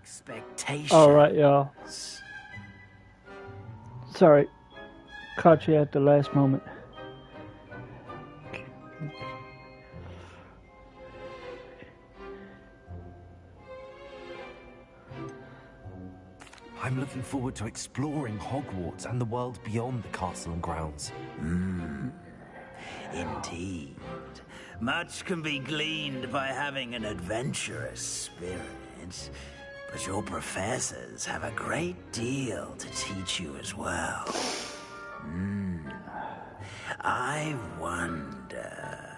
expectations. Alright, y'all. Sorry. Caught you at the last moment. I'm looking forward to exploring Hogwarts and the world beyond the castle and grounds. Indeed. Much can be gleaned by having an adventurous spirit, but your professors have a great deal to teach you as well. I wonder...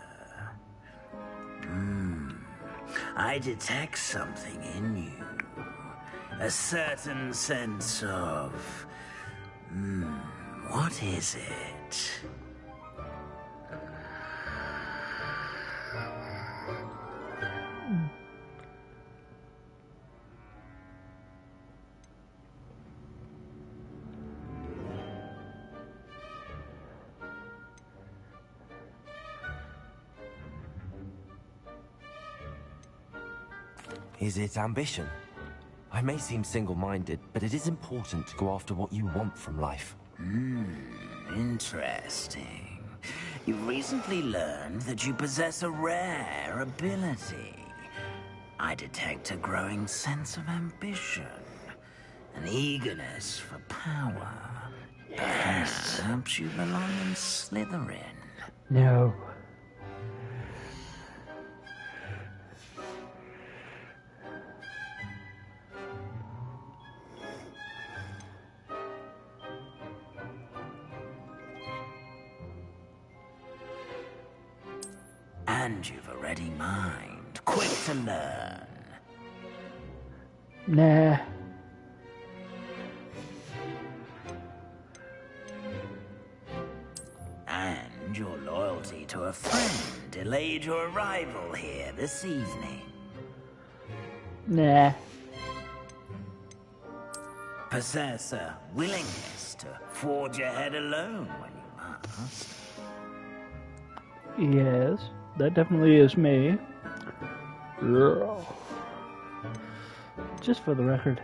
I detect something in you. A certain sense of... what is it? Is it ambition? I may seem single-minded, but it is important to go after what you want from life. Interesting. You've recently learned that you possess a rare ability. I detect a growing sense of ambition, an eagerness for power. Perhaps you belong in Slytherin. No. And you've a ready mind, quick to learn. Nah. And your loyalty to a friend delayed your arrival here this evening. Nah. Possess a willingness to forge ahead alone when you must. Yes, that definitely is me. Just for the record.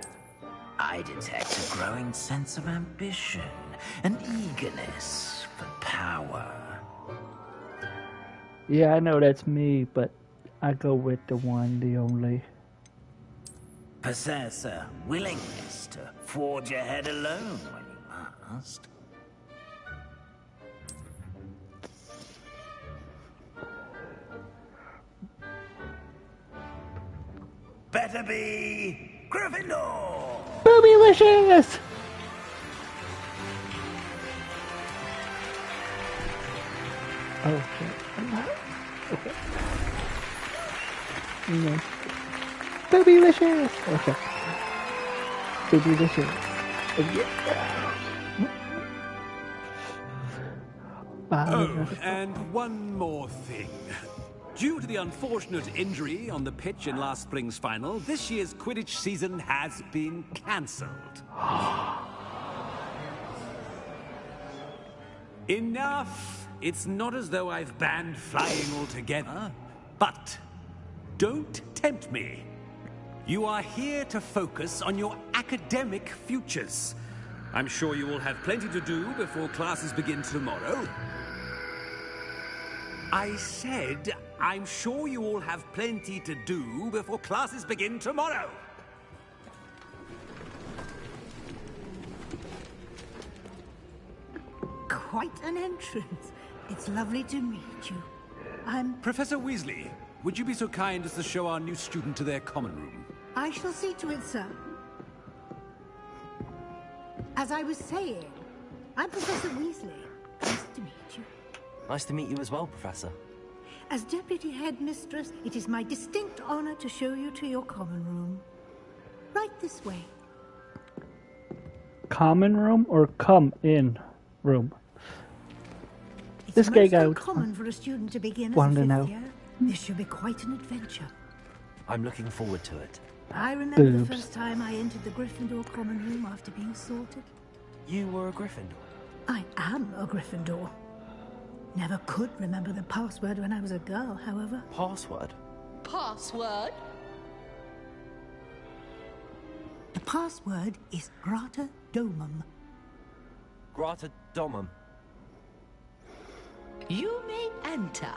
I detect a growing sense of ambition, an eagerness for power. Yeah, I know that's me, but I go with the one, the only. Possess a willingness to forge ahead alone when you must. Better be Gryffindor! Boobylicious! Oh shit. Okay. No. Boobylicious! Okay. Boobylicious. Oh, and one more thing. Due to the unfortunate injury on the pitch in last spring's final, this year's Quidditch season has been cancelled. Enough! It's not as though I've banned flying altogether. But don't tempt me. You are here to focus on your academic futures. I'm sure you will have plenty to do before classes begin tomorrow. I said, I'm sure you all have plenty to do before classes begin tomorrow. Quite an entrance. It's lovely to meet you. I'm... Professor Weasley, would you be so kind as to show our new student to their common room? I shall see to it, sir. As I was saying, I'm Professor Weasley. Nice to meet you. Nice to meet you as well, Professor. As Deputy Headmistress, it is my distinct honor to show you to your common room. Right this way. Common room or come in room? It's This gay most guy uncommon for a student to begin as a wanted to fifth know. year. This should be quite an adventure. I'm looking forward to it. I remember Boobs. the first time I entered the Gryffindor common room after being sorted. You were a Gryffindor? I am a Gryffindor. Never could remember the password when I was a girl, however. Password? Password? password is Grata Domum. Grata Domum. You may enter.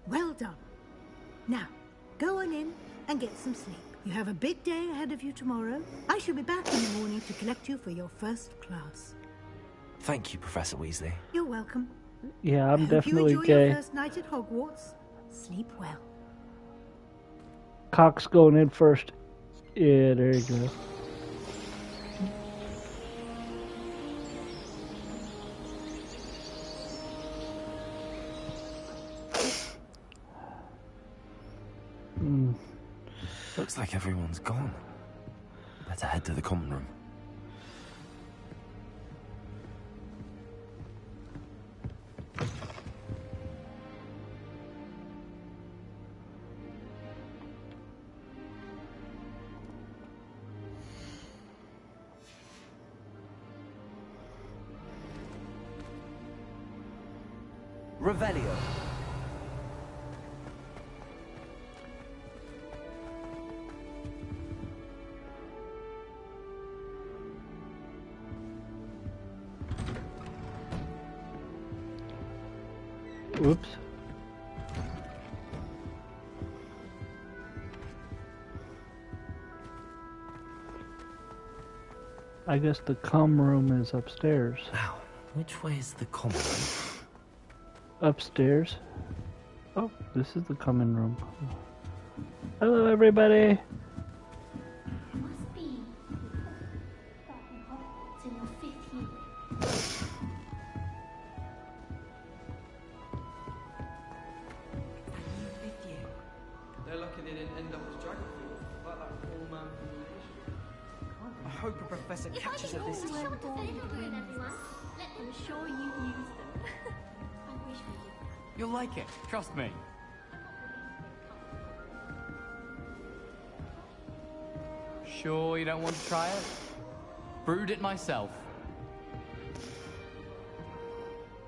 Well done. Now, go on in and get some sleep. You have a big day ahead of you tomorrow. I shall be back in the morning to collect you for your first class. Thank you, Professor Weasley. You're welcome. Yeah, I'm I hope definitely you enjoy gay. your first night at Hogwarts. Sleep well. Cock's going in first. Yeah, there you go. Looks like everyone's gone. Better head to the common room. Revelio. Whoops. I guess the comm room is upstairs. Now, which way is the common room? Upstairs? Oh, this is the common room. Hello, everybody. Must be starting Hogwarts in your 5th year. They're lucky they didn't end up as Dragonfield, like that poor man from the history. I hope a professor catches her this time. Everyone, I'm sure you used them. I wish we did. You'll like it, trust me. Sure you don't want to try it? Brewed it myself.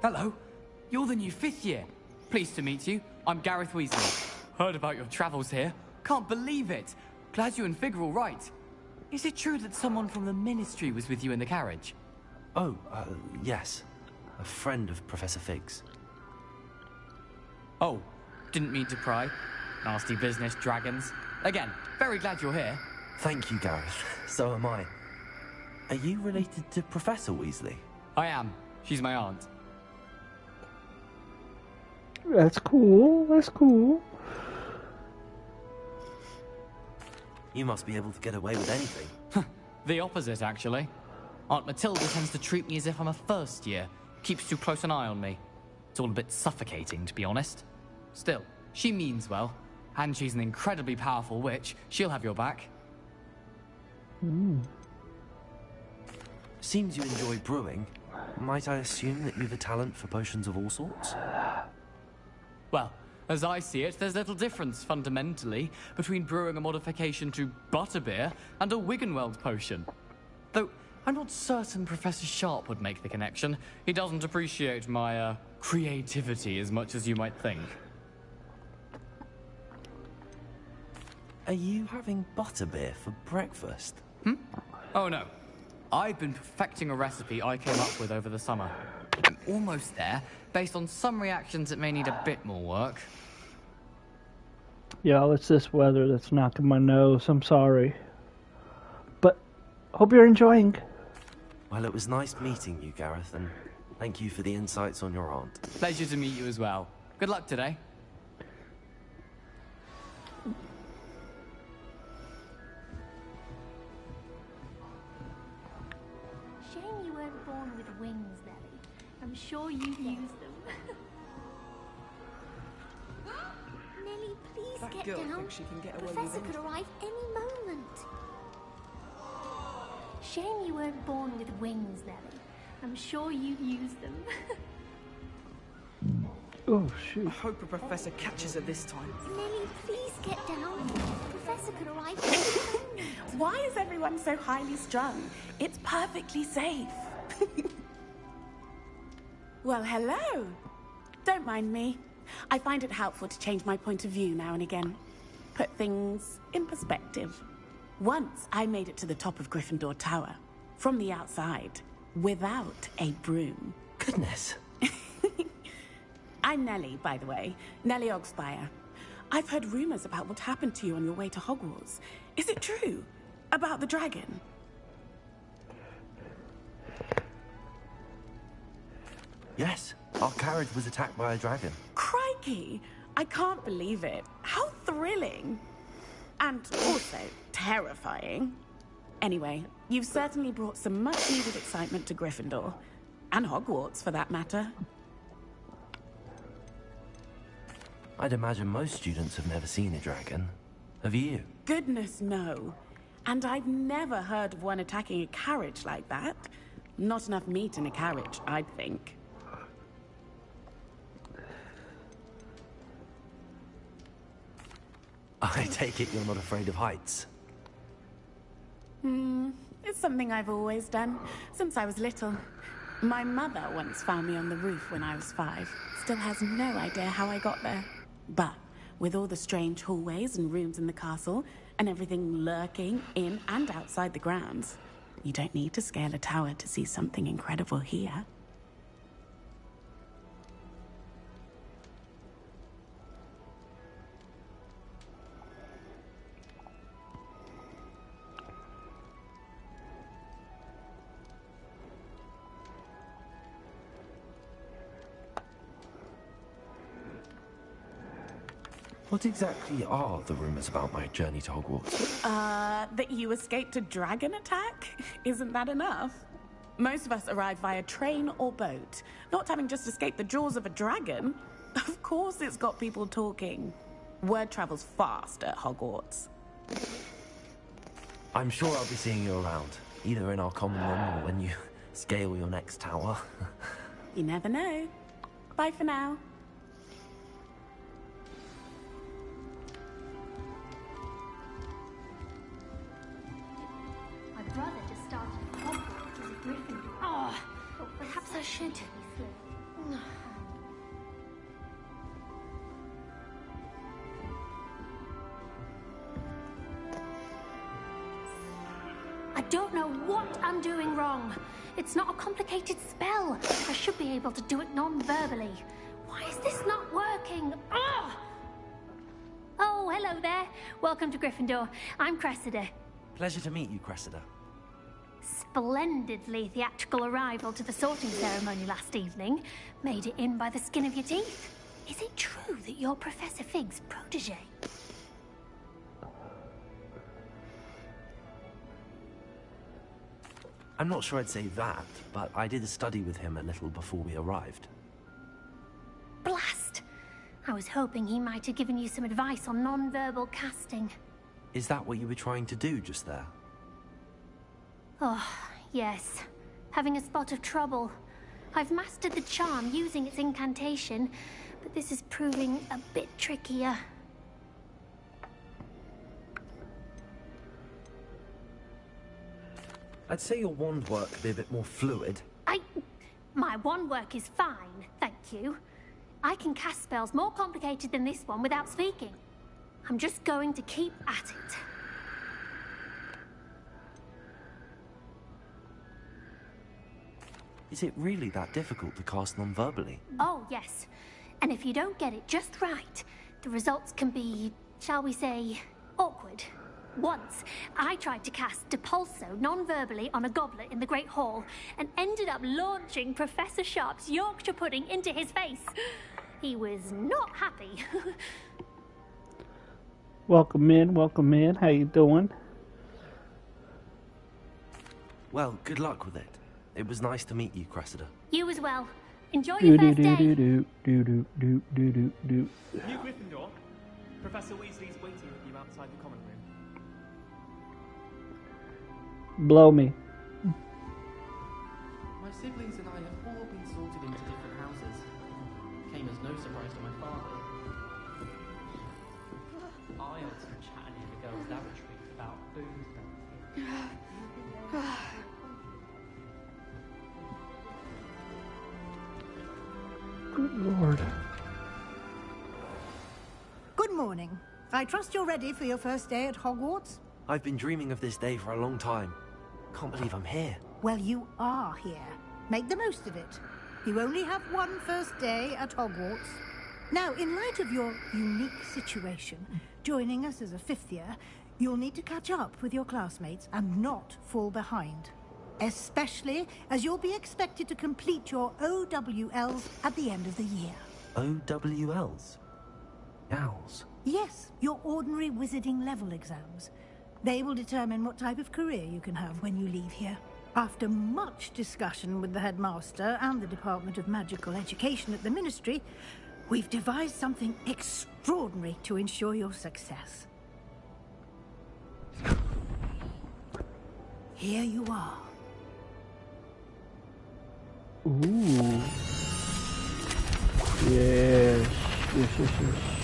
Hello, you're the new 5th year. Pleased to meet you. I'm Gareth Weasley. Heard about your travels here. Can't believe it. Glad you and Fig are all right. Is it true that someone from the Ministry was with you in the carriage? Oh, yes. A friend of Professor Fig's. Oh, didn't mean to pry. Nasty business, dragons. Again, very glad you're here. Thank you, Gareth. So am I. Are you related to Professor Weasley? I am. She's my aunt. That's cool. That's cool. You must be able to get away with anything. The opposite, actually. Aunt Matilda tends to treat me as if I'm a first year. Keeps too close an eye on me. It's all a bit suffocating, to be honest. Still, she means well. And she's an incredibly powerful witch. She'll have your back. Seems you enjoy brewing. Might I assume that you've a talent for potions of all sorts? Well, as I see it, there's little difference, fundamentally, between brewing a modification to butterbeer and a Wiggenweld potion. Though, I'm not certain Professor Sharp would make the connection. He doesn't appreciate my, creativity as much as you might think. Are you having butterbeer for breakfast? Oh no. I've been perfecting a recipe I came up with over the summer. I'm almost there, based on some reactions that may need a bit more work. Y'all, it's this weather that's knocking my nose. I'm sorry. But, hope you're enjoying. Well, it was nice meeting you, Gareth, and thank you for the insights on your aunt. Pleasure to meet you as well. Good luck today. Shame you weren't born with wings, Nelly. I'm sure you've used them. Nelly, please That get girl down. thinks she can get away with Professor could anything. arrive any moment. Shame you weren't born with wings, Nelly. I'm sure you've used them. Oh, shoot. I hope a professor catches her this time. Nelly, please get down. Professor could arrive any moment. Why is everyone so highly strung? It's perfectly safe. Well, hello. Don't mind me. I find it helpful to change my point of view now and again. Put things in perspective. Once I made it to the top of Gryffindor Tower, from the outside, without a broom. Goodness. I'm Nellie, by the way. Nellie Ogspire. I've heard rumors about what happened to you on your way to Hogwarts. Is it true? About the dragon? Yes, our carriage was attacked by a dragon. Crikey! I can't believe it. How thrilling! And also terrifying. Anyway, you've certainly brought some much-needed excitement to Gryffindor. And Hogwarts, for that matter. I'd imagine most students have never seen a dragon. Have you? Goodness, no. And I've never heard of one attacking a carriage like that. Not enough meat in a carriage, I'd think. I take it you're not afraid of heights. It's something I've always done, since I was little. My mother once found me on the roof when I was 5. Still has no idea how I got there. But with all the strange hallways and rooms in the castle, and everything lurking in and outside the grounds, you don't need to scale a tower to see something incredible here. What exactly are the rumors about my journey to Hogwarts? That you escaped a dragon attack? Isn't that enough? Most of us arrive via train or boat, not having just escaped the jaws of a dragon. Of course it's got people talking. Word travels fast at Hogwarts. I'm sure I'll be seeing you around, either in our common room or when you scale your next tower. You never know. Bye for now. My brother just started at Hogwarts as a Gryffindor. Oh, but perhaps I should. I don't know what I'm doing wrong. It's not a complicated spell. I should be able to do it non-verbally. Why is this not working? Ugh! Oh, hello there. Welcome to Gryffindor. I'm Cressida. Pleasure to meet you, Cressida. Splendidly theatrical arrival to the sorting ceremony last evening. Made it in by the skin of your teeth. Is it true that you're Professor Fig's protege? I'm not sure I'd say that, but I did study with him a little before we arrived. Blast! I was hoping he might have given you some advice on non-verbal casting. Is that what you were trying to do just there? Oh, yes. Having a spot of trouble. I've mastered the charm using its incantation, but this is proving a bit trickier. I'd say your wand work could be a bit more fluid. My wand work is fine, thank you. I can cast spells more complicated than this one without speaking. I'm just going to keep at it. Is it really that difficult to cast non-verbally? Oh, yes. And if you don't get it just right, the results can be, shall we say, awkward. Once, I tried to cast Depulso non-verbally on a goblet in the Great Hall and ended up launching Professor Sharp's Yorkshire pudding into his face. He was not happy. Welcome in. How you doing? Well, good luck with it. It was nice to meet you, Cressida. You as well. Enjoy your first day. New Gryffindor. Professor Weasley's waiting with you outside the common room. Blow me. My siblings and I have all been sorted into different houses. Came as no surprise to my father. I had some chatting in the girls' lavatory about food. Good Lord. Good morning. I trust you're ready for your first day at Hogwarts? I've been dreaming of this day for a long time. Can't believe I'm here. Well, you are here. Make the most of it. You only have one first day at Hogwarts. Now, in light of your unique situation, joining us as a fifth year, you'll need to catch up with your classmates and not fall behind. Especially as you'll be expected to complete your OWLs at the end of the year. OWLs? Owls? Yes, your ordinary wizarding level exams. They will determine what type of career you can have when you leave here. After much discussion with the headmaster and the Department of Magical Education at the Ministry, we've devised something extraordinary to ensure your success. Here you are. Ooh. Yes. Yes.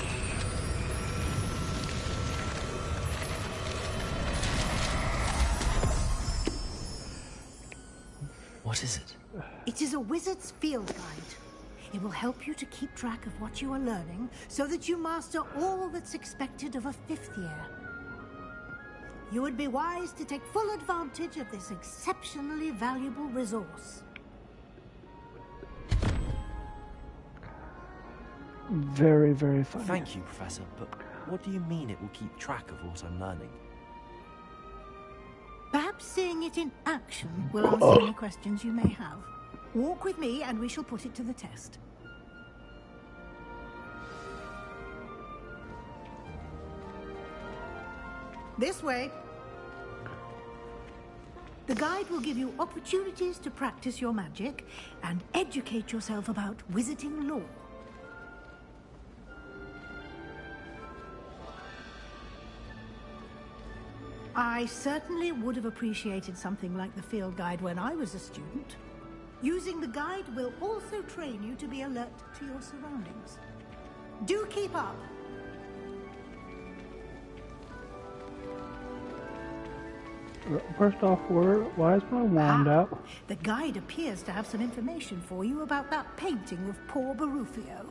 What is it? It is a wizard's field guide. It will help you to keep track of what you are learning so that you master all that's expected of a fifth year. You would be wise to take full advantage of this exceptionally valuable resource. Very, very funny. Thank you, Professor, but what do you mean it will keep track of what I'm learning? Perhaps seeing it in action will answer any questions you may have. Walk with me and we shall put it to the test. This way. The guide will give you opportunities to practice your magic and educate yourself about wizarding lore. I certainly would have appreciated something like the field guide when I was a student. Using the guide will also train you to be alert to your surroundings. Do keep up. First off, why is my wand out? The guide appears to have some information for you about that painting of poor Barufio.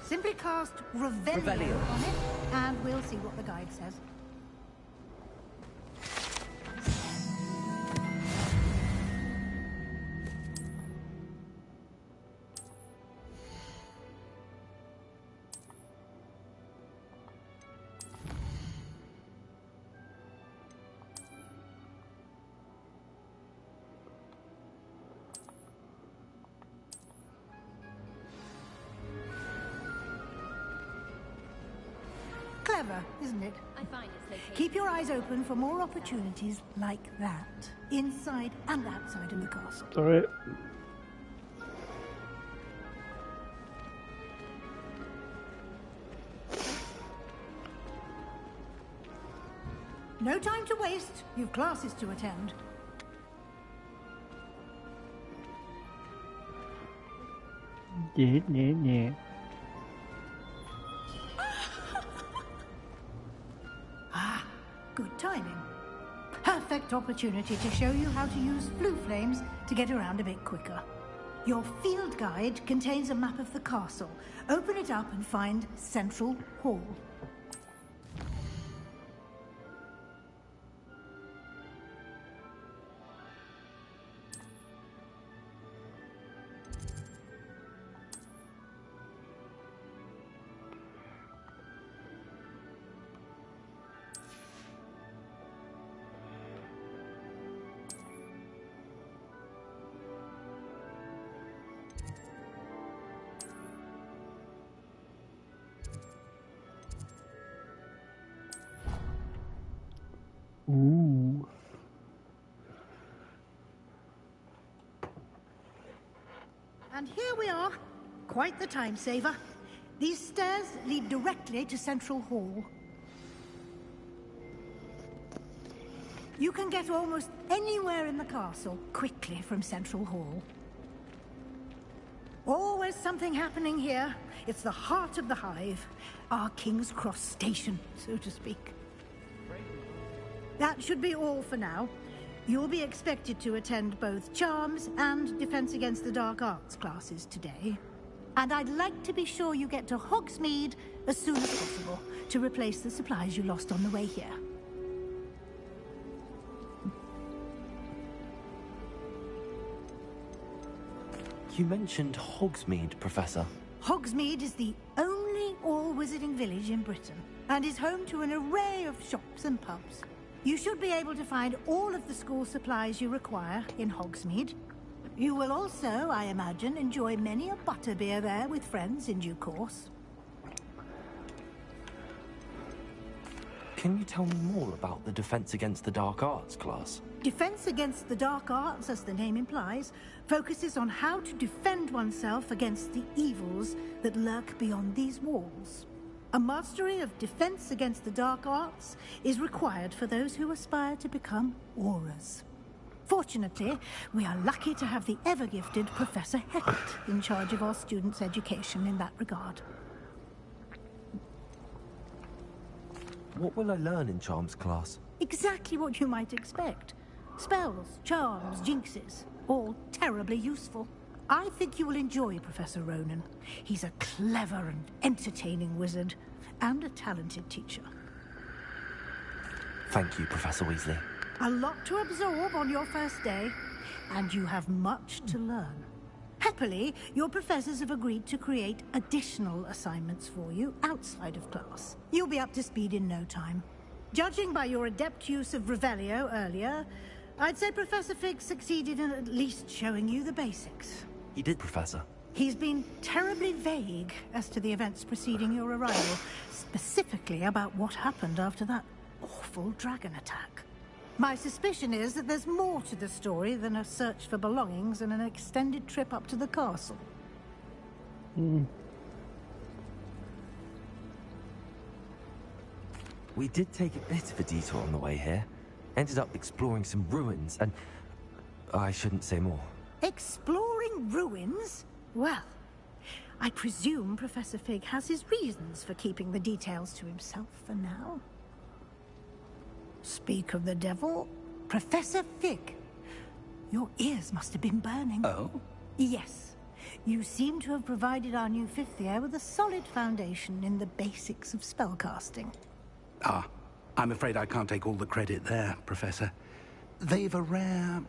Simply cast Revelio on it, and we'll see what the guide says. Clever, isn't it? I find it's located. Keep your eyes open for more opportunities like that, inside and outside of the castle. Alright. No time to waste. You've classes to attend. Yeah. Good timing. Perfect opportunity to show you how to use blue flames to get around a bit quicker. Your field guide contains a map of the castle. Open it up and find Central Hall. Ooh. And here we are. Quite the time saver. These stairs lead directly to Central Hall. You can get almost anywhere in the castle quickly from Central Hall. Always something happening here. It's the heart of the Hive. Our King's Cross station, so to speak. That should be all for now. You'll be expected to attend both Charms and Defense Against the Dark Arts classes today. And I'd like to be sure you get to Hogsmeade as soon as possible to replace the supplies you lost on the way here. You mentioned Hogsmeade, Professor. Hogsmeade is the only all-wizarding village in Britain and is home to an array of shops and pubs. You should be able to find all of the school supplies you require in Hogsmeade. You will also, I imagine, enjoy many a butterbeer there with friends in due course. Can you tell me more about the Defense Against the Dark Arts class? Defense Against the Dark Arts, as the name implies, focuses on how to defend oneself against the evils that lurk beyond these walls. A mastery of Defense Against the Dark Arts is required for those who aspire to become Aurors. Fortunately, we are lucky to have the ever-gifted Professor Heckett in charge of our students' education in that regard. What will I learn in Charms class? Exactly what you might expect. Spells, charms, jinxes, all terribly useful. I think you will enjoy Professor Ronan. He's a clever and entertaining wizard, and a talented teacher. Thank you, Professor Weasley. A lot to absorb on your first day, and you have much to learn. Happily, your professors have agreed to create additional assignments for you outside of class. You'll be up to speed in no time. Judging by your adept use of Revelio earlier, I'd say Professor Fig succeeded in at least showing you the basics. He did, Professor. He's been terribly vague as to the events preceding your arrival, specifically about what happened after that awful dragon attack. My suspicion is that there's more to the story than a search for belongings and an extended trip up to the castle. We did take a bit of a detour on the way here. Ended up exploring some ruins, and I shouldn't say more. Exploring ruins? Well, I presume Professor Fig has his reasons for keeping the details to himself for now. Speak of the devil, Professor Fig. Your ears must have been burning. Oh? Yes. You seem to have provided our new fifth year with a solid foundation in the basics of spellcasting. Ah, I'm afraid I can't take all the credit there, Professor. They've a rare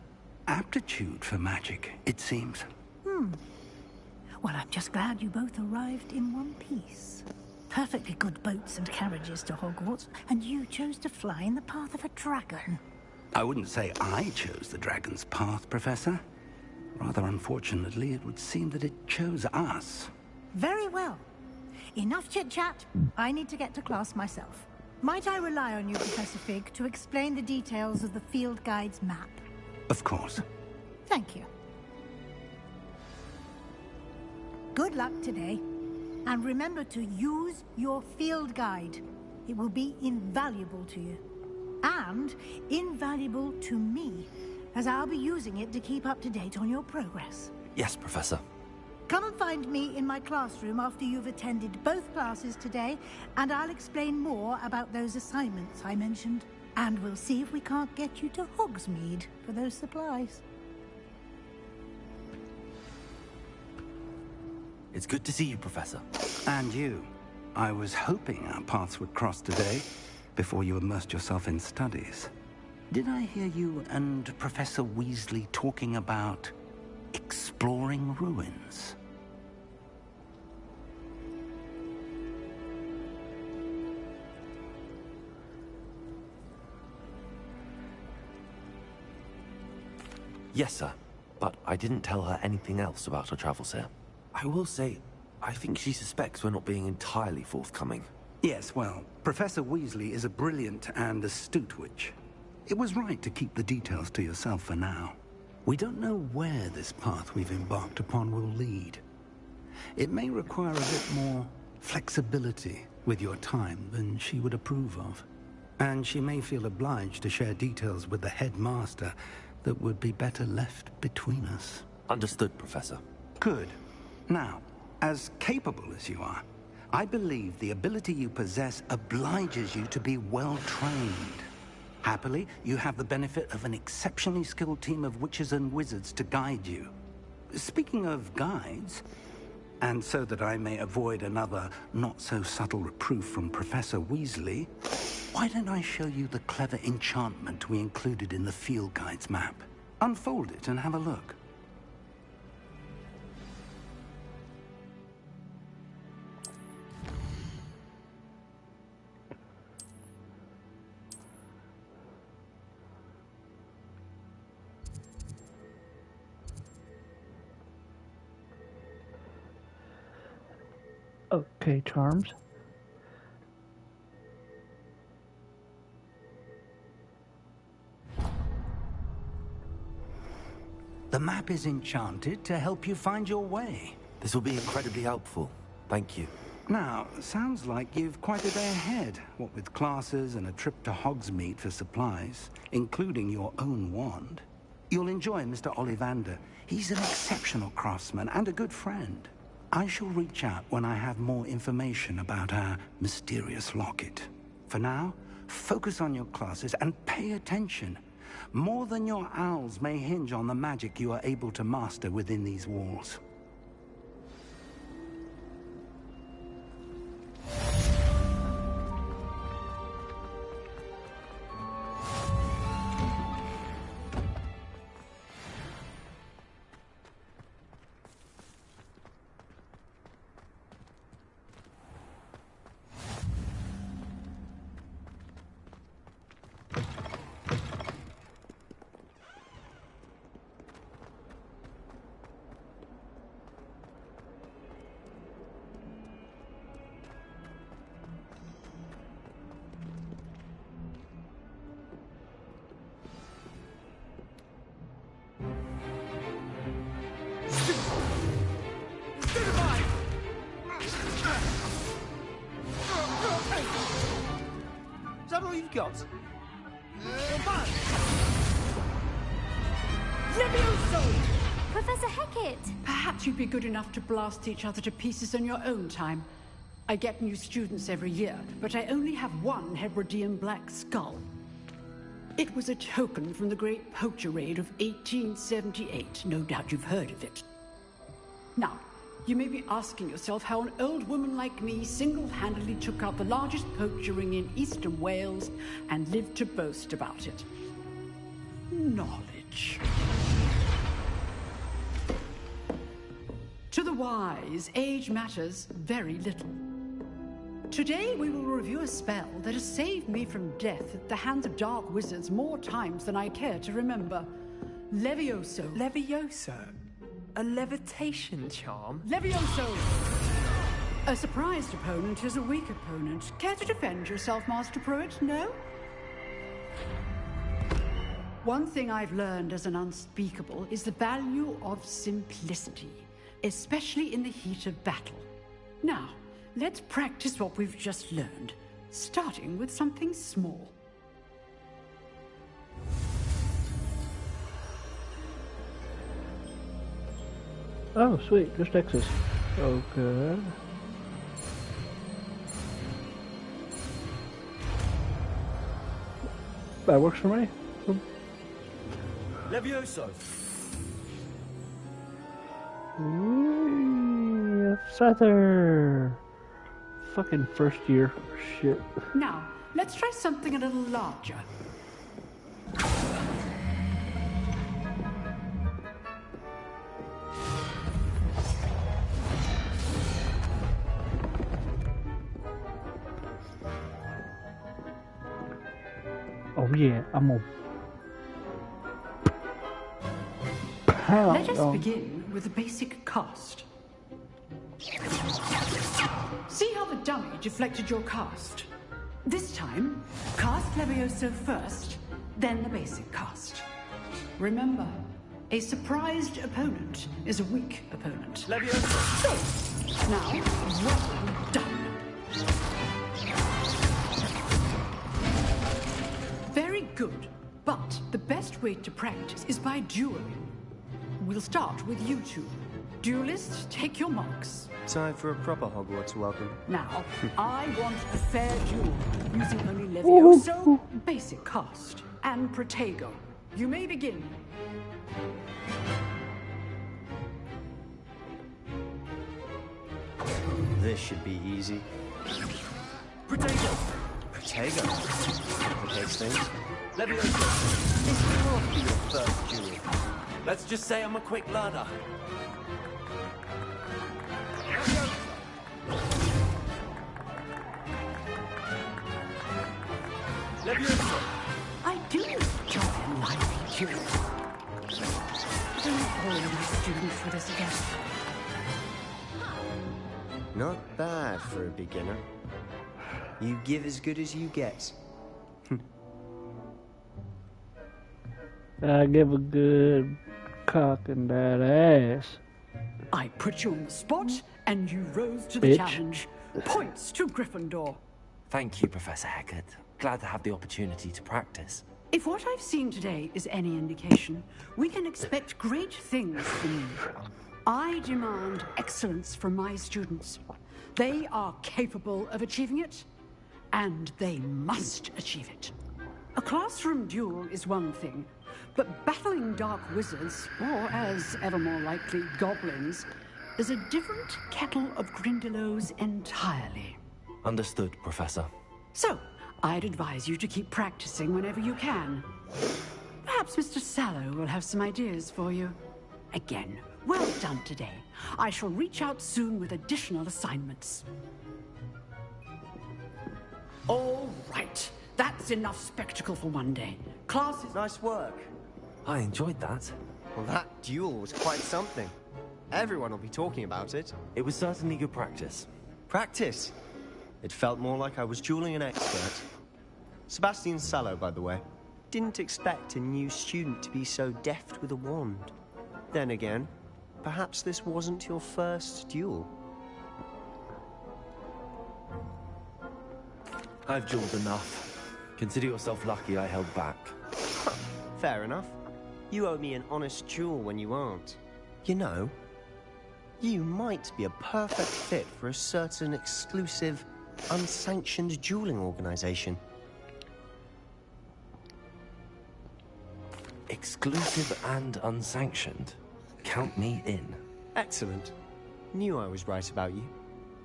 aptitude for magic, it seems. Well, I'm just glad you both arrived in one piece. Perfectly good boats and carriages to Hogwarts, and you chose to fly in the path of a dragon. I wouldn't say I chose the dragon's path, Professor. Rather unfortunately, it would seem that it chose us. Very well. Enough chit-chat. I need to get to class myself. Might I rely on you, Professor Fig, to explain the details of the field guide's map? Of course. Thank you. Good luck today. And remember to use your field guide. It will be invaluable to you. And invaluable to me, as I'll be using it to keep up to date on your progress. Yes, Professor. Come and find me in my classroom after you've attended both classes today, and I'll explain more about those assignments I mentioned. And we'll see if we can't get you to Hogsmeade for those supplies. It's good to see you, Professor. And you. I was hoping our paths would cross today, before you immersed yourself in studies. Did I hear you and Professor Weasley talking about exploring ruins? Yes, sir. But I didn't tell her anything else about our travels here. I will say, I think she suspects we're not being entirely forthcoming. Yes, well, Professor Weasley is a brilliant and astute witch. It was right to keep the details to yourself for now. We don't know where this path we've embarked upon will lead. It may require a bit more flexibility with your time than she would approve of. And she may feel obliged to share details with the headmaster that would be better left between us. Understood, Professor. Good. Now, as capable as you are, I believe the ability you possess obliges you to be well-trained. Happily, you have the benefit of an exceptionally skilled team of witches and wizards to guide you. Speaking of guides, And so that I may avoid another not-so-subtle reproof from Professor Weasley, why don't I show you the clever enchantment we included in the field guide's map? Unfold it and have a look. Okay, charms. The map is enchanted to help you find your way. This will be incredibly helpful. Thank you. Now, sounds like you've quite a day ahead, what with classes and a trip to Hogsmeade for supplies, including your own wand. You'll enjoy Mr. Ollivander. He's an exceptional craftsman and a good friend. I shall reach out when I have more information about our mysterious locket. For now, focus on your classes and pay attention. More than your owls may hinge on the magic you are able to master within these walls. Is that all you've got? Levioso! Professor Hecat! Perhaps you'd be good enough to blast each other to pieces on your own time. I get new students every year, but I only have one Hebridean black skull. It was a token from the Great Poacher Raid of 1878. No doubt you've heard of it. Now, you may be asking yourself how an old woman like me single-handedly took out the largest poacher ring in eastern Wales and lived to boast about it. Knowledge. To the wise, age matters very little. Today we will review a spell that has saved me from death at the hands of dark wizards more times than I care to remember. Levioso. Levioso? A levitation charm? Levioso! A surprised opponent is a weak opponent. Care to defend yourself, Master Pruitt? No? One thing I've learned as an unspeakable is the value of simplicity, especially in the heat of battle. Now, let's practice what we've just learned, starting with something small. Oh, sweet. Just Texas. Okay. That works for me. Levioso! Feather. Fucking first year shit. Now, let's try something a little larger. Oh yeah, I'm gonna pound. Let us begin with the basic cast. See how the dummy deflected your cast? This time, cast Levioso first, then the basic cast. Remember, a surprised opponent is a weak opponent. Levioso! So, now, well done. Very good, but the best way to practice is by dueling. We'll start with you two. Duelists, take your marks. Time for a proper Hogwarts welcome. Now, I want a fair duel, using only Levioso, basic cast, and Protego. You may begin. This should be easy. Protego! Protego. Complicates things. Levioso! This can't be your first duel. Let's just say I'm a quick learner. Levioso! I do enjoy a lively duel. Don't bore my students with this again. Not bad for a beginner. You give as good as you get. I give a good cock in that ass. I put you on the spot, and you rose to the challenge. Points to Gryffindor. Thank you, Professor Hecat. Glad to have the opportunity to practice. If what I've seen today is any indication, we can expect great things from you. I demand excellence from my students. They are capable of achieving it, and they must achieve it. A classroom duel is one thing, but battling dark wizards, or as ever more likely, goblins, is a different kettle of Grindylows entirely. Understood, Professor. So, I'd advise you to keep practicing whenever you can. Perhaps Mr. Sallow will have some ideas for you. Again, well done today. I shall reach out soon with additional assignments. All right. That's enough spectacle for one day. Class is... Nice work. I enjoyed that. Well, that duel was quite something. Everyone will be talking about it. It was certainly good practice. Practice? It felt more like I was dueling an expert. Sebastian Sallow, by the way. Didn't expect a new student to be so deft with a wand. Then again, perhaps this wasn't your first duel. I've dueled enough. Consider yourself lucky I held back. Fair enough. You owe me an honest duel when you aren't. You know, you might be a perfect fit for a certain exclusive, unsanctioned dueling organization. Exclusive and unsanctioned? Count me in. Excellent. Knew I was right about you.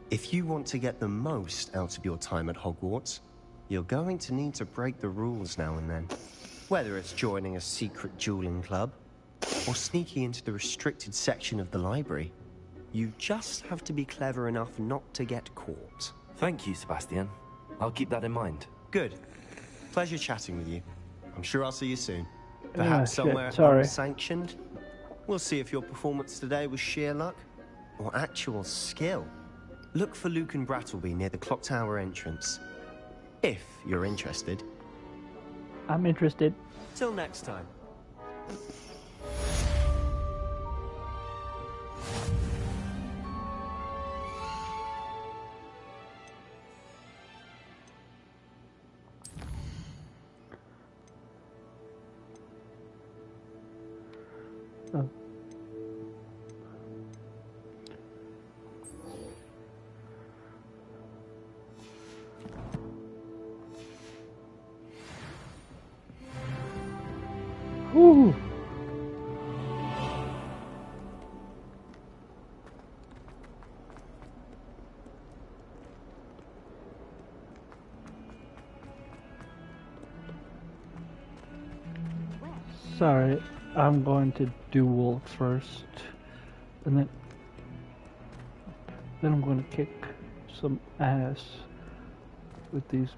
If you want to get the most out of your time at Hogwarts, you're going to need to break the rules now and then. Whether it's joining a secret dueling club, or sneaking into the restricted section of the library, you just have to be clever enough not to get caught. Thank you, Sebastian. I'll keep that in mind. Good. Pleasure chatting with you. I'm sure I'll see you soon. Perhaps shit, somewhere sorry. unsanctioned. We'll see if your performance today was sheer luck or actual skill. Look for Luke and Brattleby near the clock tower entrance. If you're interested. I'm interested. Till next time. Oh. Woo. Sorry, I'm going to duel first, and then I'm going to kick some ass with these.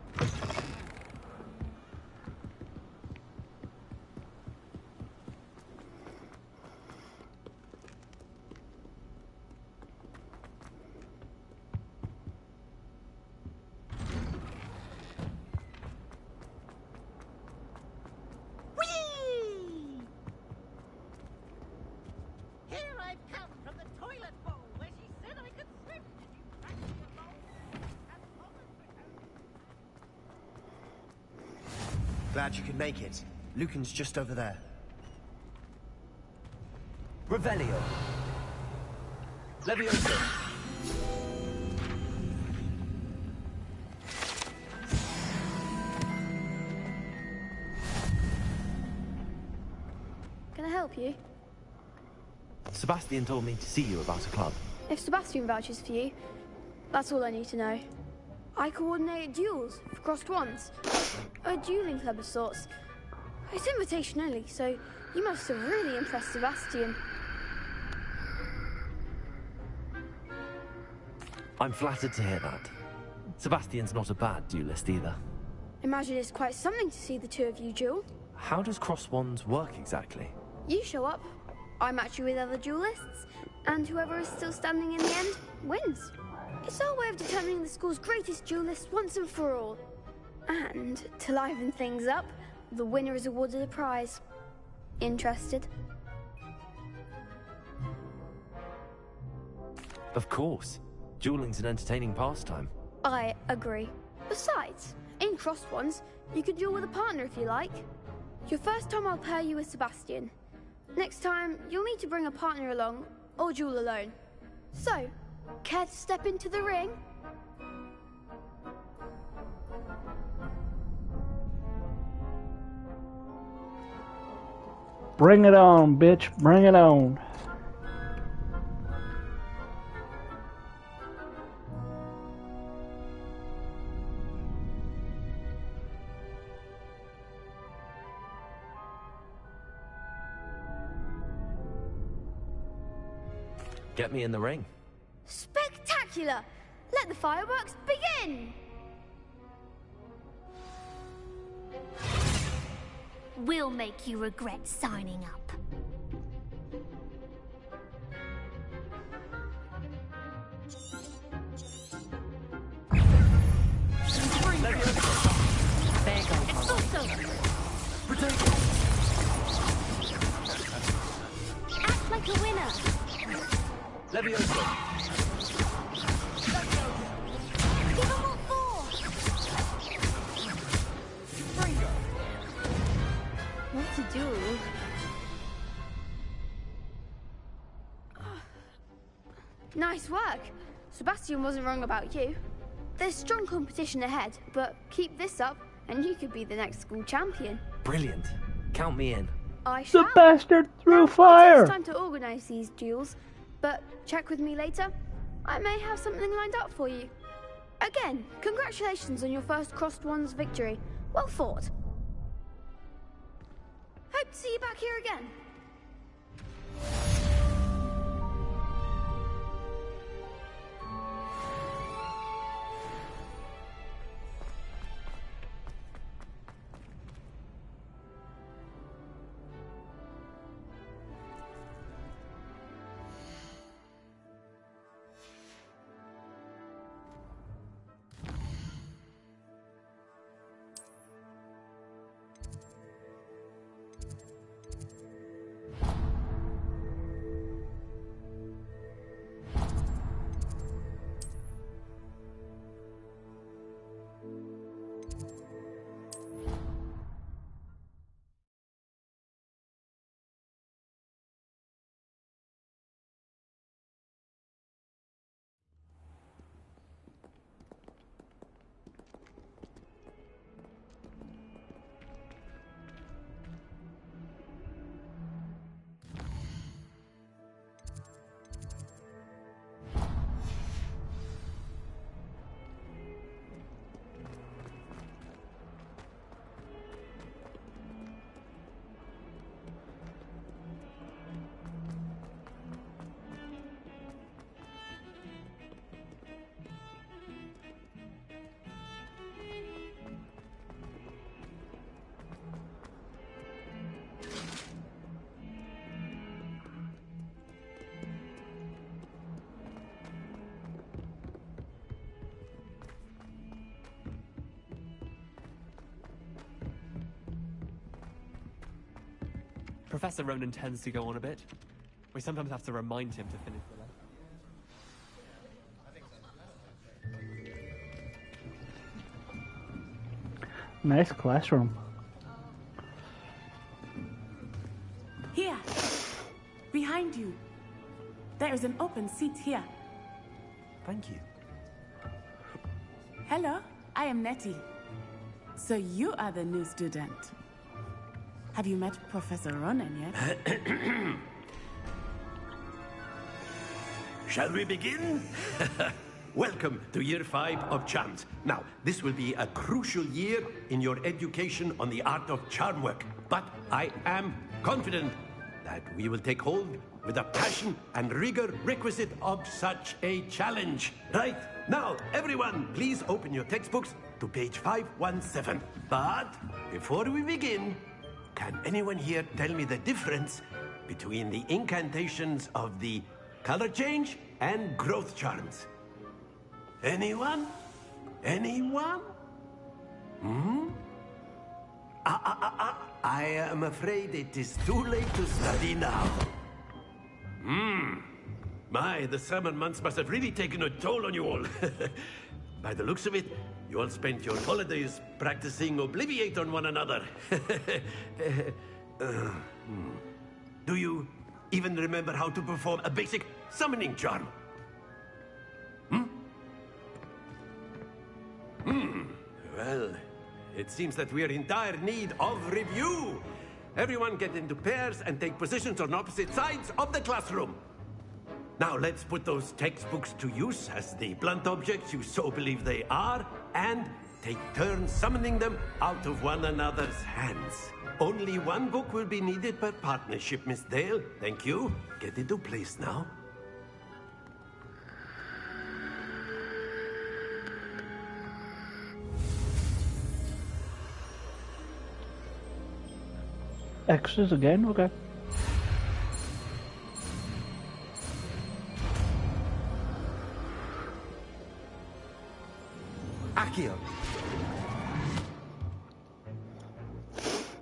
Glad you could make it. Lucan's just over there. Revelio. Levioso. Can I help you? Sebastian told me to see you about a club. If Sebastian vouches for you, That's all I need to know. I coordinate duels for crossed wands. A dueling club of sorts. It's invitation only, so you must have really impressed Sebastian. I'm flattered to hear that. Sebastian's not a bad duelist either. Imagine it's quite something to see the two of you duel. How does cross wands work exactly? You show up, I match you with other duelists, and whoever is still standing in the end wins. It's our way of determining the school's greatest duelist once and for all. And to liven things up, the winner is awarded a prize. Interested? Of course. Dueling's an entertaining pastime. I agree. Besides, in crossed ones, you could duel with a partner if you like. Your first time I'll pair you with Sebastian. Next time, you'll need to bring a partner along, or duel alone. So, care to step into the ring? Bring it on, bitch. Bring it on. Get me in the ring. Spectacular! Let the fireworks begin! We'll make you regret signing up. There you go. It's also act like a winner. Levioso. Give them all four. What to do? Nice work. Sebastian wasn't wrong about you. There's strong competition ahead, but keep this up and you could be the next school champion. Brilliant. Count me in. I shall. The bastard threw Now, fire! It's time to organize these duels, but check with me later. I may have something lined up for you. Again, congratulations on your first crossed wands victory. Well fought. Hope to see you back here again. Professor Ronan tends to go on a bit. We sometimes have to remind him to finish the lesson. Nice classroom. Here! Behind you. There is an open seat here. Thank you. Hello, I am Nettie. So you are the new student. Have you met Professor Ronan yet? Shall we begin? welcome to Year 5 of Charms. Now, this will be a crucial year in your education on the art of charm work. But I am confident that we will take hold with the passion and rigor requisite of such a challenge. Right, now, everyone, please open your textbooks to page 517. But before we begin, can anyone here tell me the difference between the incantations of the color change and growth charms? Anyone? Anyone? I am afraid it is too late to study now. My, the summer months must have really taken a toll on you all. By the looks of it, you all spent your holidays practicing Obliviate on one another. Do you even remember how to perform a basic summoning charm? Well, it seems that we are in dire need of review. Everyone get into pairs and take positions on opposite sides of the classroom. Now let's put those textbooks to use as the blunt objects you so believe they are, and take turns summoning them out of one another's hands. Only one book will be needed per partnership, Miss Dale. Thank you. Get into place now. X's again? Okay. Accio.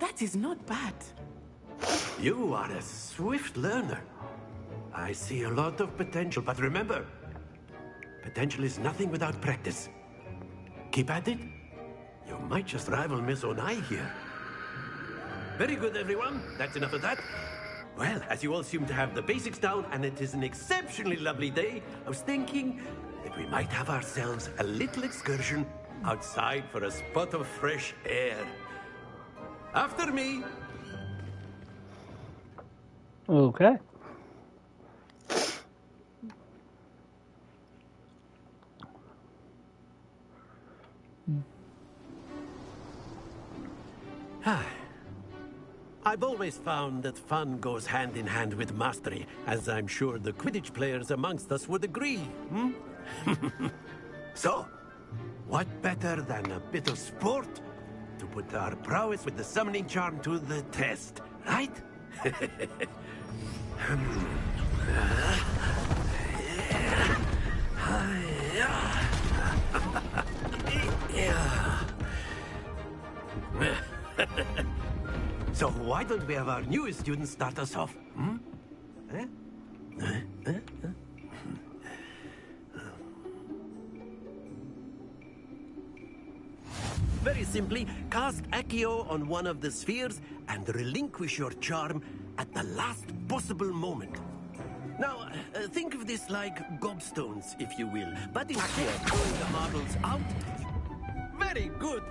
That is not bad. You are a swift learner. I see a lot of potential, but remember, potential is nothing without practice. Keep at it. You might just rival Miss Onai here. Very good, everyone. That's enough of that. Well, as you all seem to have the basics down, and it is an exceptionally lovely day, I was thinking that we might have ourselves a little excursion outside for a spot of fresh air. After me. Okay. I've always found that fun goes hand in hand with mastery, as I'm sure the Quidditch players amongst us would agree. So, what better than a bit of sport to put our prowess with the summoning charm to the test, right? So why don't we have our newest student start us off? Very simply, cast Accio on one of the spheres and relinquish your charm at the last possible moment. Now, think of this like gobstones, if you will, but instead of throwing the marbles out... Very good!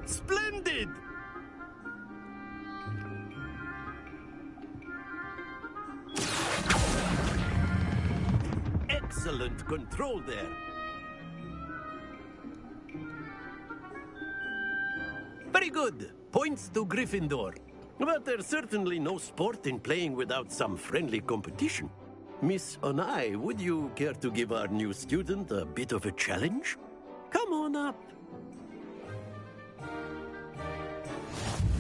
Splendid! Excellent control there. Very good. Points to Gryffindor. But there's certainly no sport in playing without some friendly competition. Miss Onai, would you care to give our new student a bit of a challenge? Come on up.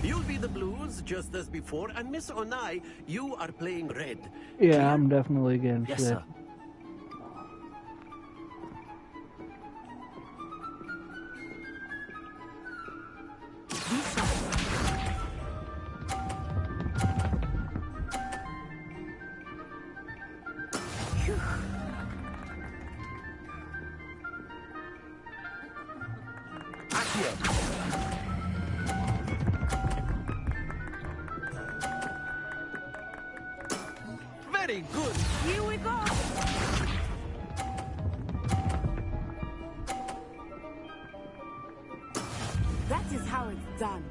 You'll be the blues, just as before, and Miss Onai, you are playing red. Yeah, I'm definitely against Yes, it. sir. Very good. Here we go. That is how it's done.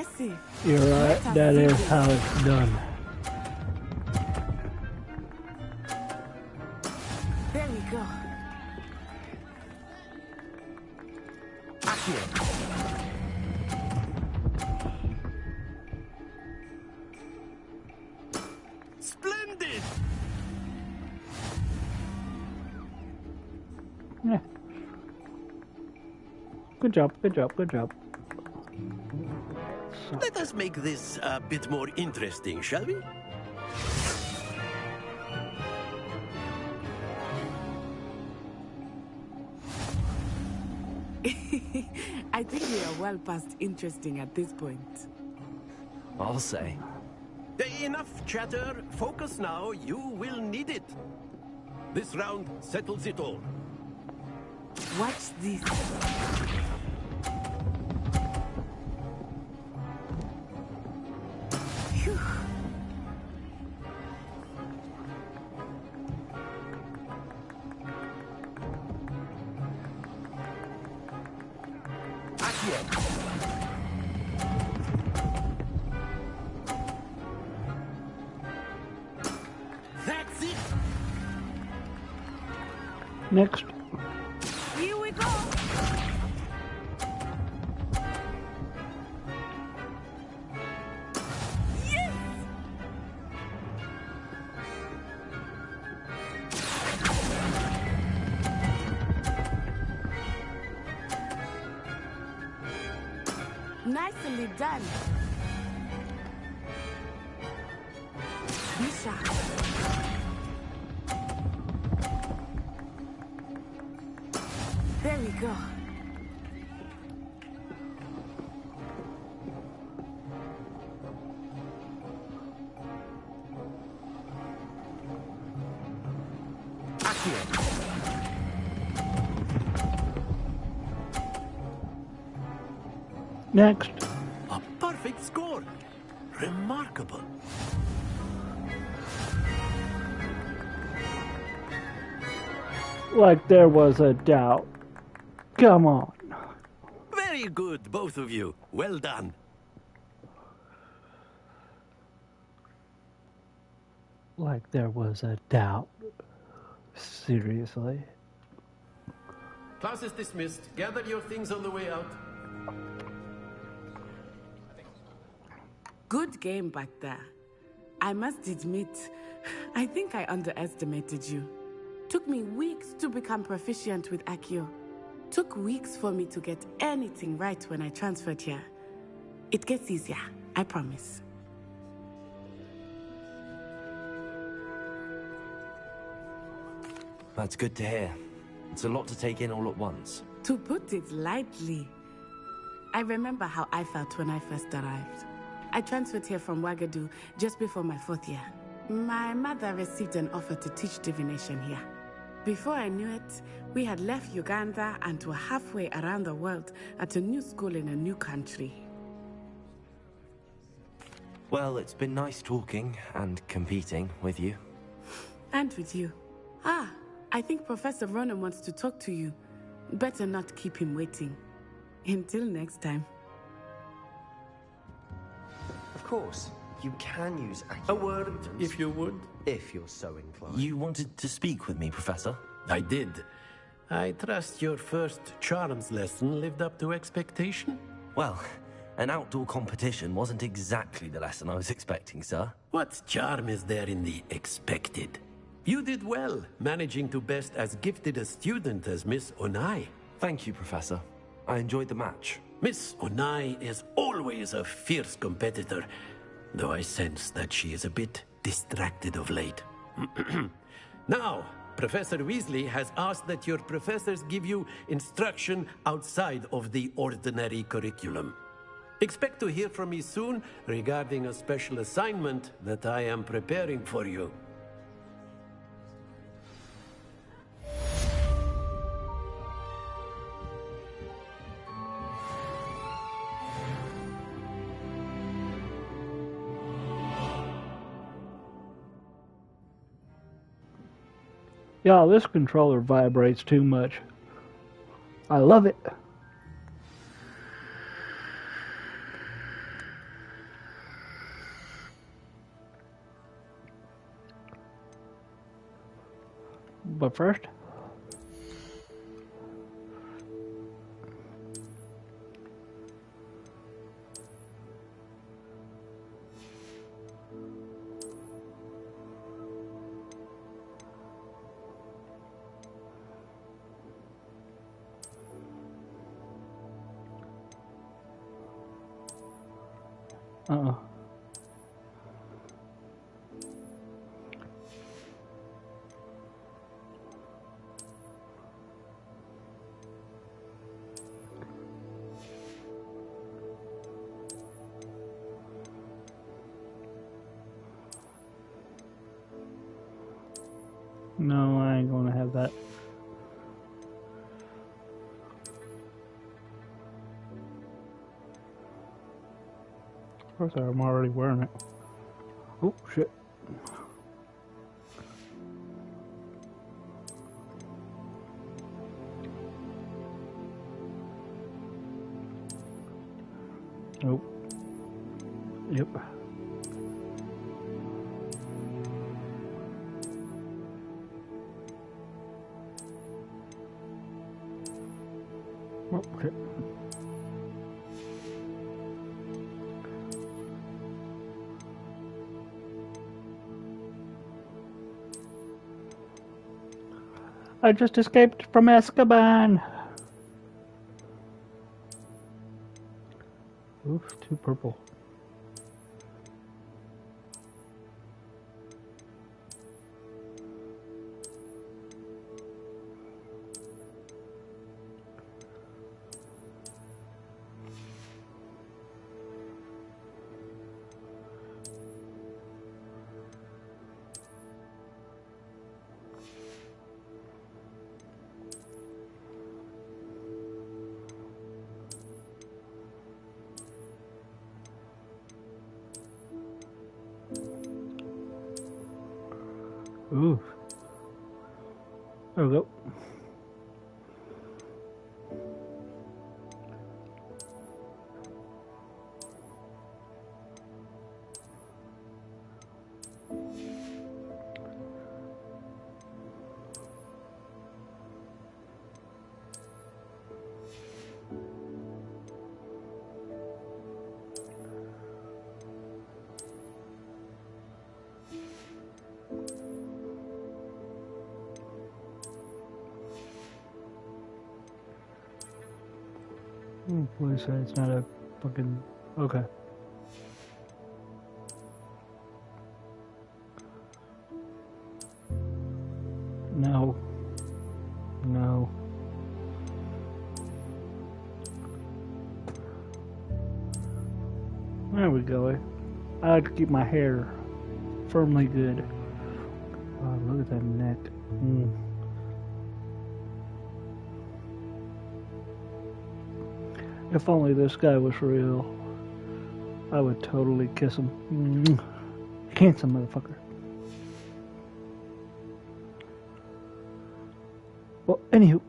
Impressive. You're right, that is how it's done. There we go. Splendid! Yeah. Good job, good job, good job. So. Let us make this a bit more interesting, shall we? I think we are well past interesting at this point. I'll say. Enough chatter. Focus now. You will need it. This round settles it all. Watch this. Phew. That's it. Next. Here we go. Yes. Nicely done. Bishop. There we go. Next. A perfect score. Remarkable. Like there was a doubt. Come on. Very good, both of you. Well done. Like there was a doubt. Seriously. Class is dismissed. Gather your things on the way out. Good game back there. I must admit, I think I underestimated you. Took me weeks to become proficient with Accio. Took weeks for me to get anything right when I transferred here. It gets easier, I promise. That's good to hear. It's a lot to take in all at once. To put it lightly, I remember how I felt when I first arrived. I transferred here from Ouagadougou just before my 4th year. My mother received an offer to teach divination here. Before I knew it, we had left Uganda and were halfway around the world at a new school in a new country. Well, it's been nice talking and competing with you. And with you. Ah, I think Professor Ronan wants to talk to you. Better not keep him waiting. Until next time. Of course, you can use Accio. A word, if you would. If you're so inclined. You wanted to speak with me, Professor? I did. I trust your first charms lesson lived up to expectation? Well, an outdoor competition wasn't exactly the lesson I was expecting, sir. What charm is there in the expected? You did well, managing to best as gifted a student as Miss Onai. Thank you, Professor. I enjoyed the match. Miss Onai is always a fierce competitor, though I sense that she is a bit distracted of late. Now, Professor Weasley has asked that your professors give you instruction outside of the ordinary curriculum. Expect to hear from me soon regarding a special assignment that I am preparing for you. Y'all, this controller vibrates too much. I love it. But first, no, I ain't gonna have that. Of course, I'm already wearing it. Oh, shit. Nope. Yep. Oh, shit. I just escaped from Azkaban. Oof, too purple. Ooh. There we go. Please say it's not a fucking... Okay. No. No. There we go. I like to keep my hair firmly good. Oh, look at that neck. If only this guy was real, I would totally kiss him. Handsome motherfucker. Well, anywho.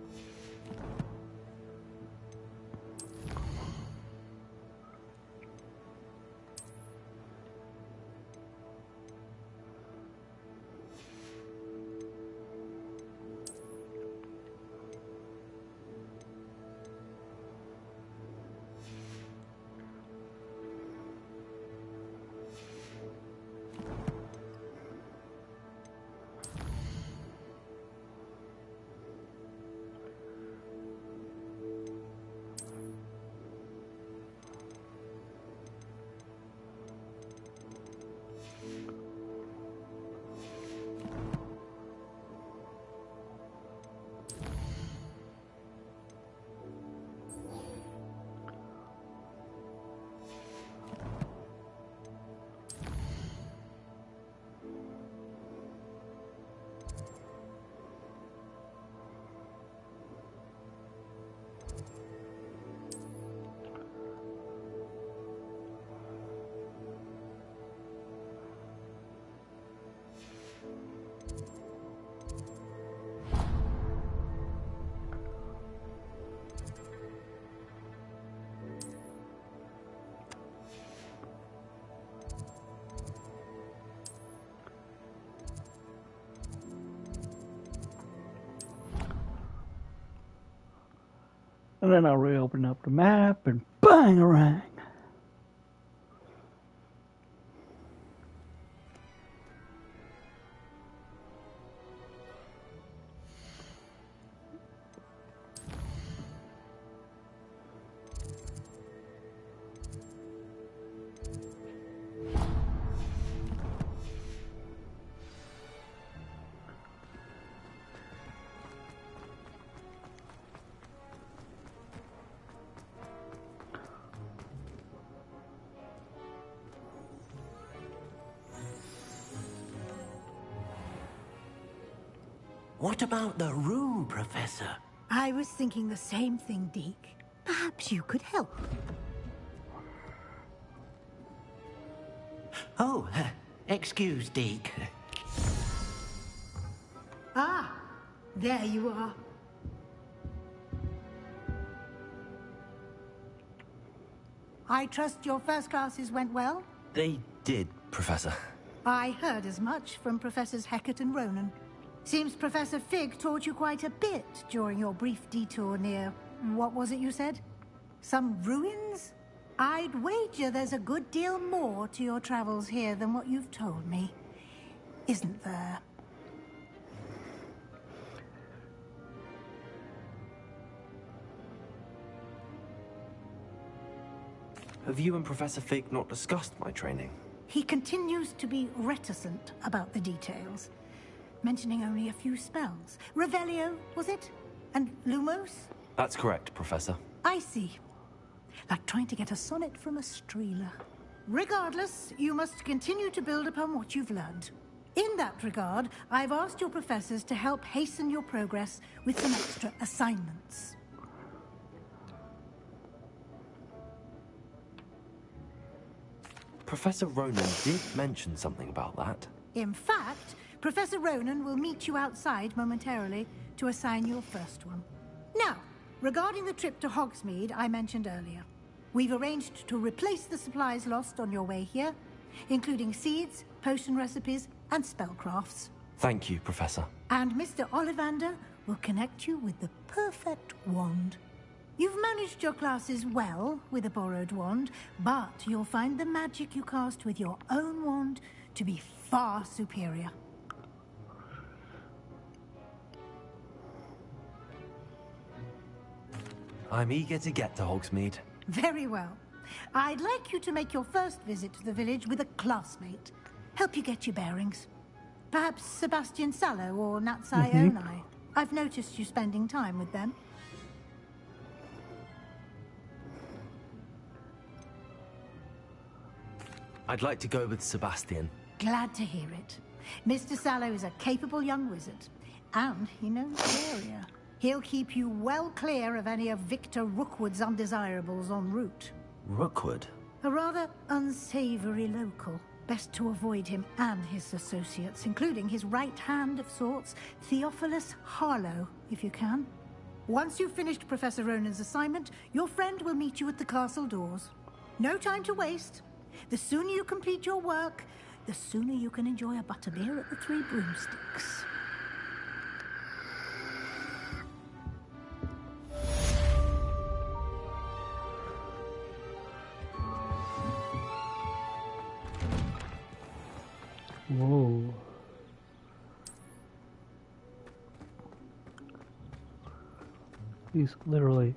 And then I'll reopen up the map and bang-a-rang. What about the room, Professor? I was thinking the same thing, Deke. Perhaps you could help. Oh, excuse, Deke. Ah, there you are. I trust your first classes went well? They did, Professor. I heard as much from Professors Hecat and Ronan. Seems Professor Fig taught you quite a bit during your brief detour near... what was it you said? Some ruins? I'd wager there's a good deal more to your travels here than what you've told me. Isn't there? Have you and Professor Fig not discussed my training? He continues to be reticent about the details, mentioning only a few spells. Revelio, was it? And Lumos? That's correct, Professor. I see. Like trying to get a sonnet from a streeler. Regardless, you must continue to build upon what you've learned. In that regard, I've asked your professors to help hasten your progress with some extra assignments. Professor Ronan did mention something about that. In fact, Professor Ronan will meet you outside momentarily to assign your first one. Now, regarding the trip to Hogsmeade I mentioned earlier, we've arranged to replace the supplies lost on your way here, including seeds, potion recipes, and spellcrafts. Thank you, Professor. And Mr. Ollivander will connect you with the perfect wand. You've managed your classes well with a borrowed wand, but you'll find the magic you cast with your own wand to be far superior. I'm eager to get to Hogsmeade. Very well. I'd like you to make your first visit to the village with a classmate. Help you get your bearings. Perhaps Sebastian Sallow or Natsai Onai. I've noticed you spending time with them. I'd like to go with Sebastian. Glad to hear it. Mr. Sallow is a capable young wizard, and he knows the area. He'll keep you well clear of any of Victor Rookwood's undesirables en route. Rookwood? A rather unsavory local. Best to avoid him and his associates, including his right hand of sorts, Theophilus Harlow, if you can. Once you've finished Professor Ronan's assignment, your friend will meet you at the castle doors. No time to waste. The sooner you complete your work, the sooner you can enjoy a butterbeer at the Three Broomsticks. Whoa. He's literally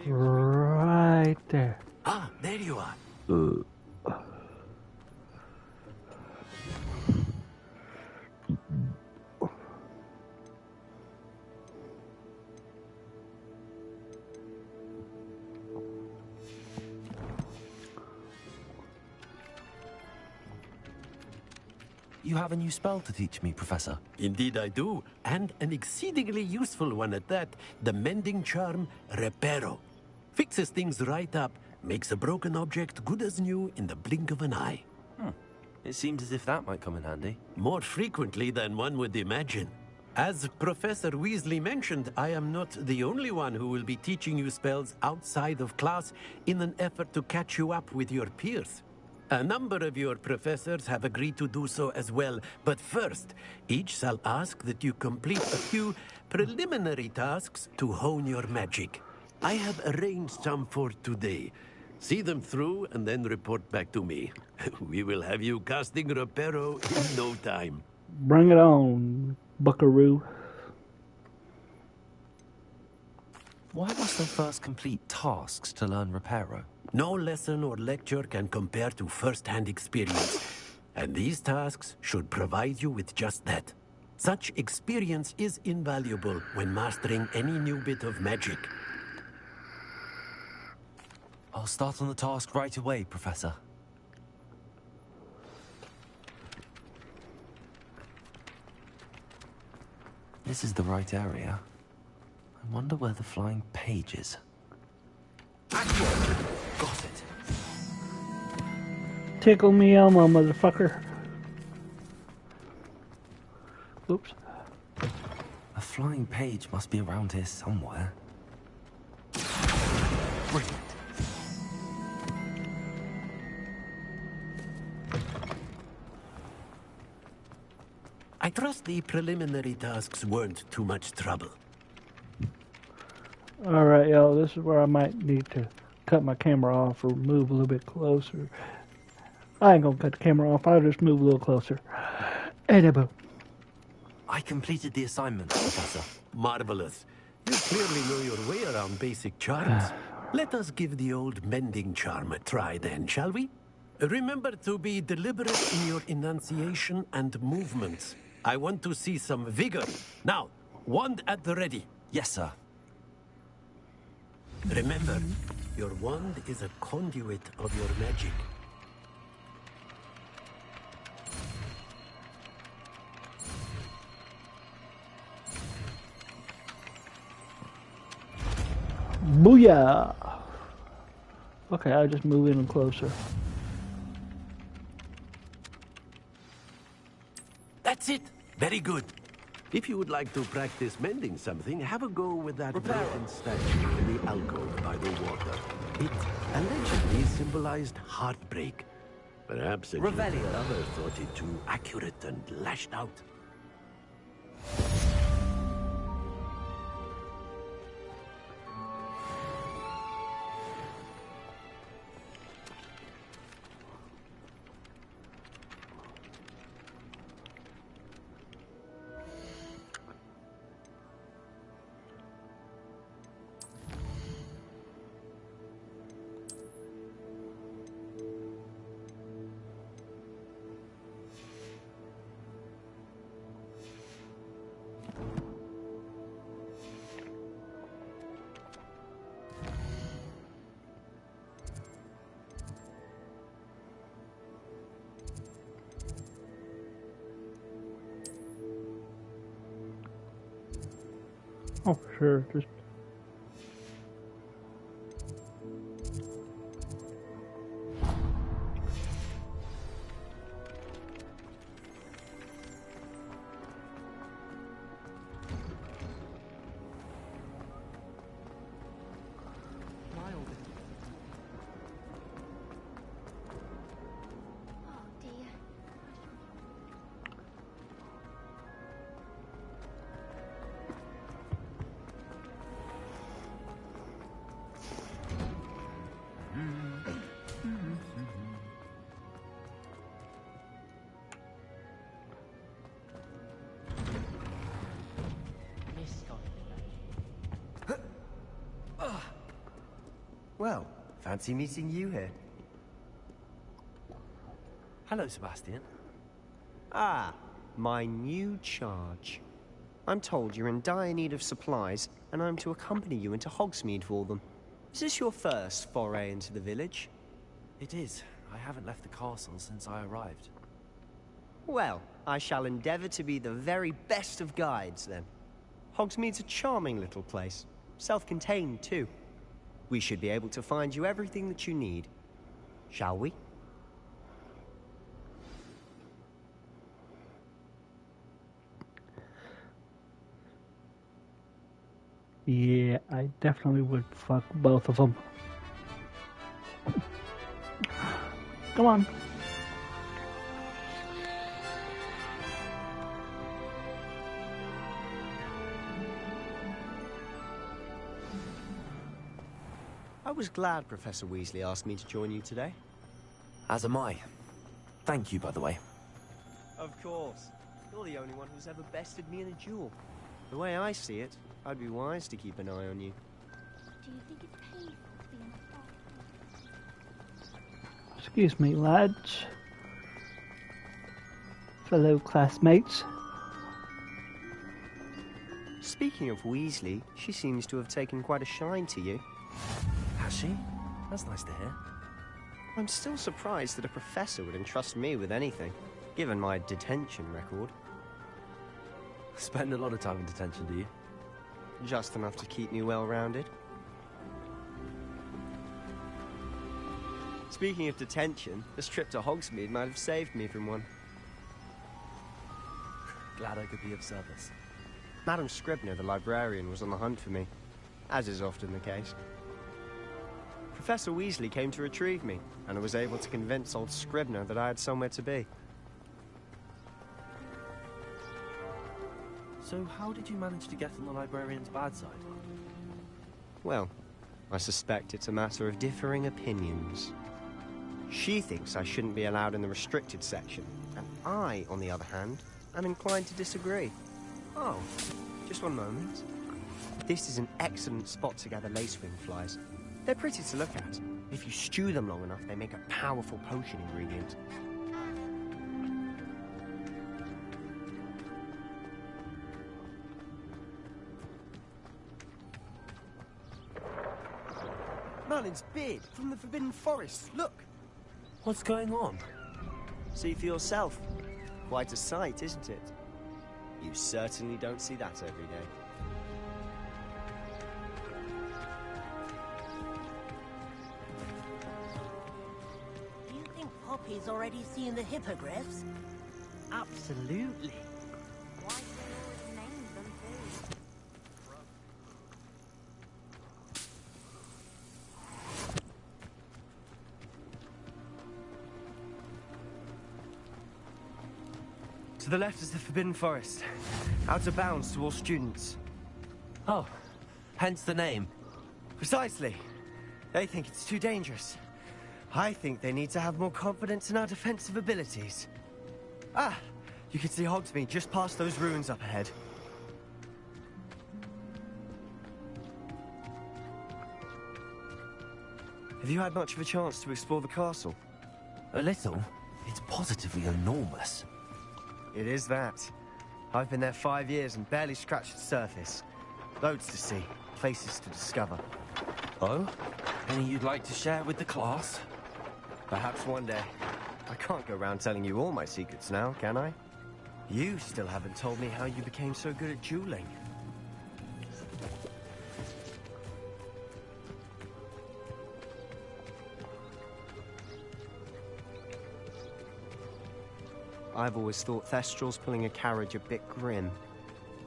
right there. Ah, there you are. You have a new spell to teach me, Professor. Indeed I do, and an exceedingly useful one at that. The mending charm, Reparo. Fixes things right up, makes a broken object good as new in the blink of an eye. It seems as if that might come in handy. More frequently than one would imagine. As Professor Weasley mentioned, I am not the only one who will be teaching you spells outside of class in an effort to catch you up with your peers. A number of your professors have agreed to do so as well, but first, each shall ask that you complete a few preliminary tasks to hone your magic. I have arranged some for today. See them through and then report back to me. We will have you casting Reparo in no time. Bring it on, buckaroo. Why must I first complete tasks to learn Reparo? No lesson or lecture can compare to first-hand experience. And these tasks should provide you with just that. Such experience is invaluable when mastering any new bit of magic. I'll start on the task right away, Professor. This is the right area. I wonder where the flying page is. Got it. Tickle me Elmo, motherfucker. Oops. A flying page must be around here somewhere. Brilliant. I trust the preliminary tasks weren't too much trouble. Alright, y'all, this is where I might need to cut my camera off or move a little bit closer. I ain't gonna cut the camera off, I'll just move a little closer. Edible. I completed the assignment, Professor. Marvelous. You clearly know your way around basic charms. Let us give the old mending charm a try then, shall we? Remember to be deliberate in your enunciation and movements. I want to see some vigor. Now, wand at the ready. Yes, sir. Remember, your wand is a conduit of your magic. Booyah! Okay, I'll just move in closer. That's it. Very good. If you would like to practice mending something, have a go with that broken statue in the alcove by the water. It allegedly symbolized heartbreak. Perhaps a lover thought it too accurate and lashed out. Oh, sure, just... Well, fancy meeting you here. Hello, Sebastian. Ah, my new charge. I'm told you're in dire need of supplies, and I'm to accompany you into Hogsmeade for them. Is this your first foray into the village? It is. I haven't left the castle since I arrived. Well, I shall endeavor to be the very best of guides, then. Hogsmeade's a charming little place. Self-contained, too. We should be able to find you everything that you need. Shall we? Yeah, I definitely would fuck both of them. Come on. I was glad Professor Weasley asked me to join you today. As am I. Thank you, by the way. Of course. You're the only one who's ever bested me in a duel. The way I see it, I'd be wise to keep an eye on you. Do you think it's painful to be in a Excuse me, lads. Fellow classmates. Speaking of Weasley, she seems to have taken quite a shine to you. Has she? That's nice to hear. I'm still surprised that a professor would entrust me with anything, given my detention record. Spend a lot of time in detention, do you? Just enough to keep me well-rounded. Speaking of detention, this trip to Hogsmeade might have saved me from one. Glad I could be of service. Madam Scribner, the librarian, was on the hunt for me, as is often the case. Professor Weasley came to retrieve me, and I was able to convince old Scribner that I had somewhere to be. So how did you manage to get on the librarian's bad side? Well, I suspect it's a matter of differing opinions. She thinks I shouldn't be allowed in the restricted section, and I, on the other hand, am inclined to disagree. Oh, just one moment. This is an excellent spot to gather lacewing flies. They're pretty to look at. If you stew them long enough, they make a powerful potion ingredient. Merlin's beard from the Forbidden Forest. Look! What's going on? See for yourself. Quite a sight, isn't it? You certainly don't see that every day. Do you think Poppy's already seen the hippogriffs? Absolutely. Why do they always name them too? To the left is the Forbidden Forest. Out of bounds to all students. Oh, hence the name. Precisely. They think it's too dangerous. I think they need to have more confidence in our defensive abilities. Ah, you can see Hogsmeade just past those ruins up ahead. Have you had much of a chance to explore the castle? A little. It's positively enormous. It is that. I've been there 5 years and barely scratched the surface. Loads to see, places to discover. Oh? Any you'd like to share with the class? Perhaps one day. I can't go around telling you all my secrets now, can I? You still haven't told me how you became so good at dueling. I've always thought Thestrals pulling a carriage a bit grim.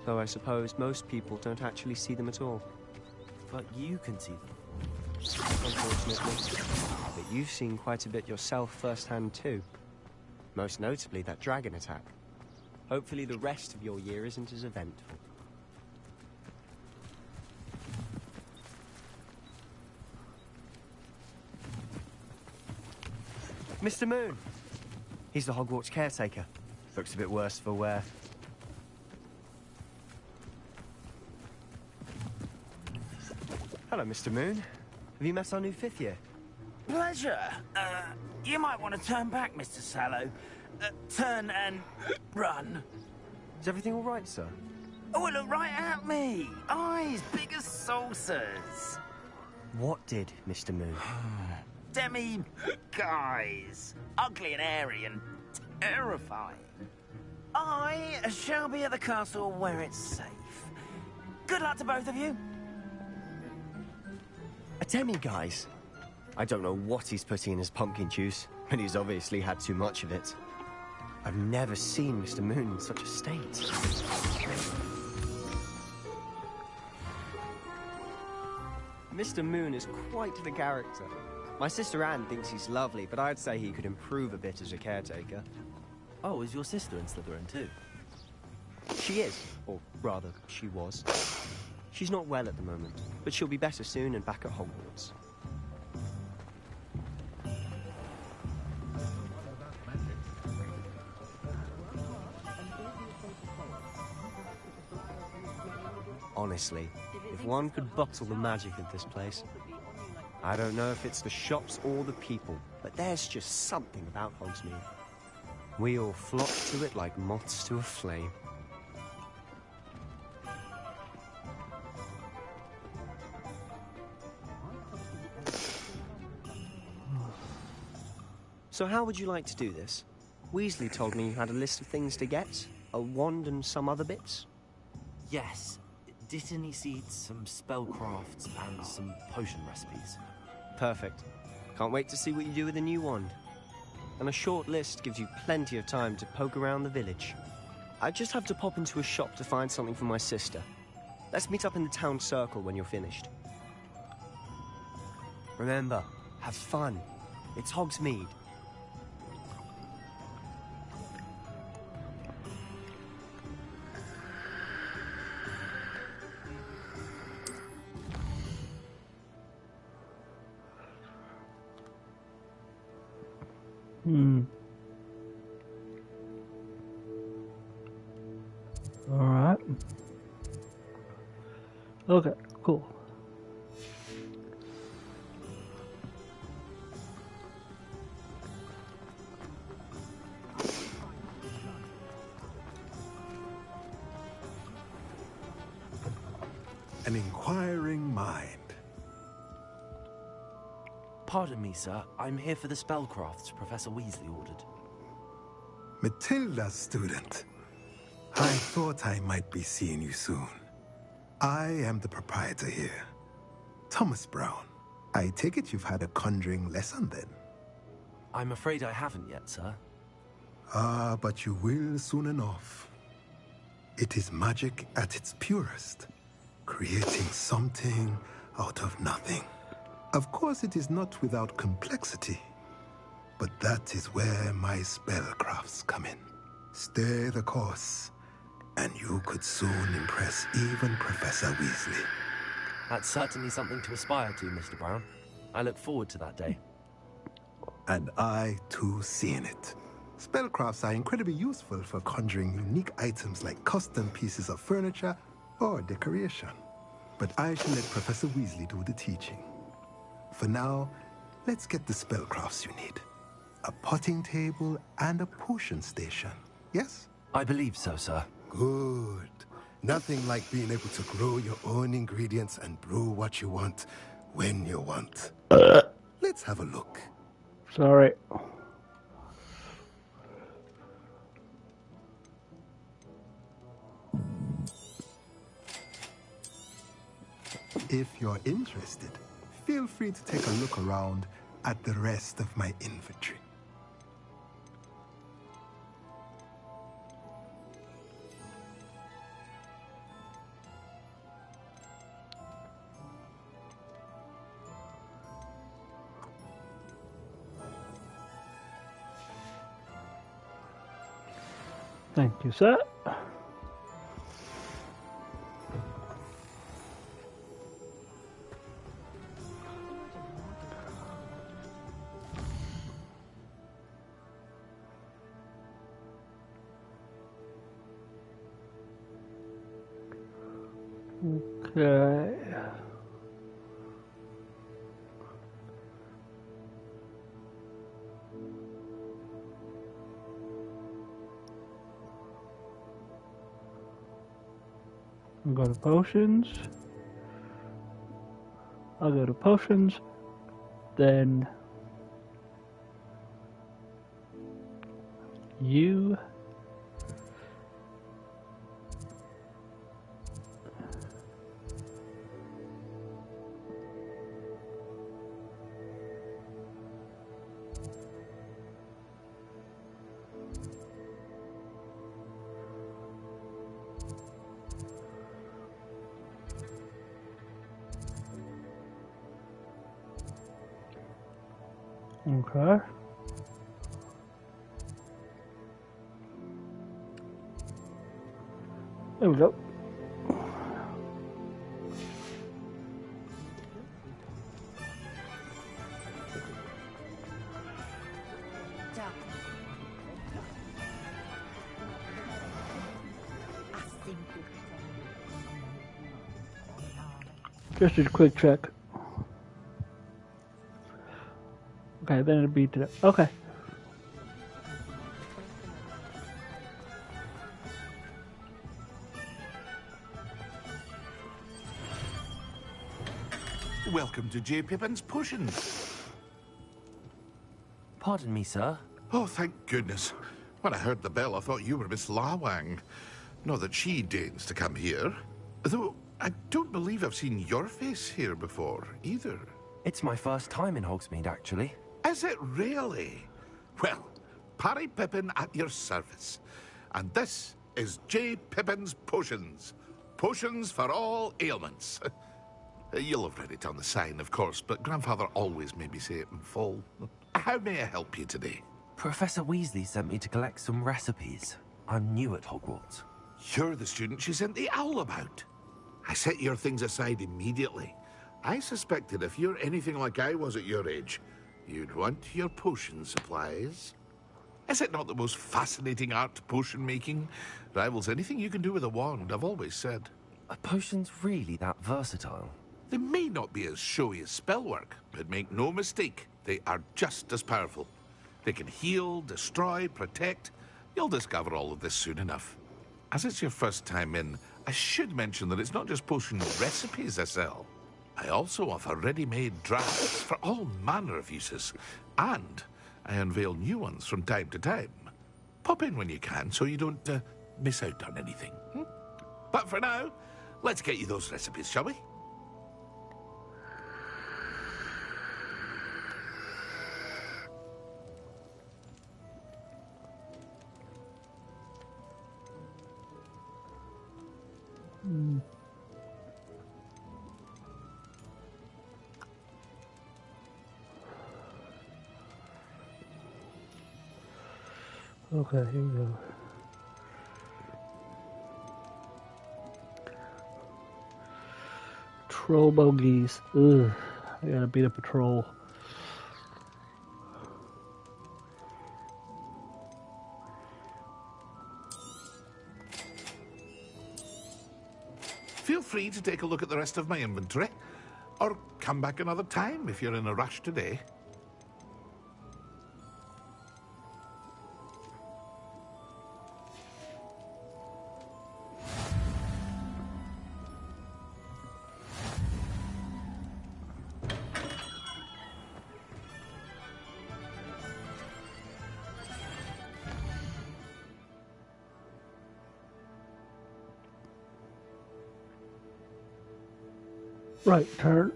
Though I suppose most people don't actually see them at all. But you can see them. Unfortunately. But you've seen quite a bit yourself firsthand too. Most notably that dragon attack. Hopefully the rest of your year isn't as eventful. Mr. Moon! He's the Hogwarts caretaker. Looks a bit worse for wear. Hello, Mr. Moon. Have you met our new 5th year? Pleasure. You might want to turn back, Mr. Sallow. Turn and run. Is everything all right, sir? Oh, look right at me. Eyes big as saucers. What did, Mr. Moon? Demi-guys. Ugly and airy and terrifying. I shall be at the castle where it's safe. Good luck to both of you. A demi-guise? I don't know what he's putting in his pumpkin juice, but he's obviously had too much of it. I've never seen Mr. Moon in such a state. Mr. Moon is quite the character. My sister Anne thinks he's lovely, but I'd say he could improve a bit as a caretaker. Oh, is your sister in Slytherin too? She is, or rather, she was. She's not well at the moment, but she'll be better soon and back at Hogwarts. Honestly, if one could bottle the magic of this place. I don't know if it's the shops or the people, but there's just something about Hogsmeade. We all flock to it like moths to a flame. So how would you like to do this? Weasley told me you had a list of things to get, a wand and some other bits. Yes. Dittany seeds, some spellcrafts, and some potion recipes. Perfect. Can't wait to see what you do with the new wand. And a short list gives you plenty of time to poke around the village. I just have to pop into a shop to find something for my sister. Let's meet up in the town circle when you're finished. Remember, have fun. It's Hogsmeade. Alright. Okay, cool. An inquiring mind. Pardon me, sir. I'm here for the spellcrafts Professor Weasley ordered. Matilda's student. I thought I might be seeing you soon. I am the proprietor here, Thomas Brown. I take it you've had a conjuring lesson then? I'm afraid I haven't yet, sir. Ah, but you will soon enough. It is magic at its purest, creating something out of nothing. Of course, it is not without complexity, but that is where my spellcrafts come in. Stay the course, and you could soon impress even Professor Weasley. That's certainly something to aspire to, Mr. Brown. I look forward to that day. And I, too, seeing it. Spellcrafts are incredibly useful for conjuring unique items like custom pieces of furniture or decoration. But I shall let Professor Weasley do the teaching. For now, let's get the spellcrafts you need. A potting table and a potion station, yes? I believe so, sir. Good. Nothing like being able to grow your own ingredients and brew what you want when you want. Let's have a look. Sorry. If you're interested, feel free to take a look around at the rest of my inventory. Thank you, sir. Okay. I'll go to potions. I'll go to potions. Then you. Okay. There we go. Just a quick check. Okay, then it'd be today. Okay. Welcome to J. Pippin's Potions. Pardon me, sir. Oh, thank goodness. When I heard the bell, I thought you were Miss Lawang. Not that she deigns to come here. Though, I don't believe I've seen your face here before, either. It's my first time in Hogsmeade, actually. Is it really? Well, Parry Pippin at your service. And this is J. Pippin's Potions. Potions for all ailments. You'll have read it on the sign, of course, but Grandfather always made me say it in full. How may I help you today? Professor Weasley sent me to collect some recipes. I'm new at Hogwarts. You're the student she sent the owl about. I set your things aside immediately. I suspected if you're anything like I was at your age, you'd want your potion supplies. Is it not the most fascinating art, potion making? Rivals anything you can do with a wand, I've always said. Are potions really that versatile? They may not be as showy as spellwork, but make no mistake, they are just as powerful. They can heal, destroy, protect. You'll discover all of this soon enough. As it's your first time in, I should mention that it's not just potion recipes I sell. I also offer ready-made drafts for all manner of uses, and I unveil new ones from time to time. Pop in when you can so you don't miss out on anything. But for now, let's get you those recipes, shall we? Okay, here we go. Troll bogeys. Ugh, I gotta beat up a troll. Feel free to take a look at the rest of my inventory, or come back another time if you're in a rush today. Right turn.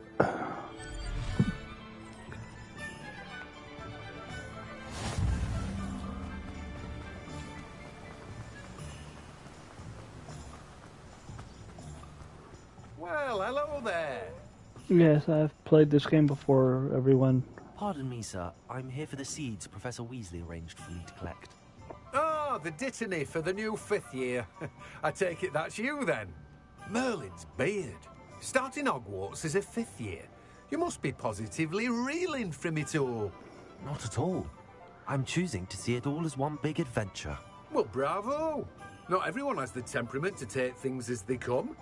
Well, hello there. Yes, I've played this game before, everyone. Pardon me, sir. I'm here for the seeds Professor Weasley arranged for me to collect. Ah, the dittany for the new 5th year. I take it that's you, then. Merlin's beard. Starting Hogwarts as a 5th year. You must be positively reeling from it all. Not at all. I'm choosing to see it all as one big adventure. Well, bravo. Not everyone has the temperament to take things as they come.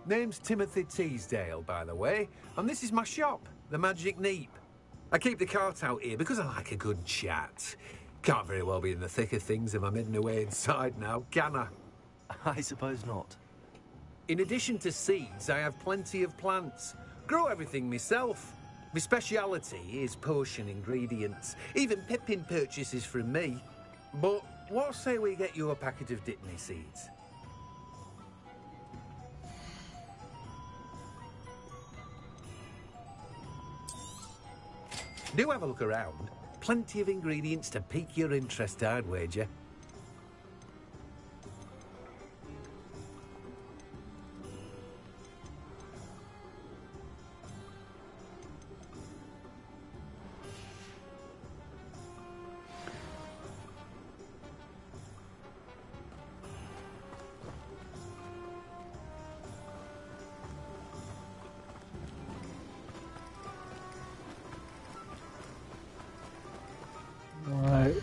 Name's Timothy Teasdale, by the way, and this is my shop, the Magic Neep. I keep the cart out here because I like a good chat. Can't very well be in the thick of things if I'm hidden away inside now, can I? I suppose not. In addition to seeds, I have plenty of plants. Grow everything myself. My speciality is potion ingredients. Even Pippin purchases from me. But what say we get you a packet of Dittany seeds? Do have a look around. Plenty of ingredients to pique your interest, I'd wager. Right.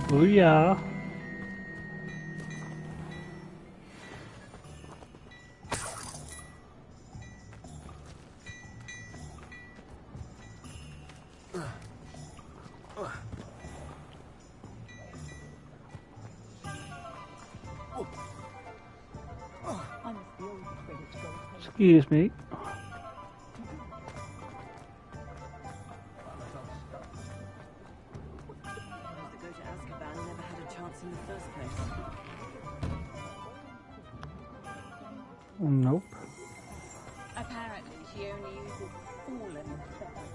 Booyah. Excuse me. Nope. Apparently, she only uses fallen feathers.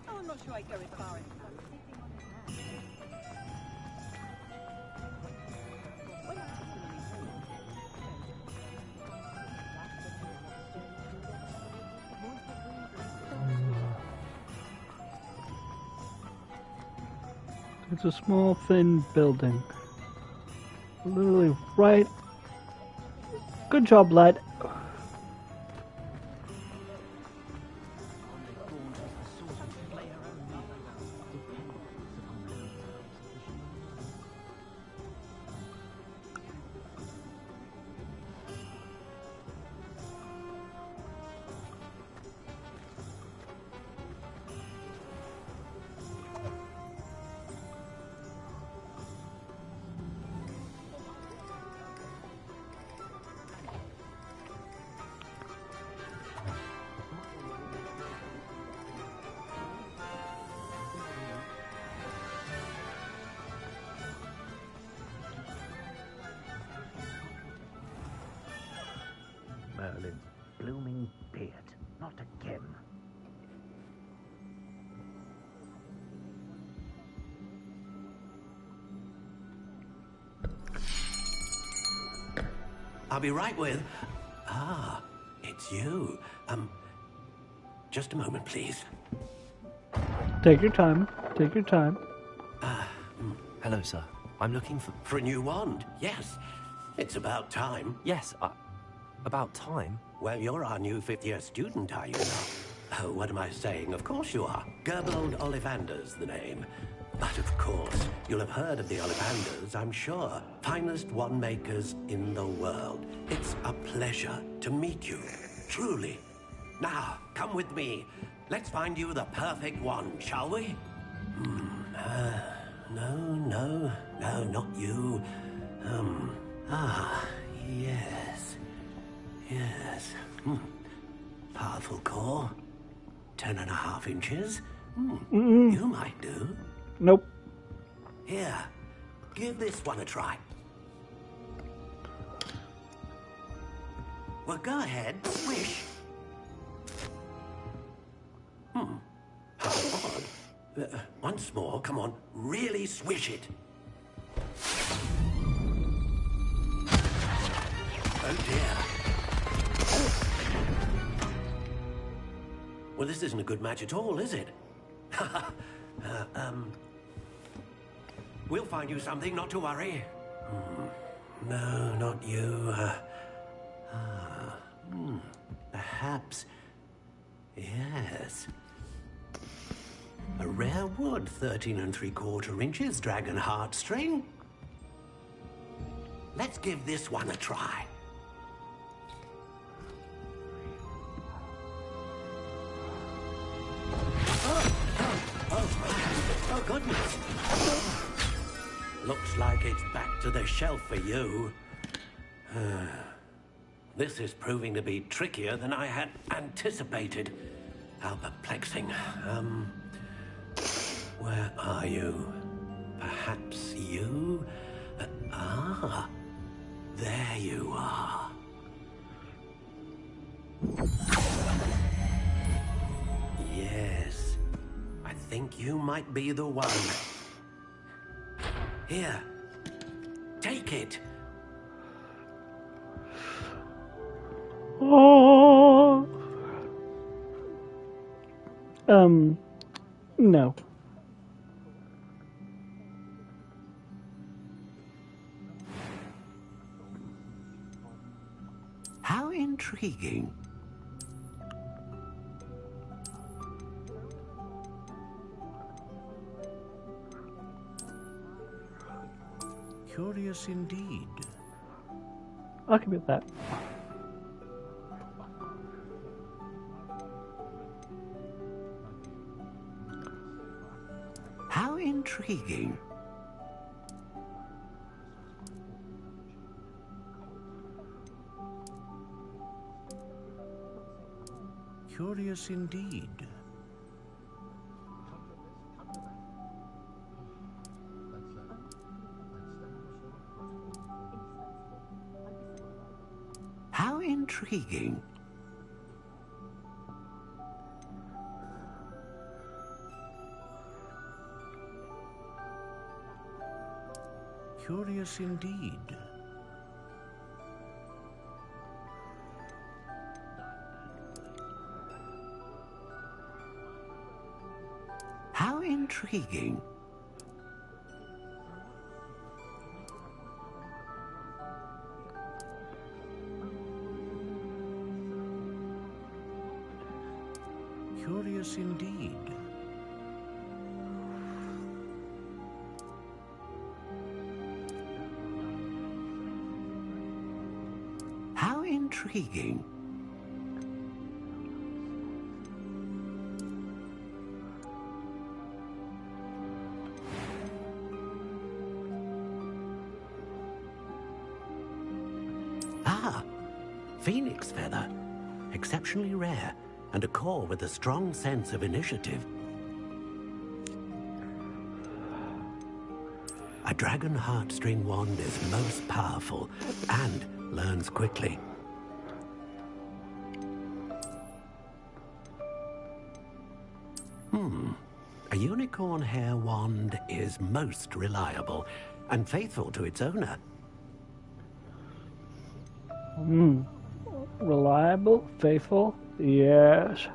Oh, I'm not sure I'd go as far as It's a small, thin building. Literally right. Good job, lad. Merlin's blooming beard. Not again. I'll be right with... Ah, it's you. Just a moment, please. Take your time. Take your time. Hello, sir. I'm looking for... For a new wand, yes. It's about time. Yes, about time? Well, you're our new fifth-year student, are you now? Oh, what am I saying? Of course you are. Gerbold Ollivander's the name. But of course, you'll have heard of the Ollivanders, I'm sure. Finest wand makers in the world. It's a pleasure to meet you, truly. Now, come with me. Let's find you the perfect wand, shall we? No, not you. Yes. Powerful core. 10.5 inches. You might do. Nope. Here, give this one a try. Well, go ahead, swish. How odd. Once more, come on, really swish it. Oh dear. Well, this isn't a good match at all, is it? We'll find you something, not to worry. No, not you. Perhaps. Yes. A rare wood, 13 3/4 inches, dragon heartstring. Let's give this one a try. Oh, goodness. Looks like it's back to the shelf for you. This is proving to be trickier than I had anticipated. How perplexing. Where are you? Perhaps you? There you are. Yes. I think you might be the one. Here. Take it. Oh. No. How intriguing. Curious indeed. I'll give it that. How intriguing. Curious indeed. How intriguing. Curious indeed. How intriguing. Curious indeed. How intriguing. Ah, phoenix feather. Exceptionally rare, and a core with a strong sense of initiative. A dragon heartstring wand is most powerful and learns quickly. A unicorn hair wand is most reliable and faithful to its owner. Reliable, faithful, yes.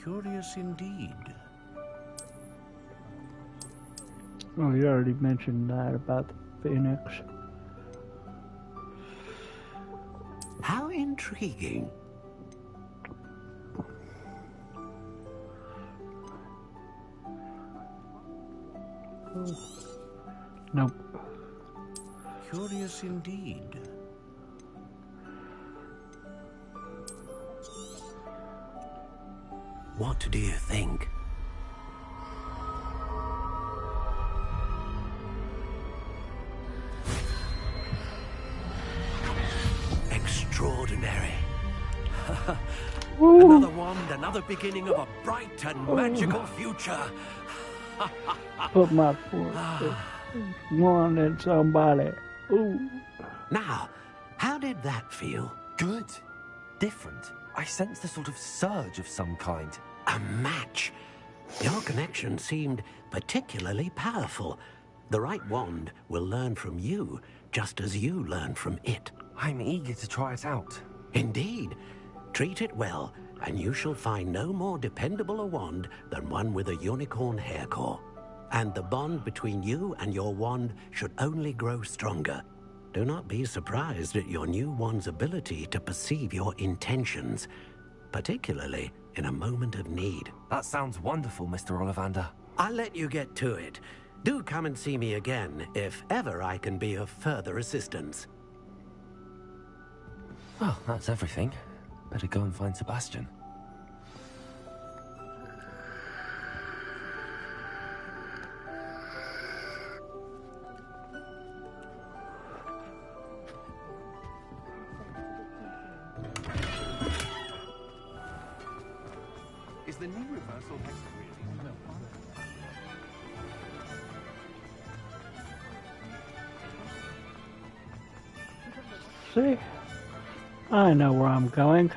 Curious indeed. Oh, you already mentioned that about the phoenix. How intriguing. Nope. Curious indeed. What do you think? Extraordinary. Another wand, another beginning of a bright and magical future. Put my wand in somebody. Ooh. Now, how did that feel? Good. Different. I sensed a sort of surge of some kind. A match. Your connection seemed particularly powerful. The right wand will learn from you, just as you learn from it. I'm eager to try it out. Indeed. Treat it well, and you shall find no more dependable a wand than one with a unicorn hair core. And the bond between you and your wand should only grow stronger. Do not be surprised at your new wand's ability to perceive your intentions, particularly in a moment of need. That sounds wonderful, Mr. Ollivander. I'll let you get to it. Do come and see me again if ever I can be of further assistance. Well, that's everything. Better go and find Sebastian. Is the new reversal hex really? See? I know where I'm going.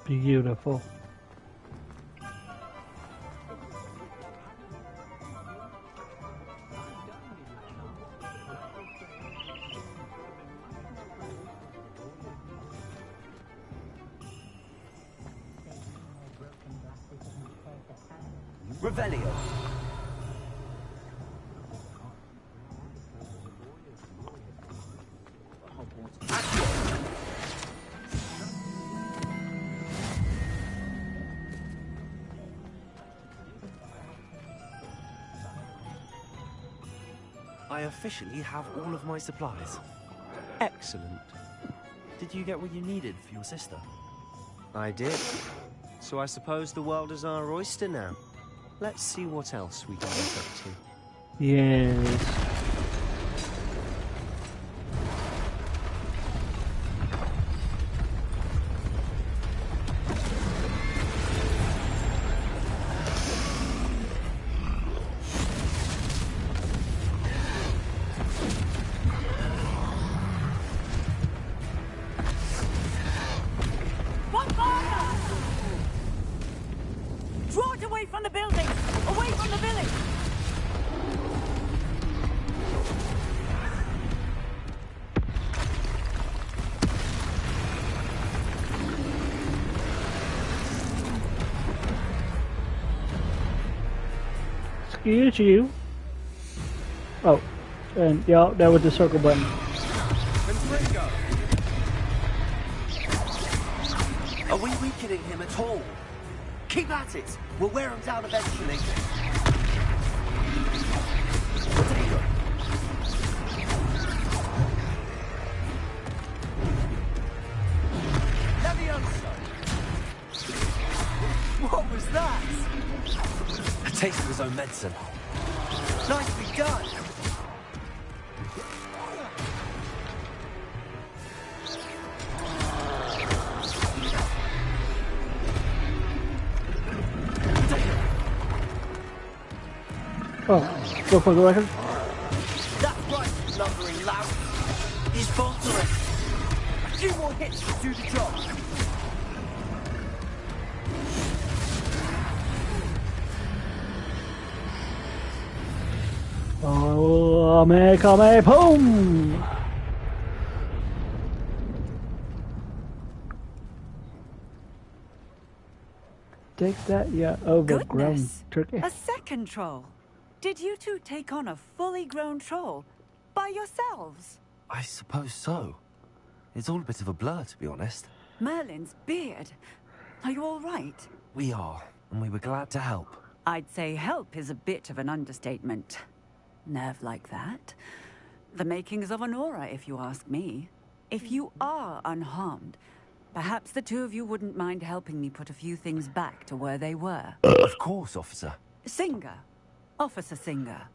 Beautiful. Revelio. I officially have all of my supplies. Excellent. Did you get what you needed for your sister? I did. So I suppose the world is our oyster now. Let's see what else we can get up to. Yes. Draw it away from the building! Away from the village! Excuse you. Oh, and yeah, that was the circle button. Are we weakening him at all? Keep at it! We'll wear him down eventually. What was that? A taste of his own medicine. Nicely done! Oh, go for the record. That's right, lumbering loud. He's faltering. A few more hits to do the job. Oh, come boom! Take that, yeah, overgrown Goodness. turkey. A second troll. Did you two take on a fully grown troll by yourselves? I suppose so. It's all a bit of a blur, to be honest. Merlin's beard. Are you all right? We are, and we were glad to help. I'd say help is a bit of an understatement. Nerve like that. The makings of an aura, if you ask me. If you are unharmed, perhaps the two of you wouldn't mind helping me put a few things back to where they were. Of course, officer. Singer. Officer Singer.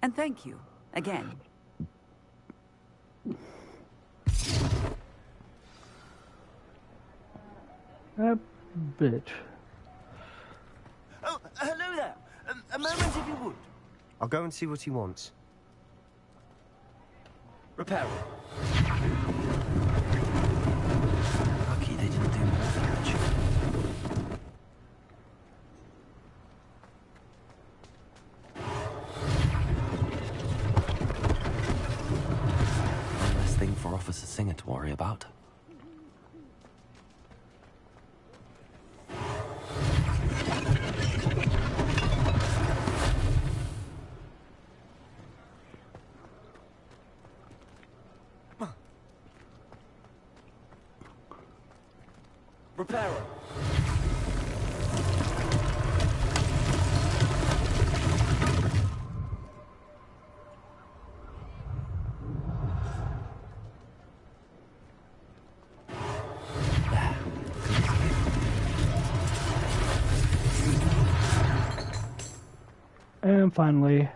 And thank you, again. That bitch. Oh, hello there. A moment if you would. I'll go and see what he wants. Repair. Lucky they didn't do more damage. One less thing for Officer Singer to worry about. Repairer. And finally,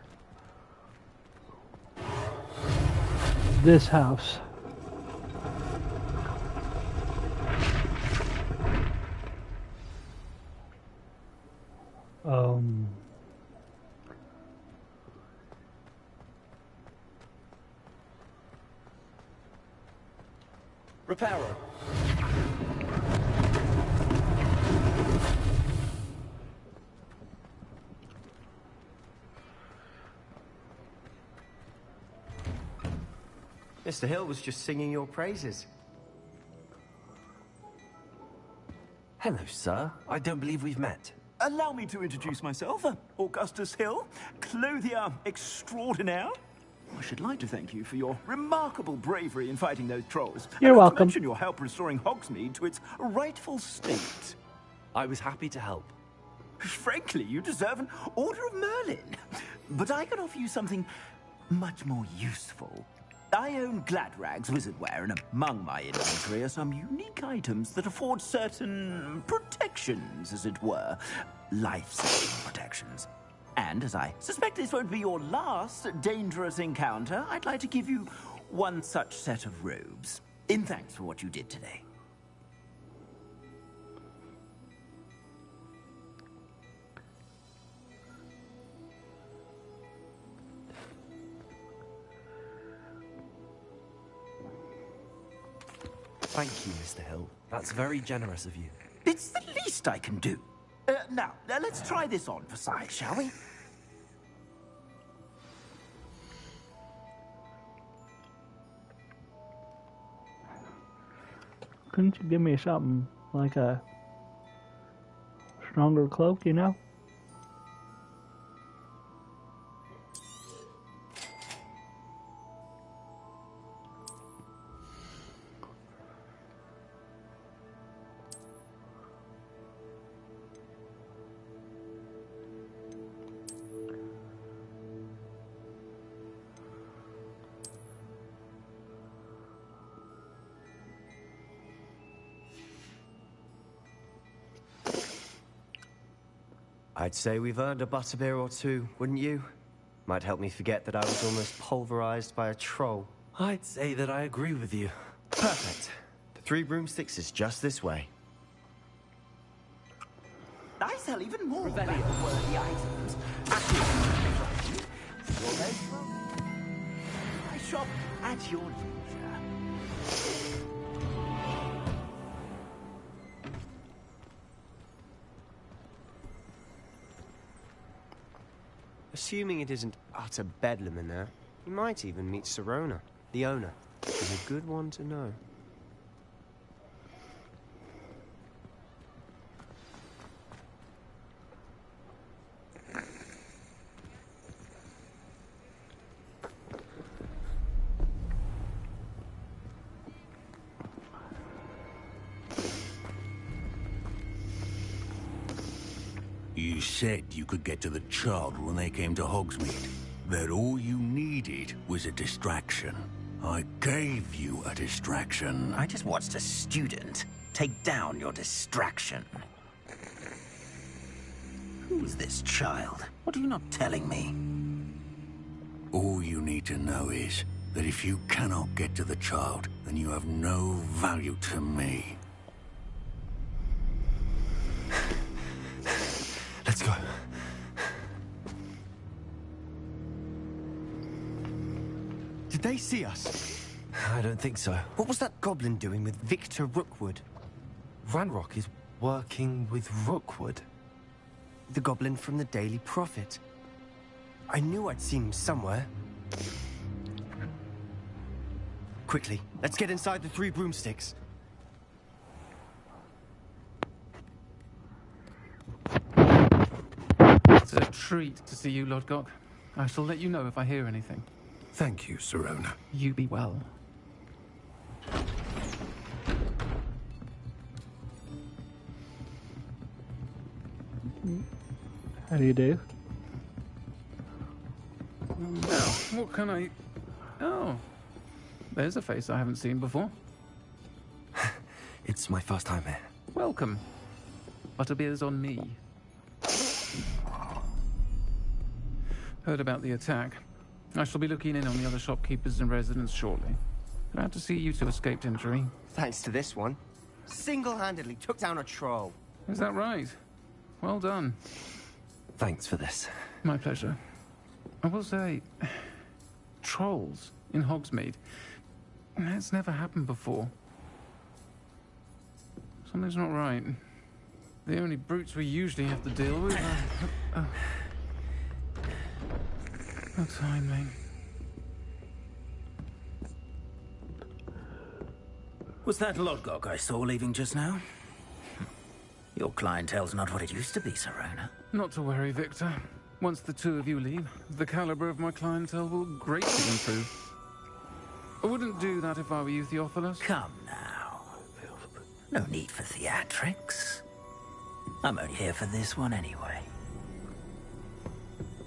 this house. Repairer. Mr. Hill was just singing your praises. Hello, sir. I don't believe we've met. Allow me to introduce myself, Augustus Hill, clothier extraordinaire. I should like to thank you for your remarkable bravery in fighting those trolls. You're and welcome. To mention your help restoring Hogsmeade to its rightful state. I was happy to help. Frankly, you deserve an Order of Merlin. But I can offer you something much more useful. I own Gladrag's wizardware, and among my inventory are some unique items that afford certain protections, as it were. Life-saving protections. And as I suspect this won't be your last dangerous encounter, I'd like to give you one such set of robes. In thanks for what you did today. Thank you, Mr. Hill. That's very generous of you. It's the least I can do. Now, let's try this on for size, shall we? Couldn't you give me something like a stronger cloak, you know? I'd say we've earned a butterbeer or two, wouldn't you? Might help me forget that I was almost pulverized by a troll. I'd say that I agree with you. Perfect. The 3 broomsticks is just this way. I sell even more value-worthy items. I shop at your leisure. Assuming it isn't utter bedlam in there, you might even meet Sirona, the owner. She's a good one to know. You said you could get to the child when they came to Hogsmeade. That all you needed was a distraction. I gave you a distraction. I just watched a student take down your distraction. Who's this child? What are you not telling me? All you need to know is that if you cannot get to the child, then you have no value to me. Let's go. Did they see us? I don't think so. What was that goblin doing with Victor Rookwood? Ranrock is working with Rookwood. The goblin from the Daily Prophet. I knew I'd seen him somewhere. Quickly, let's get inside the 3 broomsticks. It's a treat to see you, Lodgok. I shall let you know if I hear anything. Thank you, Sirona. You be well. How do you do? Now, what can I... Oh, there's a face I haven't seen before. It's my first time here. Welcome. Butterbeer's on me. Heard about the attack. I shall be looking in on the other shopkeepers and residents shortly. Glad to see you two escaped injury. Thanks to this one. Single-handedly took down a troll. Is that right? Well done. Thanks for this. My pleasure. I will say, trolls in Hogsmeade. That's never happened before. Something's not right. The only brutes we usually have to deal with are... No timing. Was that Lodgok I saw leaving just now? Your clientele's not what it used to be, Sirona. Not to worry, Victor. Once the two of you leave, the caliber of my clientele will greatly improve. I wouldn't do that if I were you, Theophilus. Come now. No need for theatrics. I'm only here for this one anyway.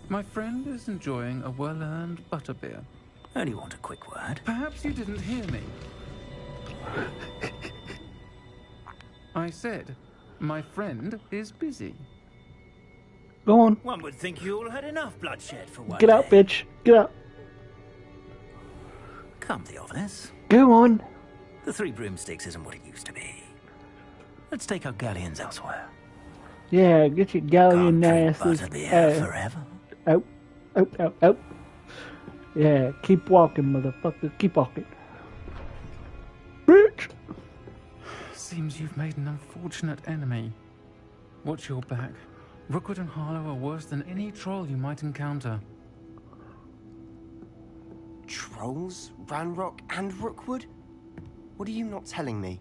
My friend is enjoying a well-earned butterbeer. Only want a quick word. Perhaps you didn't hear me. I said, my friend is busy. Go on. One would think you all had enough bloodshed for one Get out, day. bitch. Get out. Come, Theophilus. Go on. The Three Broomsticks isn't what it used to be. Let's take our galleons elsewhere. Yeah, get your galleon asses. Butterbeer forever. Out. Out, out, out. Yeah, keep walking, motherfucker. Keep walking. Bitch! Seems you've made an unfortunate enemy. Watch your back. Rookwood and Harlow are worse than any troll you might encounter. Trolls? Ranrock and Rookwood? What are you not telling me?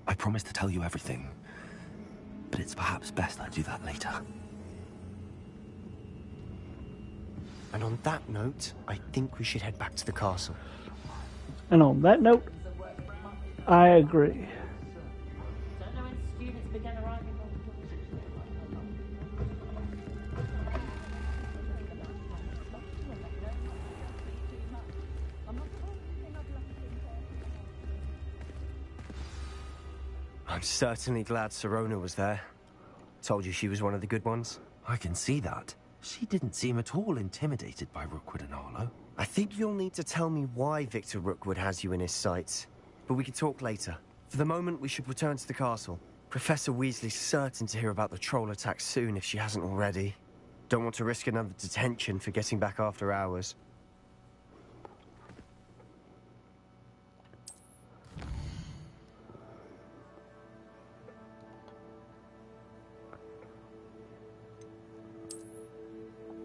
I promised to tell you everything, but it's perhaps best I do that later. And on that note, I think we should head back to the castle. And on that note, I agree. I'm certainly glad Sirona was there. Told you she was one of the good ones. I can see that. She didn't seem at all intimidated by Rookwood and Harlow. I think you'll need to tell me why Victor Rookwood has you in his sights. But we can talk later. For the moment, we should return to the castle. Professor Weasley's certain to hear about the troll attack soon if she hasn't already. Don't want to risk another detention for getting back after hours.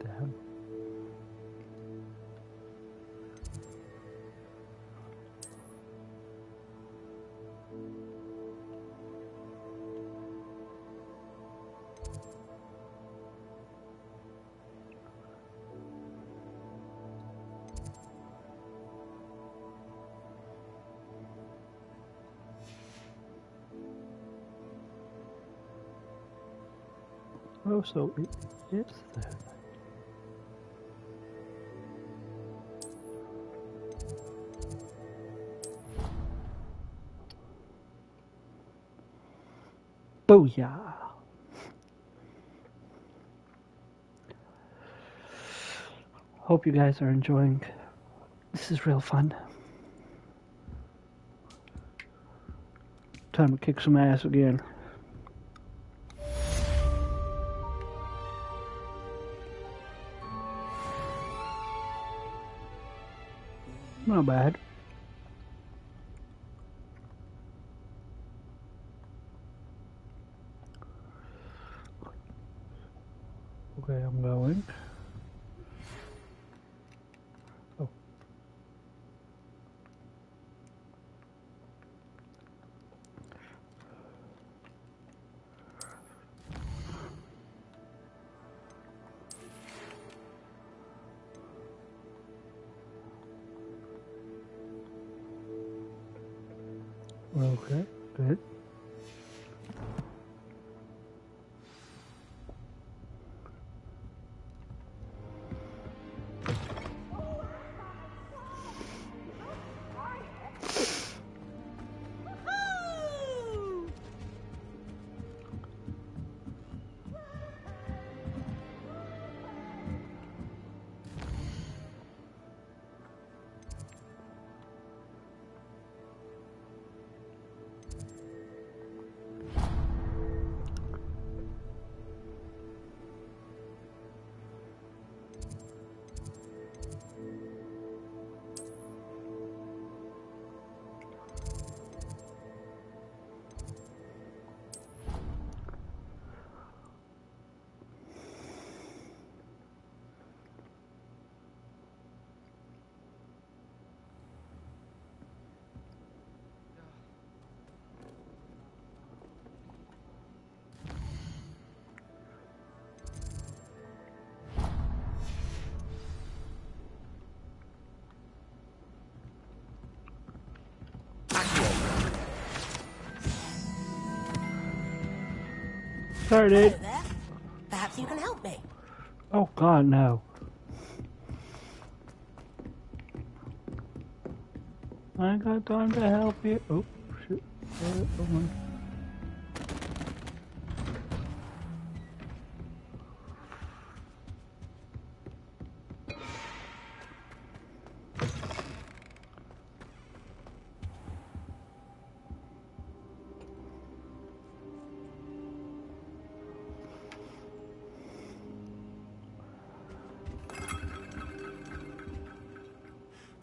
Damn. Oh, so it is that. Booyah! Hope you guys are enjoying. This is real fun. Time to kick some ass again. Not bad. Okay, I'm going. Oh. Okay, good. Sorry, dude. Hello there. Perhaps you can help me. Oh, God, no. I ain't got time to help you. Oh, shit.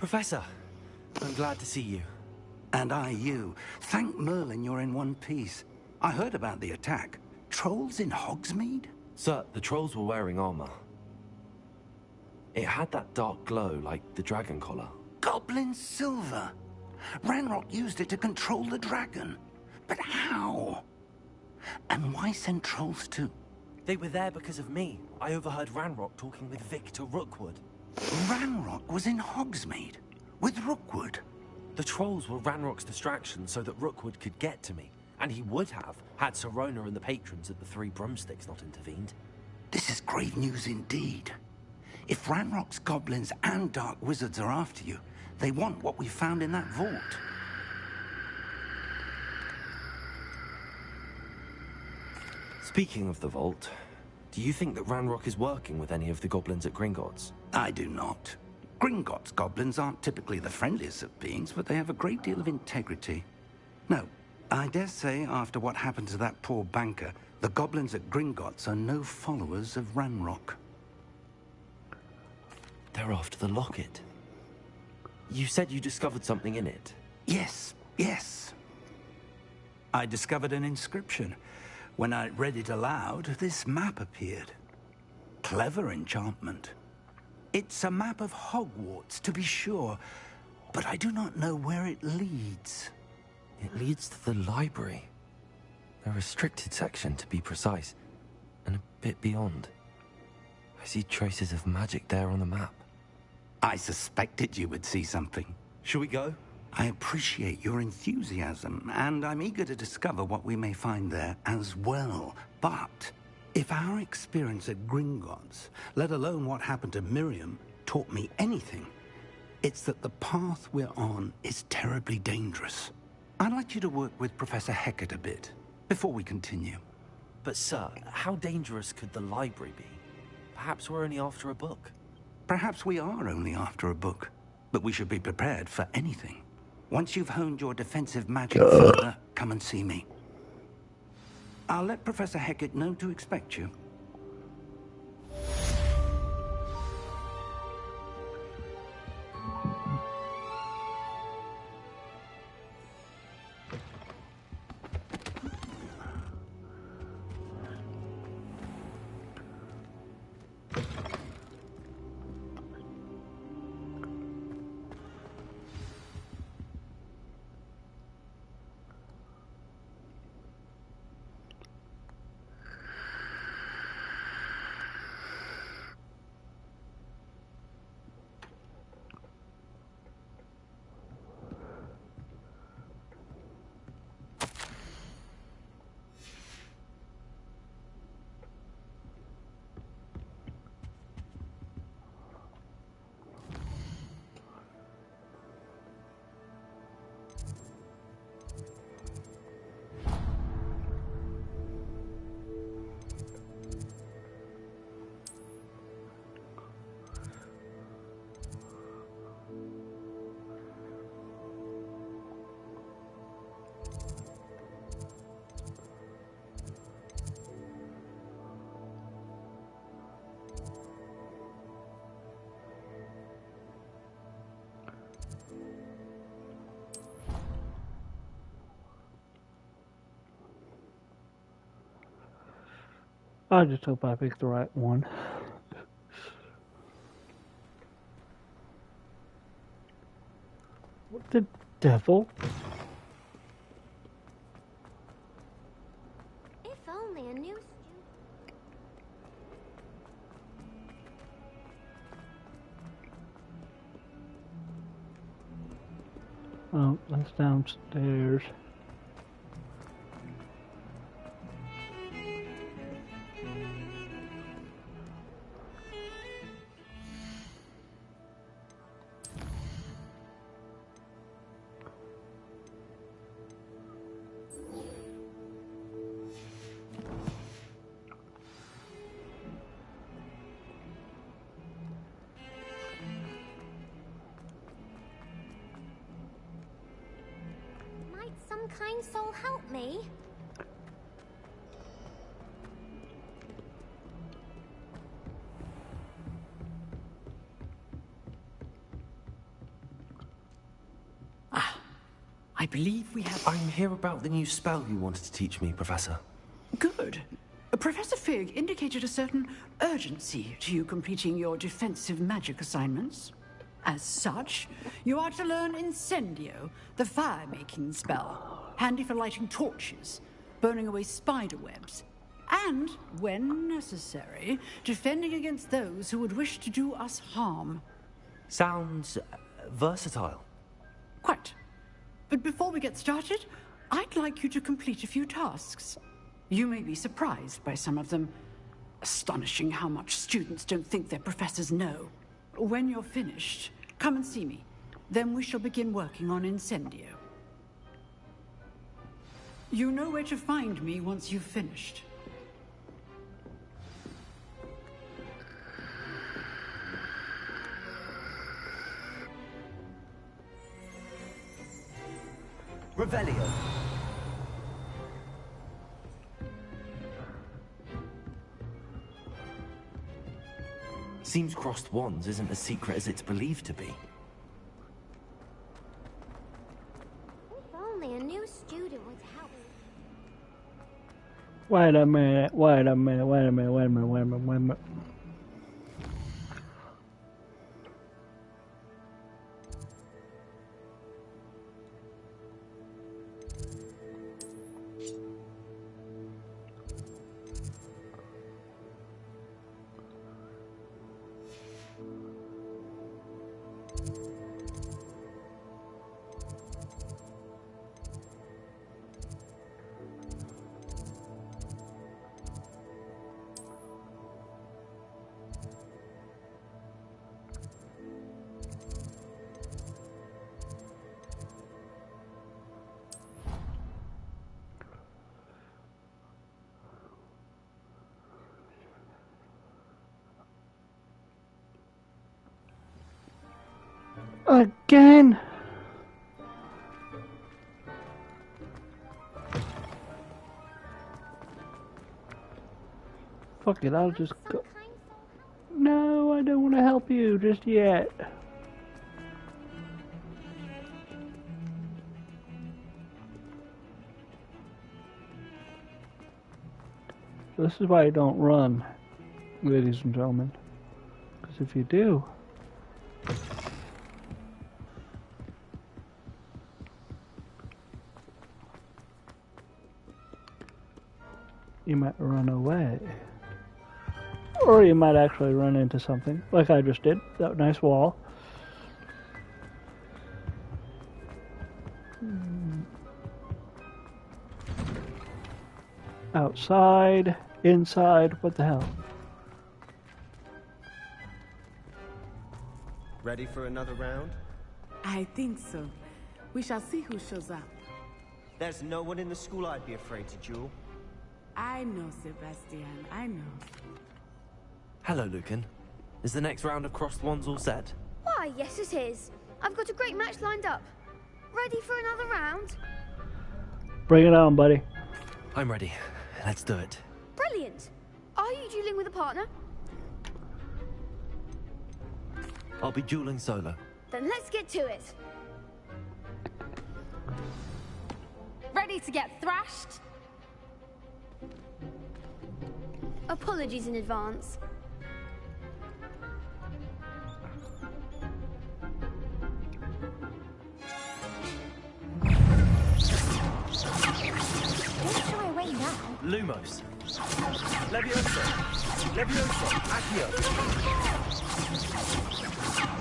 Professor, I'm glad to see you. And I you. Thank Merlin you're in one piece. I heard about the attack. Trolls in Hogsmeade? Sir, the trolls were wearing armor. It had that dark glow like the dragon collar. Goblin silver. Ranrock used it to control the dragon. But how? And why send trolls too? They were there because of me. I overheard Ranrock talking with Victor Rookwood. Ranrock was in Hogsmeade? With Rookwood? The trolls were Ranrock's distraction so that Rookwood could get to me. And he would have, had Sirona and the patrons at the Three Broomsticks not intervened. This is grave news indeed. If Ranrock's goblins and dark wizards are after you, they want what we found in that vault. Speaking of the vault, do you think that Ranrock is working with any of the goblins at Gringotts? I do not. Gringotts goblins aren't typically the friendliest of beings, but they have a great deal of integrity. No, I dare say after what happened to that poor banker, the goblins at Gringotts are no followers of Ranrock. They're after the locket. You said you discovered something in it. Yes, yes. I discovered an inscription. When I read it aloud, this map appeared. Clever enchantment. It's a map of Hogwarts, to be sure, but I do not know where it leads. It leads to the library. A restricted section, to be precise, and a bit beyond. I see traces of magic there on the map. I suspected you would see something. Shall we go? I appreciate your enthusiasm, and I'm eager to discover what we may find there as well. But if our experience at Gringotts, let alone what happened to Miriam, taught me anything, it's that the path we're on is terribly dangerous. I'd like you to work with Professor Hecat a bit, before we continue. But sir, how dangerous could the library be? Perhaps we're only after a book. Perhaps we are only after a book, but we should be prepared for anything. Once you've honed your defensive magic further, come and see me. I'll let Professor Hecat know to expect you. I just hope I picked the right one. What the devil? If only a new Oh, that's downstairs. kind soul help me? I believe we have... I'm here about the new spell you wanted to teach me, Professor. Good. Professor Fig indicated a certain urgency to you completing your defensive magic assignments. As such, you are to learn Incendio, the fire-making spell, handy for lighting torches, burning away spider webs, and, when necessary, defending against those who would wish to do us harm. Sounds versatile. Quite. But before we get started, I'd like you to complete a few tasks. You may be surprised by some of them. Astonishing how much students don't think their professors know. When you're finished, come and see me. Then we shall begin working on Incendio. You know where to find me once you've finished. Revelio. Seems crossed wands isn't as secret as it's believed to be. If only a new student would help. Wait a minute, wait a minute, wait a minute, wait a minute, wait a minute, wait a minute. Again? Fuck it, I'll just go. No, I don't want to help you just yet. This is why you don't run, ladies and gentlemen. Because if you do, you might run away. Or you might actually run into something, like I just did, that nice wall. Outside, inside, what the hell? Ready for another round? I think so. We shall see who shows up. There's no one in the school I'd be afraid to duel. I know, Sebastian, I know. Hello, Lucan. Is the next round of crossed wands all set? Why, yes it is. I've got a great match lined up. Ready for another round? Bring it on, buddy. I'm ready. Let's do it. Brilliant. Are you dueling with a partner? I'll be dueling solo. Then let's get to it. Ready to get thrashed? Apologies in advance. Don't shy away now. Lumos. Levioso. Levioso. Accio.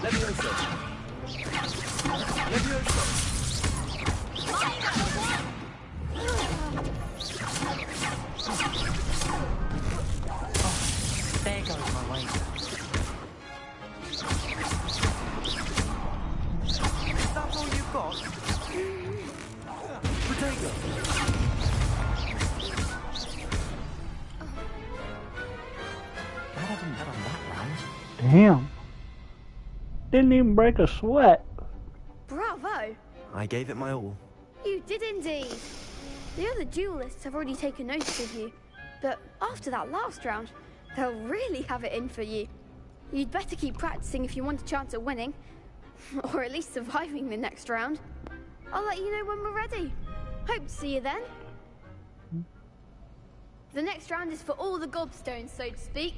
Levioso. Levioso. There goes my way. Is that all you've got? Potato. Glad I didn't bet on that round. Damn. Didn't even break a sweat. Bravo. I gave it my all. You did indeed. The other duelists have already taken notice of you, but after that last round, they'll really have it in for you. You'd better keep practicing if you want a chance at winning, or at least surviving the next round. I'll let you know when we're ready. Hope to see you then. The next round is for all the gobstones, so to speak.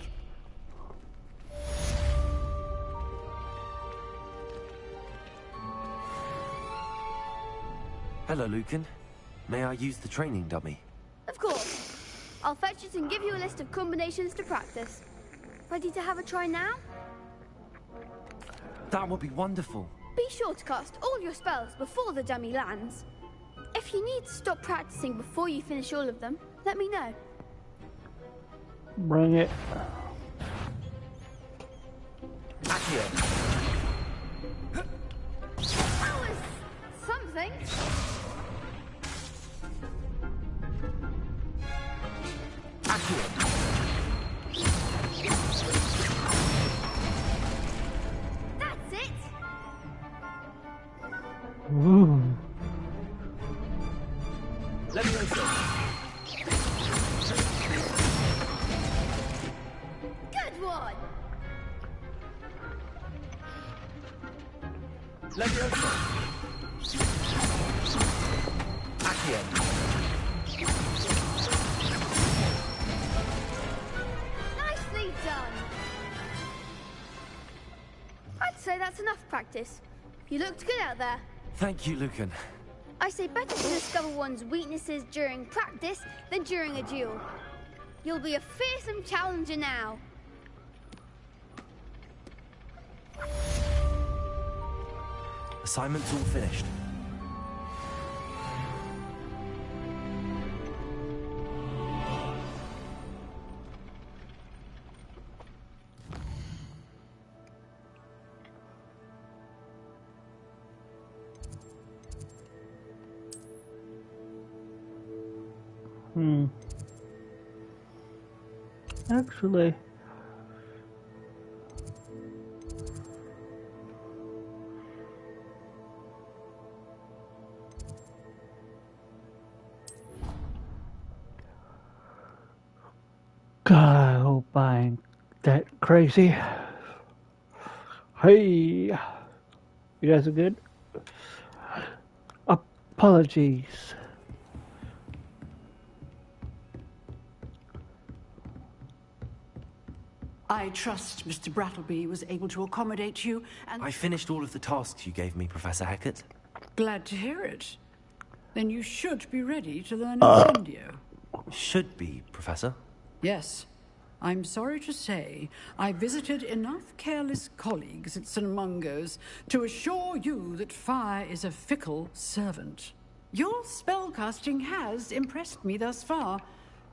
Hello, Lucan. May I use the training dummy? Of course. I'll fetch it and give you a list of combinations to practice. Ready to have a try now? That would be wonderful. Be sure to cast all your spells before the dummy lands. If you need to stop practicing before you finish all of them, let me know. Bring it. Accio. That was something. That's it. Ooh. Let me know. Good one. Let me know. Accio. Nicely done. I'd say that's enough practice. You looked good out there. Thank you, Lucan. I say better to discover one's weaknesses during practice than during a duel. You'll be a fearsome challenger now. Assignment's all finished. Actually, God, I hope I ain't that crazy. Hey, you guys are good? Apologies. I trust Mr. Brattleby was able to accommodate you, and I finished all of the tasks you gave me, Professor Hackett. glad to hear it. Then you should be ready to learn Incendio. Should be, Professor. Yes. I'm sorry to say, I visited enough careless colleagues at St. Mungo's to assure you that fire is a fickle servant. Your spellcasting has impressed me thus far,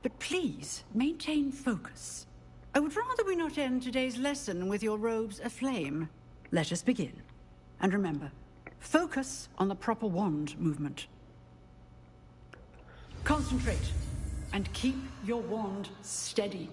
but please maintain focus. I would rather we not end today's lesson with your robes aflame. Let us begin. And remember, focus on the proper wand movement. Concentrate, and keep your wand steady.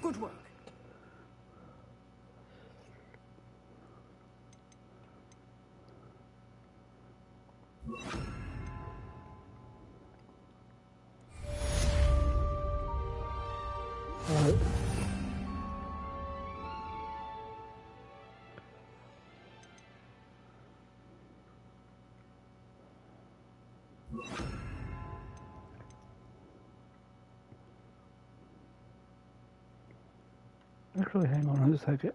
Good work. Actually, hang on a second.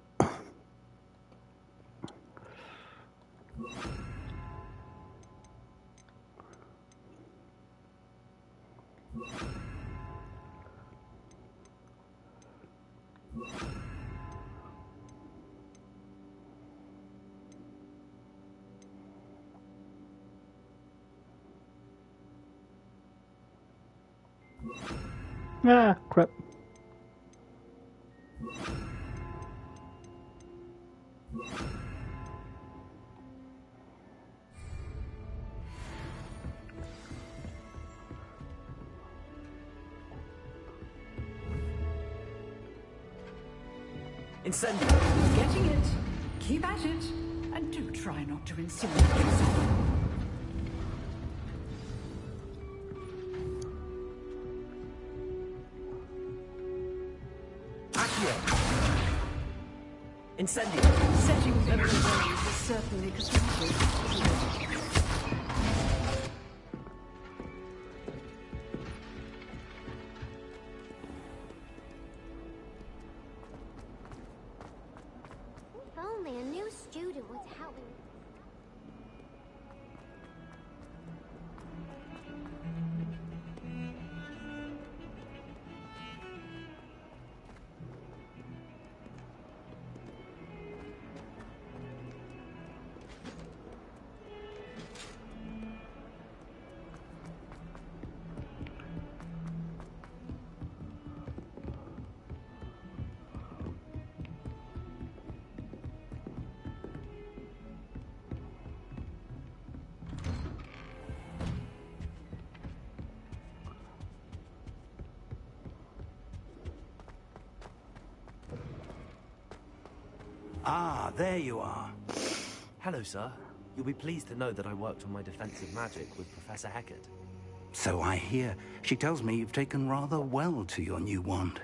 Ah, crap. Incendio! Getting it. Keep at it. And do try not to incinerate yourself. Incendio! Setting them ablaze is certainly constructive. If only a new student was helping. Ah, there you are. Hello, sir. You'll be pleased to know that I worked on my defensive magic with Professor Heckert. So I hear. She tells me you've taken rather well to your new wand.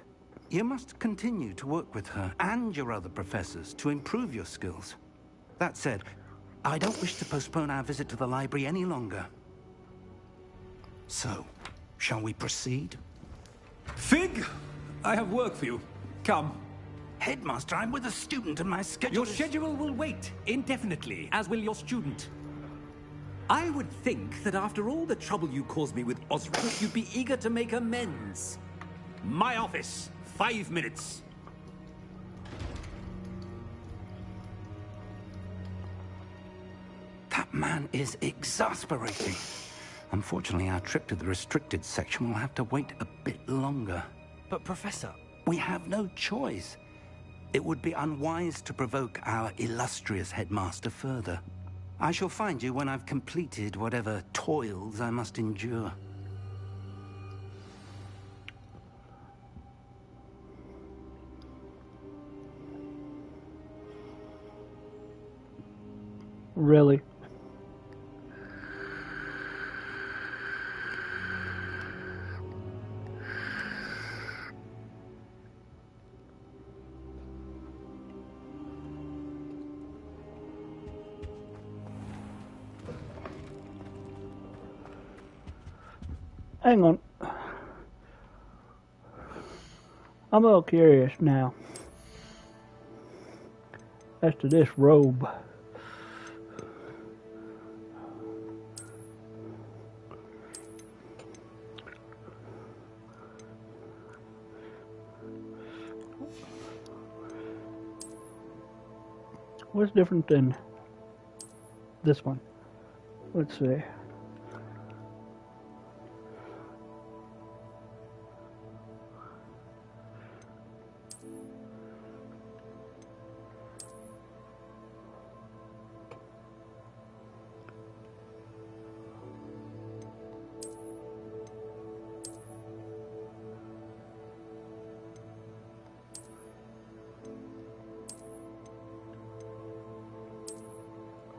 You must continue to work with her and your other professors to improve your skills. That said, I don't wish to postpone our visit to the library any longer. So, shall we proceed? Fig, I have work for you. Come. Headmaster, I'm with a student and my schedule Your schedule will wait indefinitely, as will your student. I would think that after all the trouble you caused me with Osric, you'd be eager to make amends. My office, 5 minutes. That man is exasperating. Unfortunately, our trip to the restricted section will have to wait a bit longer. But, Professor... We have no choice. It would be unwise to provoke our illustrious headmaster further. I shall find you when I've completed whatever toils I must endure. Really? Hang on. I'm a little curious now as to this robe. What's different than this one? Let's see.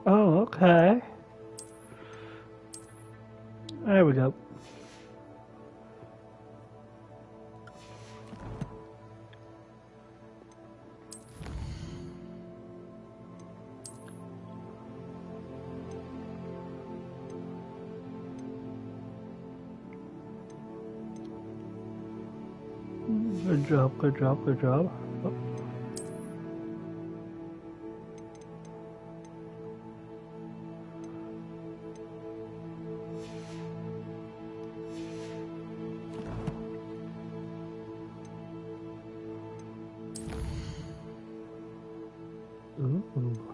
Oh, okay. There we go. Good job, good job, good job. Oh. Ooh.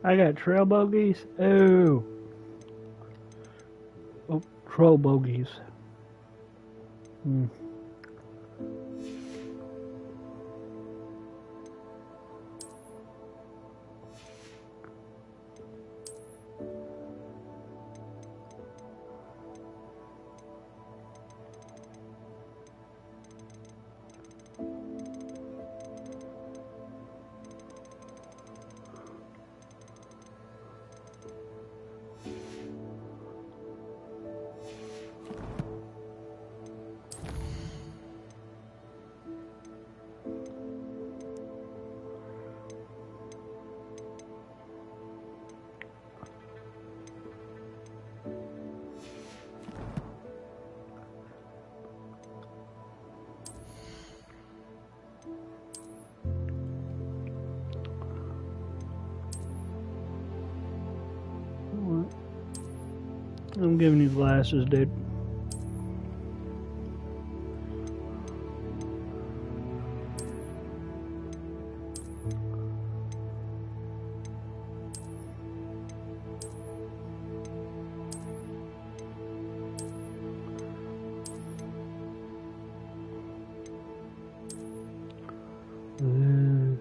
I got trail bogeys. Oh. Oh, troll bogeys. Hmm. I'm giving you glasses, dude. Mm.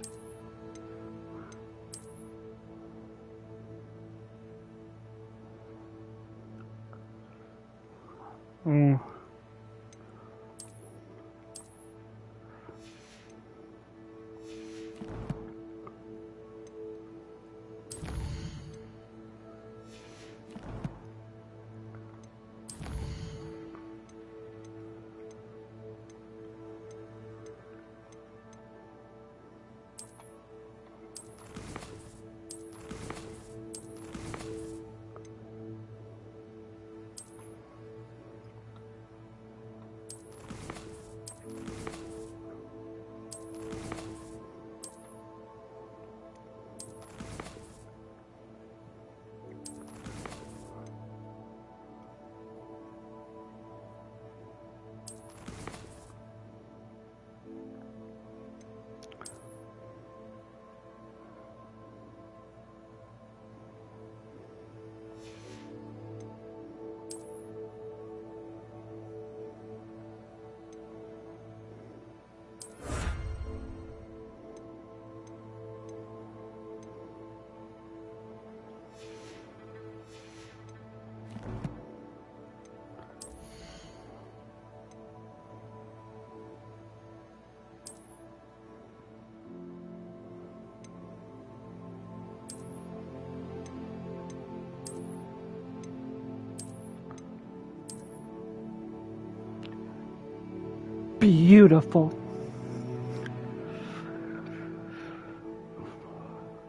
Beautiful.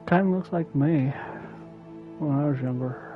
Kind of looks like me when I was younger.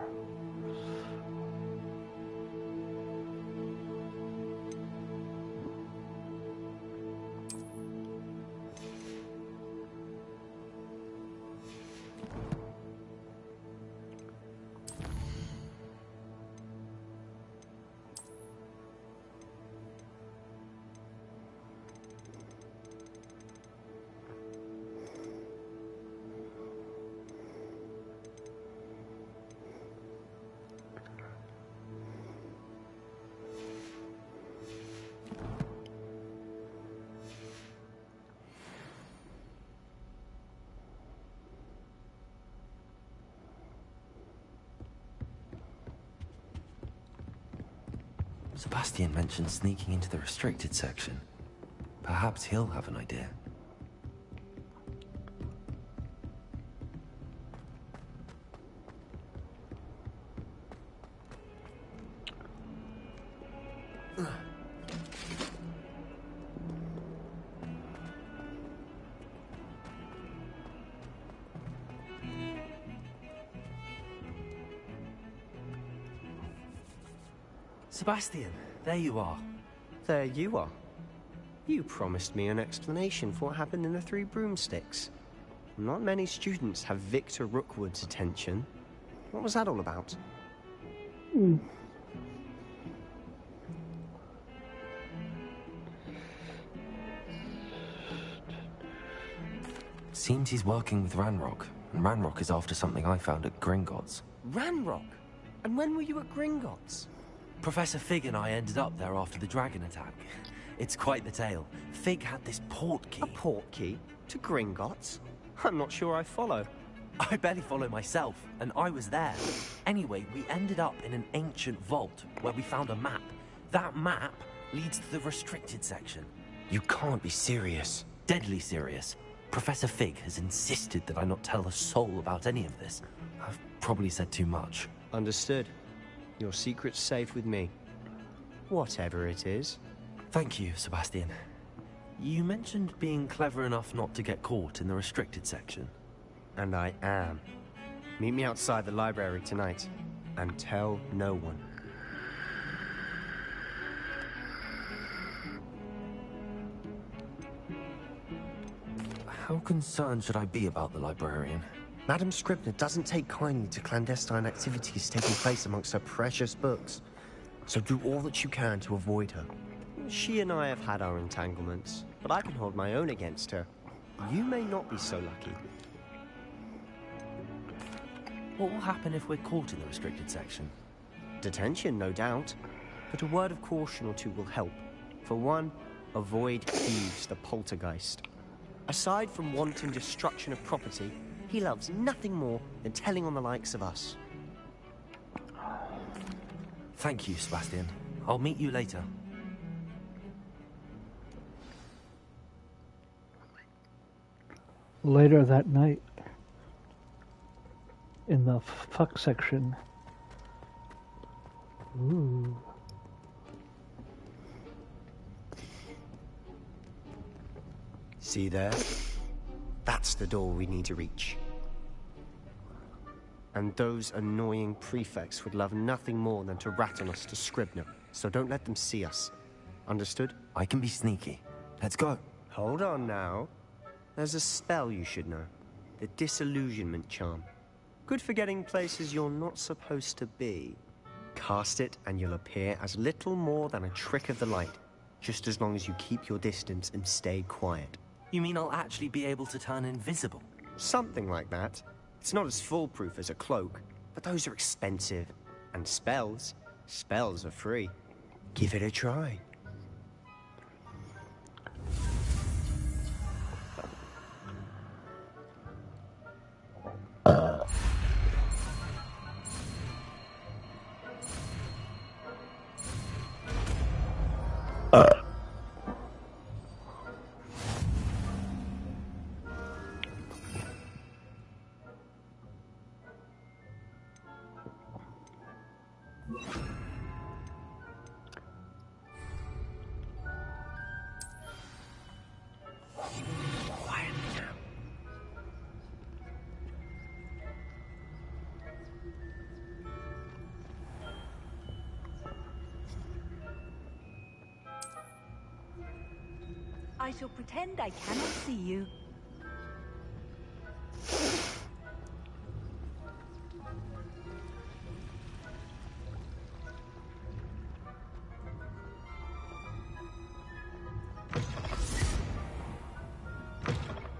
Sebastian mentioned sneaking into the restricted section. Perhaps he'll have an idea. Sebastian, there you are. There you are. You promised me an explanation for what happened in the Three Broomsticks. Not many students have Victor Rookwood's attention. What was that all about? Seems he's working with Ranrock, Ranrock is after something I found at Gringotts. Ranrock? And when were you at Gringotts? Professor Fig and I ended up there after the dragon attack. It's quite the tale. Fig had this port key. A port key? To Gringotts? I'm not sure I follow. I barely follow myself, and I was there. Anyway, we ended up in an ancient vault where we found a map. That map leads to the restricted section. You can't be serious. Deadly serious. Professor Fig has insisted that I not tell a soul about any of this. I've probably said too much. Understood. Your secret's safe with me. Whatever it is. Thank you, Sebastian. You mentioned being clever enough not to get caught in the restricted section. And I am. Meet me outside the library tonight, and tell no one. How concerned should I be about the librarian? Madame Scribner doesn't take kindly to clandestine activities taking place amongst her precious books. So do all that you can to avoid her. She and I have had our entanglements, but I can hold my own against her. You may not be so lucky. What will happen if we're caught in the restricted section? Detention, no doubt. But a word of caution or two will help. For one, avoid Hughes, the poltergeist. Aside from wanton destruction of property, he loves nothing more than telling on the likes of us. Thank you, Sebastian. I'll meet you later. Later that night, in the fuck section. Ooh. See there? That's the door we need to reach. And those annoying prefects would love nothing more than to rat on us to Scribner, so don't let them see us. Understood? I can be sneaky. Let's go. Hold on now. There's a spell you should know. The Disillusionment Charm. Good for getting places you're not supposed to be. Cast it and you'll appear as little more than a trick of the light, just as long as you keep your distance and stay quiet. You mean I'll actually be able to turn invisible? Something like that. It's not as foolproof as a cloak, but those are expensive. And spells are free. Give it a try. I shall pretend I cannot see you.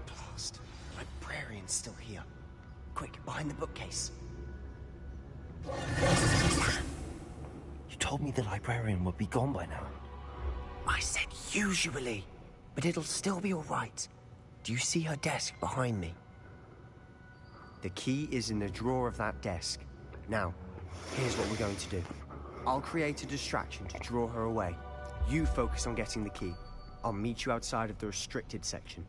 Blast. The librarian's still here. Quick, behind the bookcase. You told me the librarian would be gone by now. I said usually, but it'll still be all right. Do you see her desk behind me? The key is in the drawer of that desk. Now, here's what we're going to do. I'll create a distraction to draw her away. You focus on getting the key. I'll meet you outside of the restricted section.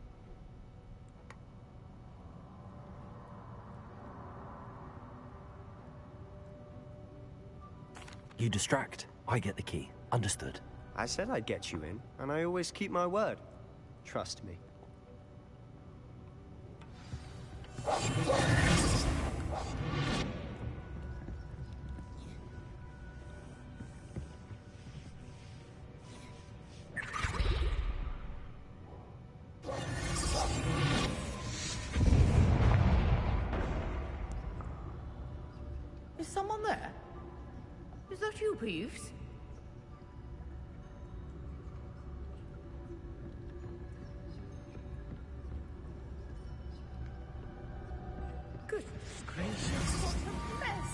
You distract, I get the key. Understood. I said I'd get you in, and I always keep my word. Trust me. Is someone there? Is that you, Peeves? Goodness gracious, what a mess!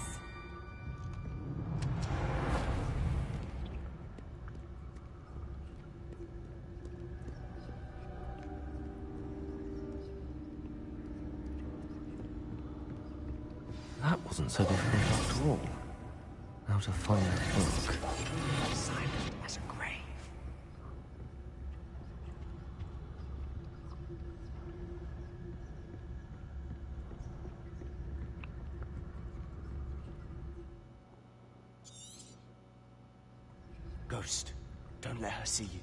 That wasn't so difficult after all. How to find that book. Silent as a grave. Ghost, don't let her see you.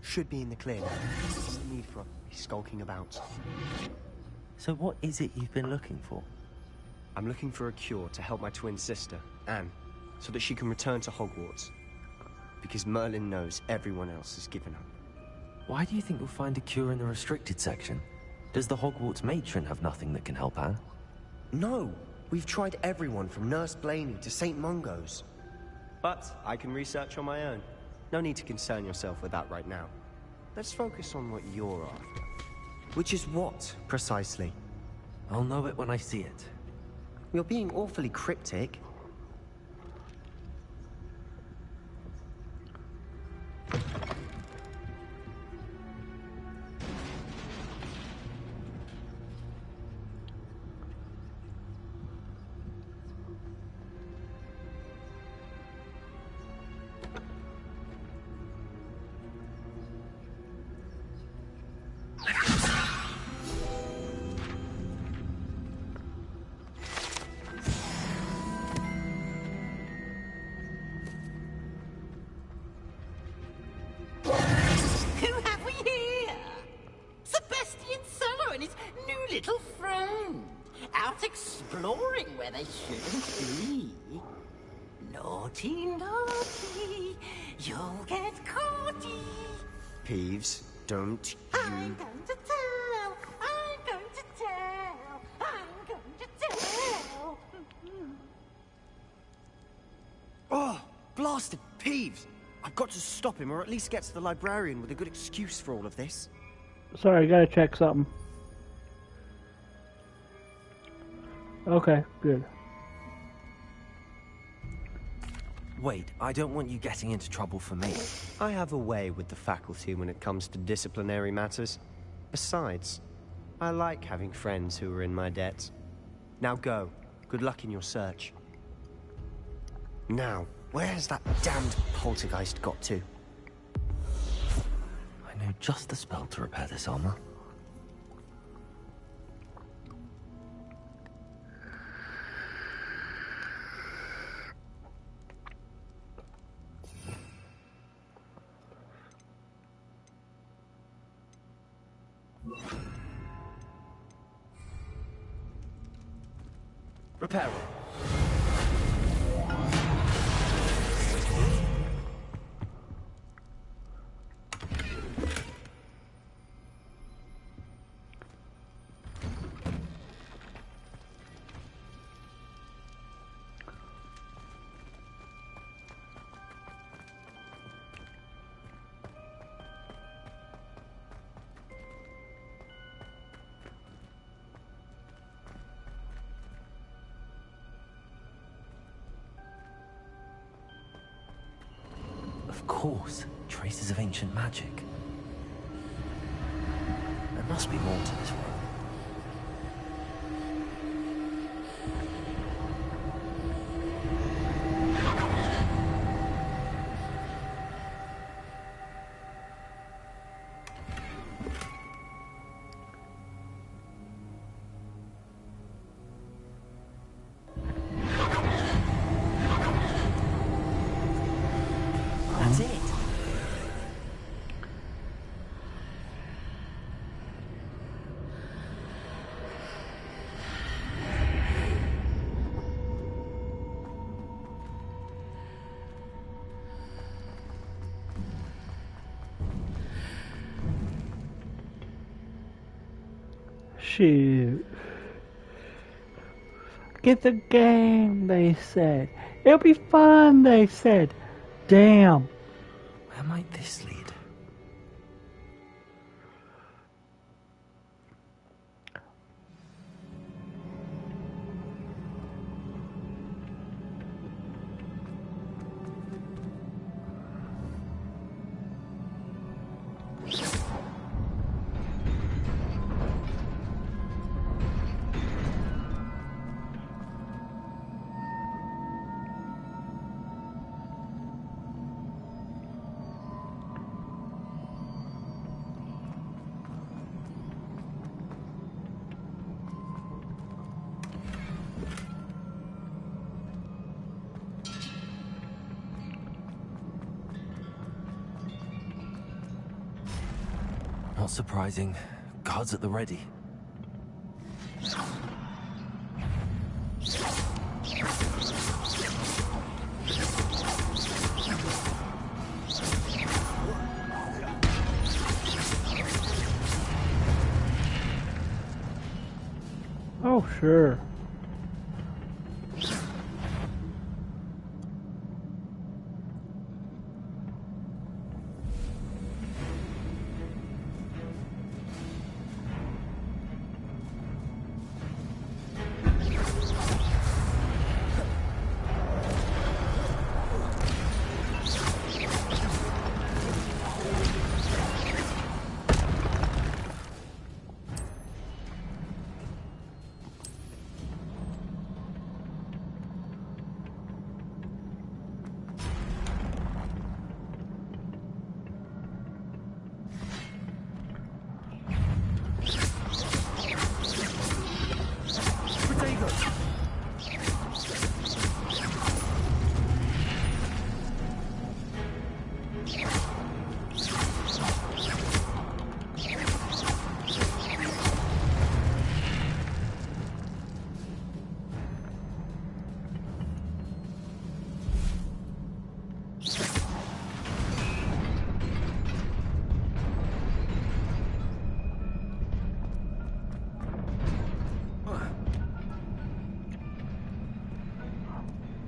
Should be in the clear now. No need for her to be skulking about. So what is it you've been looking for? I'm looking for a cure to help my twin sister, Anne, so that she can return to Hogwarts. Because Merlin knows everyone else has given up. Why do you think you'll find a cure in the restricted section? Does the Hogwarts matron have nothing that can help Anne? No! We've tried everyone from Nurse Blaney to St. Mungo's. But I can research on my own. No need to concern yourself with that right now. Let's focus on what you're after. Which is what, precisely? I'll know it when I see it. You're being awfully cryptic. Exploring where they shouldn't be. Naughty, naughty, you'll get caughty. Peeves, don't you... I'm going to tell, I'm going to tell, I'm going to tell. Oh, blasted Peeves! I've got to stop him, or at least get to the librarian with a good excuse for all of this. Sorry, gotta check something. Okay, good. Wait, I don't want you getting into trouble for me. I have a way with the faculty when it comes to disciplinary matters. Besides, I like having friends who are in my debt. Now go. Good luck in your search. Now, where's that damned poltergeist got to? I know just the spell to repair this armor. Repair. Of course, traces of ancient magic. There must be more to this room. That's it. Shoot. Get the game, they said. It'll be fun, they said. Damn. Where might this lead? Not surprising. Guards at the ready. Oh, sure.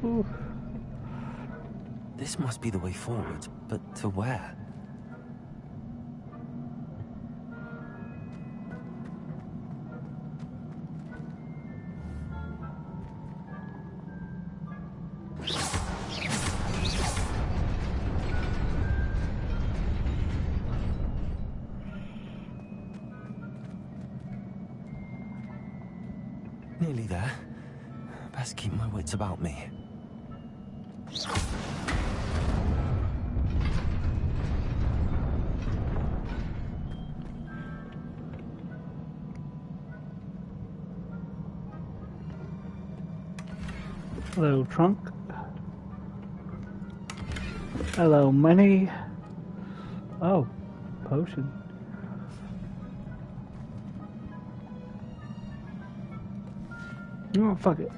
Ooh. This must be the way forward, but to where? Nearly there. Best keep my wits about me. Hello, trunk. Hello, money. Oh, potion. Oh, fuck it.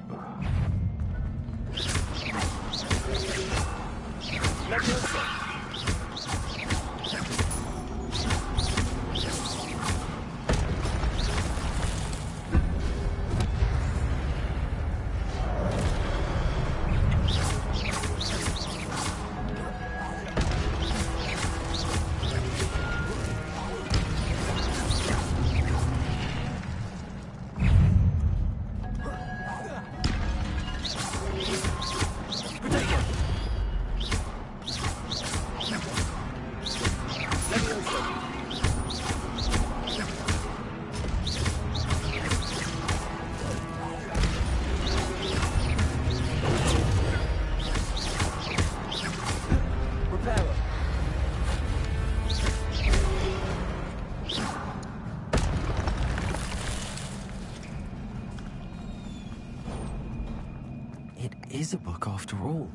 It is a book after all.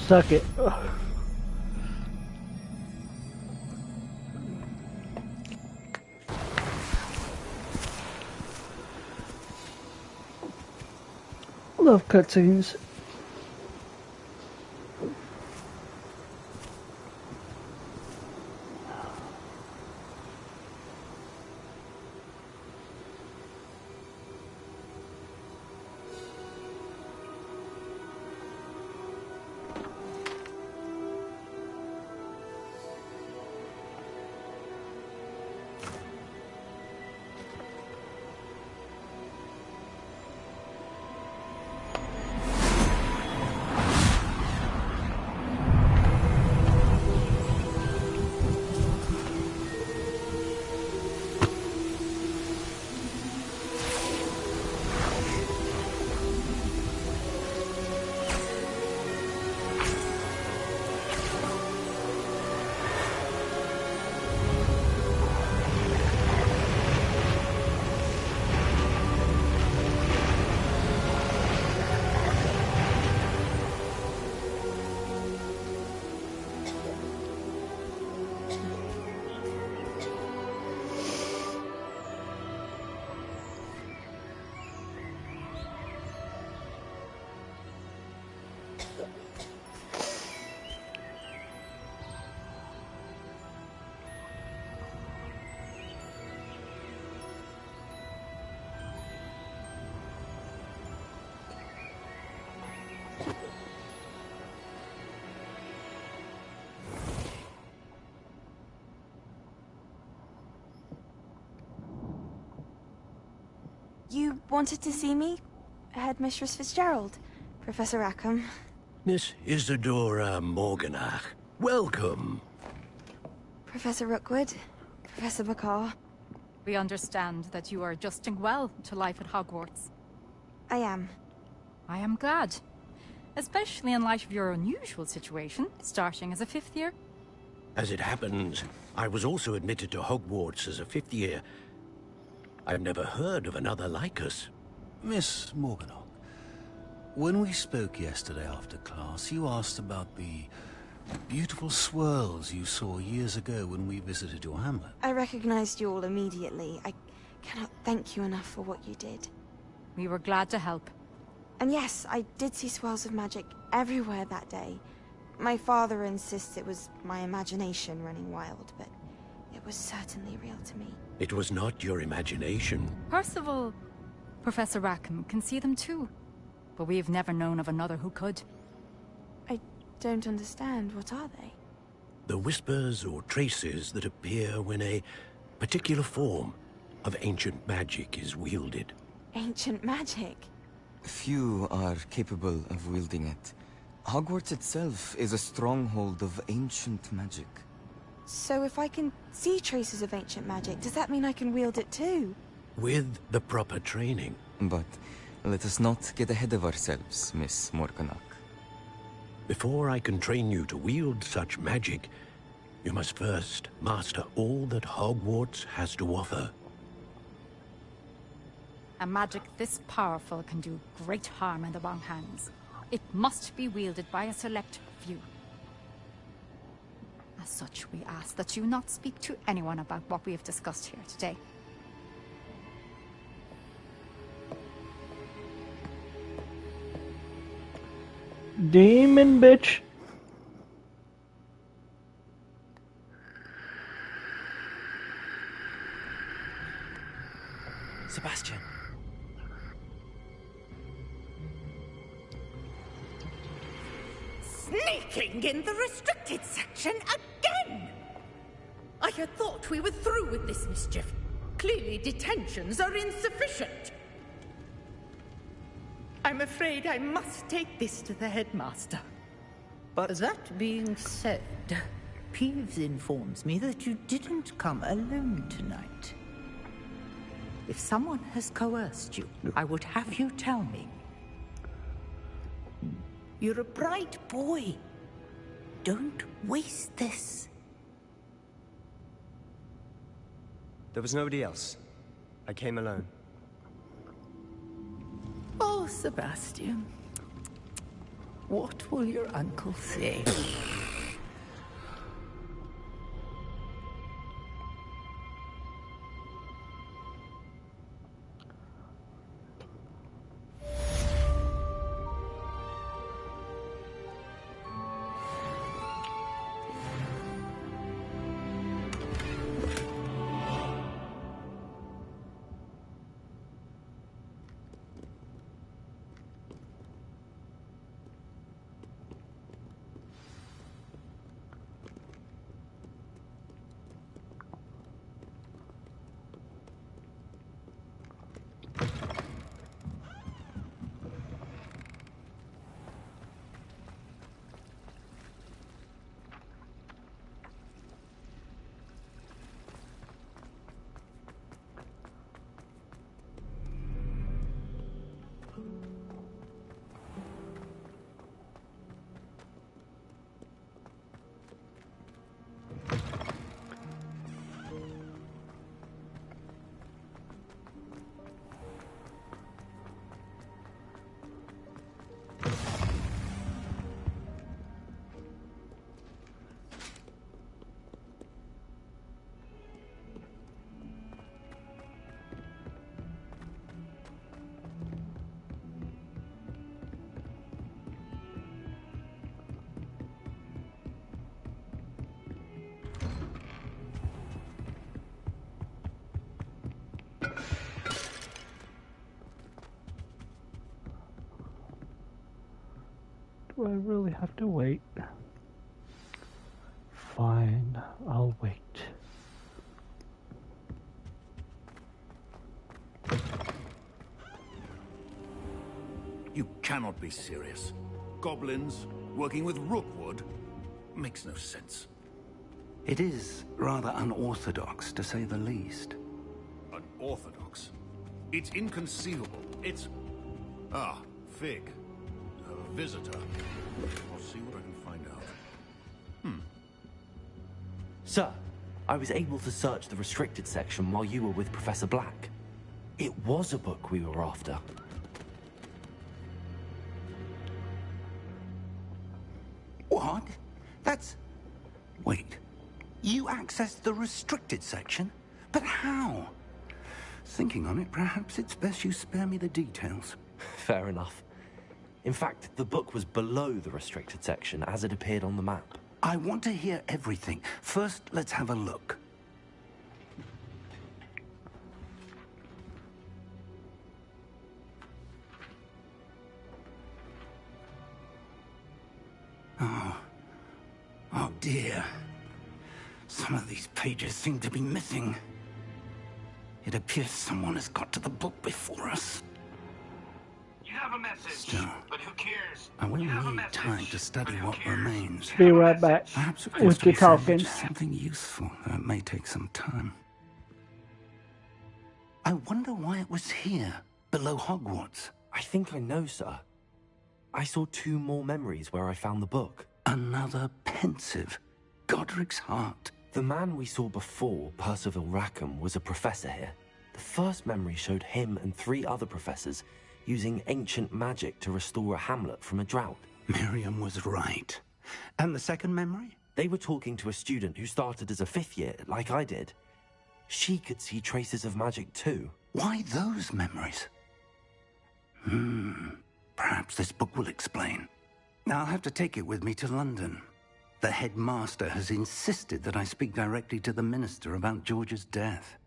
Suck it. Love cutscenes. You wanted to see me? Headmistress Fitzgerald, Professor Rackham. Miss Isadora Morganach, welcome. Professor Rookwood, Professor McCaw. We understand that you are adjusting well to life at Hogwarts. I am. I am glad. Especially in light of your unusual situation, starting as a 5th year. As it happens, I was also admitted to Hogwarts as a 5th year. I've never heard of another like us. Miss Morganach, when we spoke yesterday after class, you asked about the beautiful swirls you saw years ago when we visited your hamlet. I recognized you all immediately. I cannot thank you enough for what you did. We were glad to help. And yes, I did see swirls of magic everywhere that day. My father insists it was my imagination running wild, but it was certainly real to me. It was not your imagination. Percival, Professor Rackham can see them too. But we have never known of another who could. I don't understand. What are they? The whispers or traces that appear when a particular form of ancient magic is wielded. Ancient magic? Few are capable of wielding it. Hogwarts itself is a stronghold of ancient magic. So if I can see traces of ancient magic, does that mean I can wield it too? With the proper training. But let us not get ahead of ourselves, Miss Morganach. Before I can train you to wield such magic, you must first master all that Hogwarts has to offer. A magic this powerful can do great harm in the wrong hands. It must be wielded by a select few. As such, we ask that you not speak to anyone about what we have discussed here today. Demon bitch. Sebastian. Sneaking in the restricted section again! I had thought we were through with this mischief. Clearly detentions are insufficient. I'm afraid I must take this to the headmaster. But that being said, Peeves informs me that you didn't come alone tonight. If someone has coerced you, I would have you tell me. You're a bright boy. Don't waste this. There was nobody else. I came alone. Oh, Sebastian. What will your uncle say? Do I really have to wait? Fine, I'll wait. You cannot be serious. Goblins working with Rookwood makes no sense. It is rather unorthodox, to say the least. Unorthodox? It's inconceivable. It's... Ah, Fig. A visitor. I'll see what I can find out. Sir, I was able to search the restricted section while you were with Professor Black. It was a book we were after. What? That's... Wait. You accessed the restricted section? But how? Thinking on it, perhaps it's best you spare me the details. Fair enough. In fact, the book was below the restricted section as it appeared on the map. I want to hear everything. First, let's have a look. Oh dear. Some of these pages seem to be missing. It appears someone has got to the book before us. You have a message, Still, but who cares? I will need time to study what remains. Be right back Perhaps we can with still you talking. salvage something useful, though it may take some time. I wonder why it was here, below Hogwarts. I think I know, sir. I saw 2 more memories where I found the book. Another pensive. Godric's heart. The man we saw before, Percival Rackham, was a professor here. The first memory showed him and 3 other professors using ancient magic to restore a hamlet from a drought. Miriam was right. And the second memory? They were talking to a student who started as a 5th year, like I did. She could see traces of magic too. Why those memories? Perhaps this book will explain. I'll have to take it with me to London. The headmaster has insisted that I speak directly to the minister about George's death.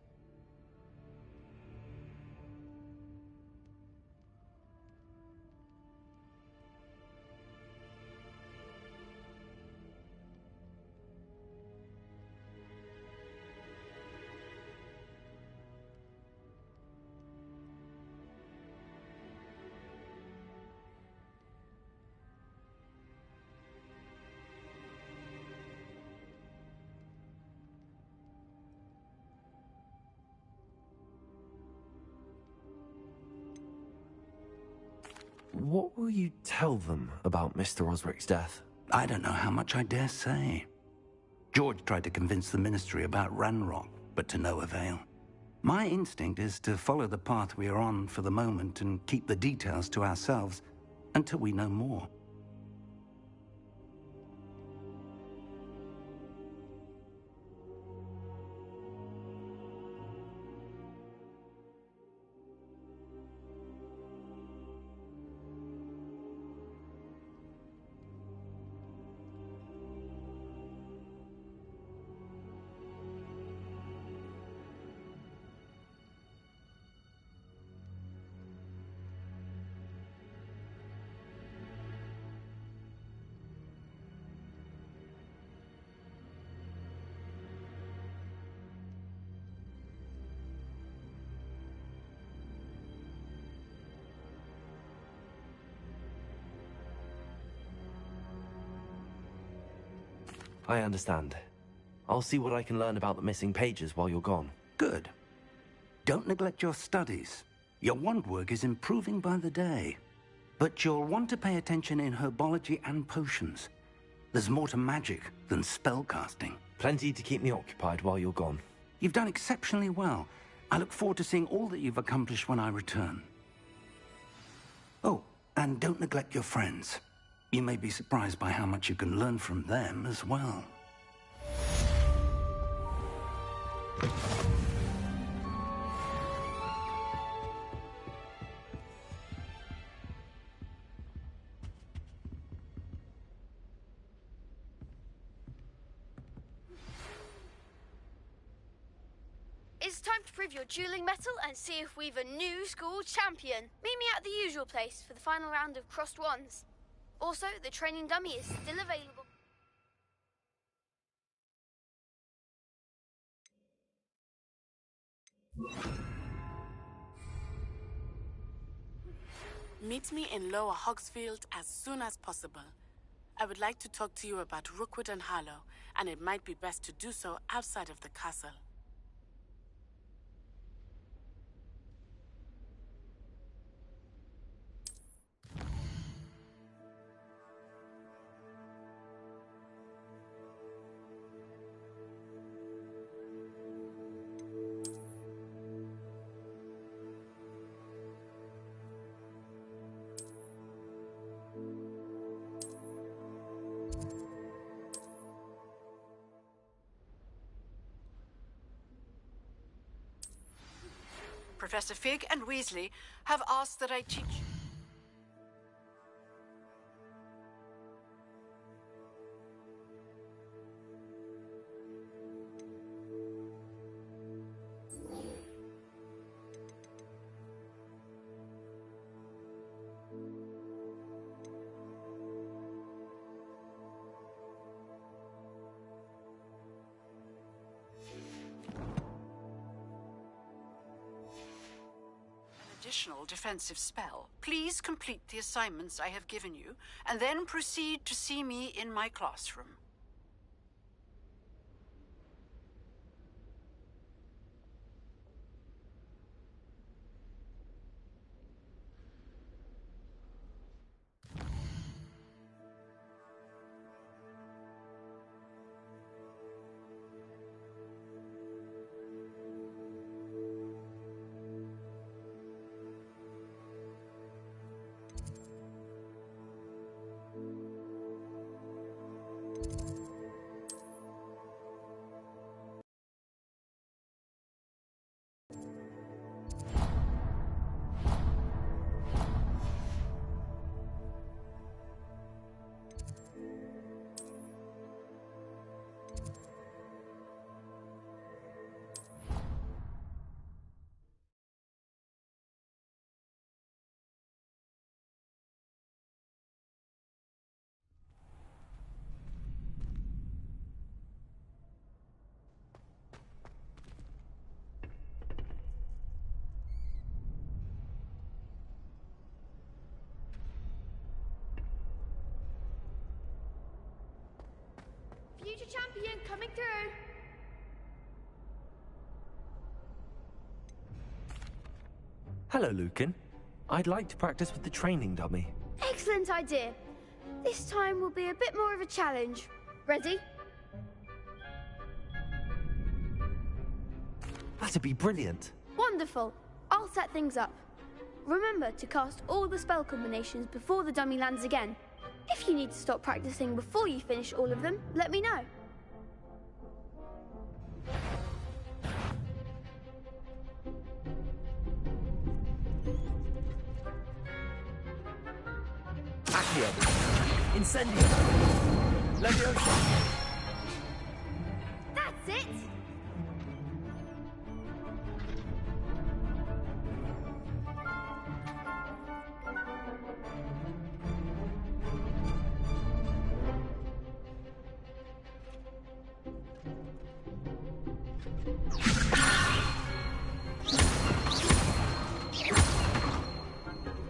What will you tell them about Mr. Osric's death? I don't know how much I dare say. George tried to convince the ministry about Ranrock, but to no avail. My instinct is to follow the path we are on for the moment and keep the details to ourselves until we know more. I understand. I'll see what I can learn about the missing pages while you're gone. Good. Don't neglect your studies. Your wand work is improving by the day. But you'll want to pay attention in herbology and potions. There's more to magic than spellcasting. Plenty to keep me occupied while you're gone. You've done exceptionally well. I look forward to seeing all that you've accomplished when I return. Oh, and don't neglect your friends. You may be surprised by how much you can learn from them as well. It's time to prove your dueling mettle and see if we've a new school champion. Meet me at the usual place for the final round of crossed wands. Also, the training dummy is still available. Meet me in Lower Hogsfield as soon as possible. I would like to talk to you about Rookwood and Harlow, and it might be best to do so outside of the castle. Professor Fig and Weasley have asked that I teach you. Additional defensive spell. Please complete the assignments I have given you, and then proceed to see me in my classroom. Future champion coming through. Hello, Lucan. I'd like to practice with the training dummy. Excellent idea. This time will be a bit more of a challenge. Ready? That'd be brilliant. Wonderful. I'll set things up. Remember to cast all the spell combinations before the dummy lands again. If you need to stop practicing before you finish all of them, let me know. Accio. Incendio. Leviosa. That's it!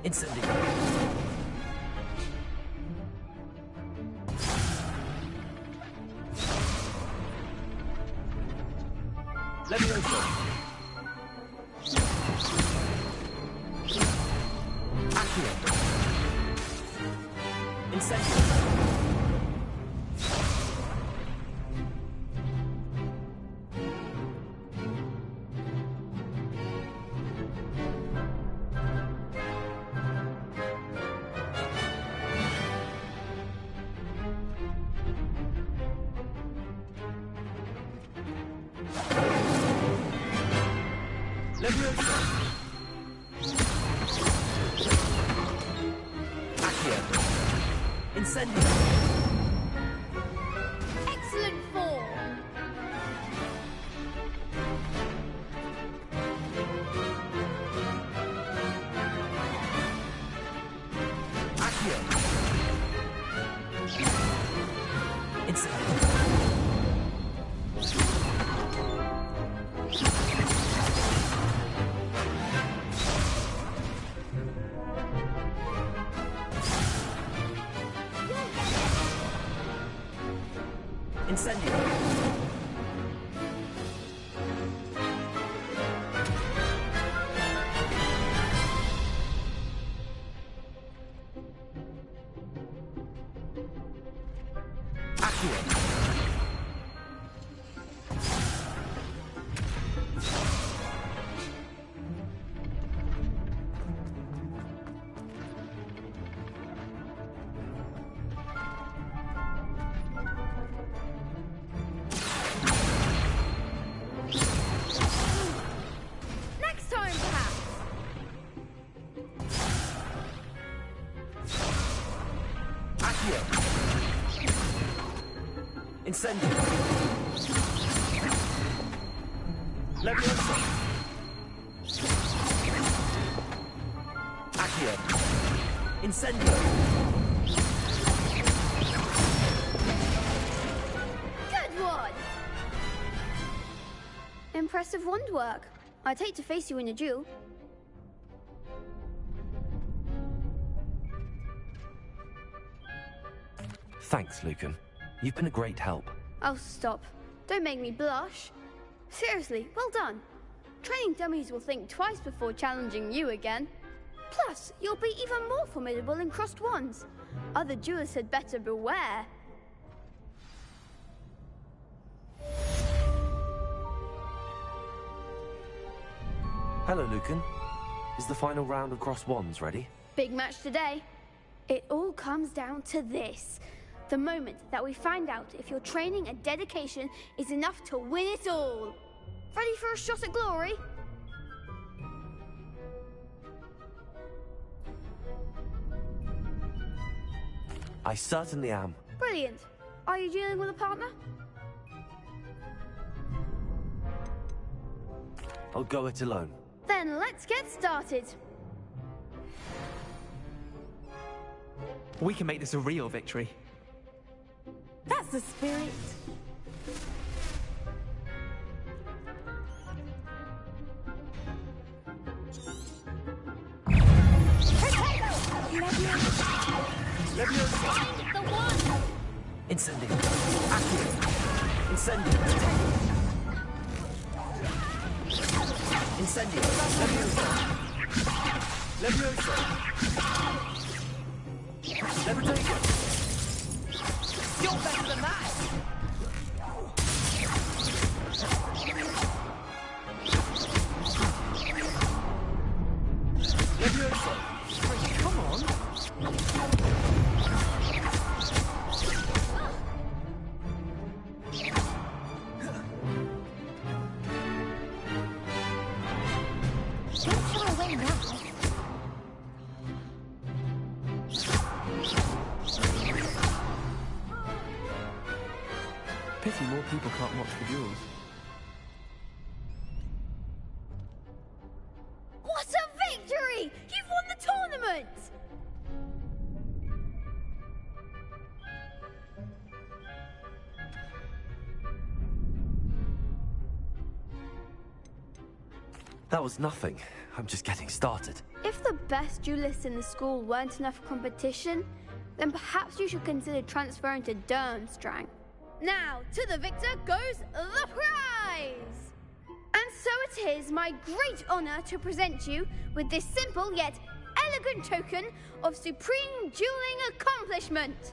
Incendio. Accio. Incendio. Leviosa. Accio. Incendio. Excellent form. Accio. Incendio. Incendio. Accio. Next time, perhaps. Accio. Incendio. Leviosa. Accio. Incendio. Good one. Impressive wand work. I'd hate to face you in a duel. Thanks, Lucan. You've been a great help. Oh, stop. Don't make me blush. Seriously, well done. Training dummies will think twice before challenging you again. Plus, you'll be even more formidable in crossed wands. Other duelists had better beware. Hello, Lucan. Is the final round of cross wands ready? Big match today. It all comes down to this. The moment that we find out if your training and dedication is enough to win it all. Ready for a shot at glory? I certainly am. Brilliant. Are you dealing with a partner? I'll go it alone. Then let's get started. We can make this a real victory. That's the spirit. Leviosa. The one! Incendio. Accio. Incendio. Incendio. Leviosa. Leviosa. Levitation. You're better than that. Leviosa. Come on. Don't shy away now. Pity more people can't watch the duels. What a victory! You've won the tournament! That was nothing. I'm just getting started. If the best duelists in the school weren't enough competition, then perhaps you should consider transferring to Durmstrang. Now, to the victor goes the prize! And so it is my great honor to present you with this simple yet elegant token of supreme dueling accomplishment.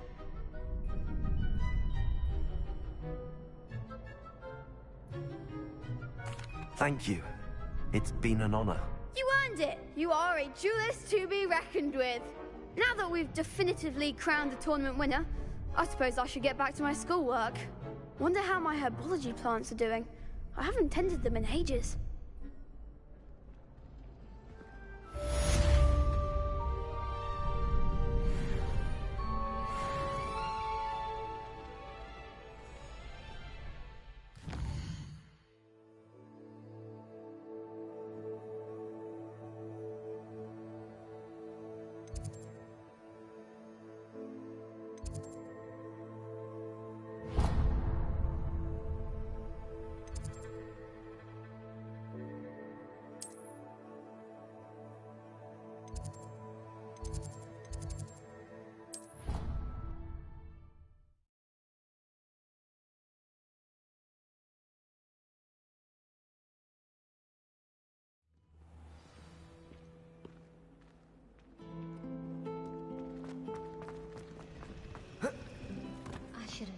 Thank you. It's been an honor. You earned it. You are a duelist to be reckoned with. Now that we've definitively crowned the tournament winner, I suppose I should get back to my schoolwork. Wonder how my herbology plants are doing. I haven't tended them in ages.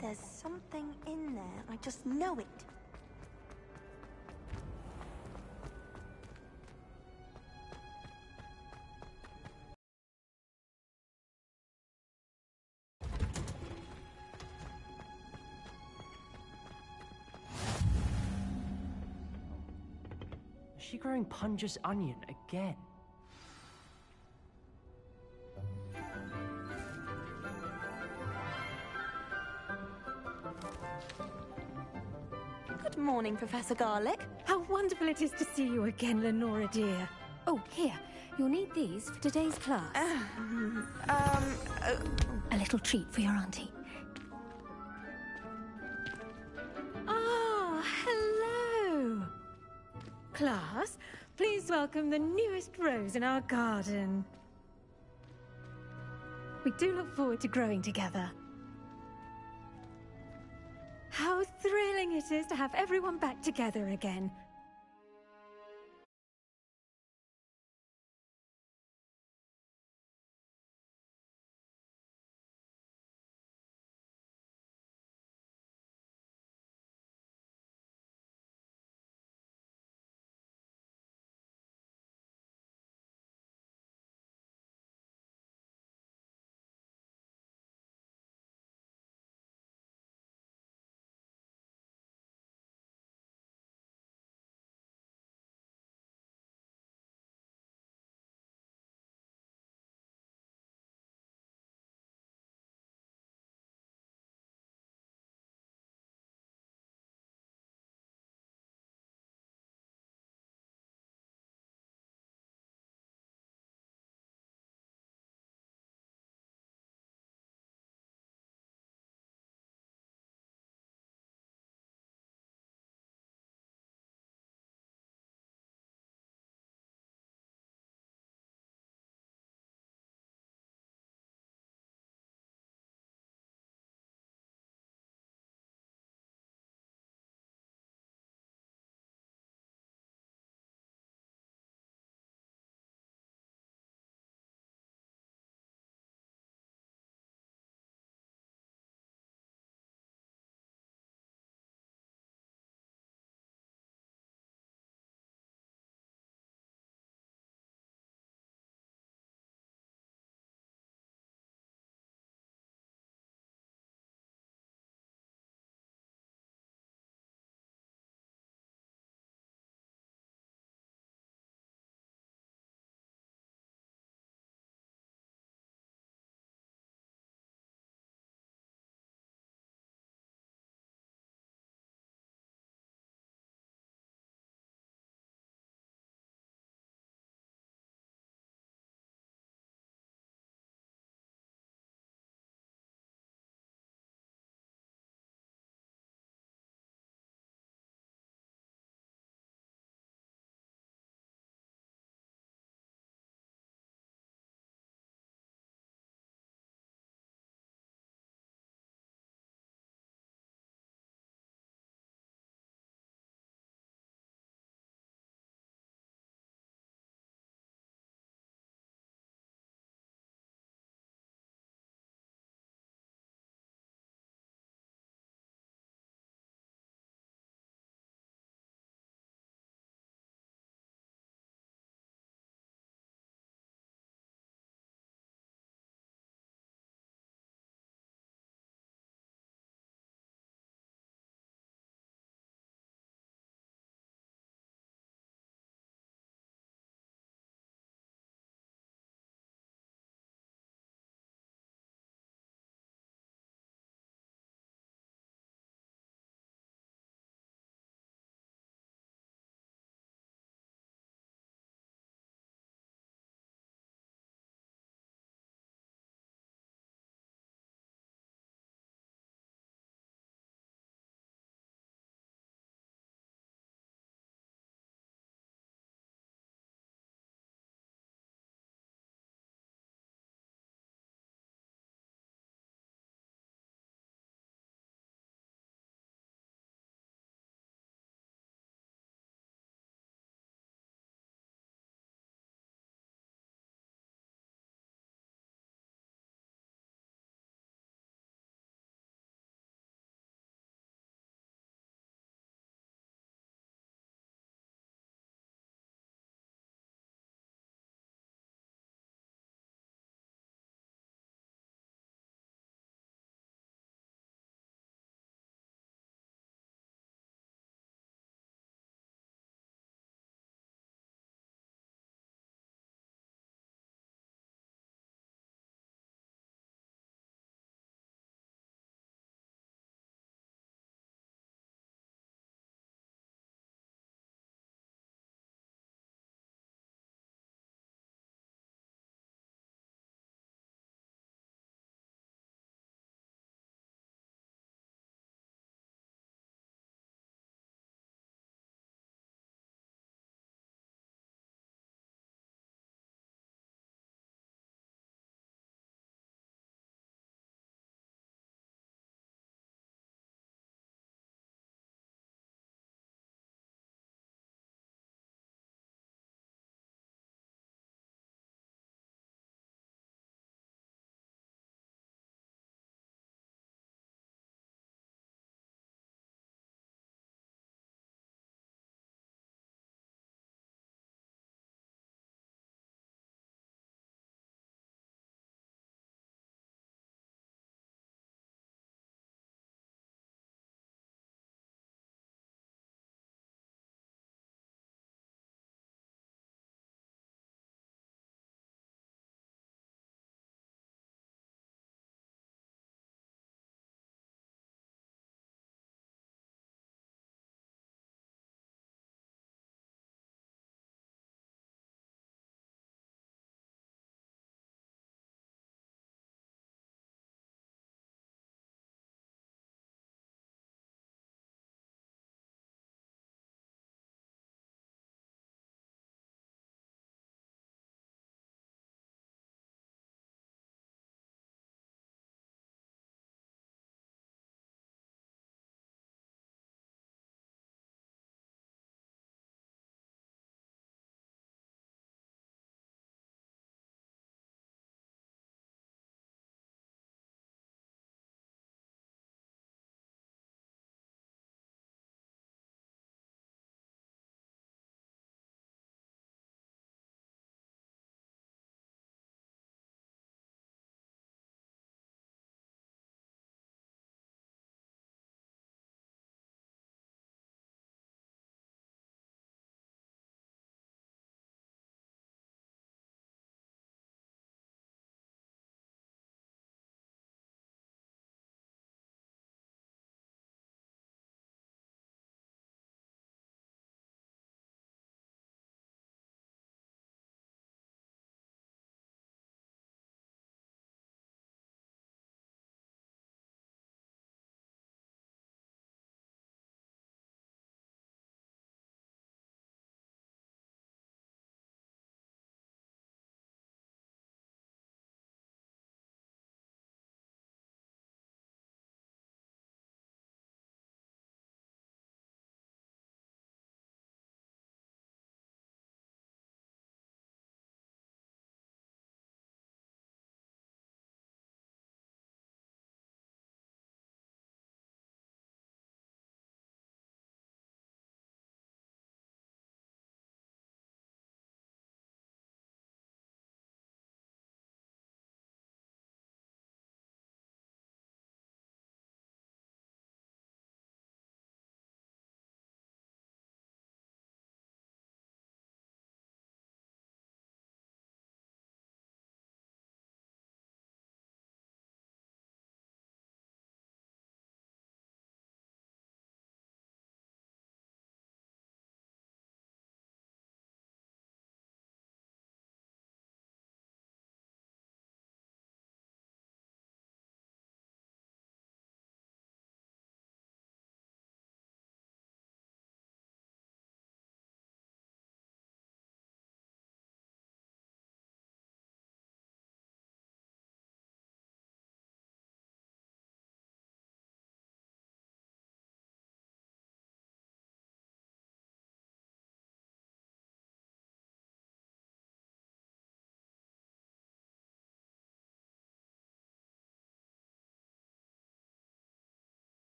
There's something in there. I just know it. Is she growing Punja's onion again? Good morning, Professor Garlic. How wonderful it is to see you again, Lenora dear. Oh, here. You'll need these for today's class. A little treat for your auntie. Ah, hello. Class, please welcome the newest rose in our garden. We do look forward to growing together. How thrilling it is to have everyone back together again.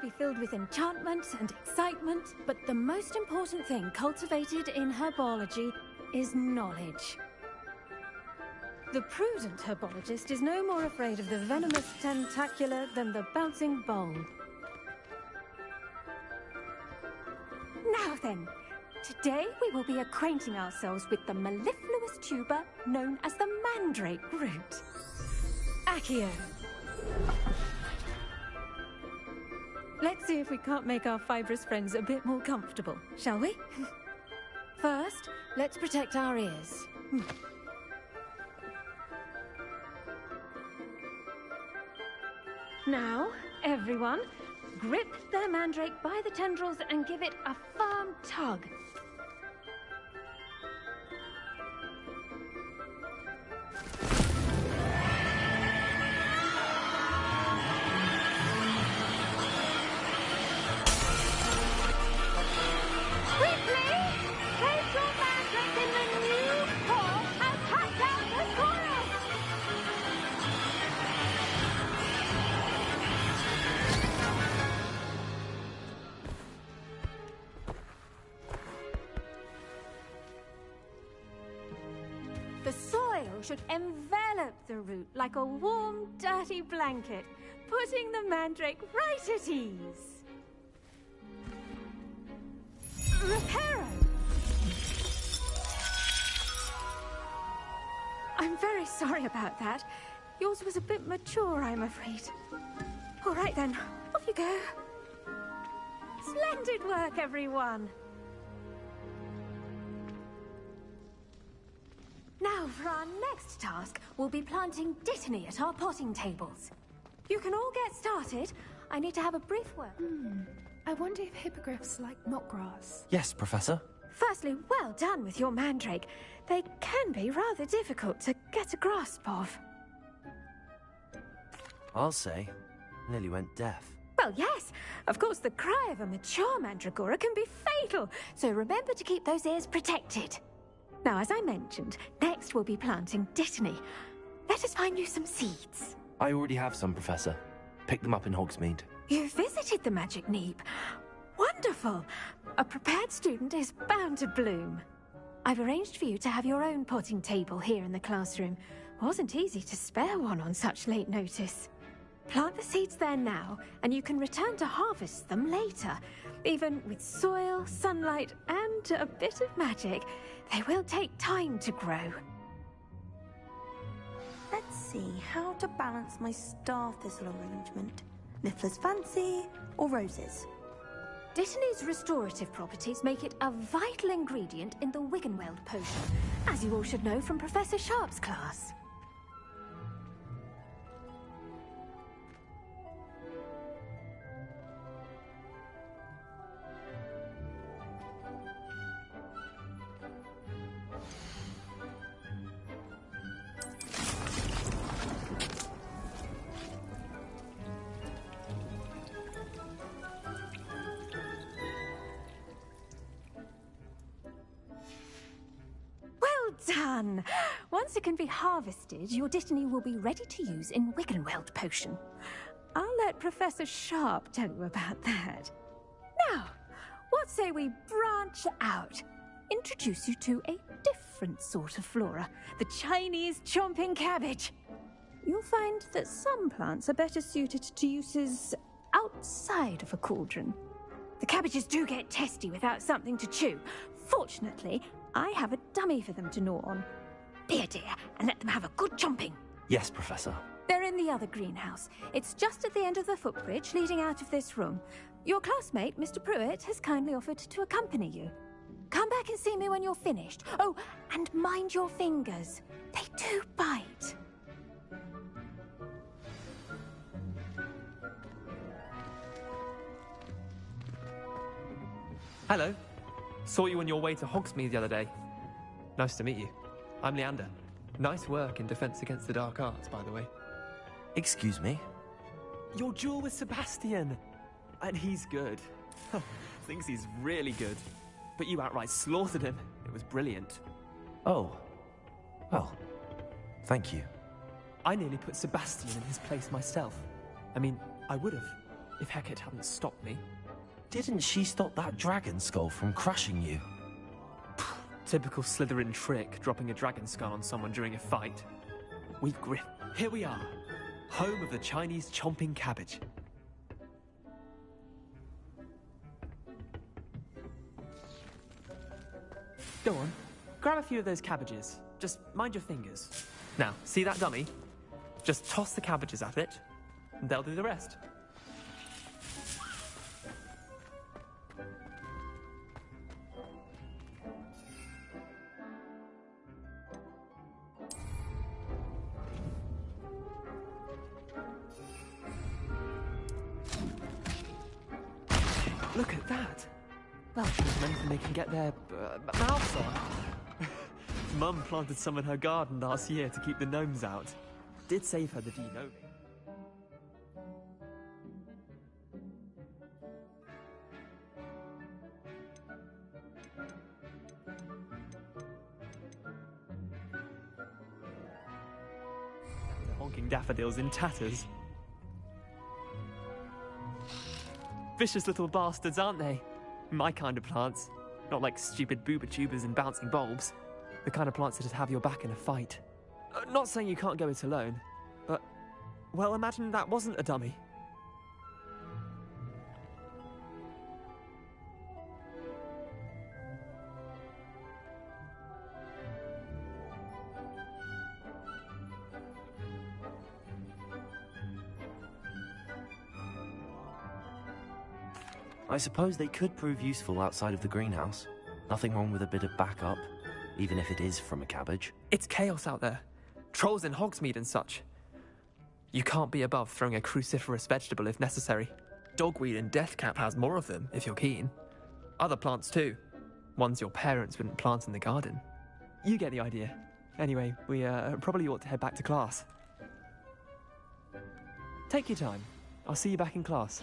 be filled with enchantment and excitement, but the most important thing cultivated in herbology is knowledge. The prudent herbologist is no more afraid of the venomous tentacula than the bouncing bulb. Now then, today we will be acquainting ourselves with the mellifluous tuber known as the mandrake root. Accio. Let's see if we can't make our fibrous friends a bit more comfortable, shall we? First, let's protect our ears. Now, everyone, grip the mandrake by the tendrils and give it a firm tug. The soil should envelop the root like a warm, dirty blanket, putting the mandrake right at ease. Reparo! I'm very sorry about that. Yours was a bit mature, I'm afraid. All right then, off you go. Splendid work, everyone. Now, for our next task, we'll be planting dittany at our potting tables. You can all get started. I need to have a brief word. I wonder if hippogriffs like knotgrass. Yes, Professor. Firstly, well done with your mandrake. They can be rather difficult to get a grasp of. I'll say, nearly went deaf. Well, yes. Of course, the cry of a mature mandragora can be fatal, so remember to keep those ears protected. Now, as I mentioned, next we'll be planting dittany. Let us find you some seeds. I already have some, Professor. Picked them up in Hogsmeade. You visited the Magic Neep. Wonderful! A prepared student is bound to bloom. I've arranged for you to have your own potting table here in the classroom. Wasn't easy to spare one on such late notice. Plant the seeds there now, and you can return to harvest them later. Even with soil, sunlight, and a bit of magic, they will take time to grow. Let's see how to balance my star thistle arrangement. Niffler's fancy or roses? Dittany's restorative properties make it a vital ingredient in the Wiggenweld potion, as you all should know from Professor Sharp's class. Done! Once it can be harvested, your dittany will be ready to use in Wiggenweld potion. I'll let Professor Sharp tell you about that. Now, what say we branch out? Introduce you to a different sort of flora, the Chinese chomping cabbage. You'll find that some plants are better suited to uses outside of a cauldron. The cabbages do get testy without something to chew. Fortunately, I have a dummy for them to gnaw on. Be a dear and let them have a good chomping. Yes, Professor. They're in the other greenhouse. It's just at the end of the footbridge leading out of this room. Your classmate, Mr. Pruitt, has kindly offered to accompany you. Come back and see me when you're finished. Oh, and mind your fingers. They do bite. Hello. Saw you on your way to Hogsmeade the other day. Nice to meet you. I'm Leander. Nice work in Defense Against the Dark Arts, by the way. Excuse me? Your duel with Sebastian. And he's good. Thinks he's really good. But you outright slaughtered him. It was brilliant. Oh. Well, thank you. I nearly put Sebastian in his place myself. I mean, I would have. If Hecate hadn't stopped me. Didn't she stop that dragon skull from crushing you? Typical Slytherin trick, dropping a dragon skull on someone during a fight. We've grit. Here we are, home of the Chinese chomping cabbage. Go on, grab a few of those cabbages. Just mind your fingers. Now, see that dummy? Just toss the cabbages at it, and they'll do the rest. Look at that! Well, there's anything they can get their mouths on. Mum planted some in her garden last year to keep the gnomes out. Did save her the de-gnoming. The honking daffodils in tatters. Vicious little bastards, aren't they? My kind of plants. Not like stupid booba tubers and bouncing bulbs. The kind of plants that'd have your back in a fight. Not saying you can't go it alone, but, well, imagine that wasn't a dummy. I suppose they could prove useful outside of the greenhouse. Nothing wrong with a bit of backup, even if it is from a cabbage. It's chaos out there. Trolls in Hogsmeade and such. You can't be above throwing a cruciferous vegetable if necessary. Dogweed and deathcap has more of them, if you're keen. Other plants too. Ones your parents wouldn't plant in the garden. You get the idea. Anyway, we probably ought to head back to class. Take your time. I'll see you back in class.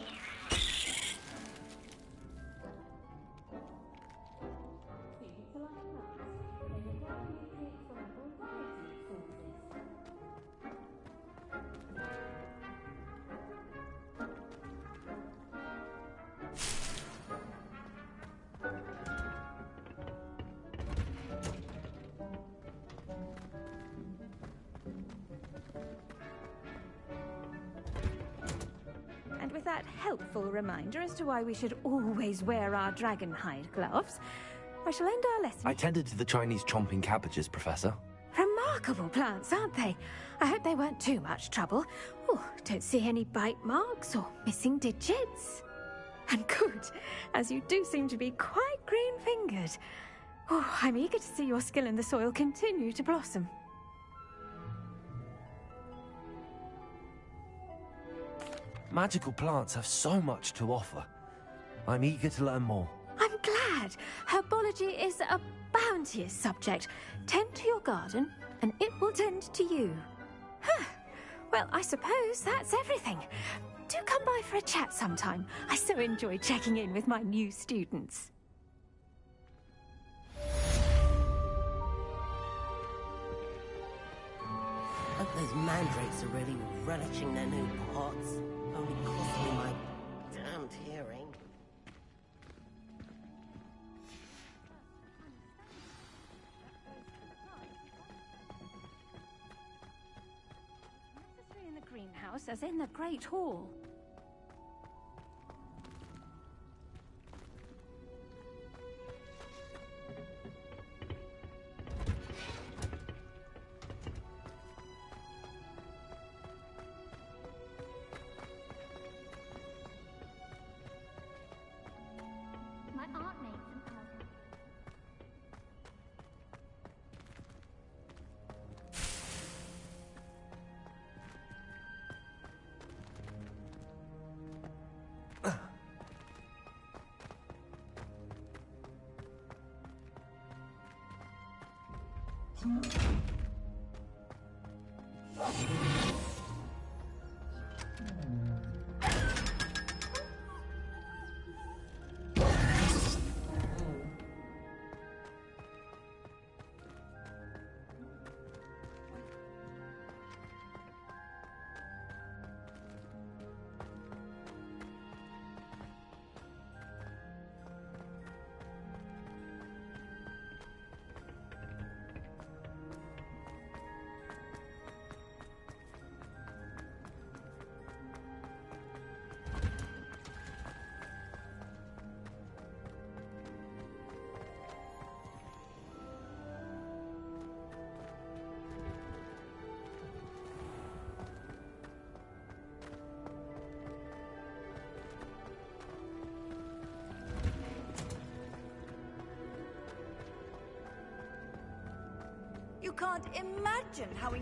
And with that helpful reminder as to why we should always wear our dragon hide gloves, I shall end our lesson. I tended to the Chinese chomping cabbages, Professor. Remarkable plants, aren't they? I hope they weren't too much trouble. Oh, don't see any bite marks or missing digits. And good, as you do seem to be quite green-fingered. Oh, I'm eager to see your skill in the soil continue to blossom. Magical plants have so much to offer. I'm eager to learn more. I'm glad. Herbology is a bounteous subject. Tend to your garden, and it will tend to you. Huh. Well, I suppose that's everything. Do come by for a chat sometime. I so enjoy checking in with my new students. Hope those mandrakes are really relishing their new pots. Only cost me my damned hearing. Necessary in the greenhouse as in the Great Hall. My aunt made some puzzles. You can't imagine how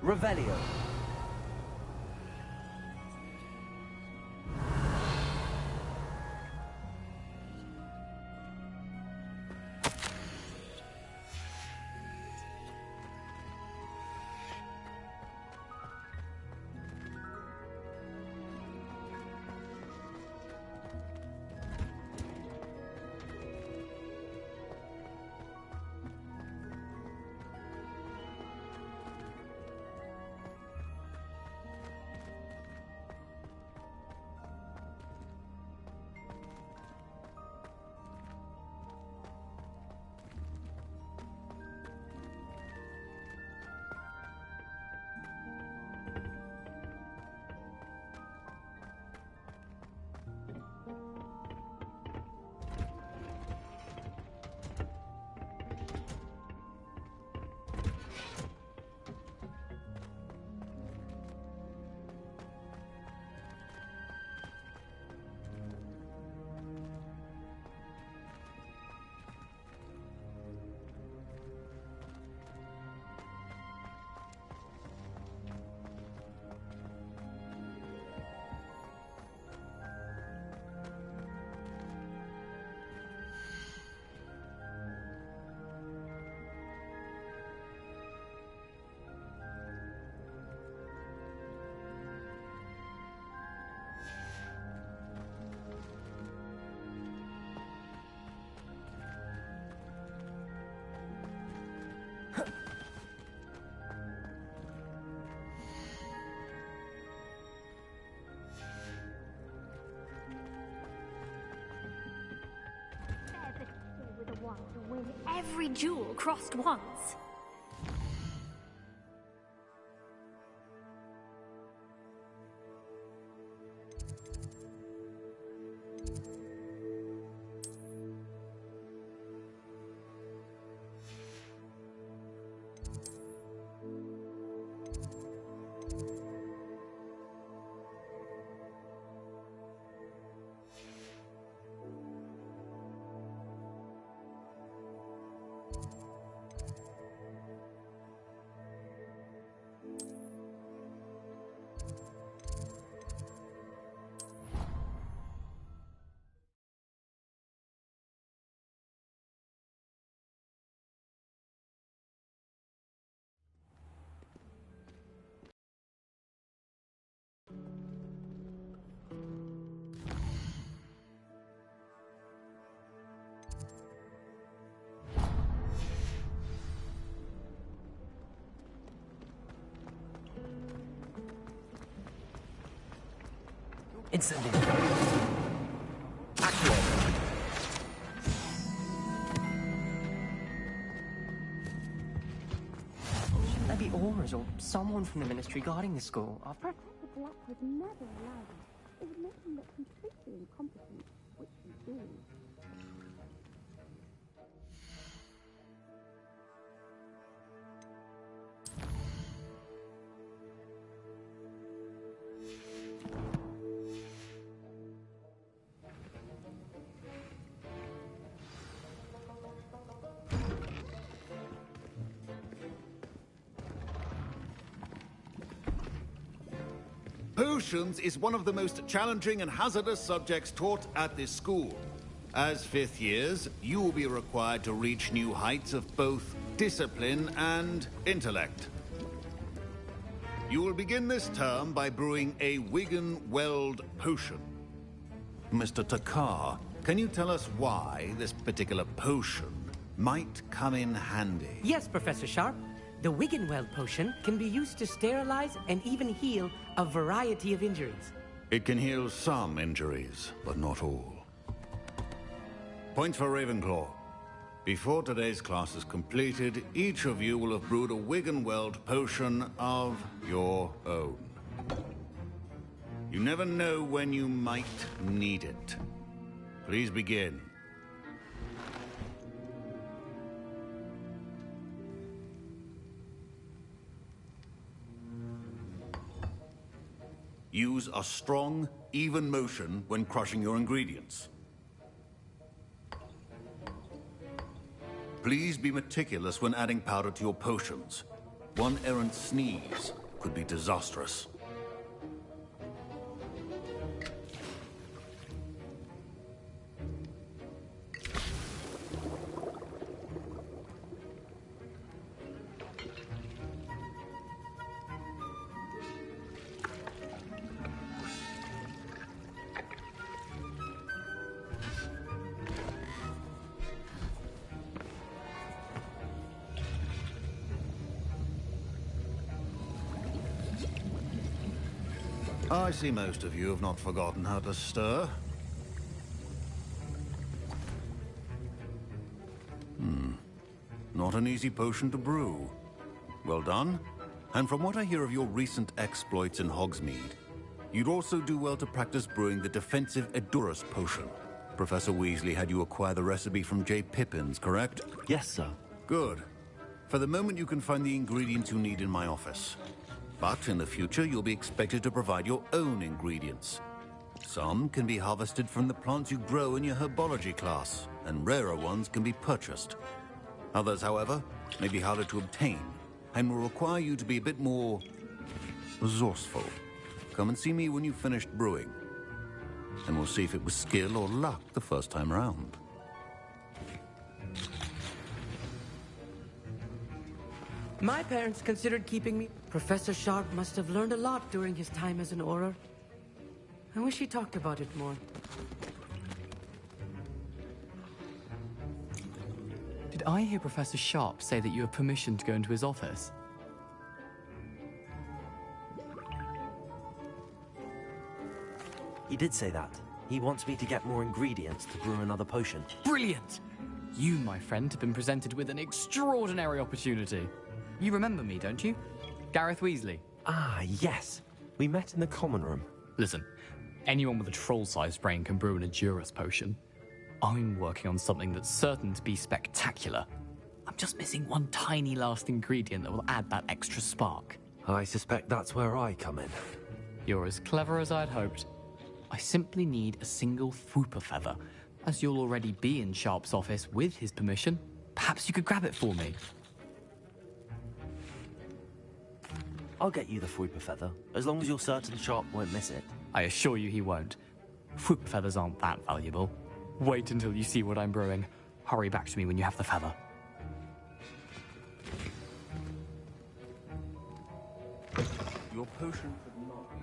Revelio. with a wand to win every jewel crossed once. Instantly. Shouldn't there be aurors or someone from the ministry guarding the school? Professor Black would never allow this. It would make him look completely incompetent, which he is. Potions is one of the most challenging and hazardous subjects taught at this school. As fifth years, you will be required to reach new heights of both discipline and intellect. You will begin this term by brewing a Wiggenweld potion. Mr. Takar, can you tell us why this particular potion might come in handy? Yes, Professor Sharp. The Wiggenweld potion can be used to sterilize and even heal a variety of injuries. It can heal some injuries, but not all. Point for Ravenclaw. Before today's class is completed, each of you will have brewed a Wiggenweld potion of your own. You never know when you might need it. Please begin. Use a strong, even motion when crushing your ingredients. Please be meticulous when adding powder to your potions. One errant sneeze could be disastrous. I see most of you have not forgotten how to stir. Not an easy potion to brew. Well done. And from what I hear of your recent exploits in Hogsmeade, you'd also do well to practice brewing the defensive Edurus potion. Professor Weasley had you acquire the recipe from J. Pippins, correct? Yes, sir. Good. For the moment, you can find the ingredients you need in my office. But in the future, you'll be expected to provide your own ingredients. Some can be harvested from the plants you grow in your herbology class, and rarer ones can be purchased. Others, however, may be harder to obtain, and will require you to be a bit more resourceful. Come and see me when you've finished brewing, and we'll see if it was skill or luck the first time round. My parents considered keeping me. Professor Sharp must have learned a lot during his time as an Auror. I wish he talked about it more. Did I hear Professor Sharp say that you have permission to go into his office? He did say that. He wants me to get more ingredients to brew another potion. Brilliant! You, my friend, have been presented with an extraordinary opportunity. You remember me, don't you? Gareth Weasley. Ah, yes. We met in the common room. Listen, anyone with a troll-sized brain can brew an Edurus potion. I'm working on something that's certain to be spectacular. I'm just missing one tiny last ingredient that will add that extra spark. I suspect that's where I come in. You're as clever as I'd hoped. I simply need a single Fwooper feather. As you'll already be in Sharp's office with his permission, perhaps you could grab it for me. I'll get you the Fwooper feather, as long as you're certain Sharp won't miss it. I assure you he won't. Fwooper feathers aren't that valuable. Wait until you see what I'm brewing. Hurry back to me when you have the feather. Your potion could not be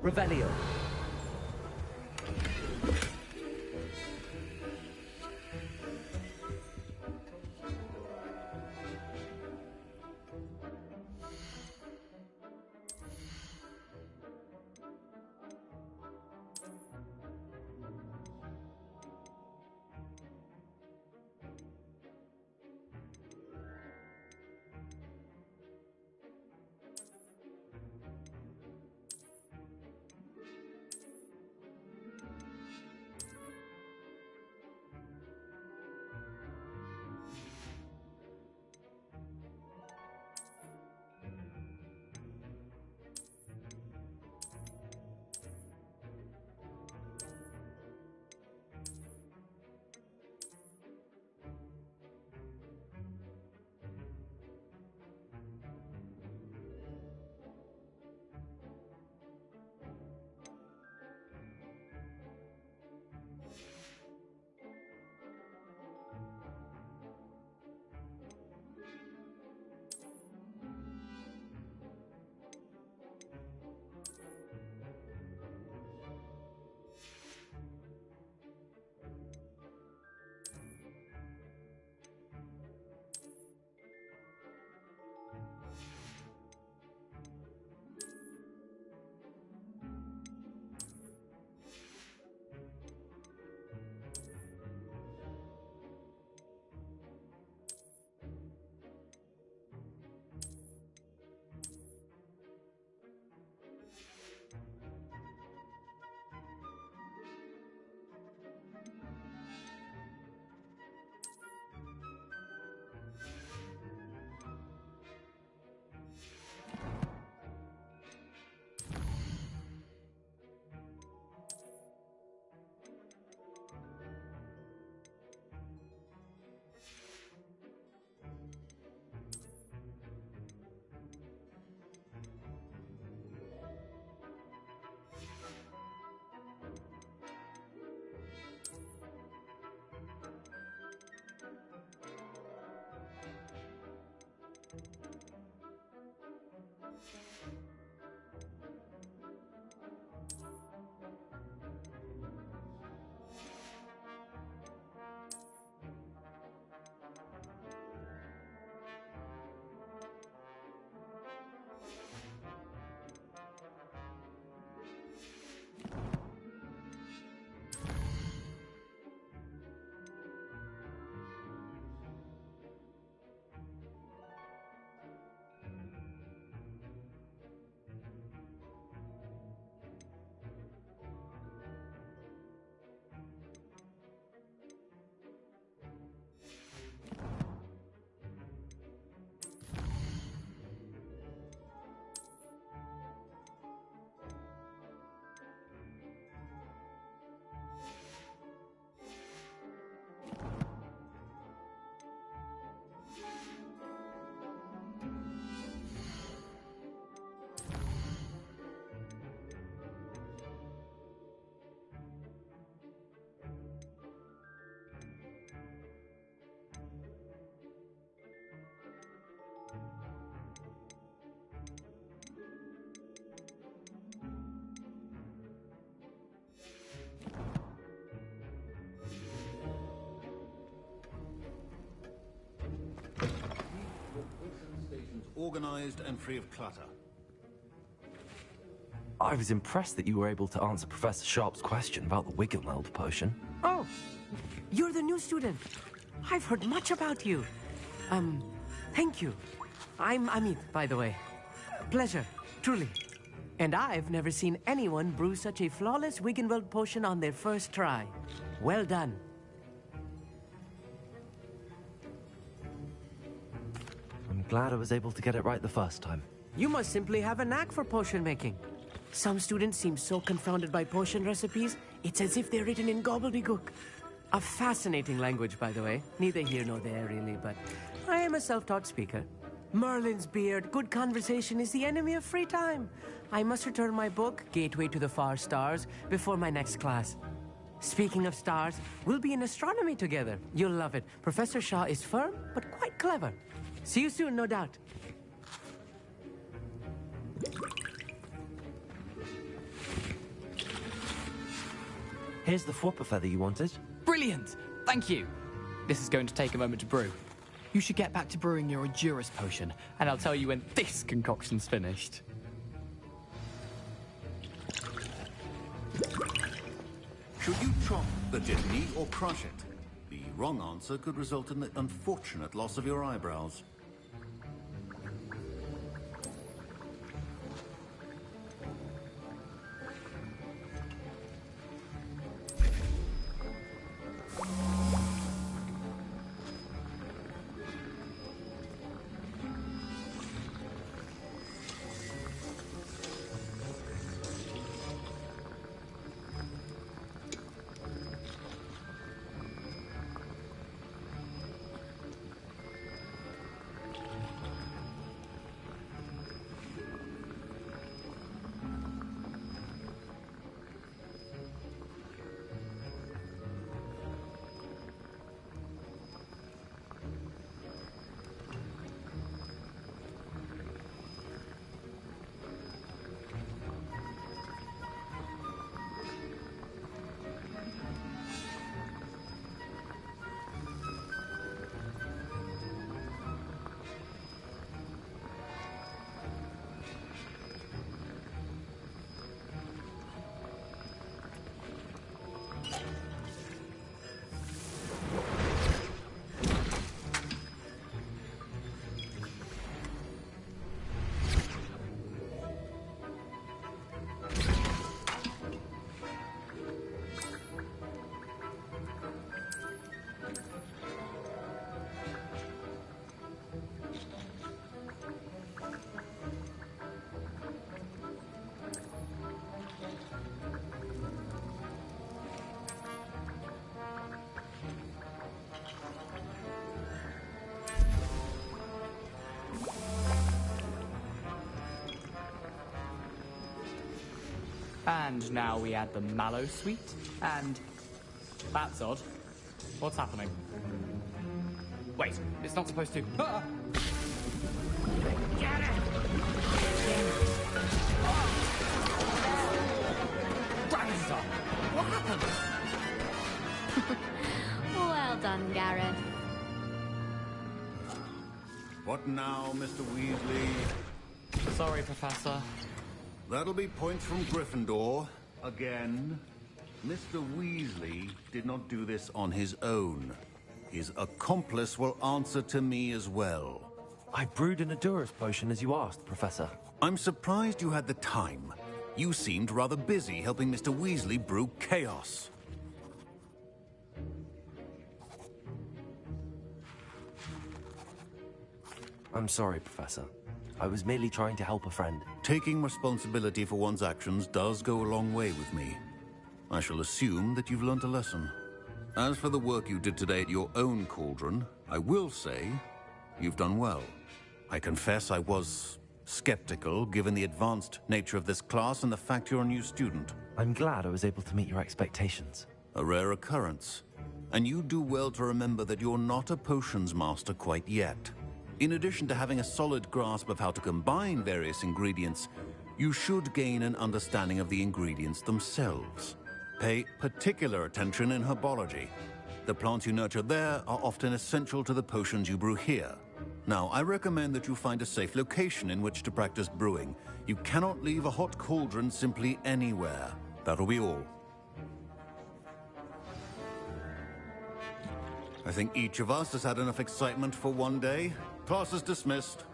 Revelio. Organized and free of clutter. I was impressed that you were able to answer Professor Sharp's question about the Wiggenweld potion. Oh, you're the new student. I've heard much about you. Thank you. I'm Amit, by the way. Pleasure, truly. And I've never seen anyone brew such a flawless Wiggenweld potion on their first try. Well done. I'm glad I was able to get it right the first time. You must simply have a knack for potion making. Some students seem so confounded by potion recipes, it's as if they're written in gobbledygook. A fascinating language, by the way. Neither here nor there, really, but I am a self-taught speaker. Merlin's beard, good conversation is the enemy of free time. I must return my book, Gateway to the Far Stars, before my next class. Speaking of stars, we'll be in astronomy together. You'll love it. Professor Shah is firm, but quite clever. See you soon, no doubt. Here's the flopper feather you wanted. Brilliant! Thank you! This is going to take a moment to brew. You should get back to brewing your Juris potion, and I'll tell you when this concoction's finished. Should you chop the jitney or crush it? The wrong answer could result in the unfortunate loss of your eyebrows. And now we add the mallow sweet, and... That's odd. What's happening? Wait, it's not supposed to... Ah! Get it! Ranza! What happened? Well done, Gareth. What now, Mr. Weasley? Sorry, Professor. That'll be points from Gryffindor. Again. Mr. Weasley did not do this on his own. His accomplice will answer to me as well. I brewed an Adurus potion as you asked, Professor. I'm surprised you had the time. You seemed rather busy helping Mr. Weasley brew chaos. I'm sorry, Professor. I was merely trying to help a friend. Taking responsibility for one's actions does go a long way with me. I shall assume that you've learnt a lesson. As for the work you did today at your own cauldron, I will say you've done well. I confess I was skeptical, given the advanced nature of this class and the fact you're a new student. I'm glad I was able to meet your expectations. A rare occurrence. And you do well to remember that you're not a potions master quite yet. In addition to having a solid grasp of how to combine various ingredients, you should gain an understanding of the ingredients themselves. Pay particular attention in herbology. The plants you nurture there are often essential to the potions you brew here. Now, I recommend that you find a safe location in which to practice brewing. You cannot leave a hot cauldron simply anywhere. That'll be all. I think each of us has had enough excitement for one day. Class is dismissed.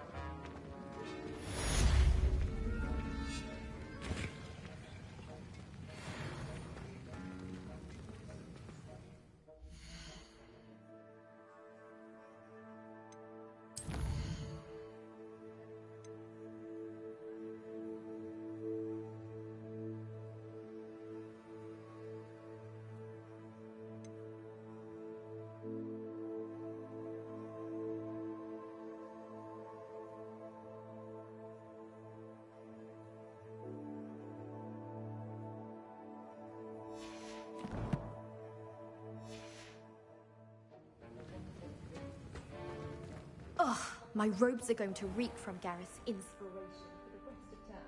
Ugh, my robes are going to reek from Gareth's inspiration for the rest of town.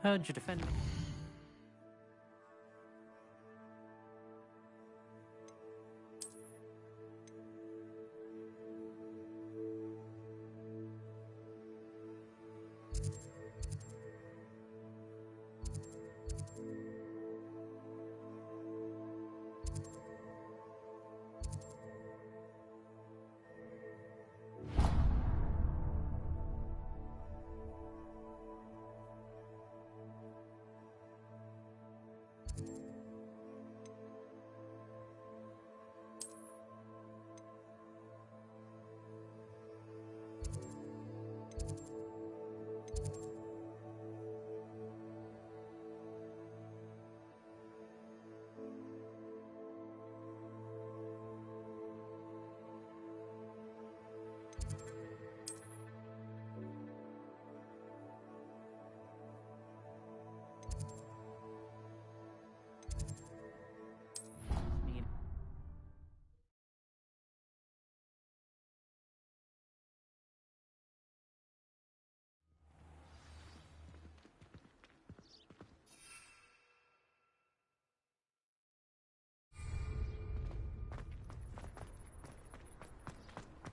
Heard you defend me.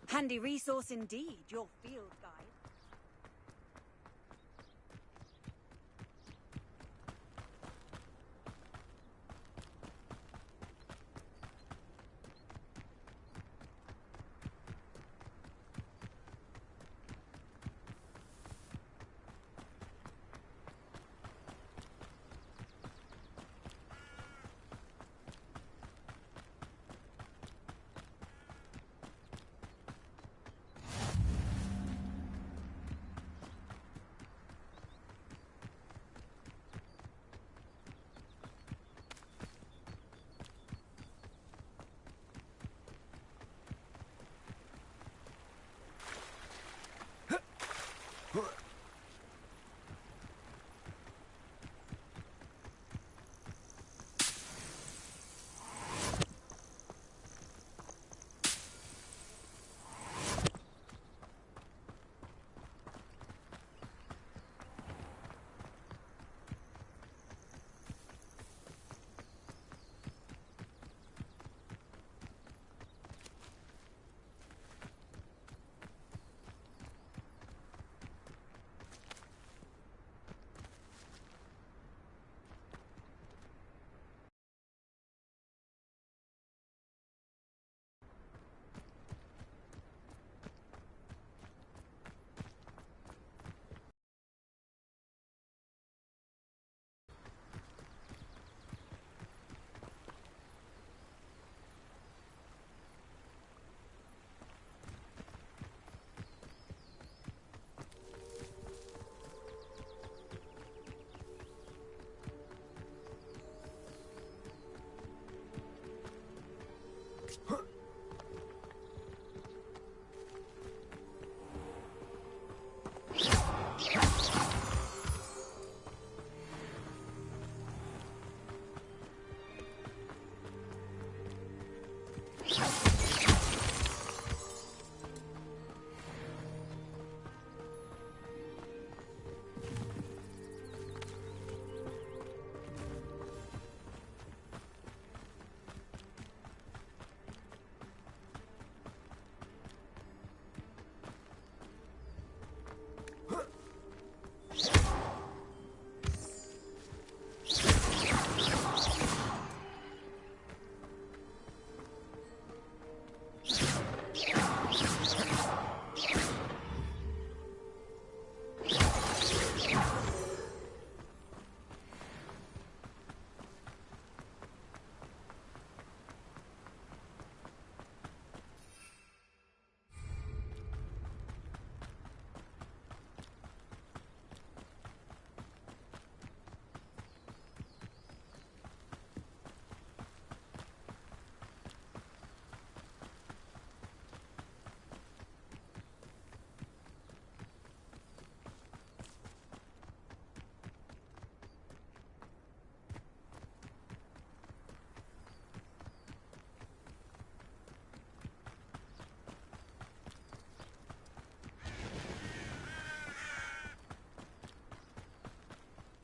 Handy resource indeed, your field guide.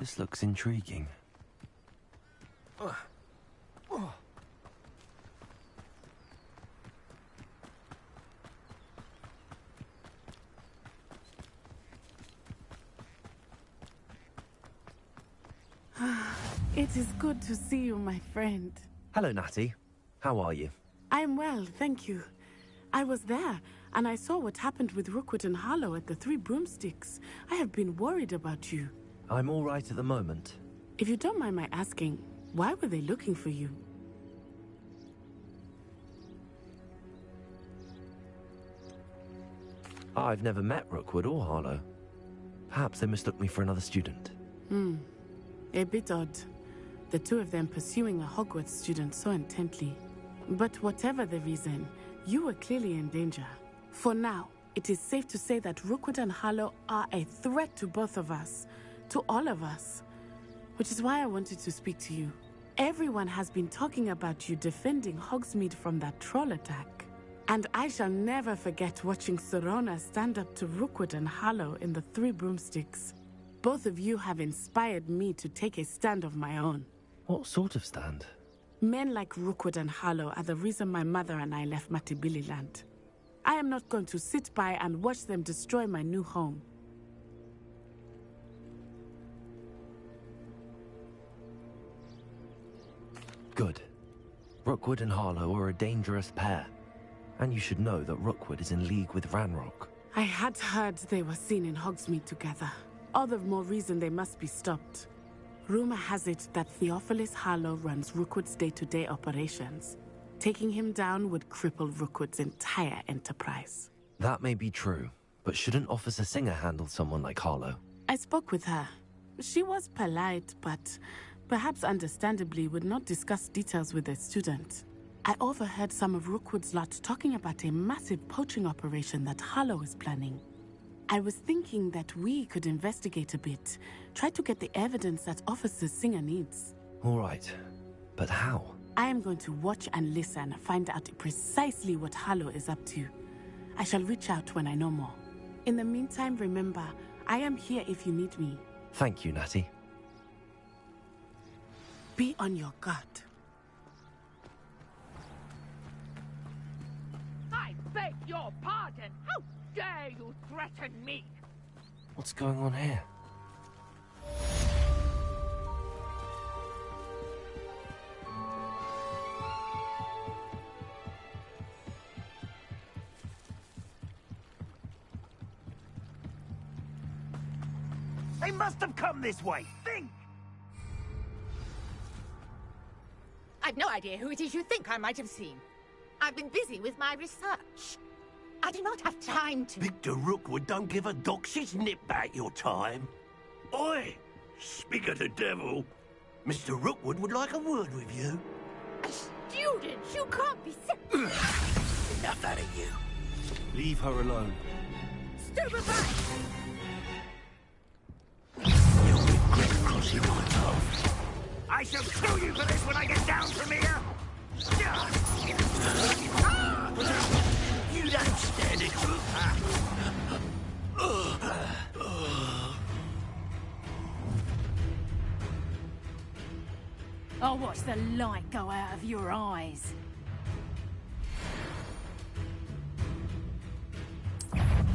This looks intriguing. It is good to see you, my friend. Hello, Natty. How are you? I am well, thank you. I was there, and I saw what happened with Rookwood and Harlow at the Three Broomsticks. I have been worried about you. I'm all right at the moment. If you don't mind my asking, why were they looking for you? I've never met Rookwood or Harlow. Perhaps they mistook me for another student. A bit odd. The two of them pursuing a Hogwarts student so intently. But whatever the reason, you were clearly in danger. For now, it is safe to say that Rookwood and Harlow are a threat to both of us. To all of us. Which is why I wanted to speak to you. Everyone has been talking about you defending Hogsmeade from that troll attack. And I shall never forget watching Sorona stand up to Rookwood and Harlow in the Three Broomsticks. Both of you have inspired me to take a stand of my own. What sort of stand? Men like Rookwood and Harlow are the reason my mother and I left Matabeleland. I am not going to sit by and watch them destroy my new home. Good. Rookwood and Harlow are a dangerous pair. And you should know that Rookwood is in league with Ranrock. I had heard they were seen in Hogsmeade together. All the more reason they must be stopped. Rumor has it that Theophilus Harlow runs Rookwood's day-to-day operations. Taking him down would cripple Rookwood's entire enterprise. That may be true, but shouldn't Officer Singer handle someone like Harlow? I spoke with her. She was polite, but perhaps understandably would not discuss details with a student. I overheard some of Rookwood's lot talking about a massive poaching operation that Harlow is planning. I was thinking that we could investigate a bit, try to get the evidence that Officer Singer needs. All right, but how? I am going to watch and listen, find out precisely what Harlow is up to. I shall reach out when I know more. In the meantime, remember, I am here if you need me. Thank you, Natty. Be on your guard. I beg your pardon! How dare you threaten me? What's going on here? They must have come this way. Think! I've no idea who it is you think I might have seen. I've been busy with my research. I do not have time to... Victor Rookwood don't give a doxy's nip back your time. Oi! Speak of the devil. Mr. Rookwood would like a word with you. Students, you can't be sick. Enough out of you. Leave her alone. Stupefy! You'll regret crossing my path. I shall kill you for this when I get down from here! You don't stand it, I'll watch the light go out of your eyes.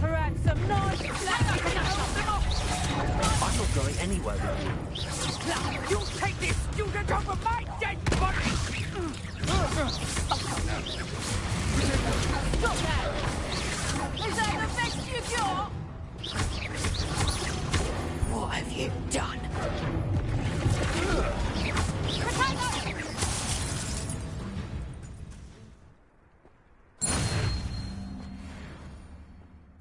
Perhaps some nice I'm not going anywhere with you. Now, you take this student over my dead body! Stop that! Is that the best you got? What have you done?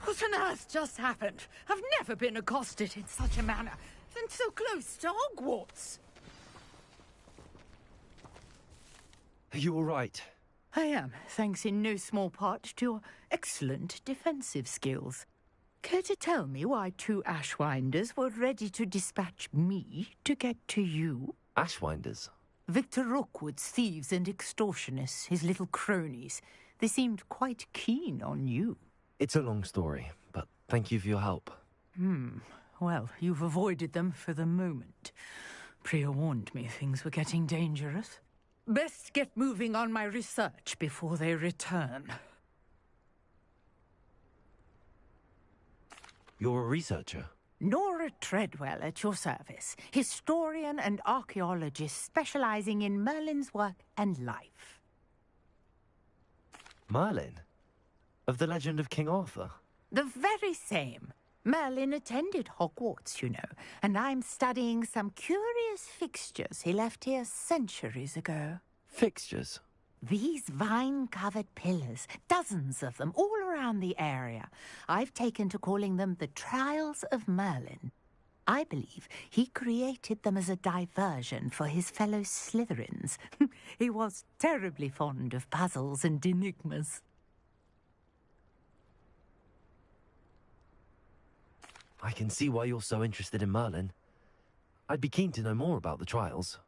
What on earth just happened? I've never been accosted in such a manner, and so close to Hogwarts. Are you all right? I am, thanks in no small part to your excellent defensive skills. Care to tell me why two Ashwinders were ready to dispatch me to get to you? Ashwinders? Victor Rookwood's thieves and extortionists, his little cronies. They seemed quite keen on you. It's a long story, but thank you for your help. Well, you've avoided them for the moment. Priya warned me things were getting dangerous. Best get moving on my research before they return. You're a researcher? Nora Treadwell at your service, historian and archaeologist specializing in Merlin's work and life. Merlin? Of the legend of King Arthur? The very same. Merlin attended Hogwarts, you know, and I'm studying some curious fixtures he left here centuries ago. Fixtures? These vine-covered pillars, dozens of them, all around the area. I've taken to calling them the Trials of Merlin. I believe he created them as a diversion for his fellow Slytherins. He was terribly fond of puzzles and enigmas. I can see why you're so interested in Merlin. I'd be keen to know more about the trials.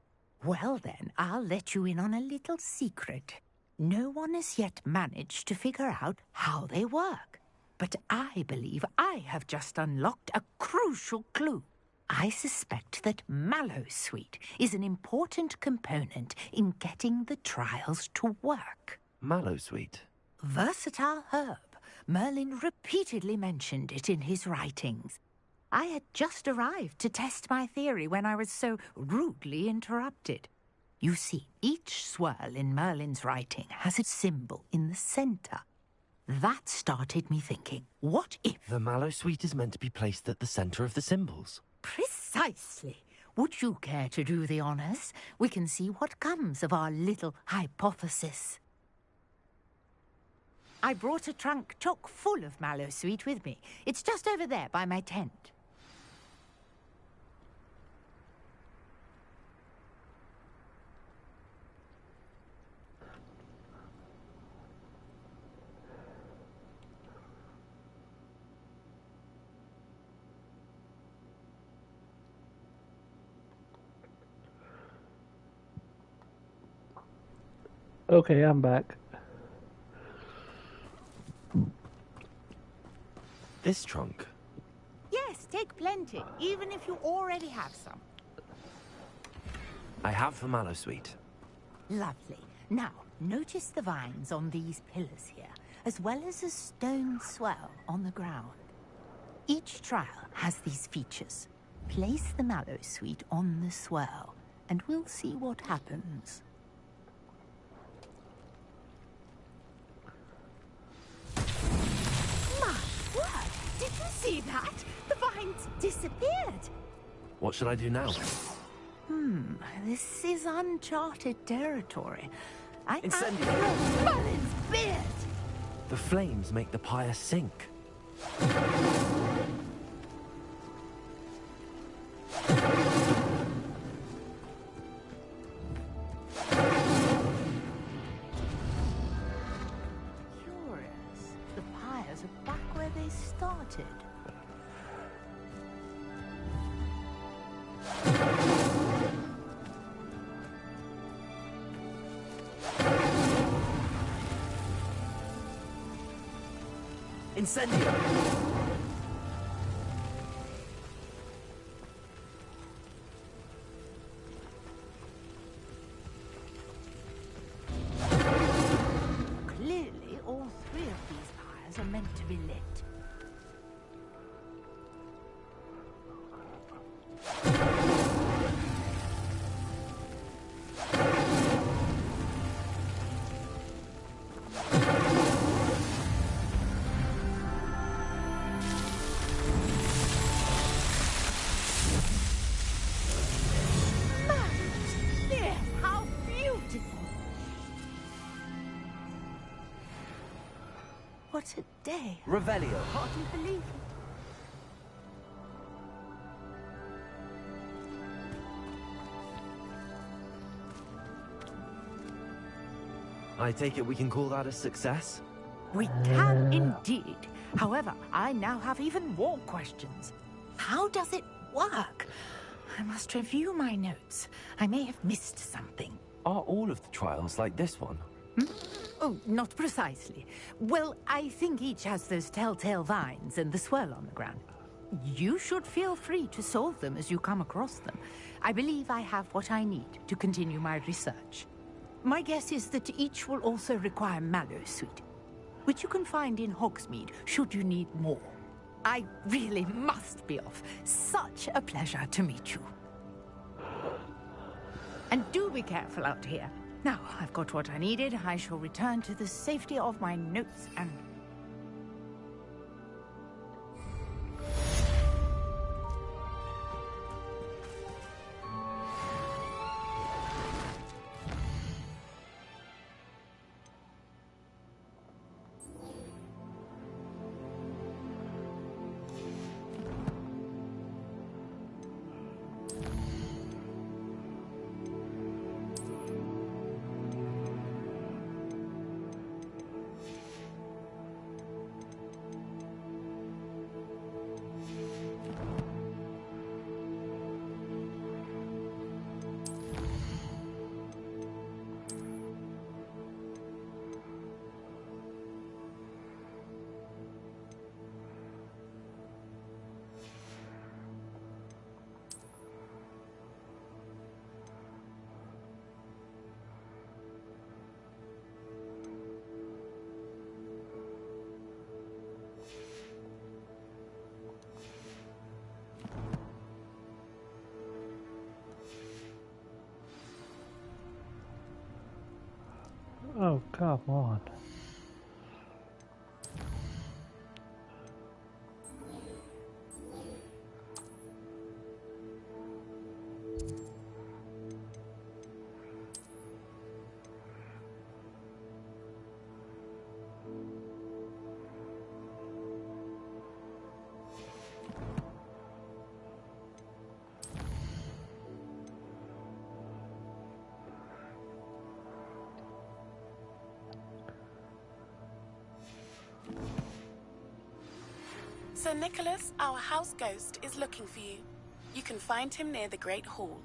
Well then, I'll let you in on a little secret. No one has yet managed to figure out how they work. But I believe I have just unlocked a crucial clue. I suspect that Mallowsweet is an important component in getting the trials to work. Mallowsweet? Versatile herb. Merlin repeatedly mentioned it in his writings. I had just arrived to test my theory when I was so rudely interrupted. You see, each swirl in Merlin's writing has a symbol in the center. That started me thinking, what if... The Mallowsweet is meant to be placed at the center of the symbols. Precisely. Would you care to do the honors? We can see what comes of our little hypothesis. I brought a trunk chock full of Mallowsweet with me. It's just over there by my tent. Okay, I'm back. This trunk? Yes, take plenty, even if you already have some. I have the Mallowsweet. Lovely. Now, notice the vines on these pillars here, as well as a stone swell on the ground. Each trial has these features. Place the Mallowsweet on the swell, and we'll see what happens. Did you see that? The vines disappeared. What should I do now? This is uncharted territory. Incendio! Merlin's beard! The flames make the pyre sink. Started. Incendio! Clearly, all three of these pyres are meant to be lit. How beautiful! What a day! Revelio! Hardly believe it. I take it we can call that a success? We can indeed. However, I now have even more questions. How does it work? I must review my notes. I may have missed something. Are all of the trials like this one? Oh, not precisely. Well, I think each has those telltale vines and the swirl on the ground. you should feel free to solve them as you come across them. I believe I have what I need to continue my research. My guess is that each will also require mallowsweet, which you can find in Hogsmeade should you need more. I really must be off. Such a pleasure to meet you. And do be careful out here. Now, I've got what I needed. I shall return to the safety of my notes and... Oh, come on. Sir Nicholas, our house ghost, is looking for you. You can find him near the Great Hall.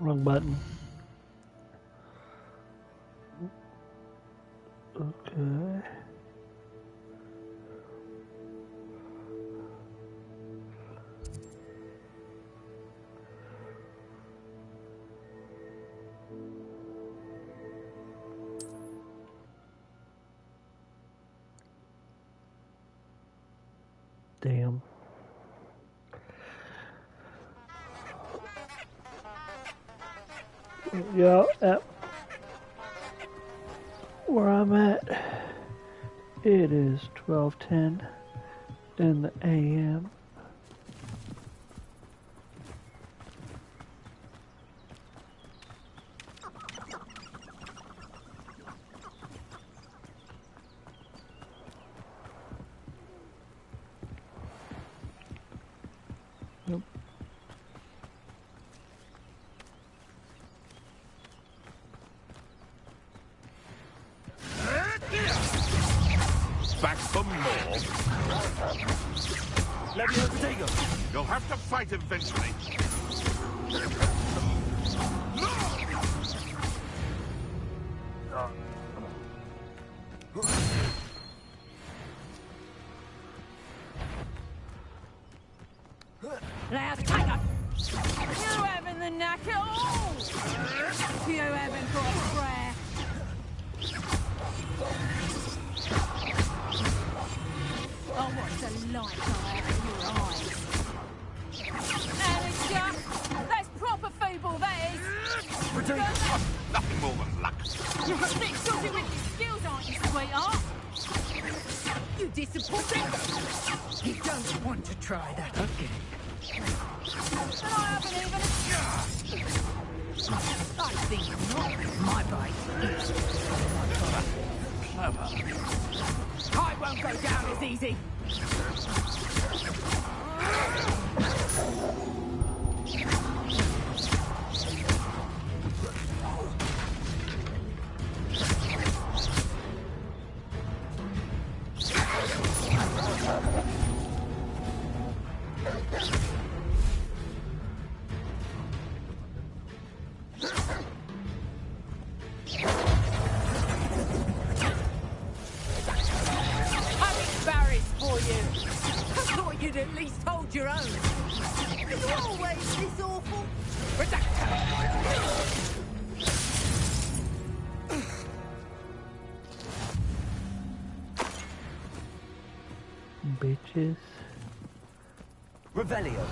Wrong button. Okay. Damn. Yeah, at where I'm at, it is 12:10 in the AM. Yep. Yeah! You'll have to fight eventually. Now, Tiger! You having the knack at all? You haven't got a prayer. Oh, what's the light come out of your eyes? Alistair, that's proper feeble, that is. Nothing more than luck. You're a bit shorty with your skills, aren't you, sweetheart? You disappointed? You don't want to try that again. And I haven't even... I think not. My bite is clever. I won't go down as easy. You'd at least hold your own. Are you always this awful? Bitches. Revelio.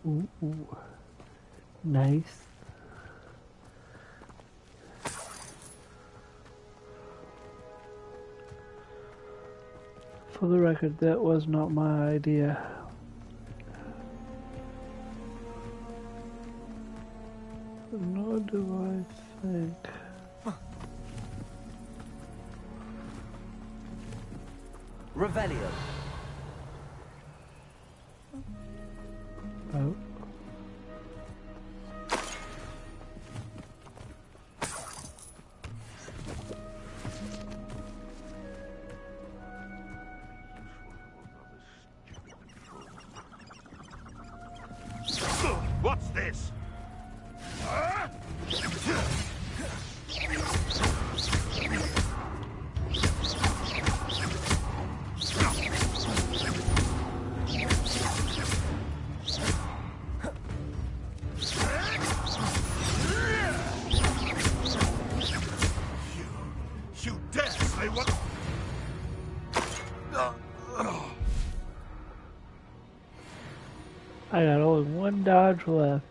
Ooh. Nice. For the record, that was not my idea. Nor do I think. Revelio. Oh. What's this? You dare say what? I got only one dodge left.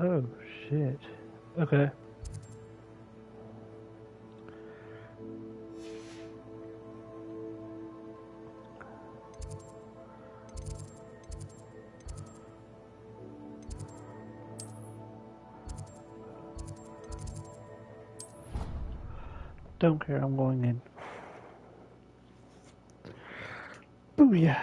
Oh, shit. Okay. Don't care, I'm going in. Booyah!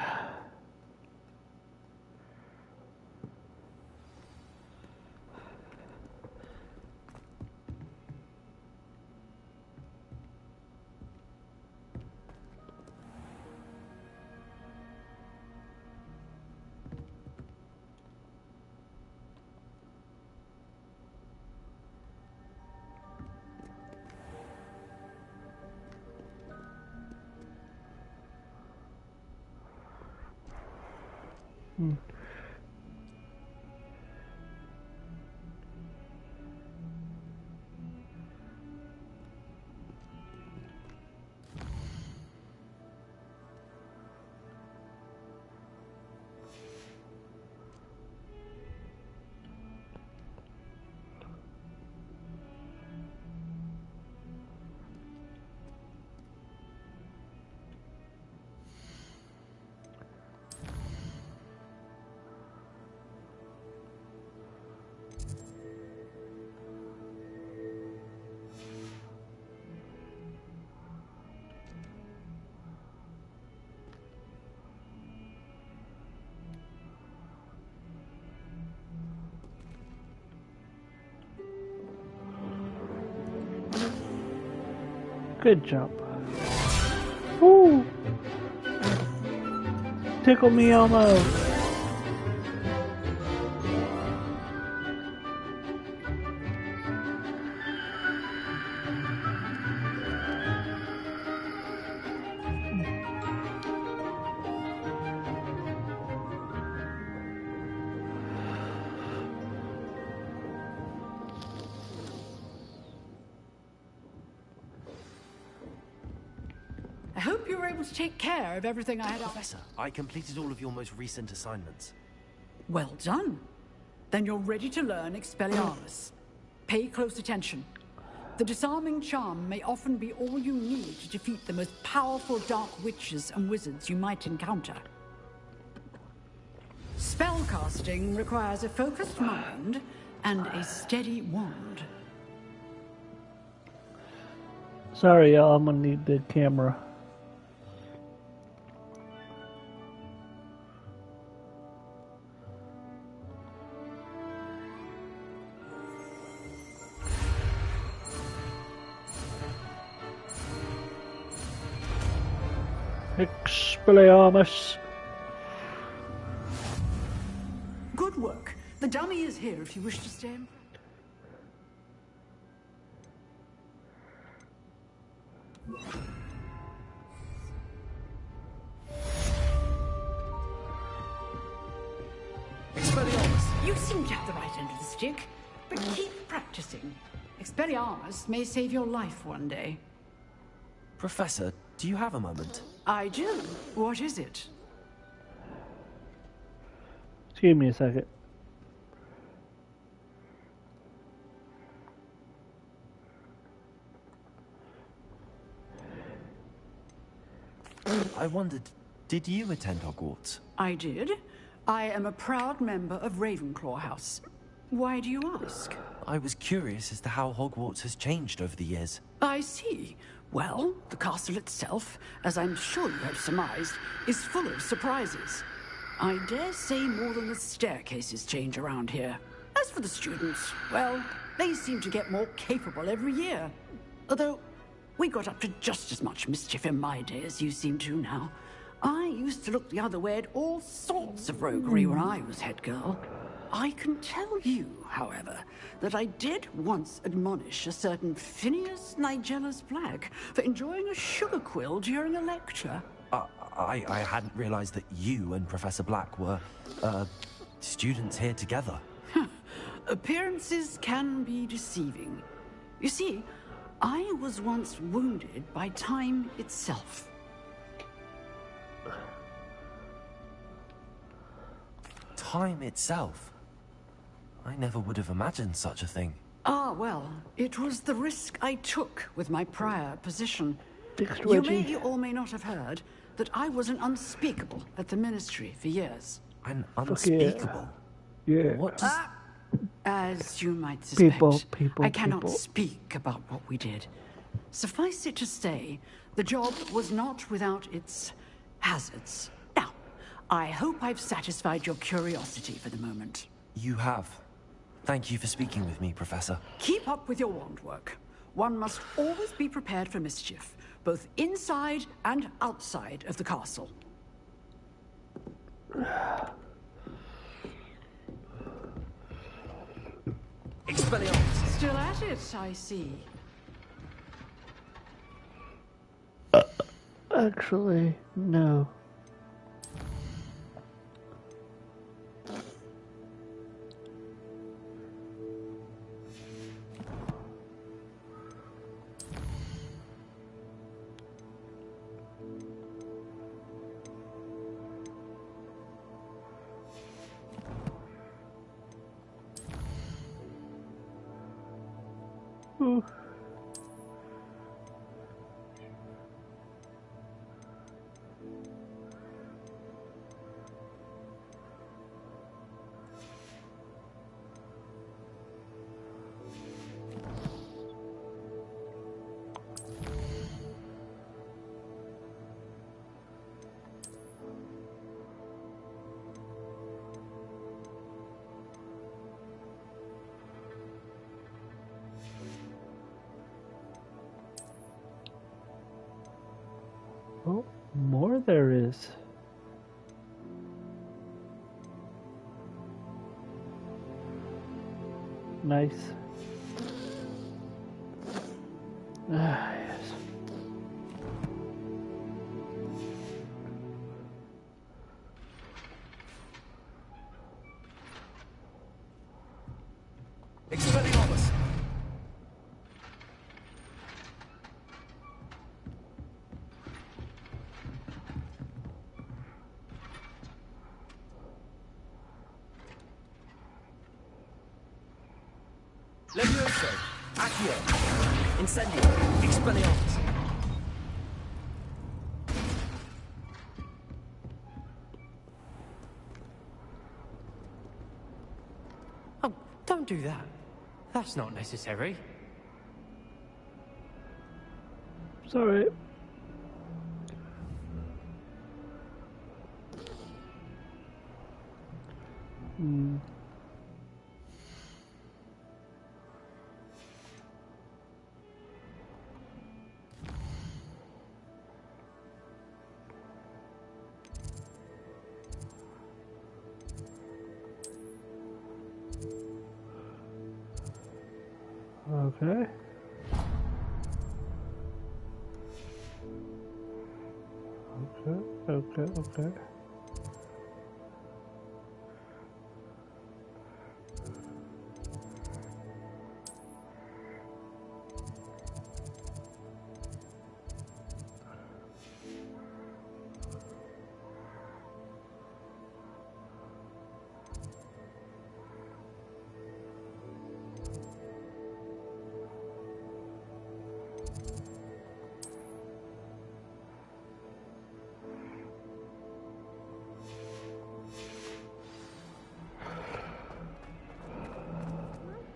Good jump. Woo! Tickle me almost. I hope you were able to take care of everything I had. Professor, I completed all of your most recent assignments. Well done. Then you're ready to learn Expelliarmus. Pay close attention. The disarming charm may often be all you need to defeat the most powerful dark witches and wizards you might encounter. Spellcasting requires a focused mind and a steady wand. Sorry, y'all, I'm gonna need the camera. Expelliarmus. Good work. The dummy is here if you wish to stay. Expelliarmus, you seem to have the right end of the stick, but keep practicing. Expelliarmus may save your life one day. Professor, do you have a moment? I do. What is it? Excuse me a second. I wondered, did you attend Hogwarts? I did. I am a proud member of Ravenclaw House. Why do you ask? I was curious as to how Hogwarts has changed over the years. I see. Well, the castle itself, as I'm sure you have surmised, is full of surprises. I dare say more than the staircases change around here. As for the students, well, they seem to get more capable every year. Although, we got up to just as much mischief in my day as you seem to now. I used to look the other way at all sorts of roguery when I was head girl. I can tell you, however, that I did once admonish a certain Phineas Nigellus Black for enjoying a sugar quill during a lecture. I hadn't realized that you and Professor Black were, students here together. Appearances can be deceiving. You see, I was once wounded by time itself. Time itself? I never would have imagined such a thing. Ah, well, it was the risk I took with my prior position. Fixed You Reggie. may or may not have heard that I was an unspeakable at the Ministry for years. An Fuck yeah. unspeakable? Yeah. What does... As you might suspect, People, I cannot people. speak about what we did. Suffice it to say, the job was not without its hazards. Now, I hope I've satisfied your curiosity for the moment. You have. Thank you for speaking with me, Professor. Keep up with your wand work. One must always be prepared for mischief, both inside and outside of the castle. Expelliarmus! Still at it, I see. Actually, no. Ooh. Oh, more there is. Nice. Ah, yes. Expelliarmus! Levioso! Accio! Incendio! Expelliarmus! Oh, don't do that. That's not necessary. Sorry. Hmm. Okay. Okay.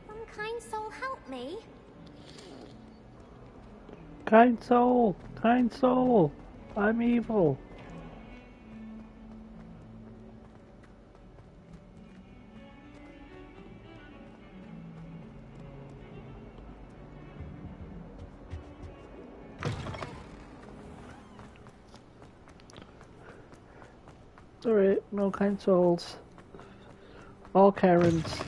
Some kind soul help me. Kind soul, I'm evil. Alright, no kind souls. All Karens.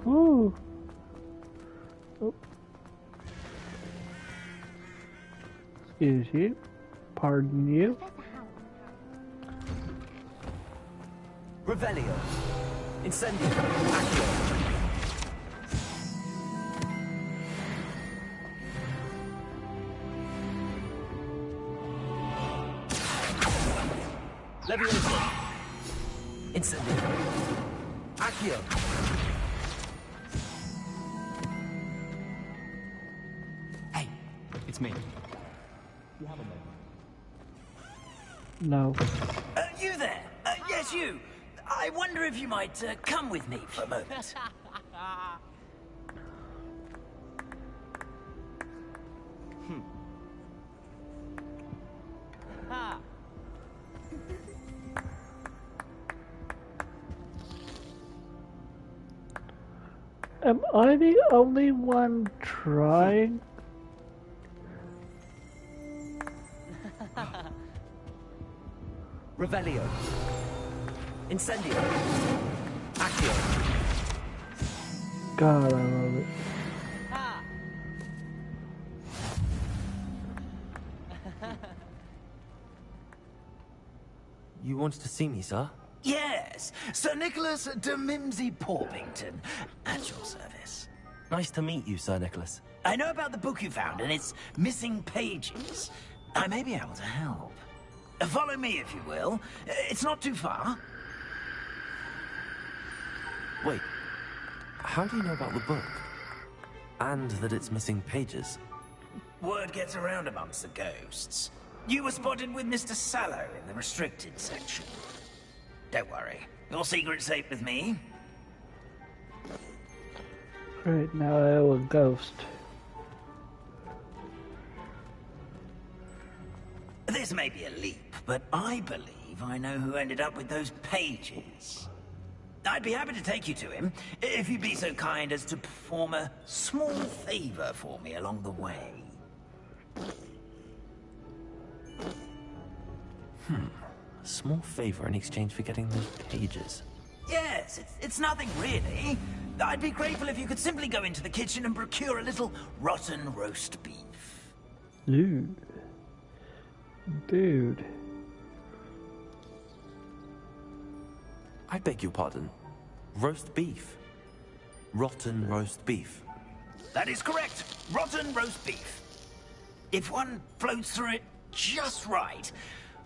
Ooh. Oh. Excuse you. Pardon you. Revelio. Incendio. Accio. Levioso. Incendio. Accio. Hey, it's me. You have a moment. No. You there? Yes, you. I wonder if you might come with me for a moment. Am I the only one trying? Revelio. Incendio. Accio. God, I love it. You wanted to see me, sir? Yes, Sir Nicholas de Mimsy Porpington, at your service. Nice to meet you, Sir Nicholas. I know about the book you found and its missing pages. I may be able to help. Follow me, if you will. It's not too far. Wait, how do you know about the book? And that it's missing pages? Word gets around amongst the ghosts. You were spotted with Mr. Sallow in the restricted section. Don't worry, your secret's safe with me. Right now I owe a ghost. This may be a leap, but I believe I know who ended up with those pages. I'd be happy to take you to him, if you'd be so kind as to perform a small favor for me along the way. A small favor in exchange for getting those pages. Yes, it's nothing really. I'd be grateful if you could simply go into the kitchen and procure a little rotten roast beef. Dude. Dude. I beg your pardon. Roast beef. Rotten roast beef. That is correct. Rotten roast beef. If one floats through it just right,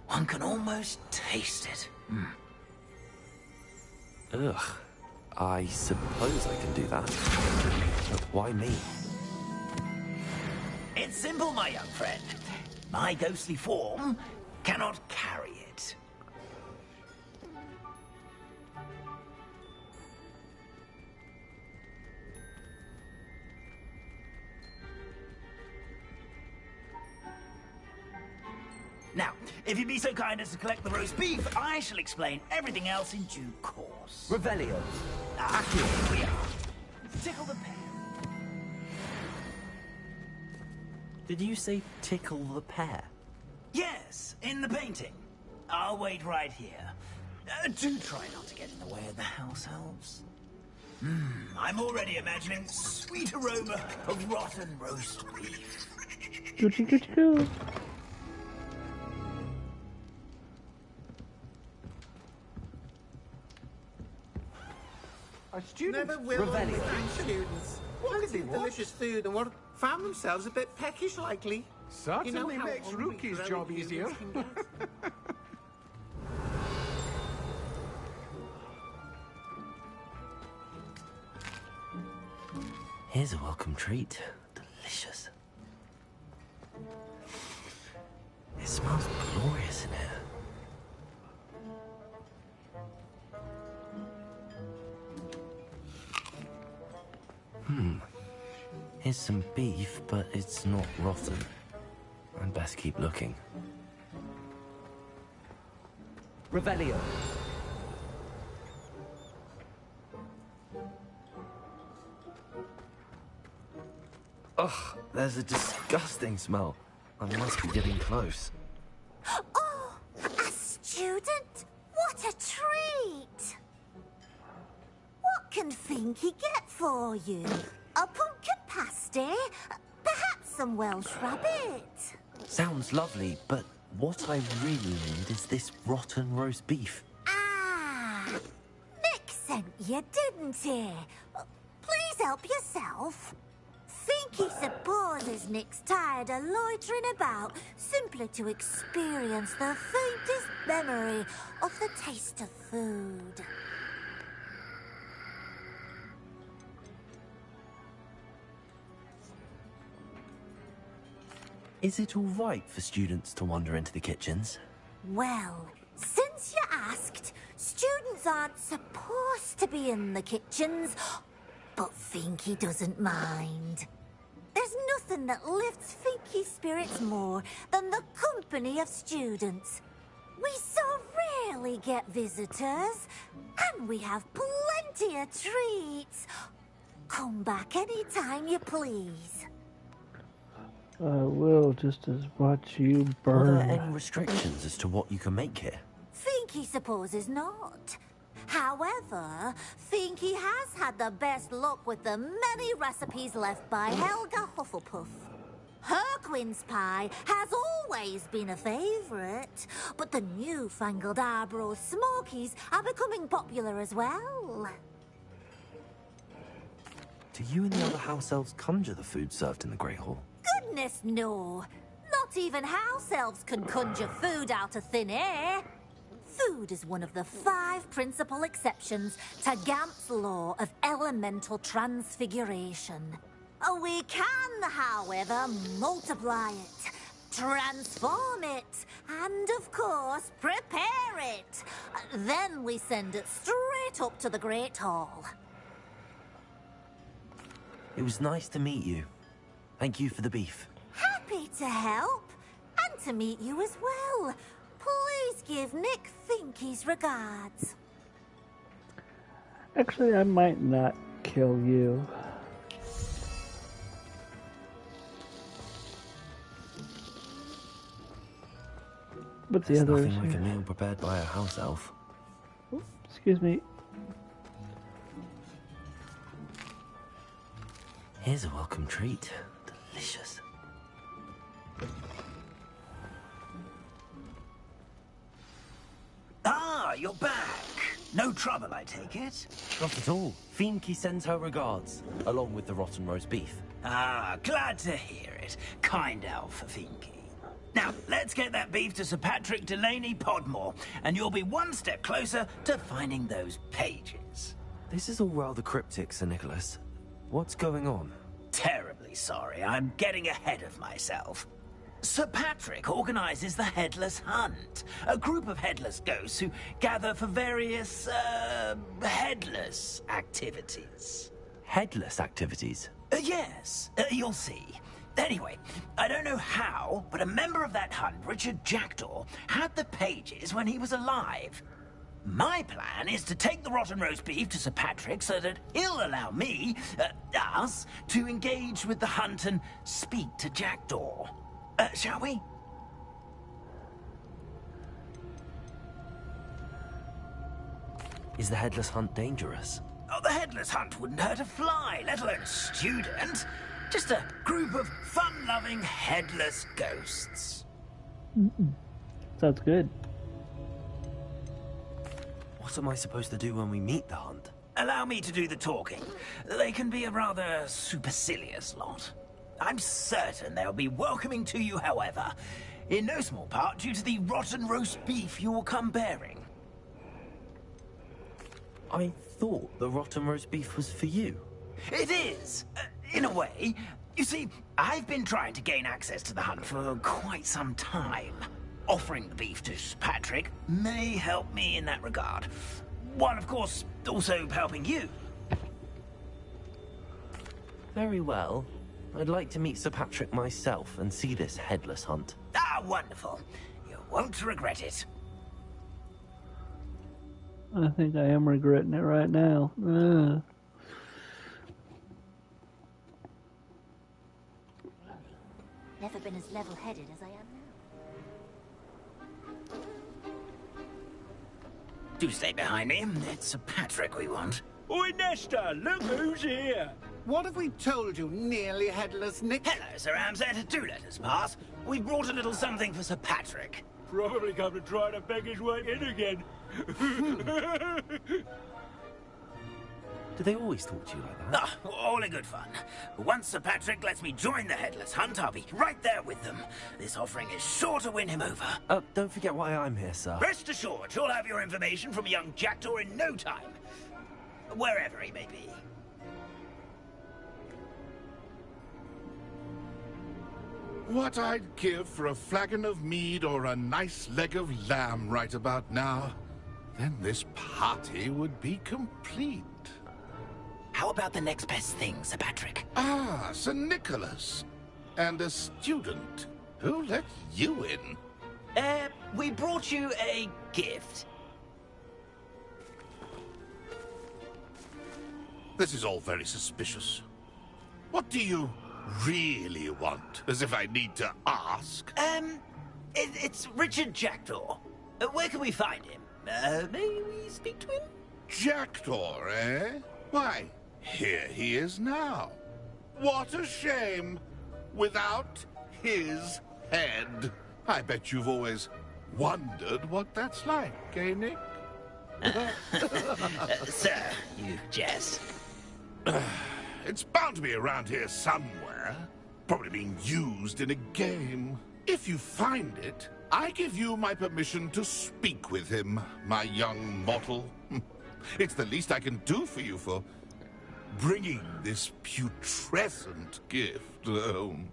one can almost taste it. Ugh. I suppose I can do that. But why me? It's simple, my young friend. My ghostly form cannot carry it. Now, if you'd be so kind as to collect the roast beef, I shall explain everything else in due course. Revelio. Here we are. Tickle the pear. Did you say tickle the pear? Yes, in the painting. I'll wait right here. Do try not to get in the way of the house elves. I'm already imagining sweet aroma of rotten roast beef. Choo-choo-choo-choo. Our students Never will understand students. Plenty of delicious food and work found themselves a bit peckish likely. Certainly makes Rookie's job easier. Here's a welcome treat. Delicious. It smells glorious in here. Here's some beef, but it's not rotten. I'd best keep looking. Revelio. Ugh, there's a disgusting smell. I must be getting close. Oh, a student? What a treat! What can Finky get for you? A pumpkin pasty? Perhaps some Welsh rabbit? Sounds lovely, but what I really need is this rotten roast beef. Ah! Nick sent you, didn't he? Please help yourself. Think he supposes Nick's tired of loitering about simply to experience the faintest memory of the taste of food. Is it all right for students to wander into the kitchens? Well, since you asked, students aren't supposed to be in the kitchens, but Finky doesn't mind. There's nothing that lifts Finky's spirits more than the company of students. We so rarely get visitors, and we have plenty of treats. Come back anytime you please. I will just as watch you Are burn. there any restrictions as to what you can make here? Finky supposes not. However, Finky has had the best luck with the many recipes left by Helga Hufflepuff. Her quince pie has always been a favourite, but the newfangled Arbroath Smokies are becoming popular as well. Do you and the other house elves conjure the food served in the Grey Hall? Goodness no! Not even house elves can conjure food out of thin air. Food is one of the 5 principal exceptions to Gamp's law of elemental transfiguration. We can, however, multiply it, transform it, and, of course, prepare it. Then we send it straight up to the Great Hall. It was nice to meet you. Thank you for the beef. Happy to help, and to meet you as well. Please give Nick Finky's regards. Actually, I might not kill you. What's the There's other nothing like issue? a meal prepared by a house elf. Excuse me. Here's a welcome treat. Delicious. Ah, you're back. No trouble, I take it? Not at all. Finky sends her regards, along with the rotten roast beef. Ah, glad to hear it. Kind elf for Finky. Now, let's get that beef to Sir Patrick Delaney Podmore, and you'll be one step closer to finding those pages. This is all rather cryptic, Sir Nicholas. What's going on? Terribly sorry, I'm getting ahead of myself. Sir Patrick organizes the Headless Hunt, a group of headless ghosts who gather for various, headless activities. Headless activities? Yes, you'll see. Anyway, I don't know how, but a member of that hunt, Richard Jackdaw, had the pages when he was alive. My plan is to take the rotten roast beef to Sir Patrick so that he'll allow me, us, to engage with the hunt and speak to Jackdaw. Shall we? Is the Headless Hunt dangerous? Oh, the Headless Hunt wouldn't hurt a fly, let alone student. Just a group of fun-loving headless ghosts. Sounds good. What am I supposed to do when we meet the hunt? Allow me to do the talking. They can be a rather supercilious lot. I'm certain they'll be welcoming to you, however, in no small part due to the rotten roast beef you will come bearing. I thought the rotten roast beef was for you. It is, in a way. You see, I've been trying to gain access to the hunt for quite some time. Offering the beef to Sir Patrick may help me in that regard. While, of course, also helping you. Very well. I'd like to meet Sir Patrick myself and see this headless hunt. Ah, wonderful. You won't regret it. I think I am regretting it right now. Never been as level-headed as I am now. Do stay behind me. It's Sir Patrick we want. Oi, Nesta, look who's here. What have we told you, nearly headless Nick? Hello, Sir Ramsett. Do let us pass. We brought a little something for Sir Patrick. Probably come to try to beg his way in again. Do they always talk to you like that? Ah, all in good fun. Once Sir Patrick lets me join the Headless Hunt, I'll be right there with them. This offering is sure to win him over. Don't forget why I'm here, sir. Rest assured, you'll have your information from a young jackdaw in no time. Wherever he may be. What I'd give for a flagon of mead or a nice leg of lamb right about now. Then this party would be complete. How about the next best thing, Sir Patrick? Ah, Sir Nicholas. And a student. Who let you in? We brought you a gift. This is all very suspicious. What do you really want? As if I need to ask. It's Richard Jackdaw. Where can we find him? May we speak to him? Jackdaw, eh? Why, here he is now. What a shame. Without his head. I bet you've always wondered what that's like, eh, Nick? Sir, you jest. It's bound to be around here somewhere. Probably being used in a game. If you find it, I give you my permission to speak with him, my young mortal. It's the least I can do for you for bringing this putrescent gift home.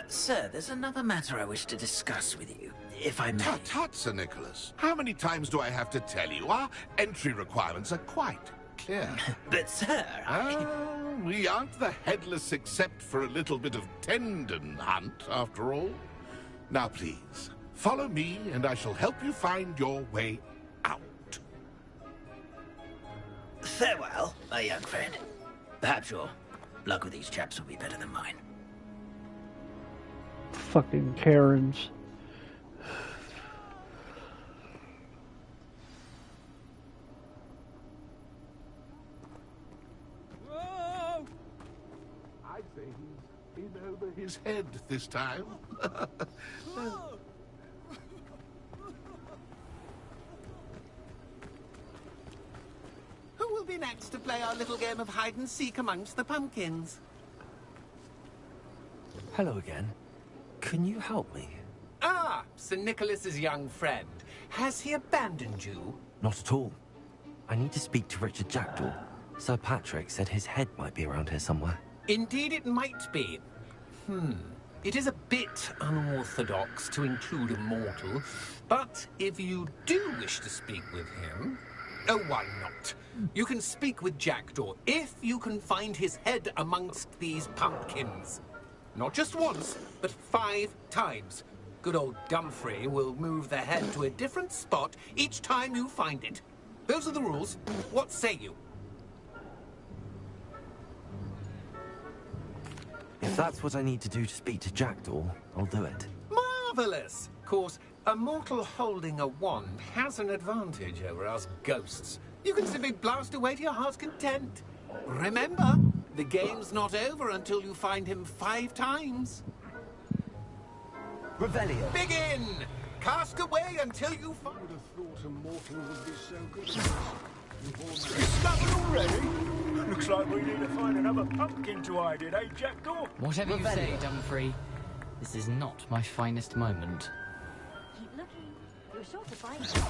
Sir, there's another matter I wish to discuss with you, if I may. Tut, Sir Nicholas. How many times do I have to tell you? Our entry requirements are quite clear. But, sir, we aren't the headless except for a little bit of tendon hunt, after all. Now, please, follow me, and I shall help you find your way out. Farewell, my young friend. Perhaps your luck with these chaps will be better than mine. Fucking Karens. I'd say he's in over his head this time. Who will be next to play our little game of hide-and-seek amongst the pumpkins? Hello again. Can you help me? Ah, Sir Nicholas's young friend. Has he abandoned you? Not at all. I need to speak to Richard Jackdaw. Sir Patrick said his head might be around here somewhere. Indeed it might be. It is a bit unorthodox to include a mortal, but if you do wish to speak with him... Oh, why not? You can speak with Jackdaw if you can find his head amongst these pumpkins. Not just once, but 5 times. Good old Dumfrey will move the head to a different spot each time you find it. Those are the rules. What say you? If that's what I need to do to speak to Jackdaw, I'll do it. Marvellous! Of course, a mortal holding a wand has an advantage over us ghosts. You can simply blast away to your heart's content. Remember, the game's not over until you find him 5 times. Revelio. Begin! Cast away until you find... Would have thought a mortal would be so good at this. Discovered already? Looks like we need to find another pumpkin to hide in, eh, Jackdaw? Whatever you say, Dumfrey. This is not my finest moment. Keep looking. You're sure to find it.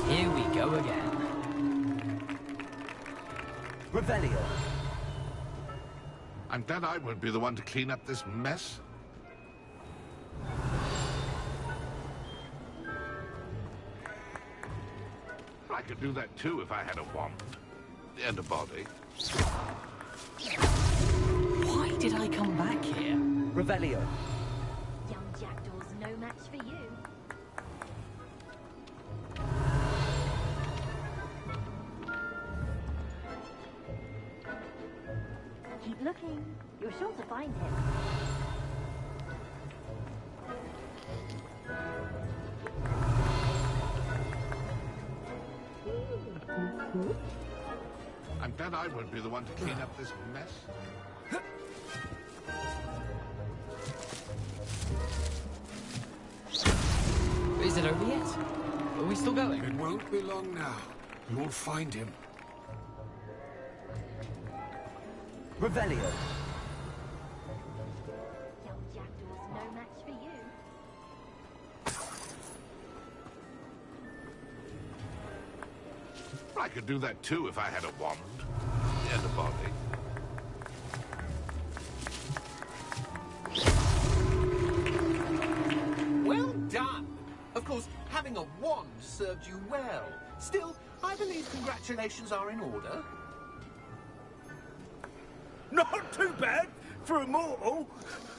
Here we go again. Revelio. I'm glad I won't be the one to clean up this mess. I could do that too if I had a wand. And a body. Why did I come back here? Revelio. Young Jackdaw's no match for you. Keep looking. You're sure to find him. I'm glad I won't be the one to clean up this mess. Is it over yet? Are we still going? It won't be long now. You'll find him. Revelio. Young Jackdaw's no match for you. I could do that too if I had a wand and a body. Well done! Of course, having a wand served you well. Still, I believe congratulations are in order. Not too bad for a mortal.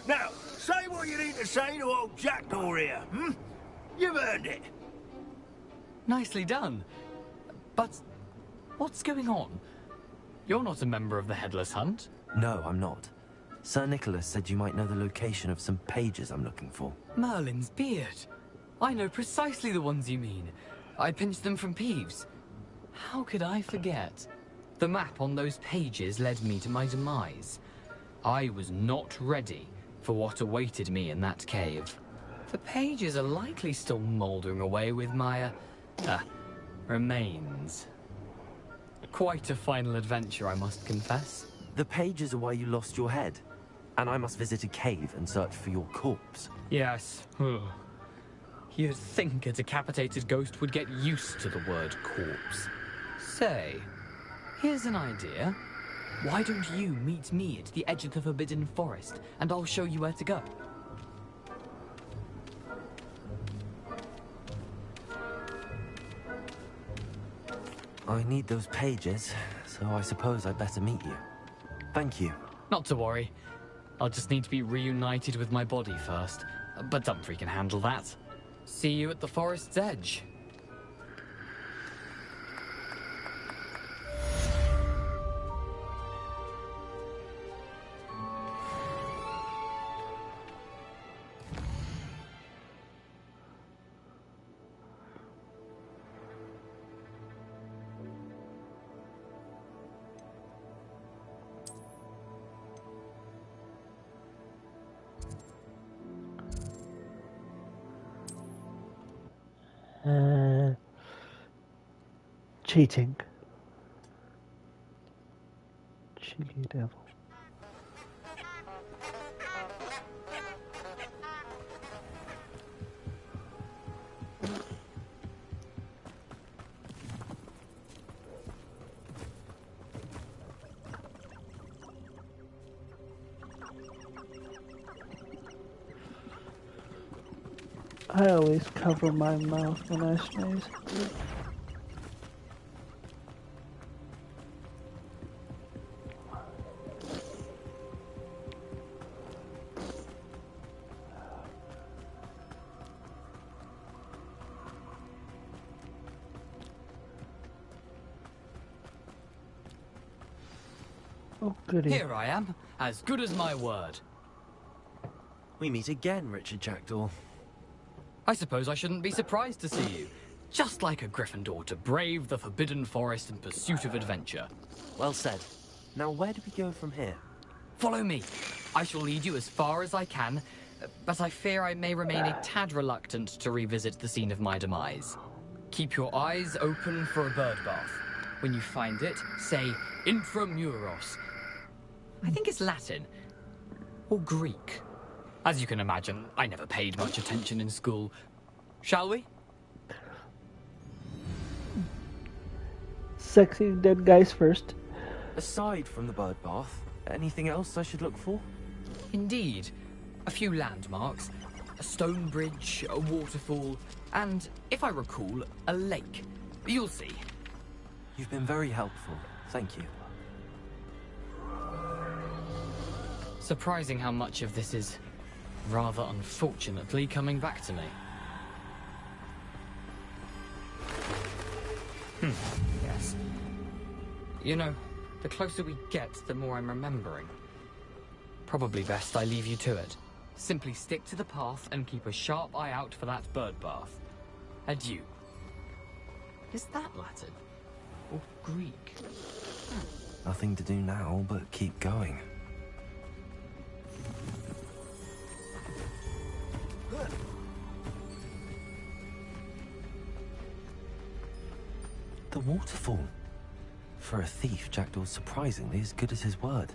Now, say what you need to say to old Jackdaw here, hmm? You've earned it. Nicely done. But what's going on? You're not a member of the Headless Hunt. No, I'm not. Sir Nicholas said you might know the location of some pages I'm looking for. Merlin's beard. I know precisely the ones you mean. I pinched them from Peeves. How could I forget? The map on those pages led me to my demise. I was not ready for what awaited me in that cave. The pages are likely still mouldering away with my, remains. Quite a final adventure, I must confess. The pages are why you lost your head, and I must visit a cave and search for your corpse. Yes. You'd think a decapitated ghost would get used to the word corpse. Say, here's an idea. Why don't you meet me at the edge of the Forbidden Forest, and I'll show you where to go? I need those pages, so I suppose I'd better meet you. Thank you. Not to worry. I'll just need to be reunited with my body first. But Dumfries can handle that. See you at the forest's edge. Cheating. Cheeky devil. I always cover my mouth when I sneeze. Oh, goody. Here I am, as good as my word. We meet again, Richard Jackdaw. I suppose I shouldn't be surprised to see you. Just like a Gryffindor to brave the Forbidden Forest in pursuit of adventure. Well said. Now where do we go from here? Follow me. I shall lead you as far as I can, but I fear I may remain a tad reluctant to revisit the scene of my demise. Keep your eyes open for a bird bath. When you find it, say Intramuros. I think it's Latin. Or Greek. As you can imagine, I never paid much attention in school. Shall we? Sexy dead guys first. Aside from the bird bath, anything else I should look for? Indeed. A few landmarks. A stone bridge, a waterfall, and, if I recall, a lake. You'll see. You've been very helpful. Thank you. Surprising how much of this is, rather unfortunately, coming back to me. Yes. You know, the closer we get, the more I'm remembering. Probably best I leave you to it. Simply stick to the path and keep a sharp eye out for that bird bath. Adieu. Is that Latin? or Greek? Nothing to do now but keep going. The waterfall. For a thief, Jackdaw's surprisingly as good as his word.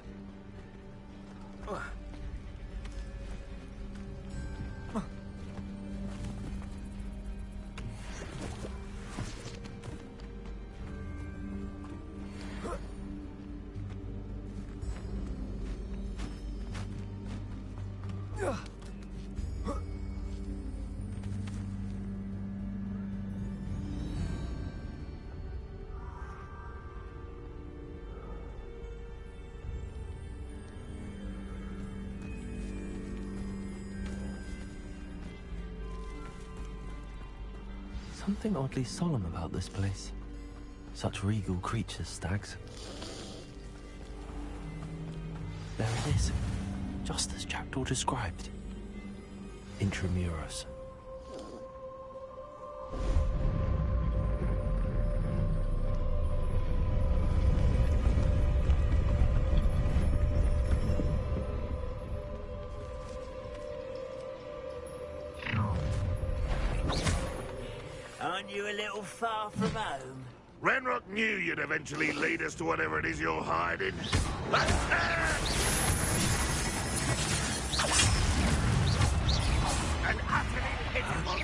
Something oddly solemn about this place. Such regal creatures, stags. There it is, just as Jackdaw described. Intramuros. Aren't you a little far from home? Ranrock knew you'd eventually lead us to whatever it is you're hiding. An utterly pitiful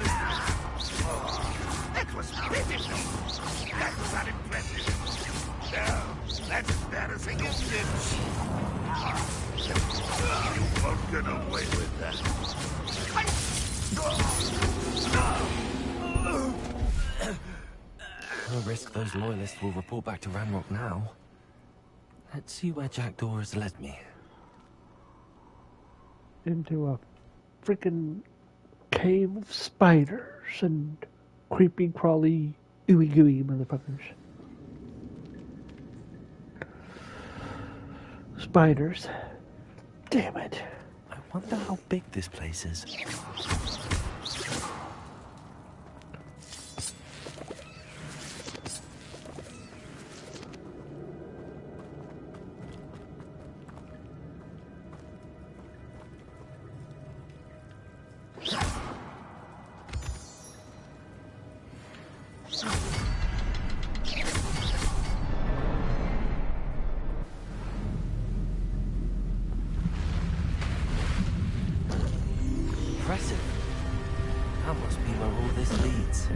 That was pitiful. That was unimpressive. No, that's embarrassing, isn't it? You won't get away with that. No risk those loyalists will report back to Ranrock now. Let's see where Jackdaw has led me. Into a freaking cave of spiders and creepy, crawly, ooey gooey motherfuckers. Spiders. Damn it. I wonder how big this place is. Impressive. That must be where all this leads.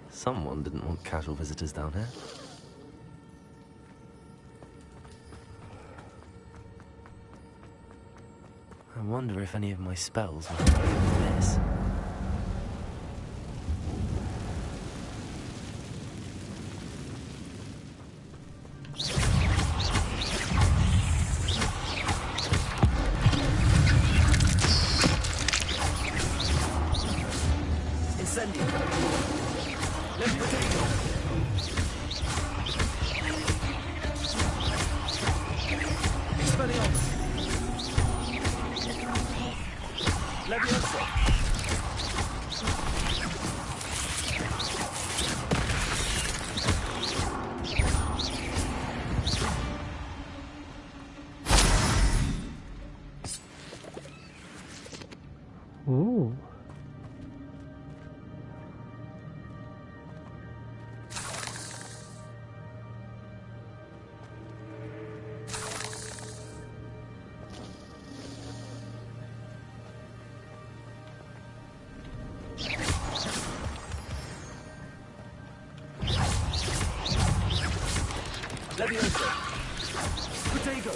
Someone didn't want casual visitors down here. I wonder if any of my spells will work with this. Ooh. Levioso. Protego.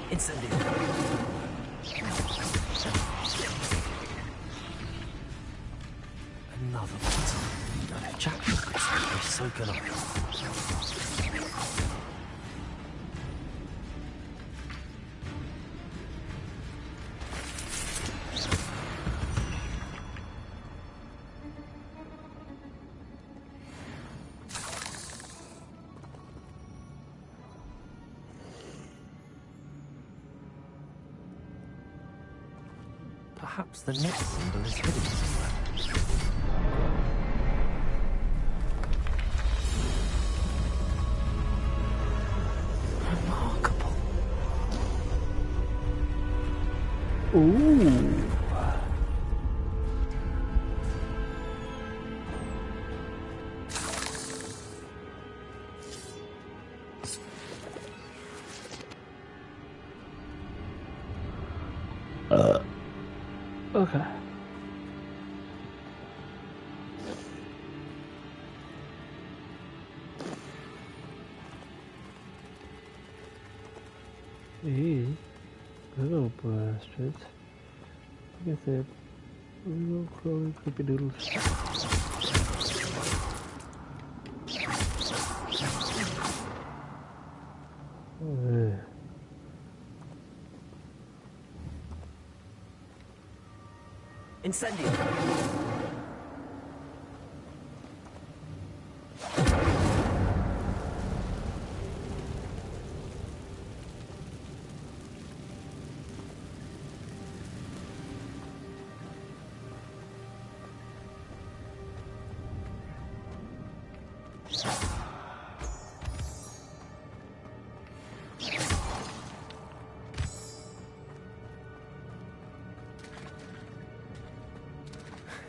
Incendio. Another one. If Jack was this, so can I. Perhaps the next symbol is hidden somewhere. Remarkable. Ooh. Okay. Hey, little bastards. Like I said, little crawly creepy doodles. Incendio!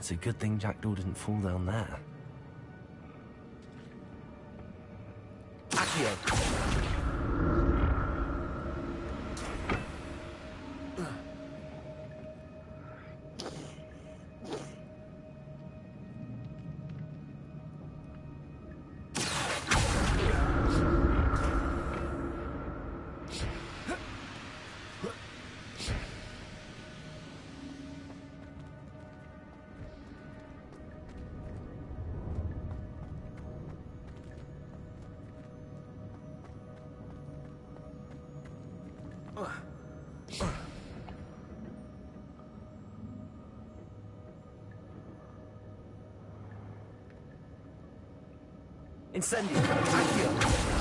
It's a good thing Jackdaw didn't fall down there. Accio! Incendio! Accio!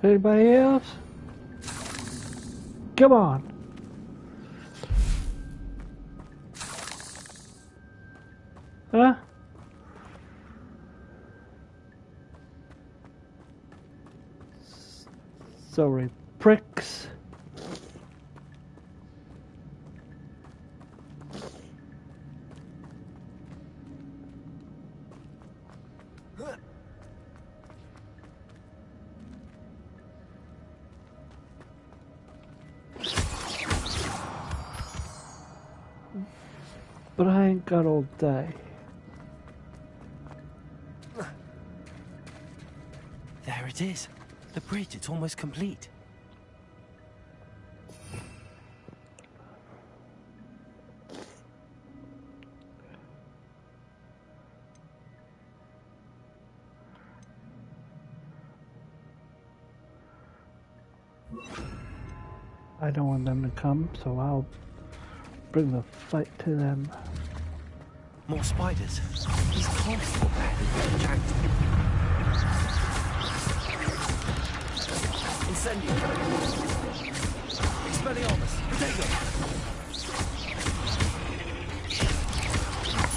Anybody else? Come on. Huh? Sorry, pricks. But I ain't got all day. There it is. The bridge, it's almost complete. I don't want them to come, so I'll bring the fight to them. More spiders. He's constantly better than Incendio! Expelliarmus! Protego!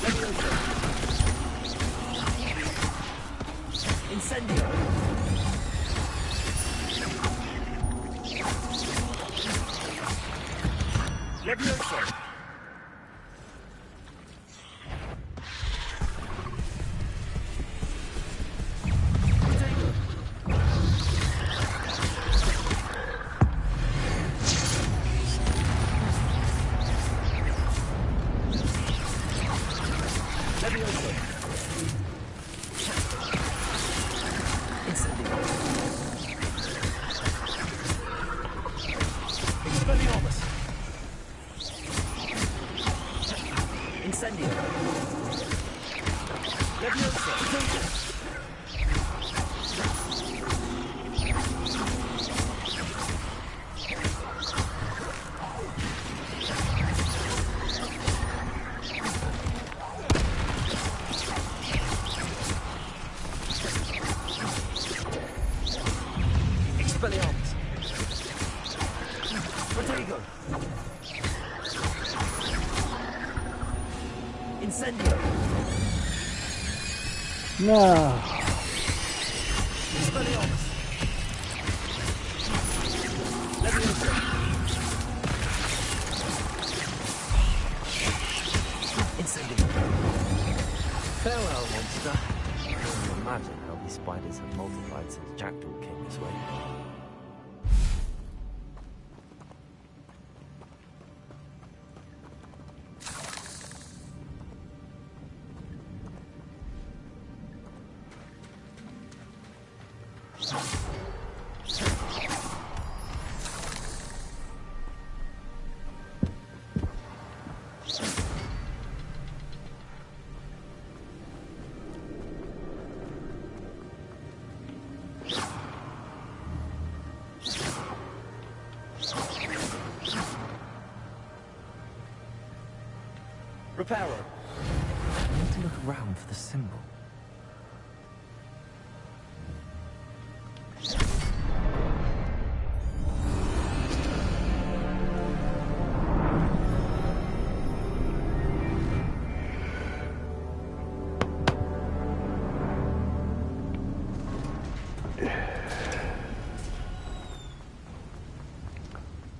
Levioso! Incendio! Levioso! Expelliarmus! Protego! Incendio! No. Expelliarmus! Leviosa! Incendio! Farewell, monster. I can imagine how these spiders have multiplied since Jackdaw came this way. Reparo. I need to look around for the symbol.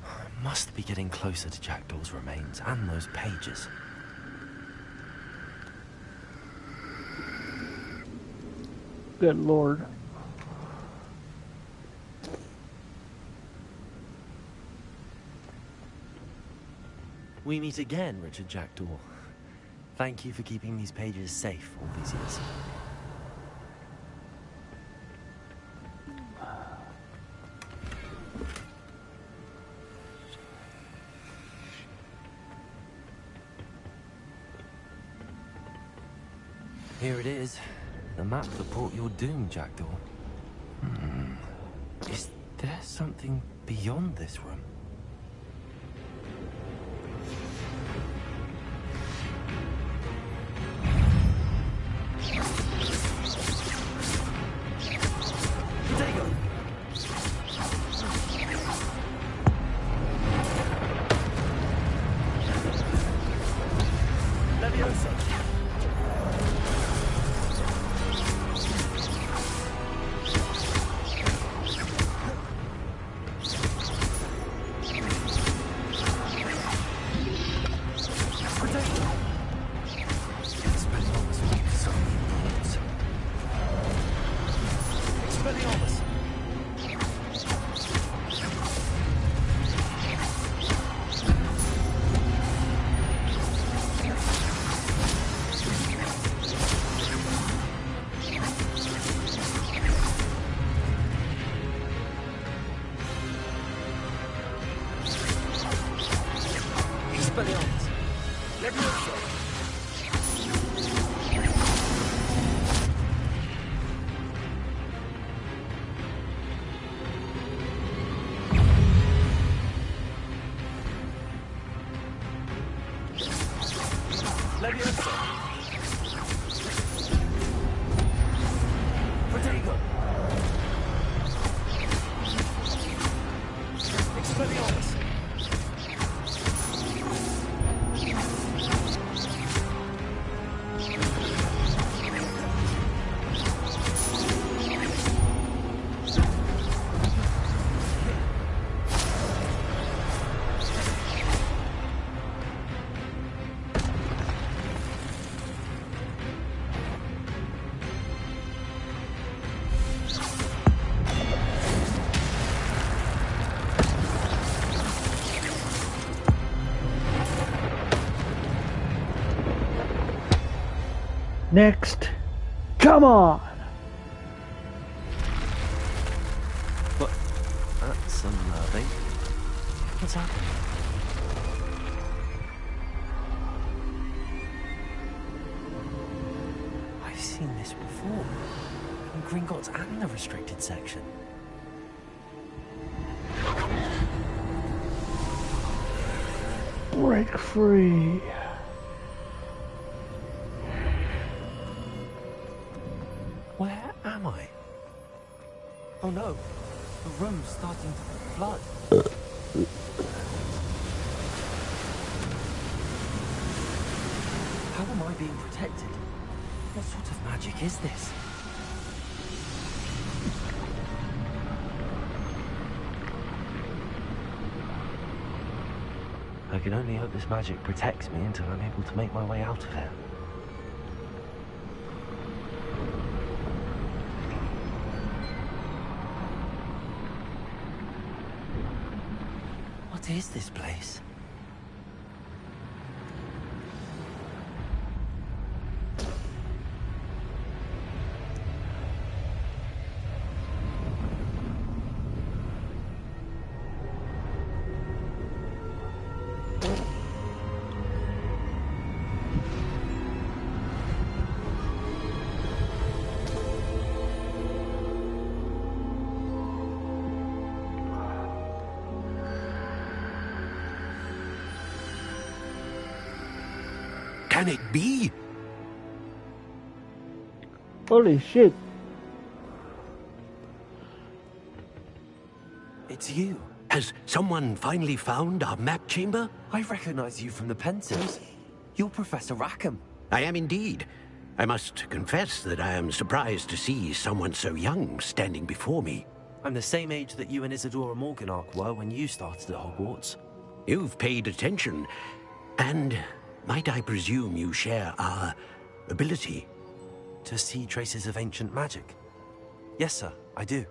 I must be getting closer to Jackdaw's remains and those pages. Good lord. We meet again, Richard Jackdaw. Thank you for keeping these pages safe all these years. Here it is. The map that brought your doom, Jackdaw. Is there something beyond this room? Dago! Leviosa! Next. Come on! But that's unnerving. What's happening? I've seen this before. In Gringotts and the restricted section. Break free. Where am I? Oh no, The room's starting to flood. How am I being protected? What sort of magic is this? I can only hope this magic protects me until I'm able to make my way out of here. What is this place? Can it be? Holy shit. It's you. Has someone finally found our map chamber? I recognize you from the pencils. You're Professor Rackham. I am indeed. I must confess that I am surprised to see someone so young standing before me. I'm the same age that you and Isadora Morganach were when you started at Hogwarts. You've paid attention, and might I presume you share our ability? To see traces of ancient magic? Yes, sir, I do.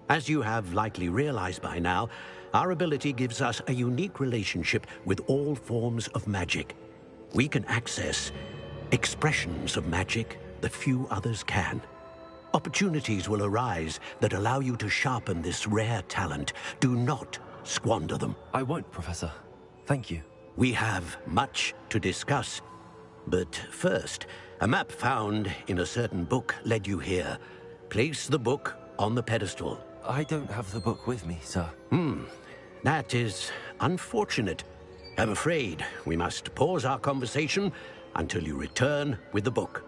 As you have likely realized by now, our ability gives us a unique relationship with all forms of magic. We can access expressions of magic that few others can. Opportunities will arise that allow you to sharpen this rare talent. Do not squander them. I won't, Professor. Thank you. We have much to discuss. But first, a map found in a certain book led you here. Place the book on the pedestal. I don't have the book with me, sir. That is unfortunate. I'm afraid we must pause our conversation until you return with the book.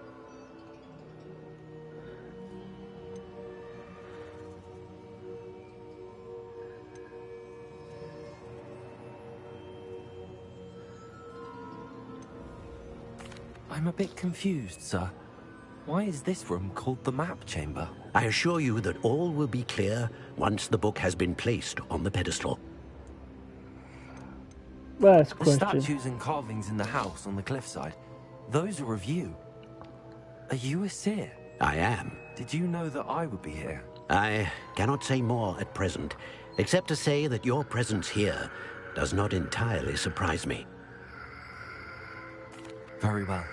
I'm a bit confused, sir. Why is this room called the map chamber? I assure you that all will be clear once the book has been placed on the pedestal. Last The question. statues and carvings in the house on the cliffside, those are of you. Are you a seer? I am. Did you know that I would be here? I cannot say more at present, except to say that your presence here does not entirely surprise me. Very well.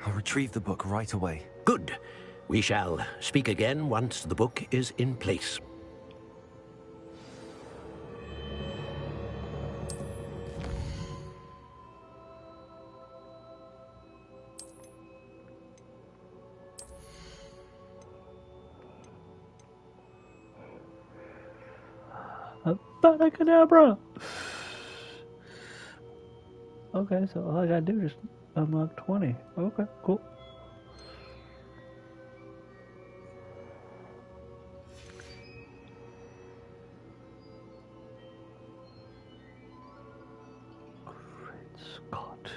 I'll retrieve the book right away. Good. We shall speak again once the book is in place. Abracadabra! Okay, so all I gotta do is unlock 20. Okay, cool. Great Scott.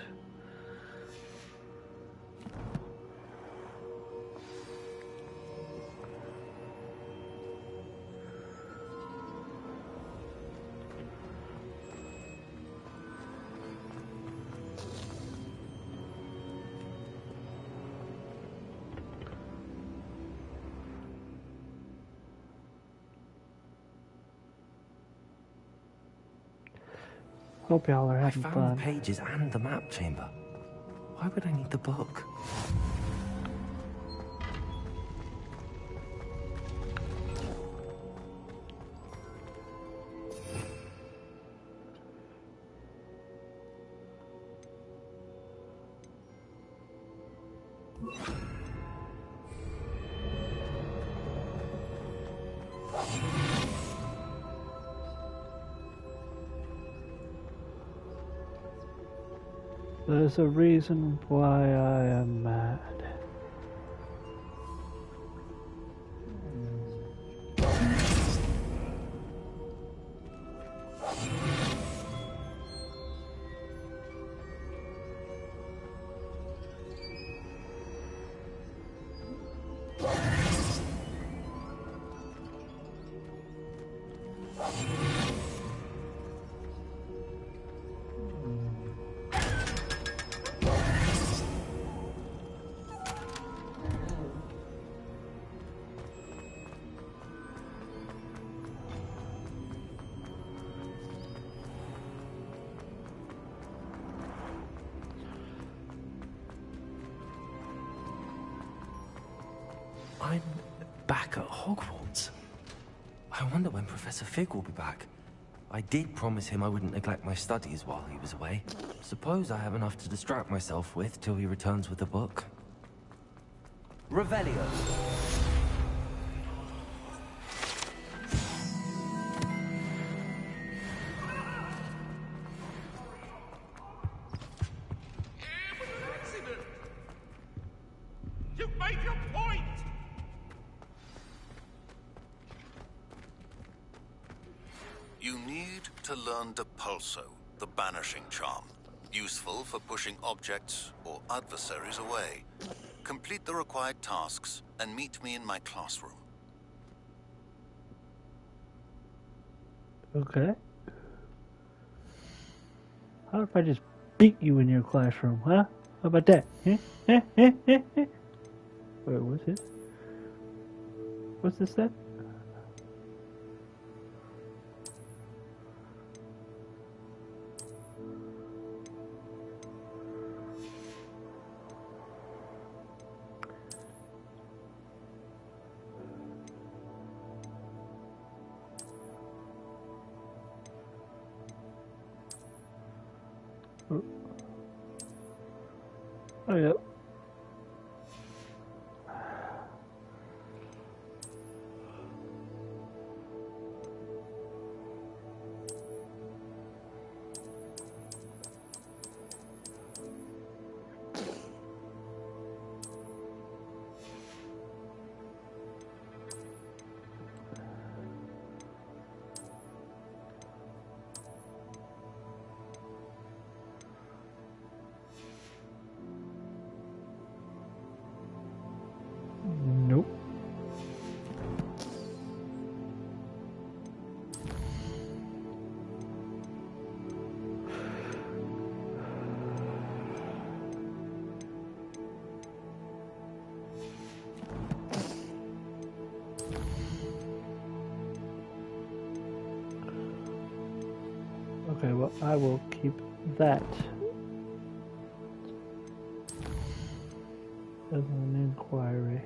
Hope y'all are having I found fun. the pages and the map chamber. Why would I need the book? There's a reason why I am mad. I'm back at Hogwarts. I wonder when Professor Fig will be back. I did promise him I wouldn't neglect my studies while he was away. Suppose I have enough to distract myself with till he returns with a book. Revelio. You've made your point! You need to learn Depulso, the banishing charm. Useful for pushing objects or adversaries away. Complete the required tasks and meet me in my classroom. Okay. How if I just beat you in your classroom, huh? How about that? Wait, what's this? What's this then? Oh, yeah. Nope. Okay, well, I will keep that as an inquiry.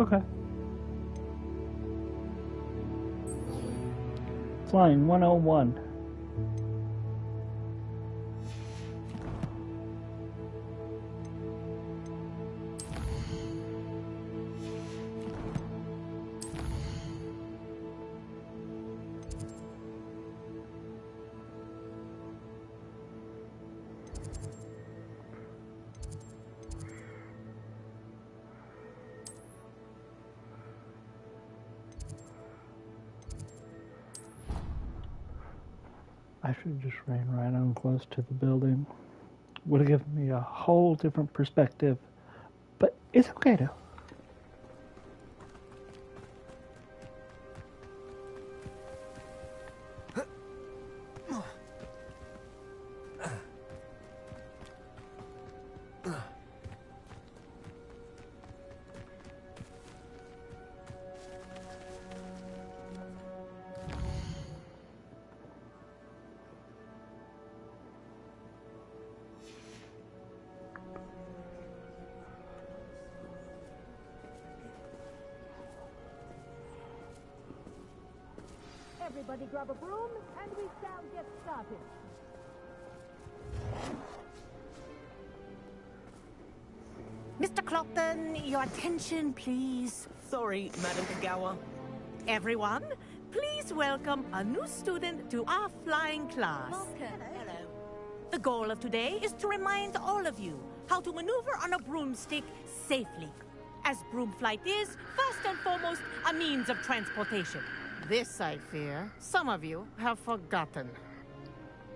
Okay. Flying 101. I should have just ran right on close to the building. Would have given me a whole different perspective. But it's okay though. Everybody grab a broom, and we shall get started. Mr. Clopton, your attention, please. Sorry, Madam Kagawa. Everyone, please welcome a new student to our flying class. Hello. The goal of today is to remind all of you how to maneuver on a broomstick safely. As broom flight is, first and foremost, a means of transportation. This, I fear, some of you have forgotten.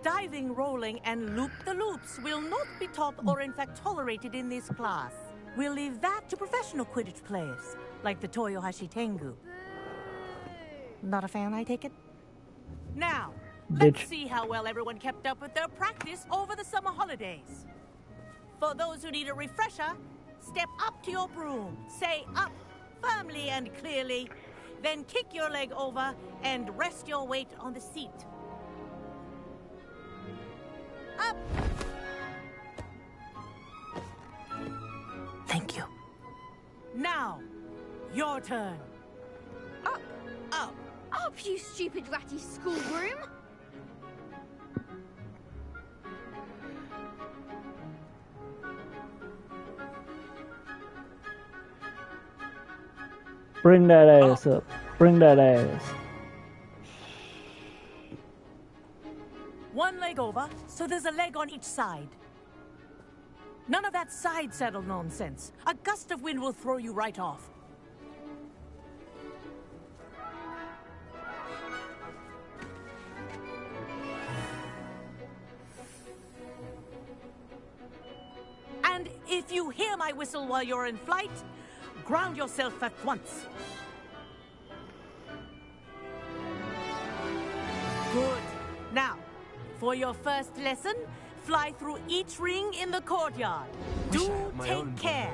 Diving, rolling, and loop-the-loops will not be taught or in fact tolerated in this class. We'll leave that to professional Quidditch players, like the Toyohashi Tengu. Not a fan, I take it? Now, let's see how well everyone kept up with their practice over the summer holidays. For those who need a refresher, step up to your broom, say up firmly and clearly, then kick your leg over and rest your weight on the seat. Up! Thank you. Now, your turn. Up! Up! Up, you stupid ratty schoolroom! Bring that ass up. Bring that ass. One leg over, so there's a leg on each side. None of that side saddle nonsense. A gust of wind will throw you right off. And if you hear my whistle while you're in flight, ground yourself at once. Good. Now, for your first lesson, fly through each ring in the courtyard. Do take care.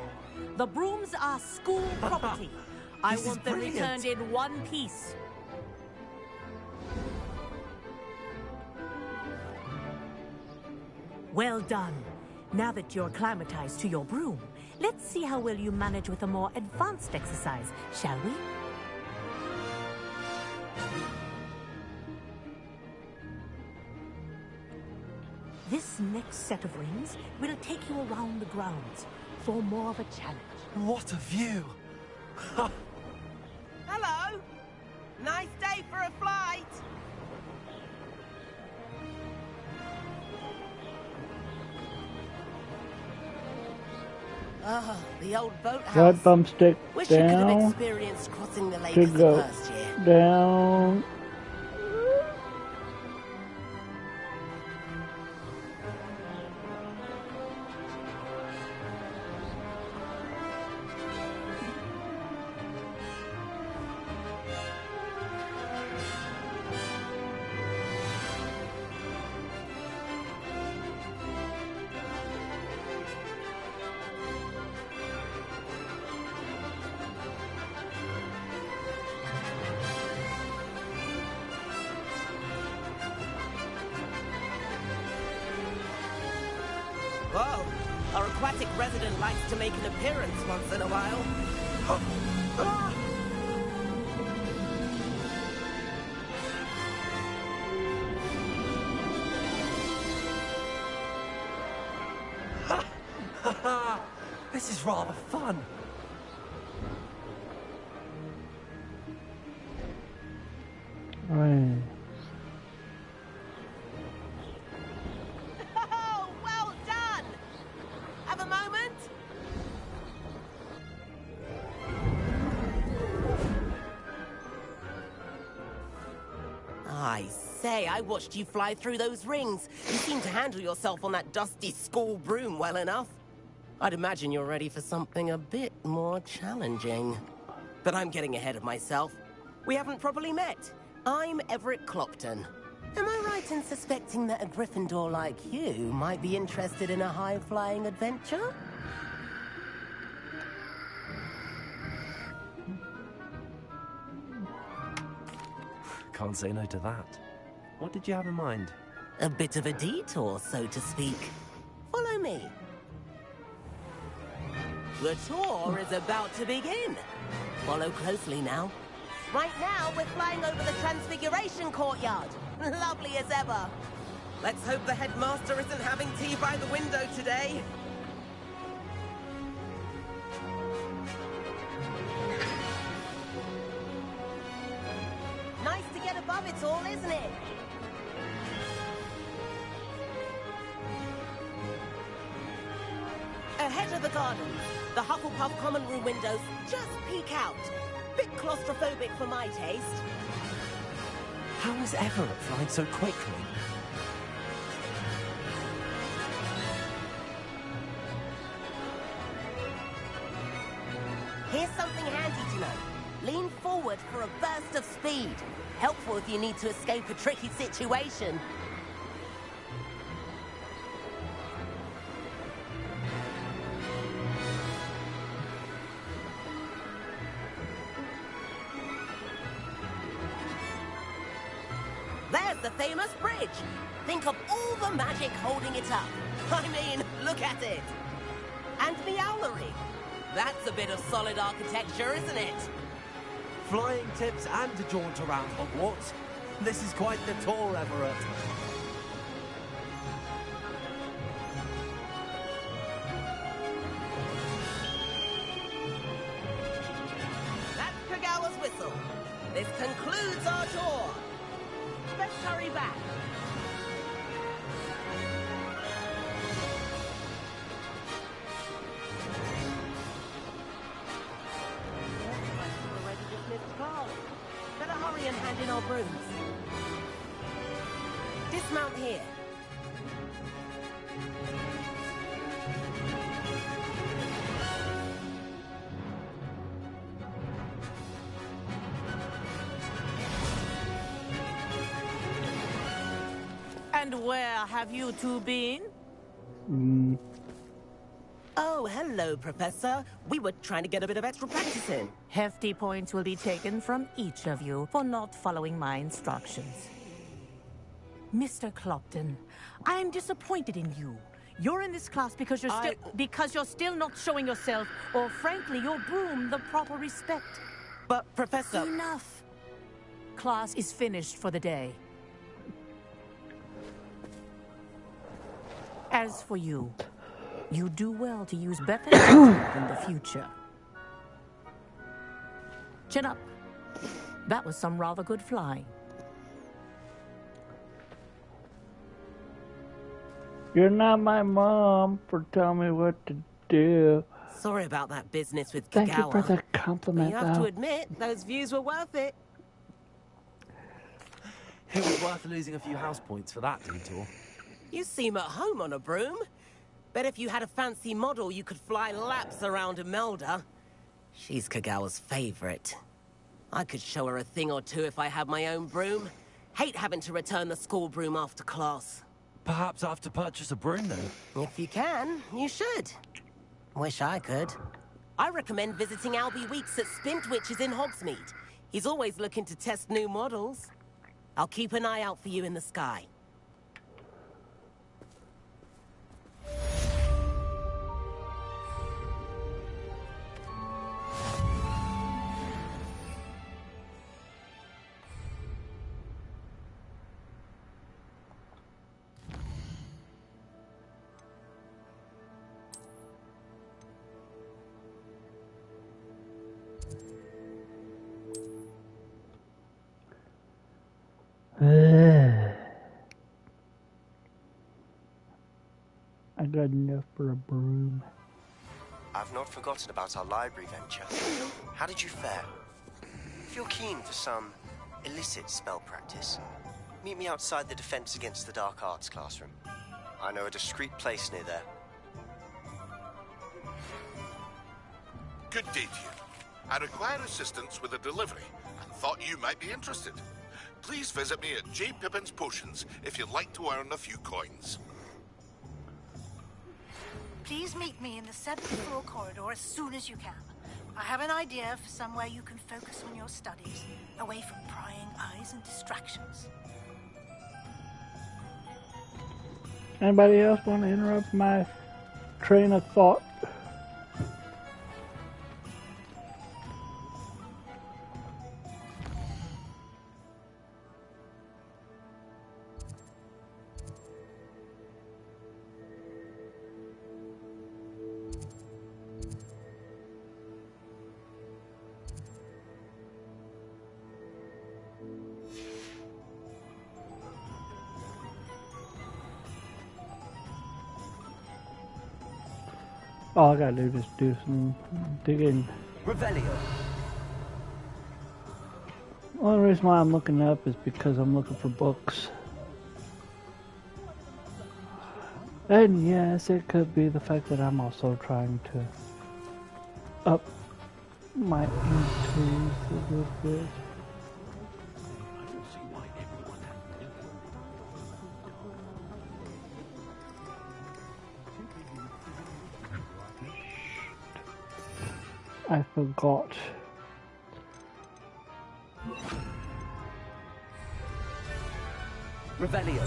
The brooms are school property. I want them returned in one piece. Well done. Now that you're acclimatized to your broom, let's see how well you manage with a more advanced exercise, shall we? This next set of rings will take you around the grounds for more of a challenge. What a view! Hello! Nice day for a flight! Oh, the old boathouse. Right thumbstick Wish you could have down. experienced crossing the lake To as the go first year. down. Whoa! Our aquatic resident likes to make an appearance once in a while. This is rather fun. Right. Oh, well done! Have a moment? I say, I watched you fly through those rings. You seem to handle yourself on that dusty school broom well enough. I'd imagine you're ready for something a bit more challenging. But I'm getting ahead of myself. We haven't properly met. I'm Everett Clopton. Am I right in suspecting that a Gryffindor like you might be interested in a high-flying adventure? Can't say no to that. What did you have in mind? A bit of a detour, so to speak. Follow me. The tour is about to begin. Follow closely now. Right now, we're flying over the Transfiguration Courtyard. Lovely as ever. Let's hope the headmaster isn't having tea by the window today. Nice to get above it all, isn't it? Ahead of the gardens, the Hufflepuff common room windows just peek out. Bit claustrophobic for my taste. How is Everett flying so quickly? Here's something handy to know. Lean forward for a burst of speed. Helpful if you need to escape a tricky situation. There's the famous bridge. Think of all the magic holding it up. I mean, look at it. And the owlery. That's a bit of solid architecture, isn't it? Flying tips and a jaunt around Hogwarts. This is quite the tour, Everett. That's Kagawa's whistle. This concludes our tour. Let's hurry back. Already dismissed class. Better hurry and hand in our brooms. Dismount here. And where have you two been? Oh, hello, Professor. We were trying to get a bit of extra practice in. Hefty points will be taken from each of you for not following my instructions. Mr. Clopton, I'm disappointed in you. You're in this class because you're still not showing yourself, or frankly, your broom, the proper respect. But, Professor... Enough. Class is finished for the day. As for you, you do well to use better judgment in the future. Chin up. That was some rather good flying. You're not my mom for telling me what to do. Sorry about that business with Kagawa. Thank you for the compliment, But you have though. to admit, those views were worth it. It was worth losing a few house points for that detour. You seem at home on a broom. Bet if you had a fancy model, you could fly laps around Imelda. She's Kagawa's favorite. I could show her a thing or two if I had my own broom. Hate having to return the school broom after class. Perhaps I have to purchase a broom, then? If you can, you should. Wish I could. I recommend visiting Albie Weeks at Spintwitches in Hogsmeade. He's always looking to test new models. I'll keep an eye out for you in the sky. I got enough for a broom. I've not forgotten about our library venture. How did you fare? If you're keen for some illicit spell practice, Meet me outside the Defense Against the Dark Arts classroom. I know a discreet place near there. Good day to you. I require assistance with a delivery and thought you might be interested. Please visit me at J. Pippin's Potions if you'd like to earn a few coins. Please meet me in the 7th floor corridor as soon as you can. I have an idea for somewhere you can focus on your studies, away from prying eyes and distractions. Anybody else want to interrupt my train of thought? All I gotta do is do some digging. Revelio. The only reason why I'm looking up is because I'm looking for books. And yes, it could be the fact that I'm also trying to up my entries a little bit. I forgot. Revelio.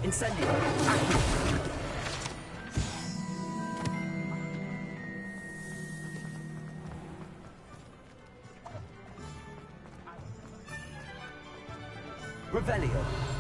Incendio. Accio. Revelio.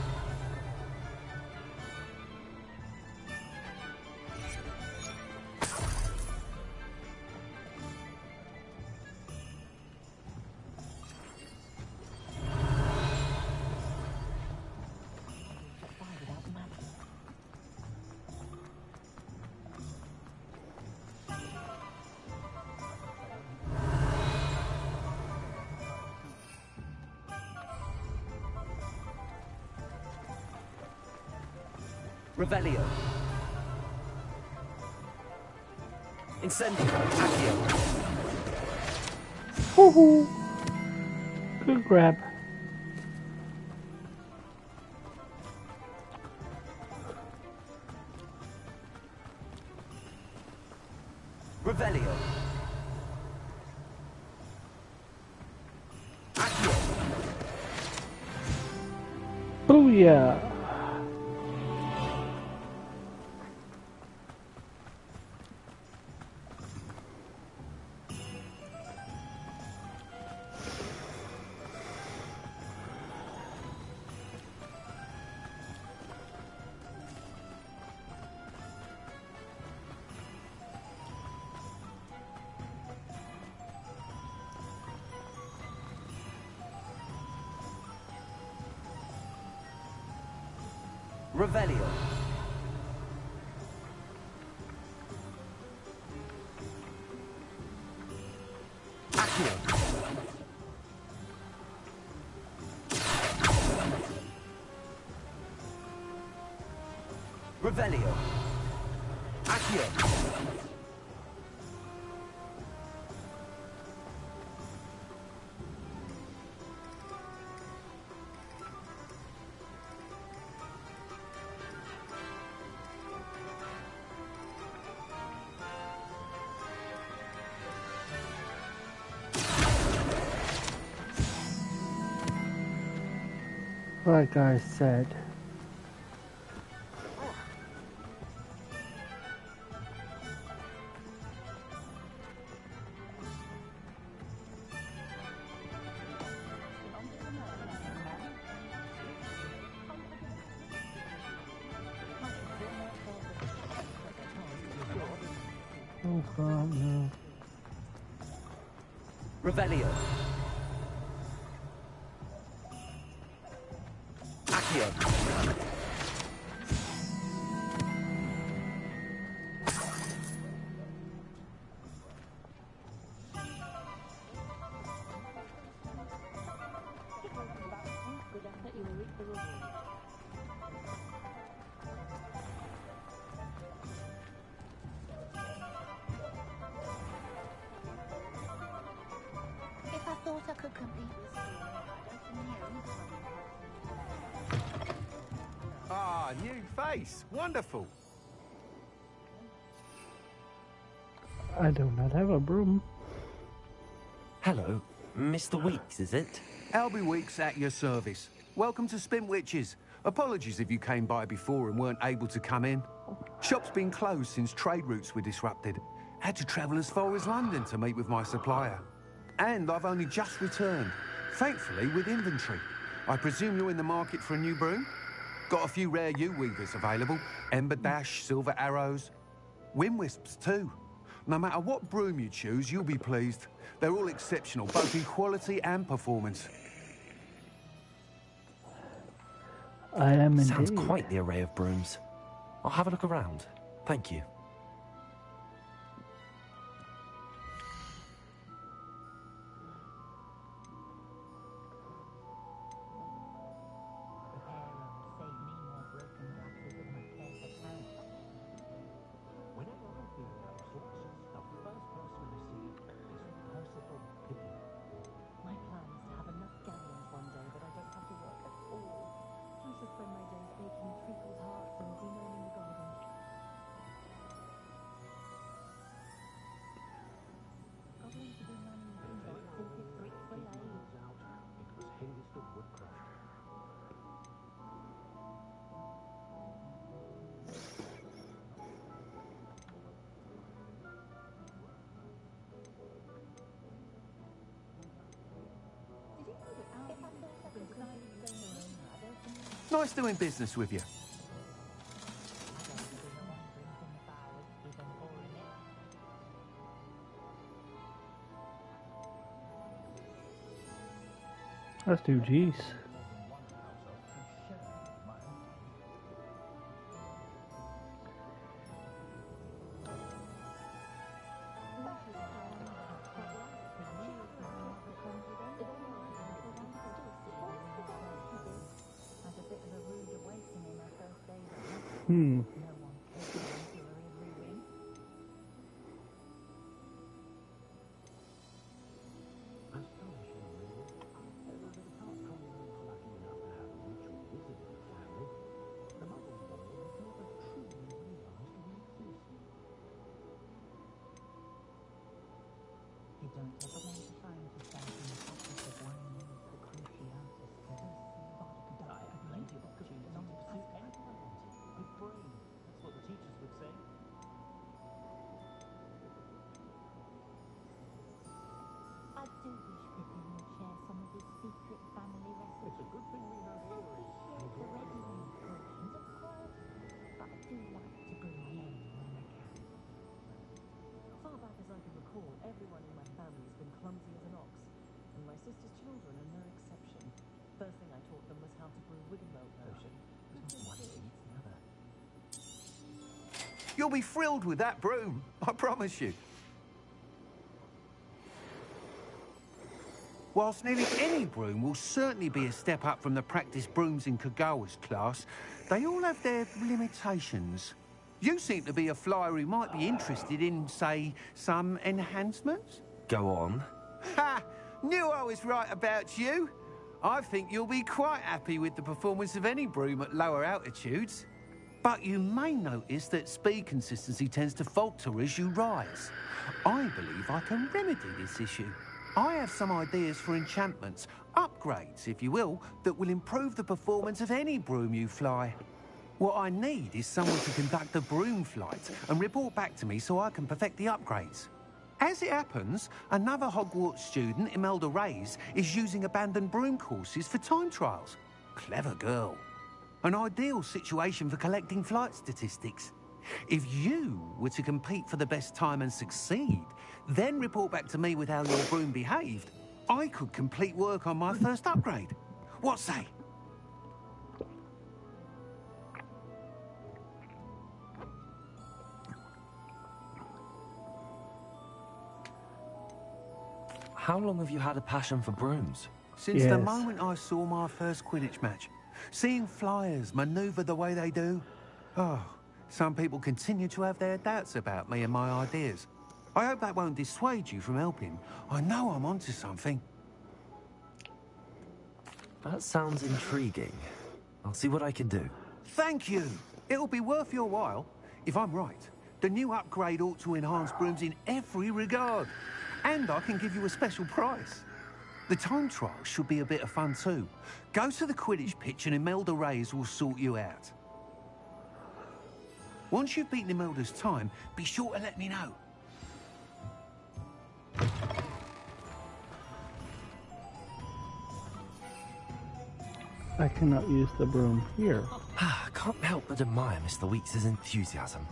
Revelio. Incendio. Accio. Woohoo! Good grab. Revelio. Accio. Booyah! Revelio. Accio. Revelio. Accio. Like I said. Oh God, no. Revelio. Accio. Ah, new face. Wonderful. I do not have a broom. Hello, Mr. Weeks, is it? Albie Weeks at your service. Welcome to Spintwitches. Apologies if you came by before and weren't able to come in. Shop's been closed since trade routes were disrupted. Had to travel as far as London to meet with my supplier. And I've only just returned, thankfully with inventory. I presume you're in the market for a new broom? Got a few rare U-weavers available. Ember Dash, Silver Arrows. Wind Wisps too. No matter what broom you choose, you'll be pleased. They're all exceptional, both in quality and performance. I am indeed. Sounds quite the array of brooms. I'll have a look around. Thank you. My plan is to have enough galleons one day that I don't have to work at all. I shall spend my days baking treacle tarts and bemoaning the garden. Goblins to be money, things like tilted bricks were laid. It was Hengist of Woodcraft. Nice doing business with you. Let's do G's. Hmm. I do wish Pippin would share some of his secret family recipes. It's a good thing we know here is The ready-made portions, of course, but I do like to brew my own when I can. Far back as I can recall, everyone in my family has been clumsy as an ox, and my sister's children are no exception. First thing I taught them was how to brew wiggenweld potion. One beats the other. You'll be thrilled with that broom, I promise you. Whilst nearly any broom will certainly be a step up from the practice brooms in Kagawa's class, they all have their limitations. You seem to be a flyer who might be interested in, say, some enhancements? Go on. Ha! Knew I was right about you. I think you'll be quite happy with the performance of any broom at lower altitudes. But you may notice that speed consistency tends to falter as you rise. I believe I can remedy this issue. I have some ideas for enchantments, upgrades, if you will, that will improve the performance of any broom you fly. What I need is someone to conduct a broom flight and report back to me so I can perfect the upgrades. As it happens, another Hogwarts student, Imelda Reyes, is using abandoned broom courses for time trials. Clever girl. An ideal situation for collecting flight statistics. If you were to compete for the best time and succeed, then report back to me with how your broom behaved, I could complete work on my first upgrade. What say? How long have you had a passion for brooms? Since the moment I saw my first Quidditch match. Seeing flyers manoeuvre the way they do. Oh, some people continue to have their doubts about me and my ideas. I hope that won't dissuade you from helping. I know I'm onto something. That sounds intriguing. I'll see what I can do. Thank you. It'll be worth your while. If I'm right, the new upgrade ought to enhance brooms in every regard. And I can give you a special price. The time trial should be a bit of fun too. Go to the Quidditch pitch and Imelda Reyes will sort you out. Once you've beaten Imelda's time, be sure to let me know. I cannot use the broom here. I can't help but admire Mr. Weeks' enthusiasm.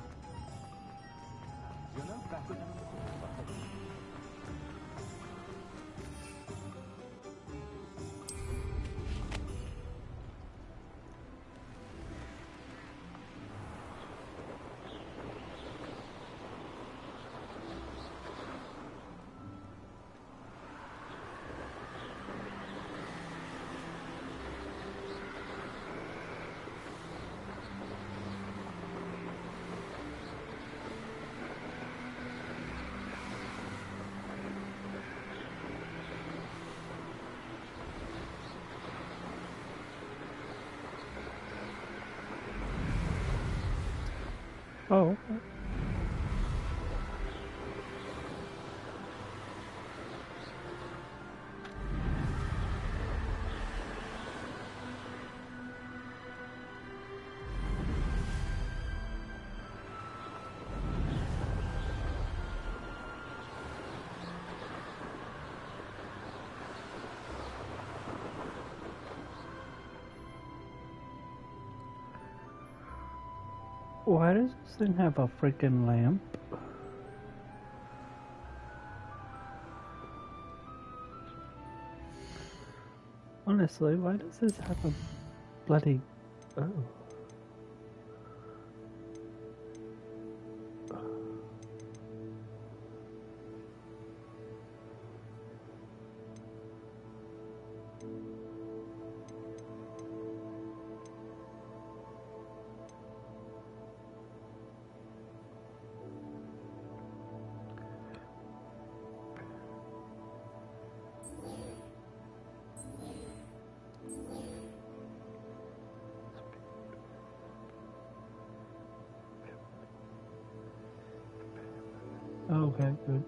Oh. Why does this thing have a freaking lamp? Honestly, why does this have a bloody... Oh. Okay, good.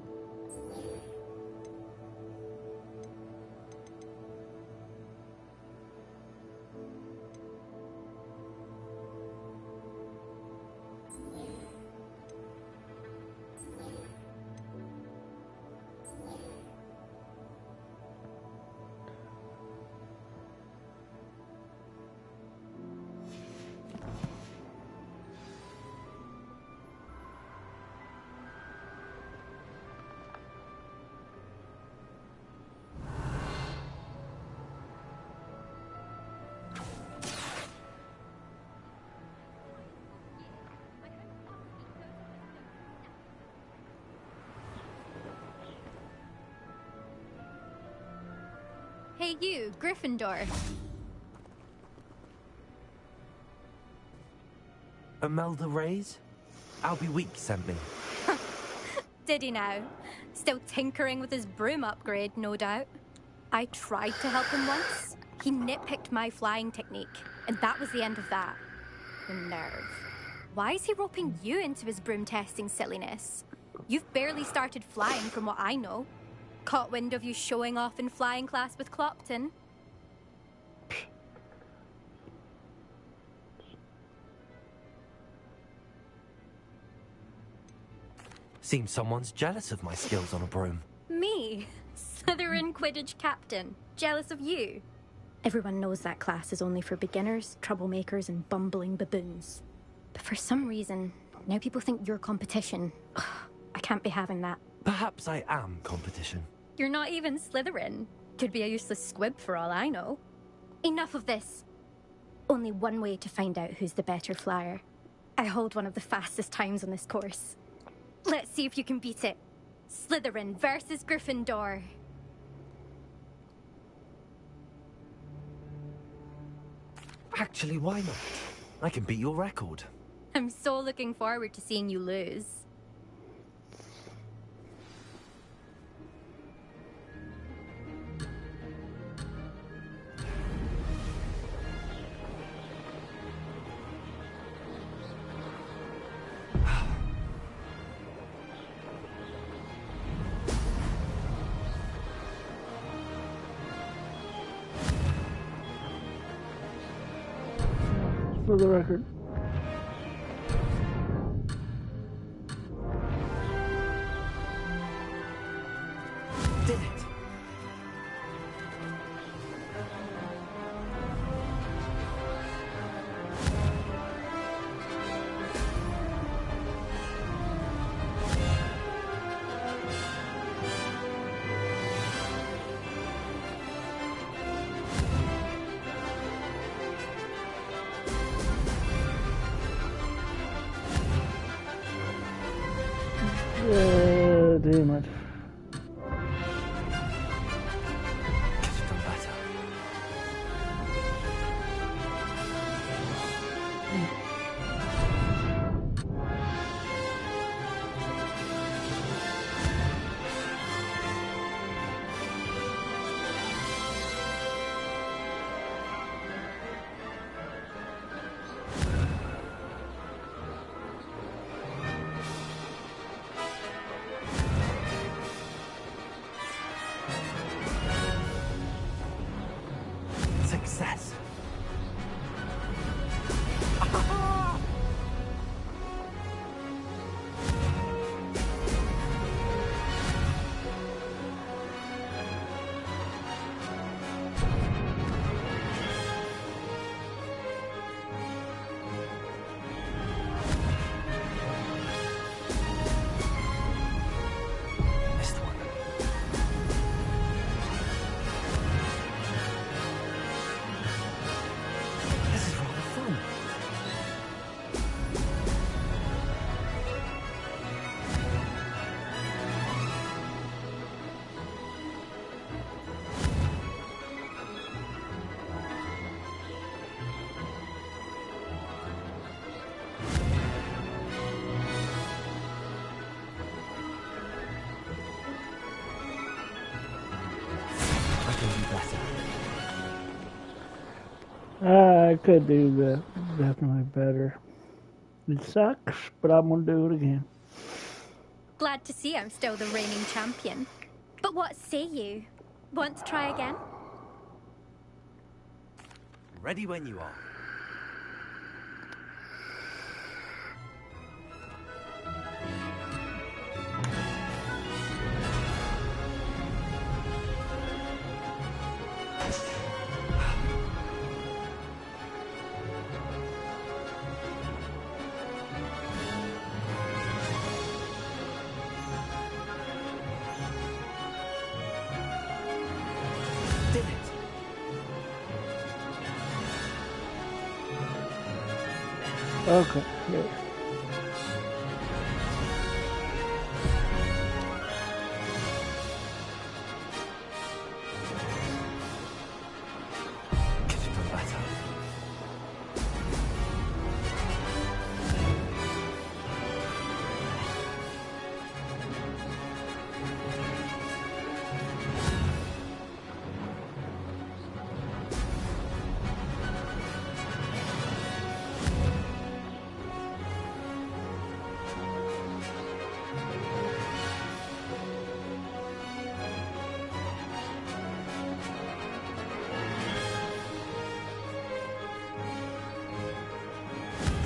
Hey you, Gryffindor. Imelda Reyes? Albie Weeks sent me. Did he now? Still tinkering with his broom upgrade, no doubt. I tried to help him once. He nitpicked my flying technique, and that was the end of that. The nerve. Why is he roping you into his broom testing silliness? You've barely started flying from what I know. Caught wind of you showing off in flying class with Clopton. Seems someone's jealous of my skills on a broom. Me? Slytherin Quidditch captain. Jealous of you? Everyone knows that class is only for beginners, troublemakers, and bumbling baboons. But for some reason, now people think you're competition. Ugh, I can't be having that. Perhaps I am competition. You're not even Slytherin. Could be a useless squib for all I know. Enough of this. Only one way to find out who's the better flyer. I hold one of the fastest times on this course. Let's see if you can beat it. Slytherin versus Gryffindor. Actually, why not? I can beat your record. I'm so looking forward to seeing you lose. for the record. Did it. Damn it. Success. I could do that definitely better. It sucks, but I'm gonna do it again. Glad to see I'm still the reigning champion. But what say you? Want to try again? Ready when you are. Okay, yeah.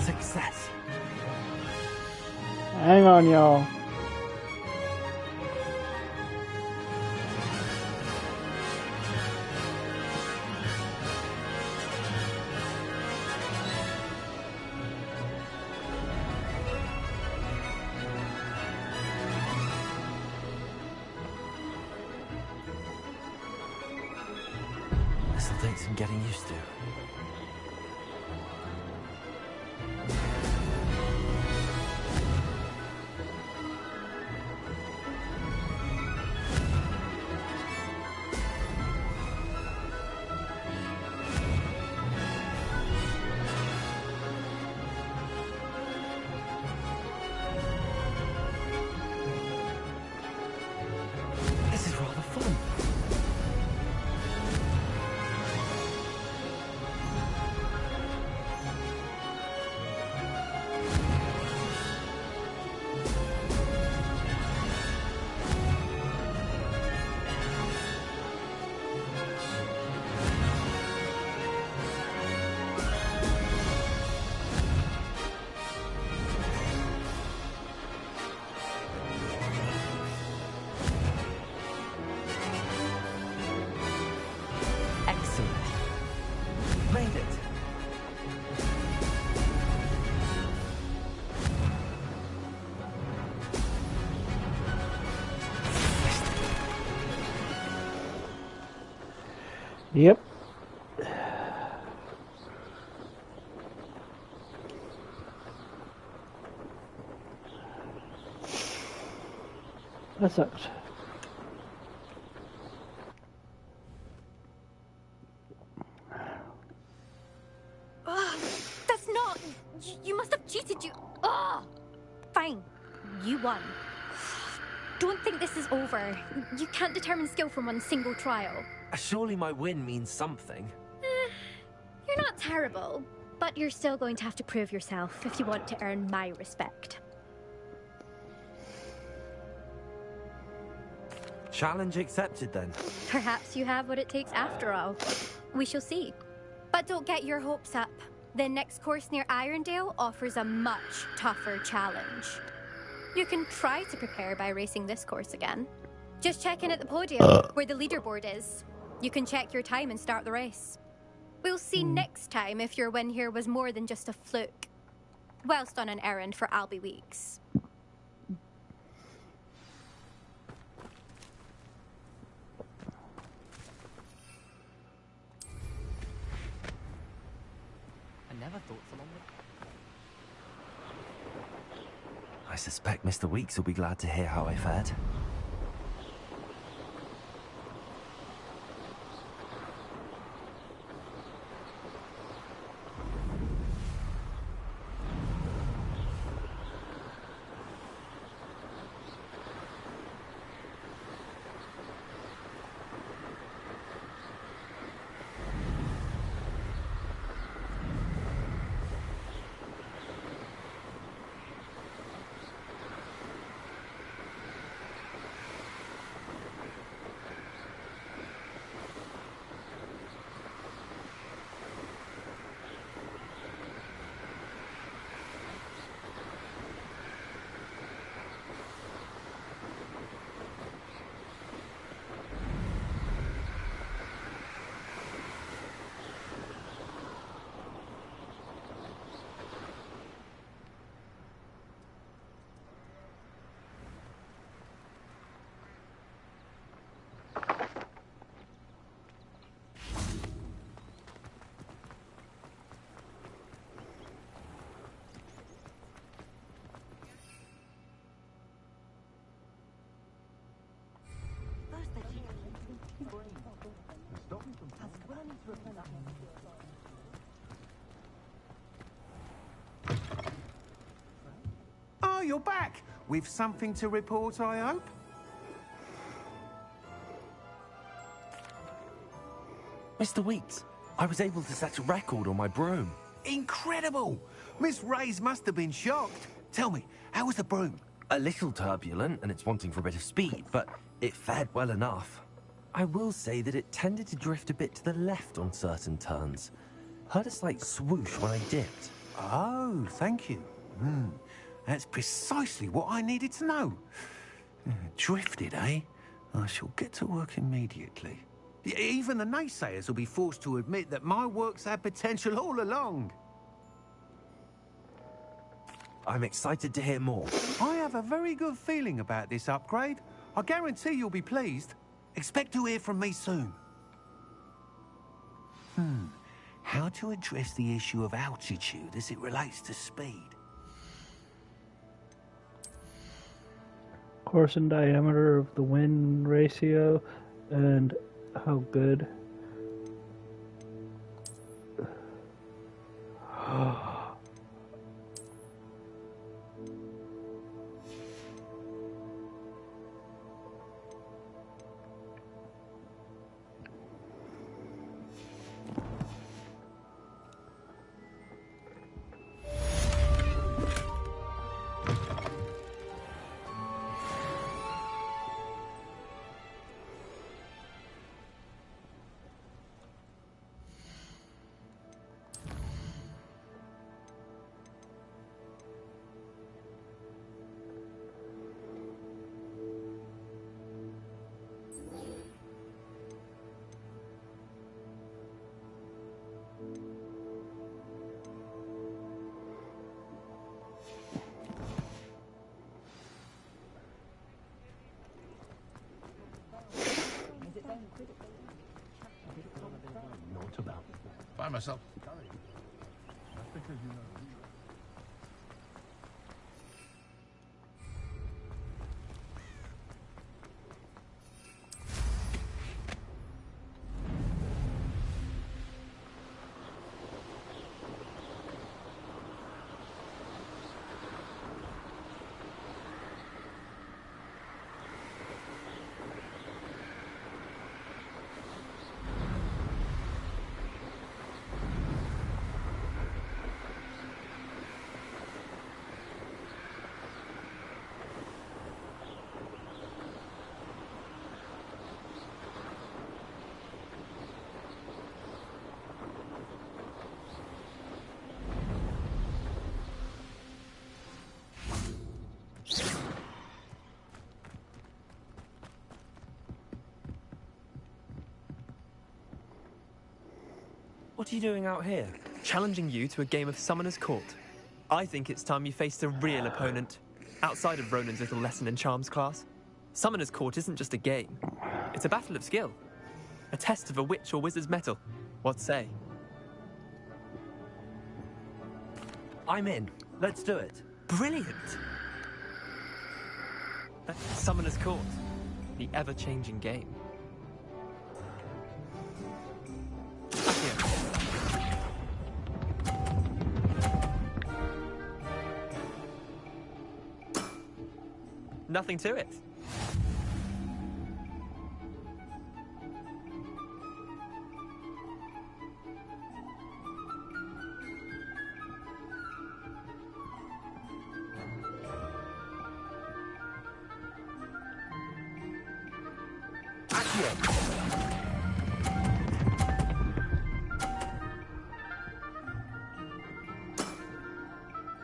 Success. Hang on, y'all. This'll take some getting used to. This is rather fun. Yep. That sucks. That's not... You must have cheated, you... Ugh! Fine. You won. Don't think this is over. You can't determine skill from one single trial. Surely my win means something. You're not terrible, but you're still going to have to prove yourself if you want to earn my respect. Challenge accepted then. Perhaps you have what it takes after all. We shall see. But don't get your hopes up. The next course near Irondale offers a much tougher challenge. You can try to prepare by racing this course again. Just check in at the podium, where the leaderboard is. You can check your time and start the race. We'll see next time if your win here was more than just a fluke. Whilst on an errand for Albie Weeks. I never thought someone would... I suspect Mr. Weeks will be glad to hear how I fared. Oh, you're back! With something to report, I hope? Mr. Weeks, I was able to set a record on my broom. Incredible! Miss Reyes must have been shocked. Tell me, how was the broom? A little turbulent, and it's wanting for a bit of speed, but it fared well enough. I will say that it tended to drift a bit to the left on certain turns. Heard a slight swoosh when I dipped. Oh, thank you. That's precisely what I needed to know. Drifted, eh? I shall get to work immediately. Even the naysayers will be forced to admit that my work's had potential all along. I'm excited to hear more. I have a very good feeling about this upgrade. I guarantee you'll be pleased. Expect to hear from me soon. How to address the issue of altitude as it relates to speed? Course and diameter of the wind ratio and how good. find myself studying. That's because you know. What are you doing out here? Challenging you to a game of Summoner's Court. I think it's time you faced a real opponent, outside of Ronan's little lesson in charms class. Summoner's Court isn't just a game. It's a battle of skill. A test of a witch or wizard's mettle. What say? I'm in. Let's do it. Brilliant! Summoner's Court. The ever-changing game. Nothing to it.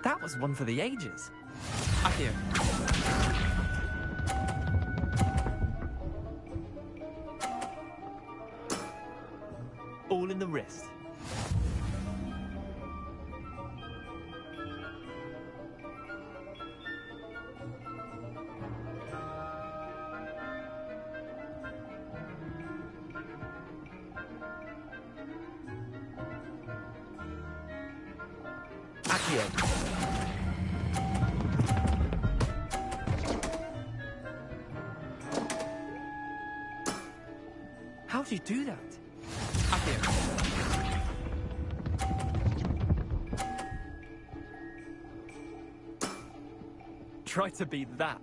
That was one for the ages. Accio. All in the wrist. Accio. How do you do that? Accio. Try to beat that.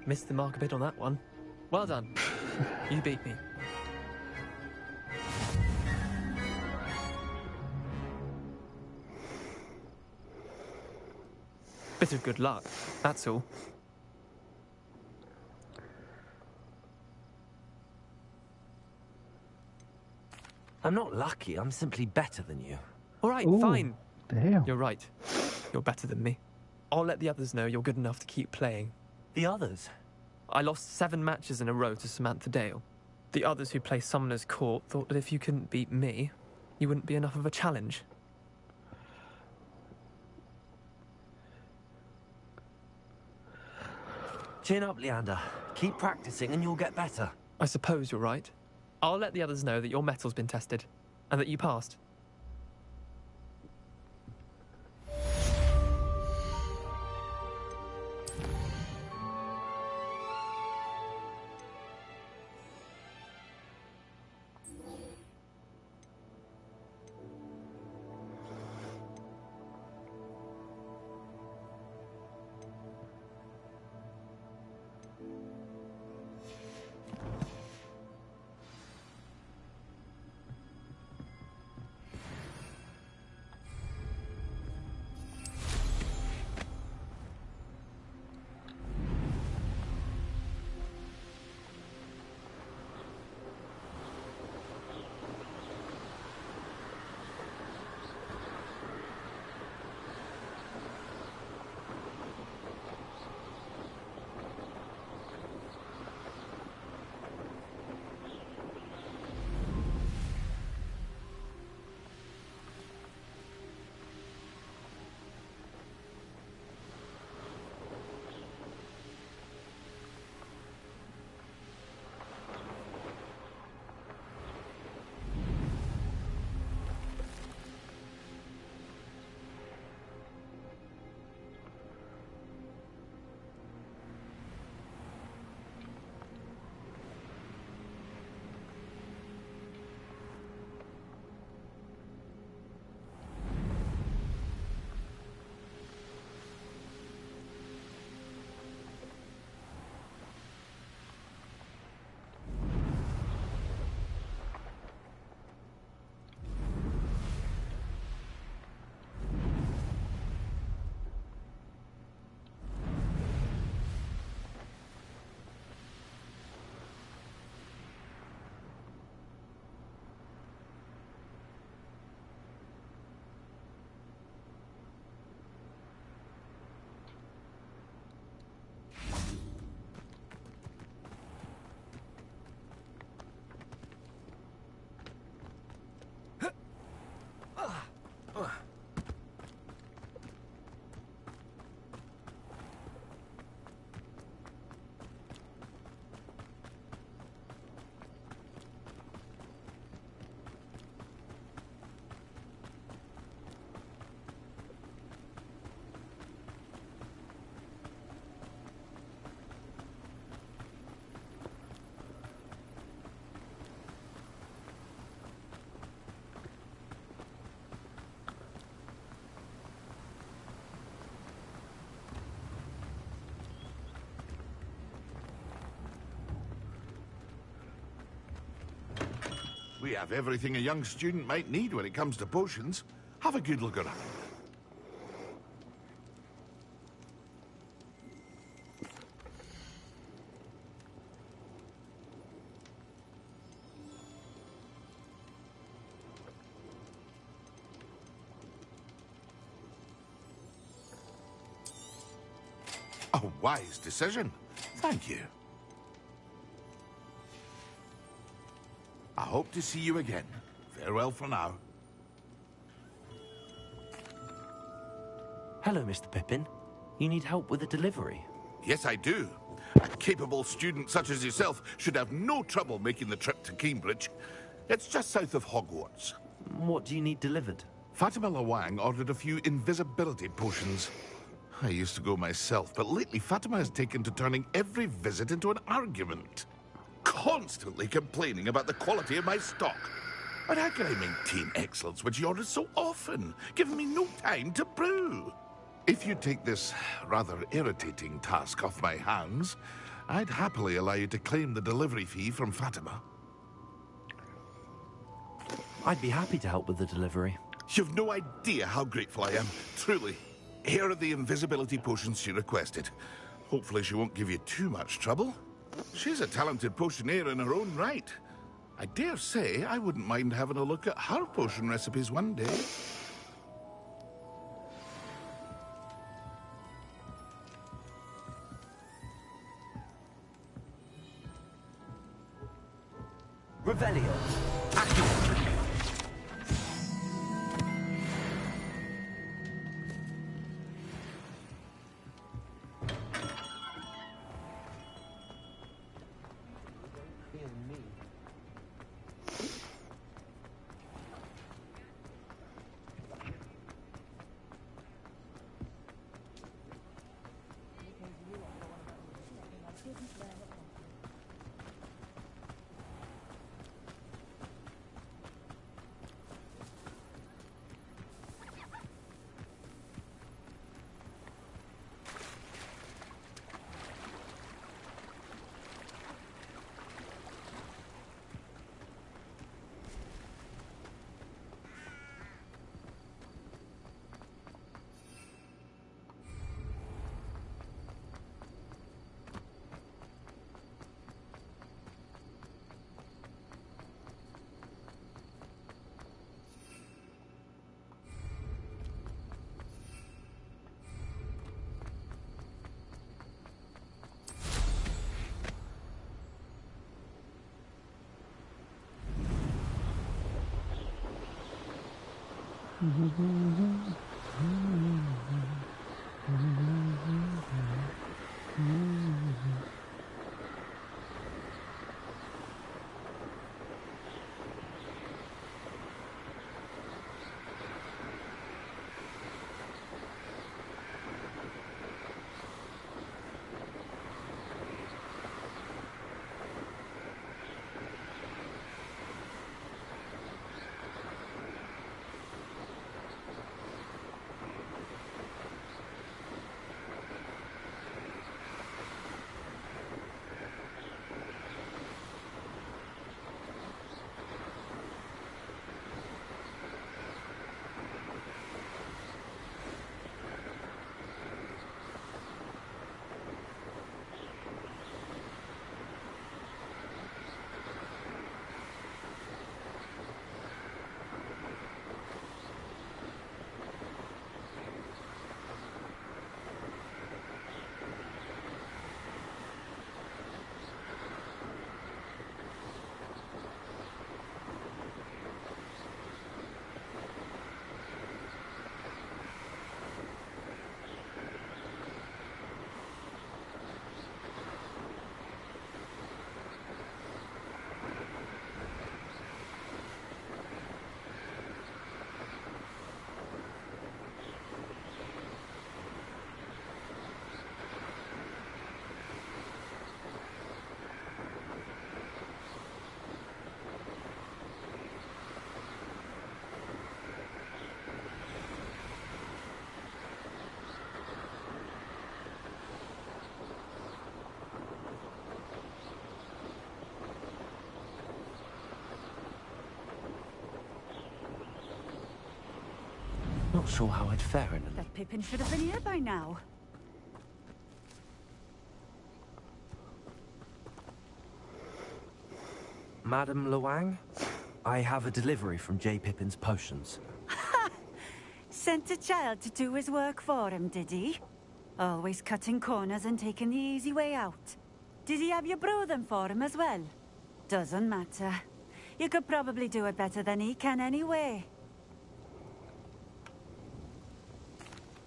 Missed the mark a bit on that one. Well done. You beat me. Bit of good luck, that's all. I'm not lucky, I'm simply better than you. All right, Ooh, fine. Damn. You're right. You're better than me. I'll let the others know you're good enough to keep playing. The others? I lost 7 matches in a row to Samantha Dale. The others who play Summoner's Court thought that if you couldn't beat me, you wouldn't be enough of a challenge. Chin up, Leander. Keep practicing and you'll get better. I suppose you're right. I'll let the others know that your metal's been tested, and that you passed. We have everything a young student might need when it comes to potions. Have a good look around. A wise decision. Thank you. I hope to see you again. Farewell for now. Hello, Mr. Pippin. You need help with a delivery? Yes, I do. A capable student such as yourself should have no trouble making the trip to Cambridge. It's just south of Hogwarts. What do you need delivered? Fatima Lawang ordered a few invisibility potions. I used to go myself, but lately Fatima has taken to turning every visit into an argument. Constantly complaining about the quality of my stock. But how can I maintain excellence when she orders so often, giving me no time to brew? If you take this rather irritating task off my hands, I'd happily allow you to claim the delivery fee from Fatima. I'd be happy to help with the delivery. You've no idea how grateful I am, truly. Here are the invisibility potions she requested. Hopefully she won't give you too much trouble. She's a talented potioneer in her own right. I dare say I wouldn't mind having a look at her potion recipes one day. Revelio. not sure how I'd fare in an... That Pippin should have been here by now. Madam Luang, I have a delivery from J. Pippin's potions. Sent a child to do his work for him, did he? Always cutting corners and taking the easy way out. Did he have you brew them for him as well? Doesn't matter. You could probably do it better than he can anyway.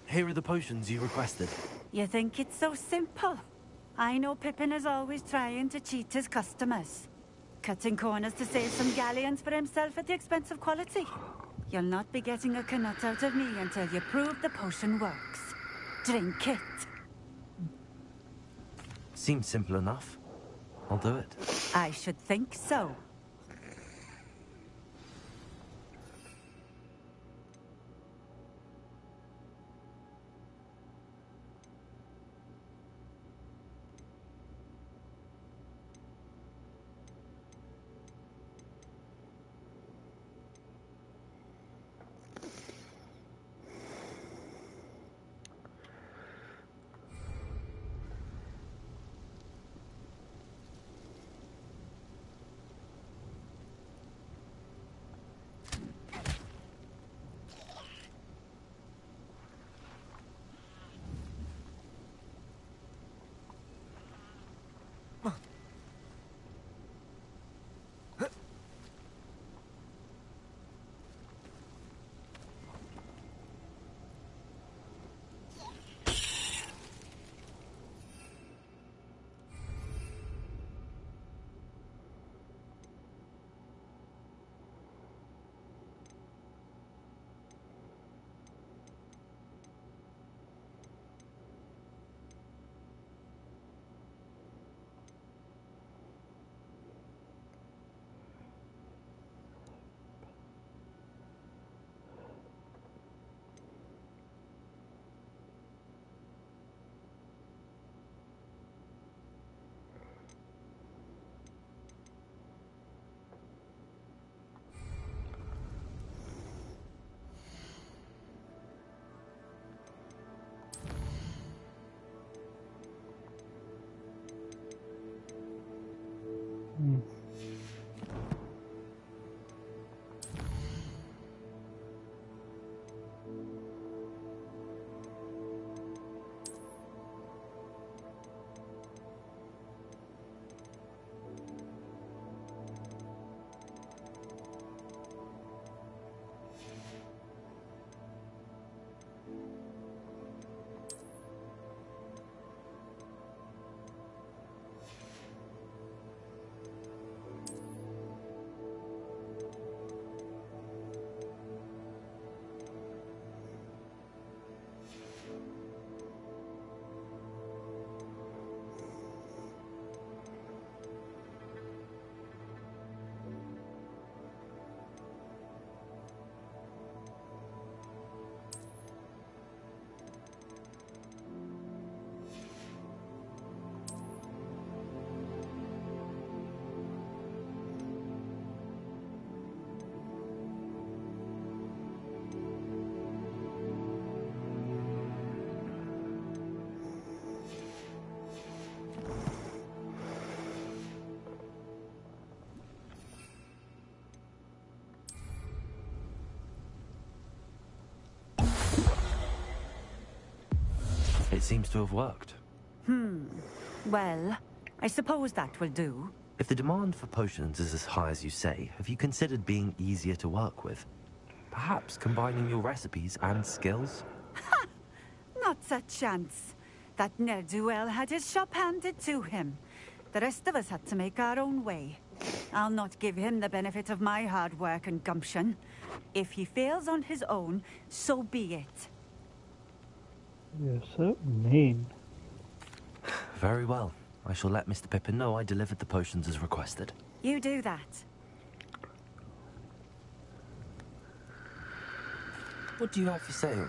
Here are the potions you requested. You think it's so simple? I know Pippin is always trying to cheat his customers. Cutting corners to save some galleons for himself at the expense of quality. You'll not be getting a canut out of me until you prove the potion works. Drink it. Seems simple enough. I'll do it. I should think so. It seems to have worked. Well, I suppose that will do. If the demand for potions is as high as you say, have you considered being easier to work with? Perhaps combining your recipes and skills? Not a chance. That ne'er-do-well had his shop handed to him. The rest of us had to make our own way. I'll not give him the benefit of my hard work and gumption. If he fails on his own, so be it. You're so mean. Very well. I shall let Mr. Pippin know I delivered the potions as requested. You do that. What do you have for sale?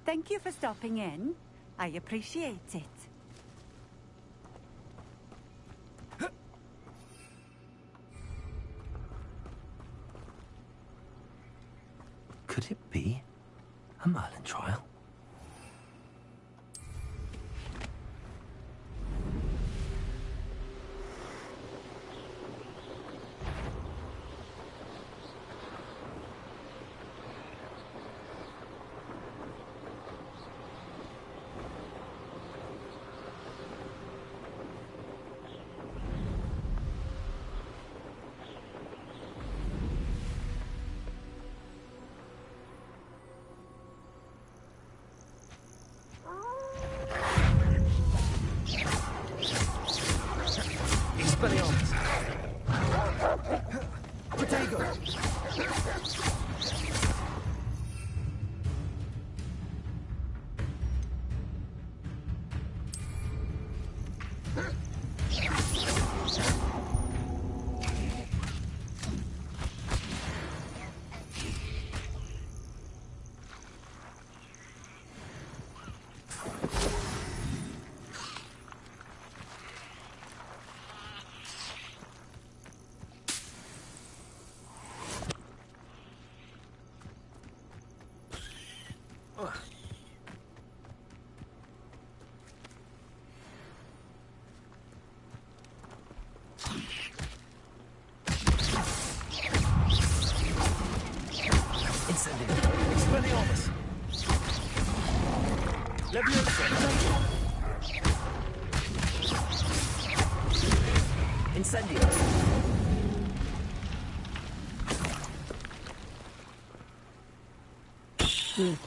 Thank you for stopping in. I appreciate it. Could it be a Merlin trial? Incendio. Shit.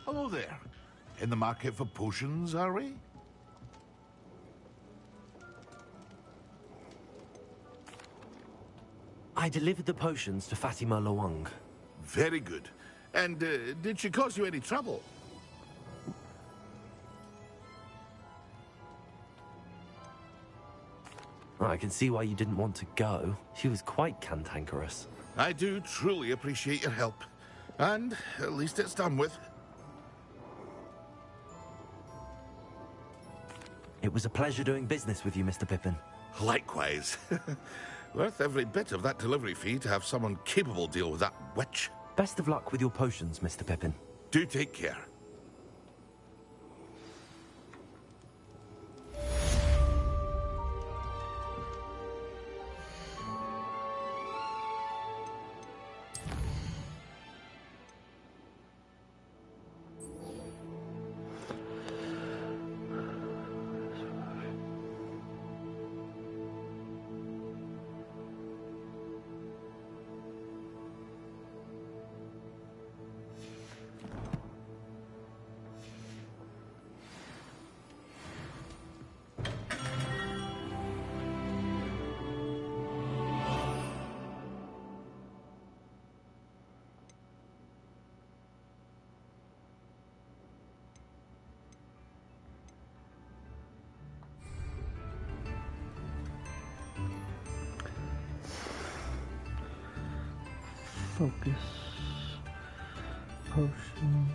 Hello there. In the market for potions, are we? I delivered the potions to Fatima Lawang. Very good. And did she cause you any trouble? I can see why you didn't want to go. She was quite cantankerous. I do truly appreciate your help. And at least it's done with. It was a pleasure doing business with you, Mr. Pippin. Likewise. Worth every bit of that delivery fee to have someone capable deal with that witch. Best of luck with your potions, Mr. Pippin. Do take care. Focus. Potion.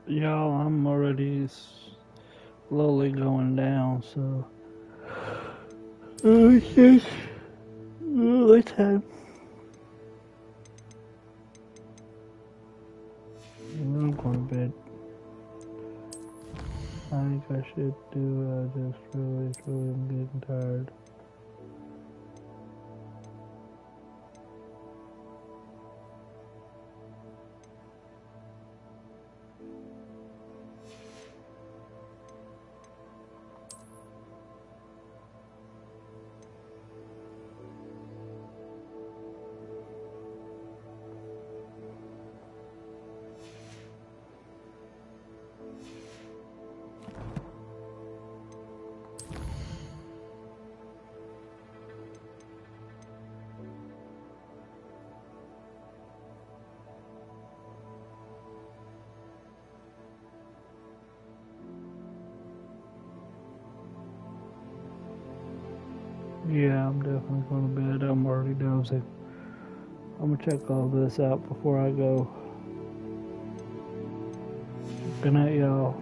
Y'all, I'm already slowly going down, so it's time. I'm going to bed. I think I should do, just really am getting tired. Yeah, I'm definitely going to bed. I'm already dozing. I'm gonna check all this out before I go. Good night, y'all.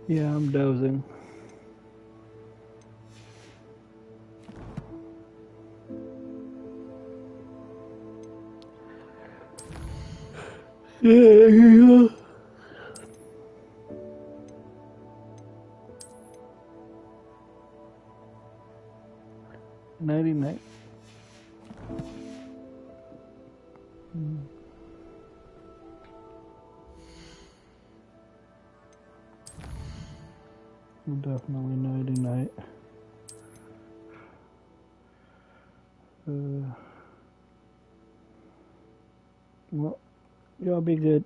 Yeah, I'm dozing. Yeah. Nighty night. Definitely nighty night. Well, y'all be good.